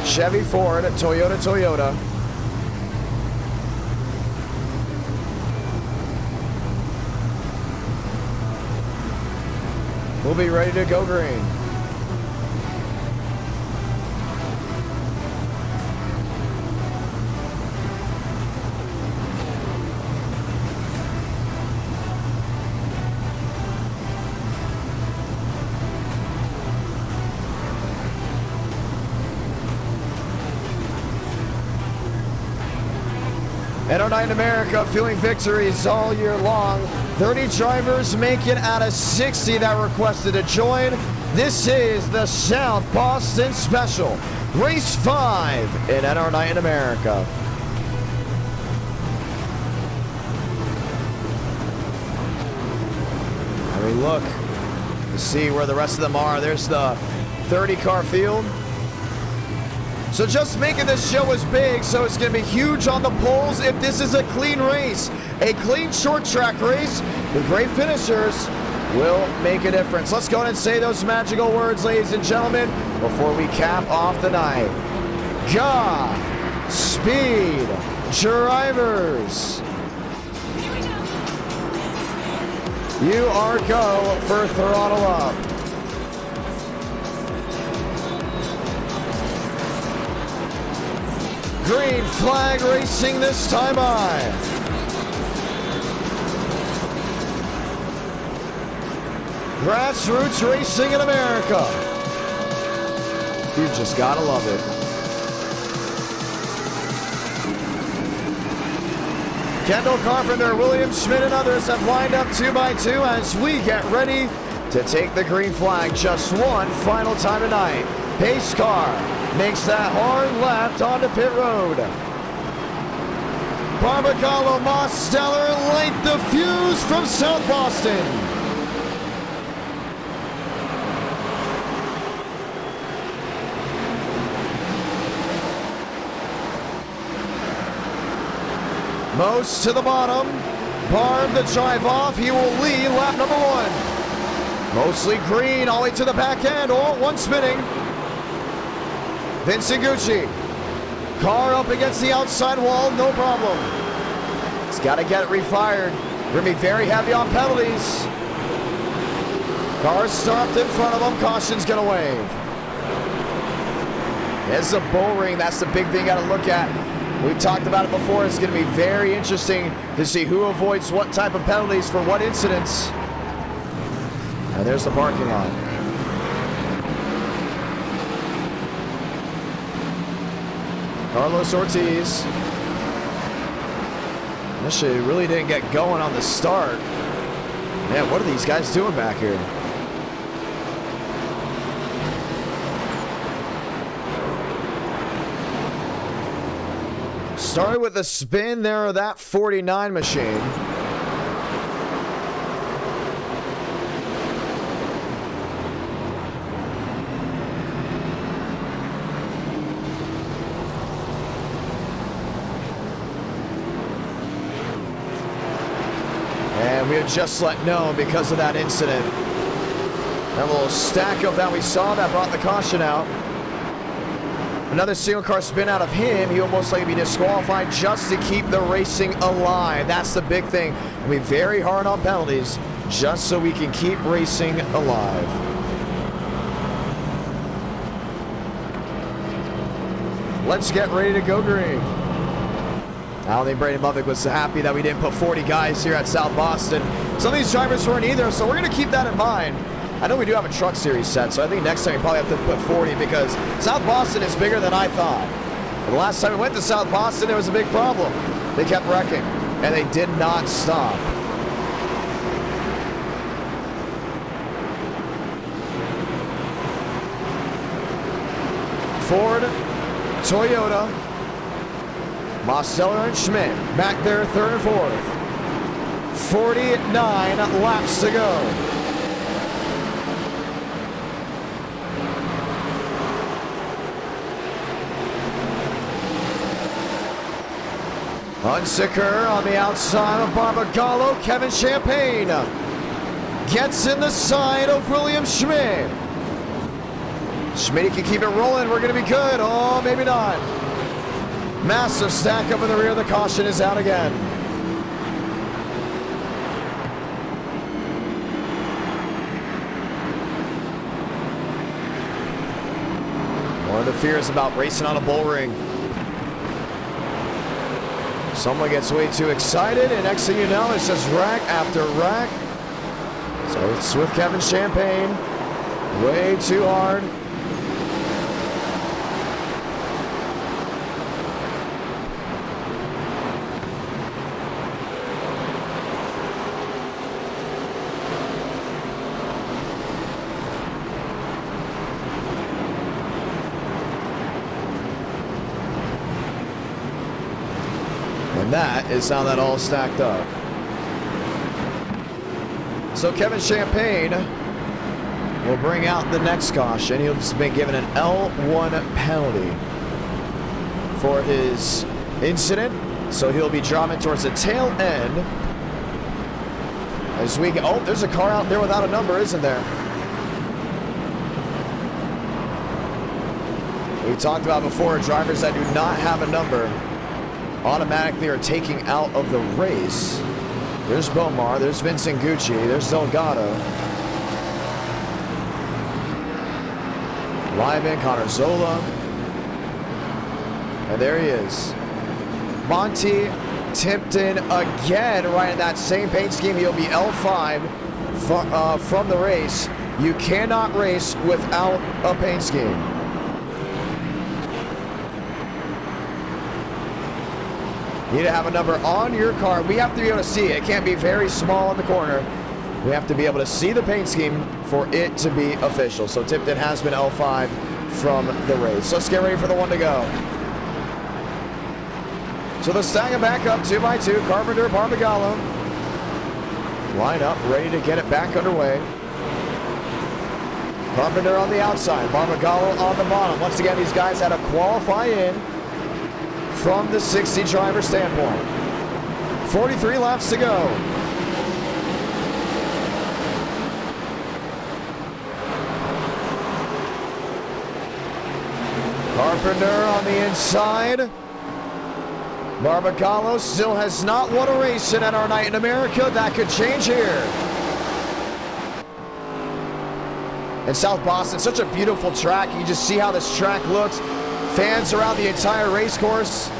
[SPEAKER 1] Chevy, Ford, Toyota. We'll be ready to go green. NR Night in America, feeling victories all year long. 30 drivers make it out of 60 that requested to join. This is the South Boston Special, Race 5 in NR Night in America. And we look to see where the rest of them are. There's the 30-car field. So just making this show is big, so it's going to be huge on the polls if this is a clean race. A clean short track race with great finishers will make a difference. Let's go ahead and say those magical words, ladies and gentlemen, before we cap off the night. Godspeed, drivers. You are go for throttle up. Green flag racing this time by. Grassroots racing in America. You just gotta love it. Kendall Carpenter, William Schmidt, and others have lined up 2 by 2 as we get ready to take the green flag just one final time tonight. Pace car makes that hard left onto pit road. Barbagallo, Mosteller light the fuse from South Boston. Most to the bottom. Barb the drive off. He will lead lap number 1. Mostly green all the way to the back end. Oh, one spinning. Vincent Gucci. Car up against the outside wall, no problem. He's got to get it refired. We're going to be very heavy on penalties. Cars stopped in front of him. Caution's going to wave. It's a bull ring. That's the big thing you got to look at. We've talked about it before. It's going to be very interesting to see who avoids what type of penalties for what incidents. And there's the parking lot. Carlos Ortiz. This shit really didn't get going on the start. Man, what are these guys doing back here? Started with the spin there of that 49 machine. And we had just let know because of that incident. That little stack up that we saw that brought the caution out. Another single car spin out of him. He'll most likely be disqualified just to keep the racing alive. That's the big thing. We'll be very hard on penalties just so we can keep racing alive. Let's get ready to go green. I don't think Braden Lovick was happy that we didn't put 40 guys here at South Boston. Some of these drivers weren't either, so we're going to keep that in mind. I know we do have a truck series set, so I think next time we probably have to put 40 because South Boston is bigger than I thought. But the last time we went to South Boston, it was a big problem. They kept wrecking, and they did not stop. Ford, Toyota, Mosteller and Schmidt back there third and fourth. 49 laps to go. Hunsaker on the outside of Barbagallo. Kevin Champagne gets in the side of William Schmidt. Schmidt can keep it rolling. We're going to be good. Oh, maybe not. Massive stack up in the rear. The caution is out again. One of the fears about racing on a bull ring. Someone gets way too excited, and next thing you know, it's just rack after rack. So it's with Kevin Champagne. Way too hard. And that is how that all stacked up. So Kevin Champagne will bring out the next caution. He'll just be given an L1 penalty for his incident. So he'll be dropping towards the tail end. As we go, oh, there's a car out there without a number, isn't there? We talked about before, drivers that do not have a number automatically are taking out of the race. There's Bomar, there's Vincent Gucci, there's Delgado. Live in Connor Zola. And there he is. Monty Tipton again, right in that same paint scheme. He'll be L5 from the race. You cannot race without a paint scheme. You need to have a number on your car. We have to be able to see it. It can't be very small in the corner. We have to be able to see the paint scheme for it to be official. So Tipton has been L5 from the race. Let's get ready for the one to go. So the stagger back up 2 by 2. Carpenter, Barbagallo. Line up, ready to get it back underway. Carpenter on the outside. Barbagallo on the bottom. Once again, these guys had to qualify in from the 60 driver standpoint. 43 laps to go. Carpenter on the inside. Barbagallo still has not won a race in NR Night in America. That could change here. in South Boston. Such a beautiful track. You can just see how this track looks. Fans around the entire race course,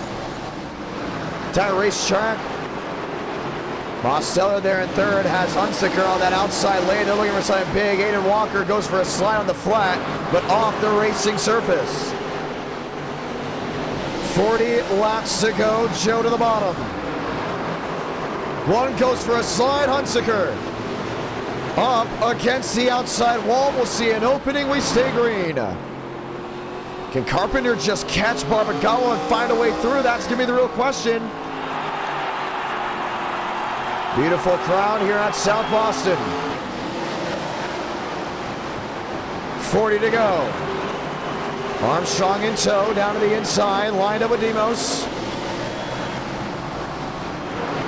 [SPEAKER 1] entire racetrack. Mosteller there in third, has Hunsaker on that outside lane. They're looking for something big. Aiden Walker goes for a slide on the flat, but off the racing surface. 40 laps to go, Joe to the bottom. One goes for a slide, Hunsaker. Up against the outside wall, we'll see an opening, we stay green. Can Carpenter just catch Barbagallo and find a way through? That's gonna be the real question. Beautiful crowd here at South Boston. 40 to go. Armstrong in tow, down to the inside, lined up with Demos.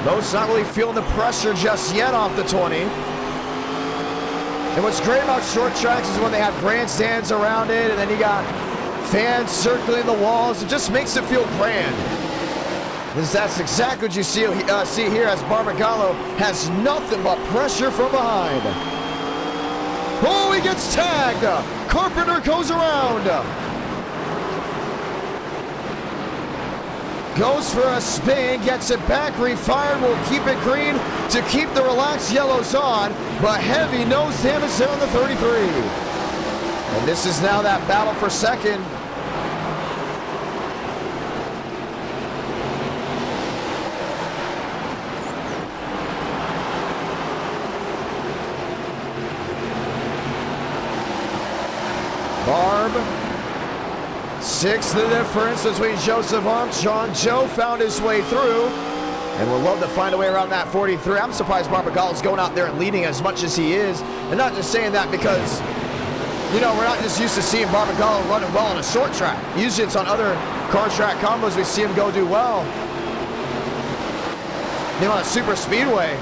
[SPEAKER 1] Most not really feeling the pressure just yet off the 20. And what's great about short tracks is when they have grandstands around it, and then you got fans circling the walls. It just makes it feel grand. That's exactly what you see here as Barbagallo has nothing but pressure from behind. Oh, he gets tagged. Carpenter goes around. Goes for a spin, gets it back, refired, will keep it green to keep the relaxed yellows on, but heavy nose damage there on the 33. And this is now that battle for second. Barb, 6th the difference between Joseph Armstrong. Joe found his way through and would love to find a way around that 43. I'm surprised Barbagallo's going out there and leading as much as he is. And not just saying that because, you know, we're not just used to seeing Barbagallo running well on a short track. Usually it's on other car track combos we see him go do well. You know, on a super speedway.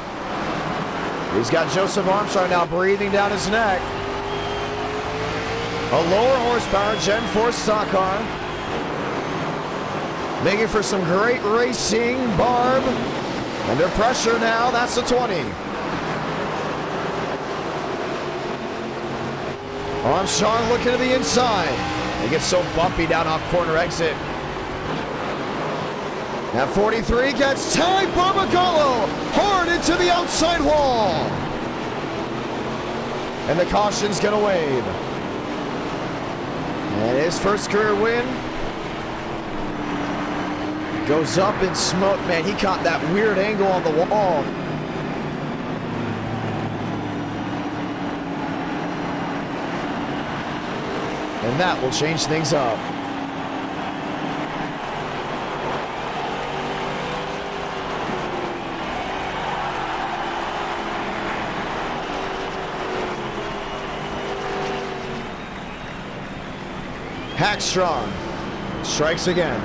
[SPEAKER 1] He's got Joseph Armstrong now breathing down his neck. A lower horsepower Gen 4 stock car. Making for some great racing. Barb under pressure now. That's the 20. Armstrong looking to the inside. He gets so bumpy down off corner exit. At 43 gets tagged. Barbagallo hard into the outside wall. And the caution's gonna wave. And his first career win goes up in smoke. Man, he caught that weird angle on the wall. And that will change things up. Hackstrong strikes again.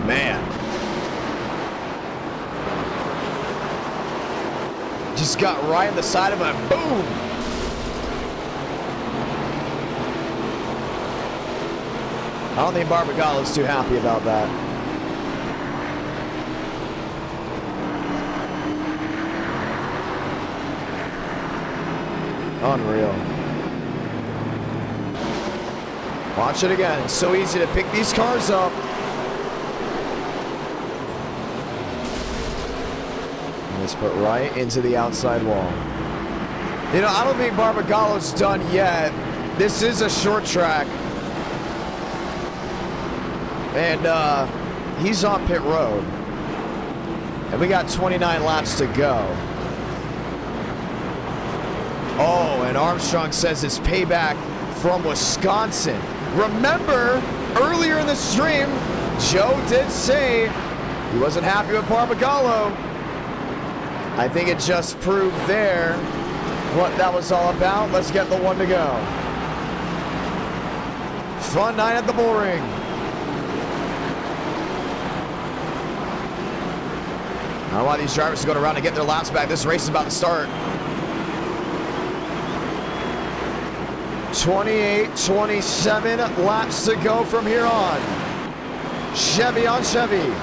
[SPEAKER 1] Man. Just got right in the side of him. Boom! I don't think Barbagallo's too happy about that. Unreal. Watch it again. It's so easy to pick these cars up. And it's put right into the outside wall. You know, I don't think Barbagallo's done yet. This is a short track. And he's on pit road. And we got 29 laps to go. Oh, and Armstrong says it's payback from Wisconsin. Remember, earlier in the stream, Joe did say he wasn't happy with Barbagallo. I think it just proved there what that was all about. Let's get the one to go. Fun night at the bull ring. I want these drivers to go around and get their laps back. This race is about to start. 28, 27 laps to go from here on. Chevy on Chevy.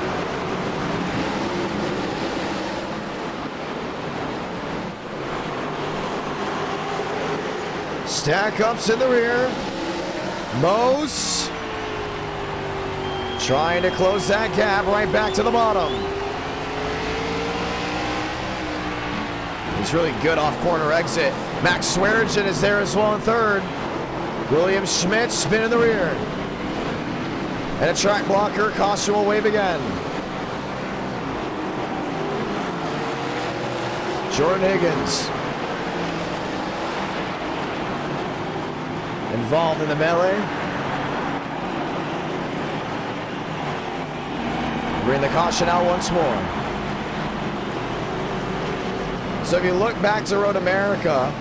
[SPEAKER 1] Stack ups in the rear. Mose trying to close that gap right back to the bottom. He's really good off corner exit. Max Swearinger is there as well in third. William Schmidt spin in the rear. And a track blocker, caution will wave again. Jordan Higgins involved in the melee. Bring the caution out once more. So if you look back to Road America,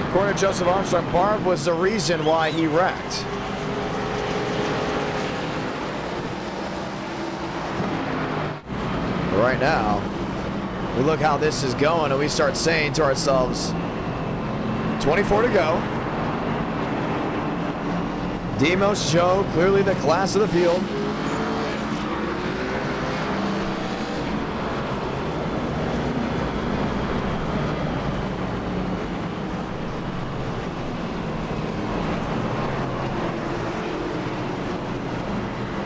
[SPEAKER 1] according to Joseph Armstrong, Barb was the reason why he wrecked. But right now, we look how this is going and we start saying to ourselves, 24 to go. Demos Joe, clearly the class of the field.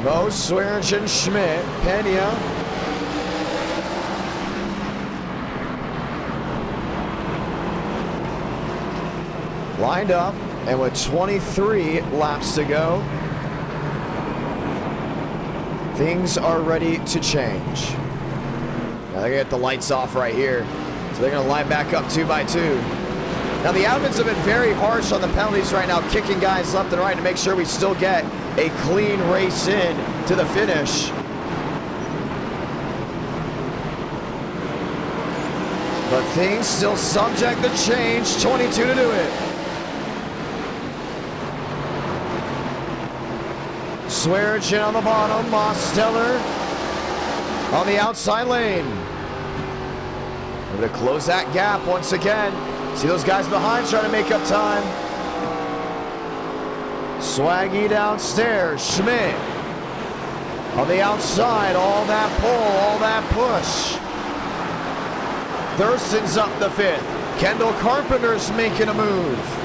[SPEAKER 1] Mose, Swearinger, Schmidt, Pena. Lined up, and with 23 laps to go, things are ready to change. Now they're gonna get the lights off right here, so they're gonna line back up 2 by 2. Now the admins have been very harsh on the penalties right now, kicking guys left and right to make sure we still get a clean race in to the finish. But things still subject to change, 22 to do it. Swearinger on the bottom, Mosteller on the outside lane. We're gonna close that gap once again. See those guys behind trying to make up time. Swaggy downstairs, Schmidt on the outside, all that pull, all that push. Thurston's up the 5th. Kendall Carpenter's making a move.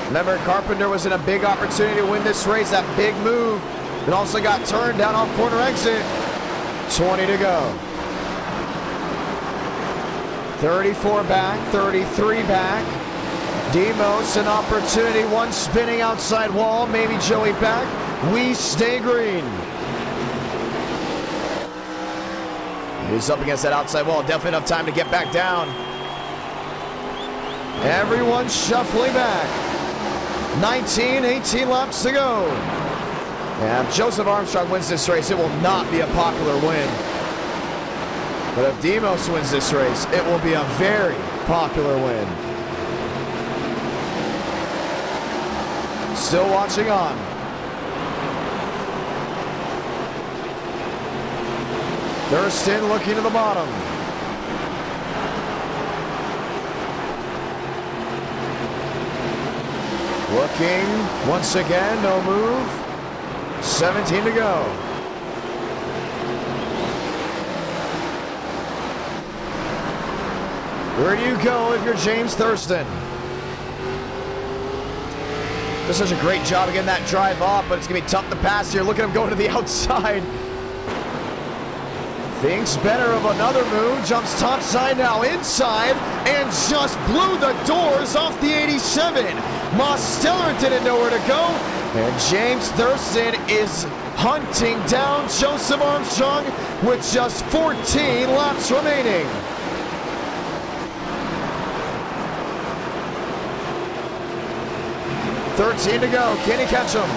[SPEAKER 1] Remember, Carpenter was in a big opportunity to win this race, that big move. It also got turned down off corner exit. 20 to go. 34 back, 33 back. Demos, an opportunity, one spinning outside wall, maybe Joey back. We stay green. He's up against that outside wall, definitely enough time to get back down. Everyone shuffling back. 19, 18 laps to go. And if Joseph Armstrong wins this race, it will not be a popular win. But if Demos wins this race, it will be a very popular win. Still watching on. Thurston looking to the bottom. Looking once again, no move. 17 to go. Where do you go if you're James Thurston? Does such a great job of getting that drive off, but it's going to be tough to pass here. Look at him going to the outside. Thinks better of another move. Jumps topside now inside and just blew the doors off the 87. Mosteller didn't know where to go. And James Thurston is hunting down Joseph Armstrong with just 14 laps remaining. $13 to go. Can he catch him?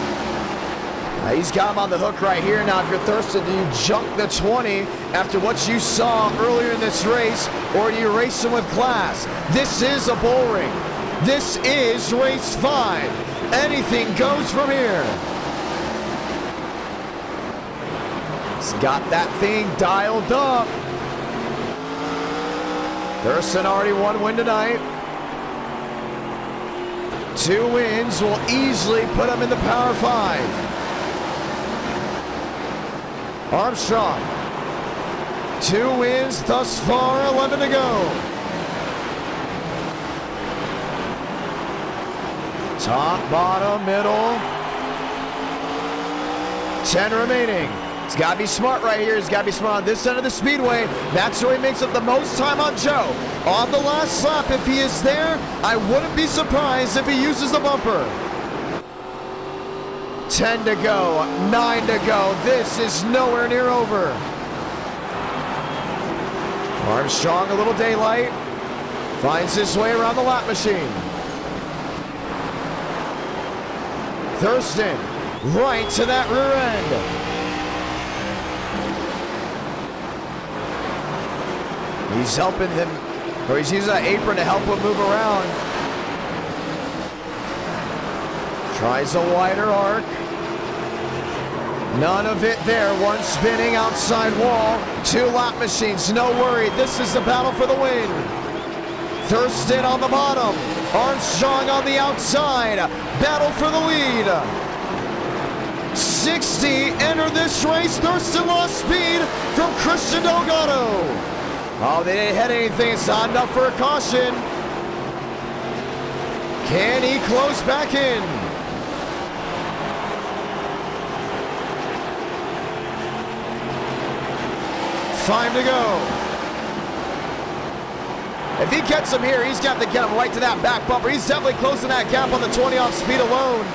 [SPEAKER 1] He's got him on the hook right here. Now, if you're Thurston, do you junk the 20 after what you saw earlier in this race, or do you race him with class? This is a bull ring. This is race 5. Anything goes from here. He's got that thing dialed up. Thurston already one win tonight. 2 wins will easily put him in the Power 5. Armstrong, 2 wins thus far, 11 to go. Top, bottom, middle. 10 remaining. He's got to be smart right here. He's got to be smart on this end of the speedway. That's where he makes up the most time on Joe. On the last lap, if he is there, I wouldn't be surprised if he uses the bumper. 10 to go, 9 to go. This is nowhere near over. Armstrong, a little daylight. Finds his way around the lap machine. Thurston, right to that rear end. He's helping him, or he's using that apron to help him move around. Tries a wider arc. None of it there. One spinning outside wall. 2 lap machines. No worry. This is the battle for the win. Thurston on the bottom. Armstrong on the outside. Battle for the lead. 60 enter this race. Thurston lost speed from Christian Delgado. Oh, they didn't hit anything. It's not enough for a caution. Can he close back in? Time to go. If he gets him here, he's got to get him right to that back bumper. He's definitely closing that gap on the 20 off speed alone.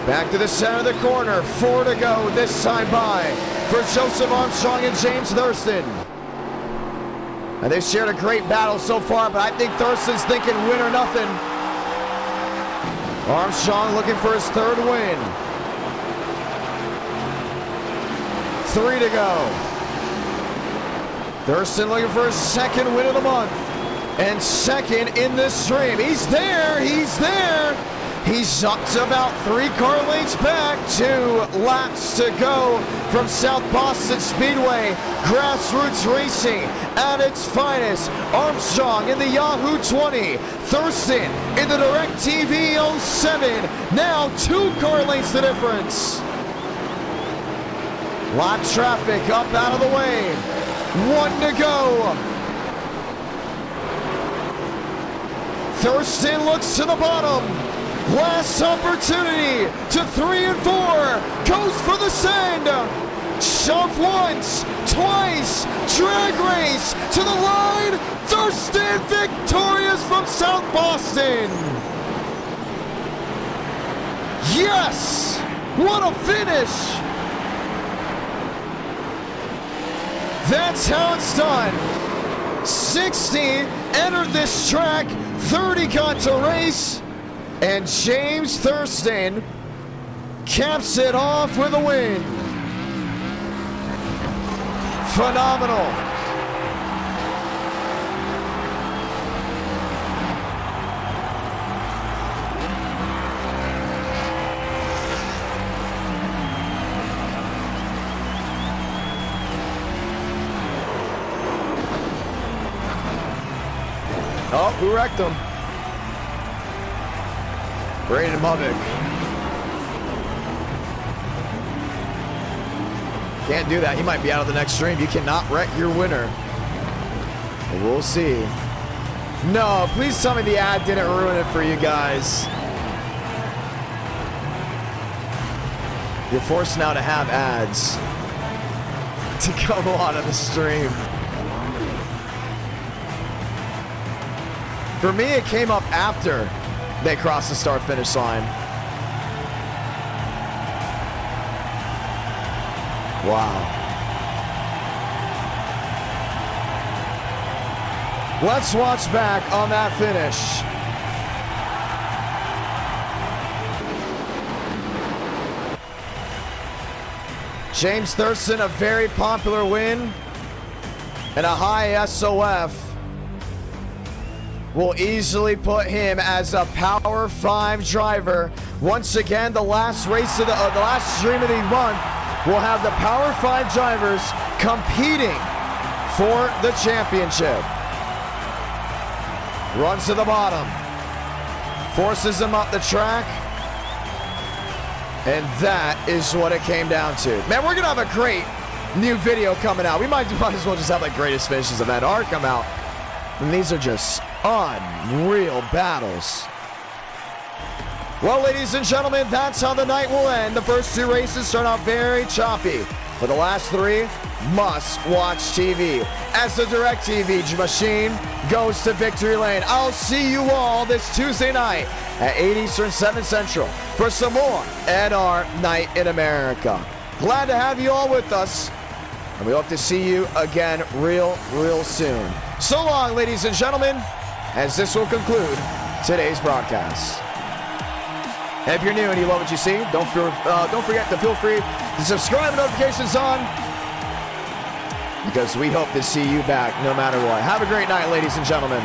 [SPEAKER 1] Back to the center of the corner. 4 to go this time by for Joseph Armstrong and James Thurston. And they've shared a great battle so far, but I think Thurston's thinking win or nothing. Armstrong looking for his 3rd win. 3 to go. Thurston looking for his 2nd win of the month. And 2nd in this stream. He's there, he's there. He's up to about 3 car lengths back. 2 laps to go from South Boston Speedway. Grassroots racing at its finest. Armstrong in the Yahoo 20. Thurston in the DirecTV 07. Now 2 car lengths the difference. Lap traffic up out of the way. 1 to go. Thurston looks to the bottom. Last opportunity to 3 and 4. Goes for the send. Shove once, twice. Drag race to the line. Thurston victorious from South Boston. Yes! What a finish! That's how it's done. 60 entered this track. 30 got to race. And James Thurston caps it off with a win. Phenomenal. Oh, who wrecked him? Braden Mavic. Can't do that. He might be out of the next stream. You cannot wreck your winner. But we'll see. No, please tell me the ad didn't ruin it for you guys. You're forced now to have ads to come on the stream. For me, it came up after they crossed the start-finish line. Wow. Let's watch back on that finish. James Thurston, a very popular win and a high SOF. Will easily put him as a Power 5 driver. Once again, the last race of the last stream of the month will have the Power 5 drivers competing for the championship. Runs to the bottom. Forces him up the track. And that is what it came down to. Man, we're going to have a great new video coming out. We might as well just have like greatest finishes of that R come out. And these are just Unreal battles. Well, ladies and gentlemen, that's how the night will end. The first 2 races start out very choppy, but the last 3 must-watch TV as the DirecTV machine goes to victory lane. I'll see you all this Tuesday night at 8 Eastern, 7 Central for some more NR Night in America. Glad to have you all with us, and we hope to see you again real soon. So long, ladies and gentlemen, as this will conclude today's broadcast. And if you're new and you love what you see, don't forget to feel free to subscribe and notifications on, because we hope to see you back no matter what. Have a great night, ladies and gentlemen.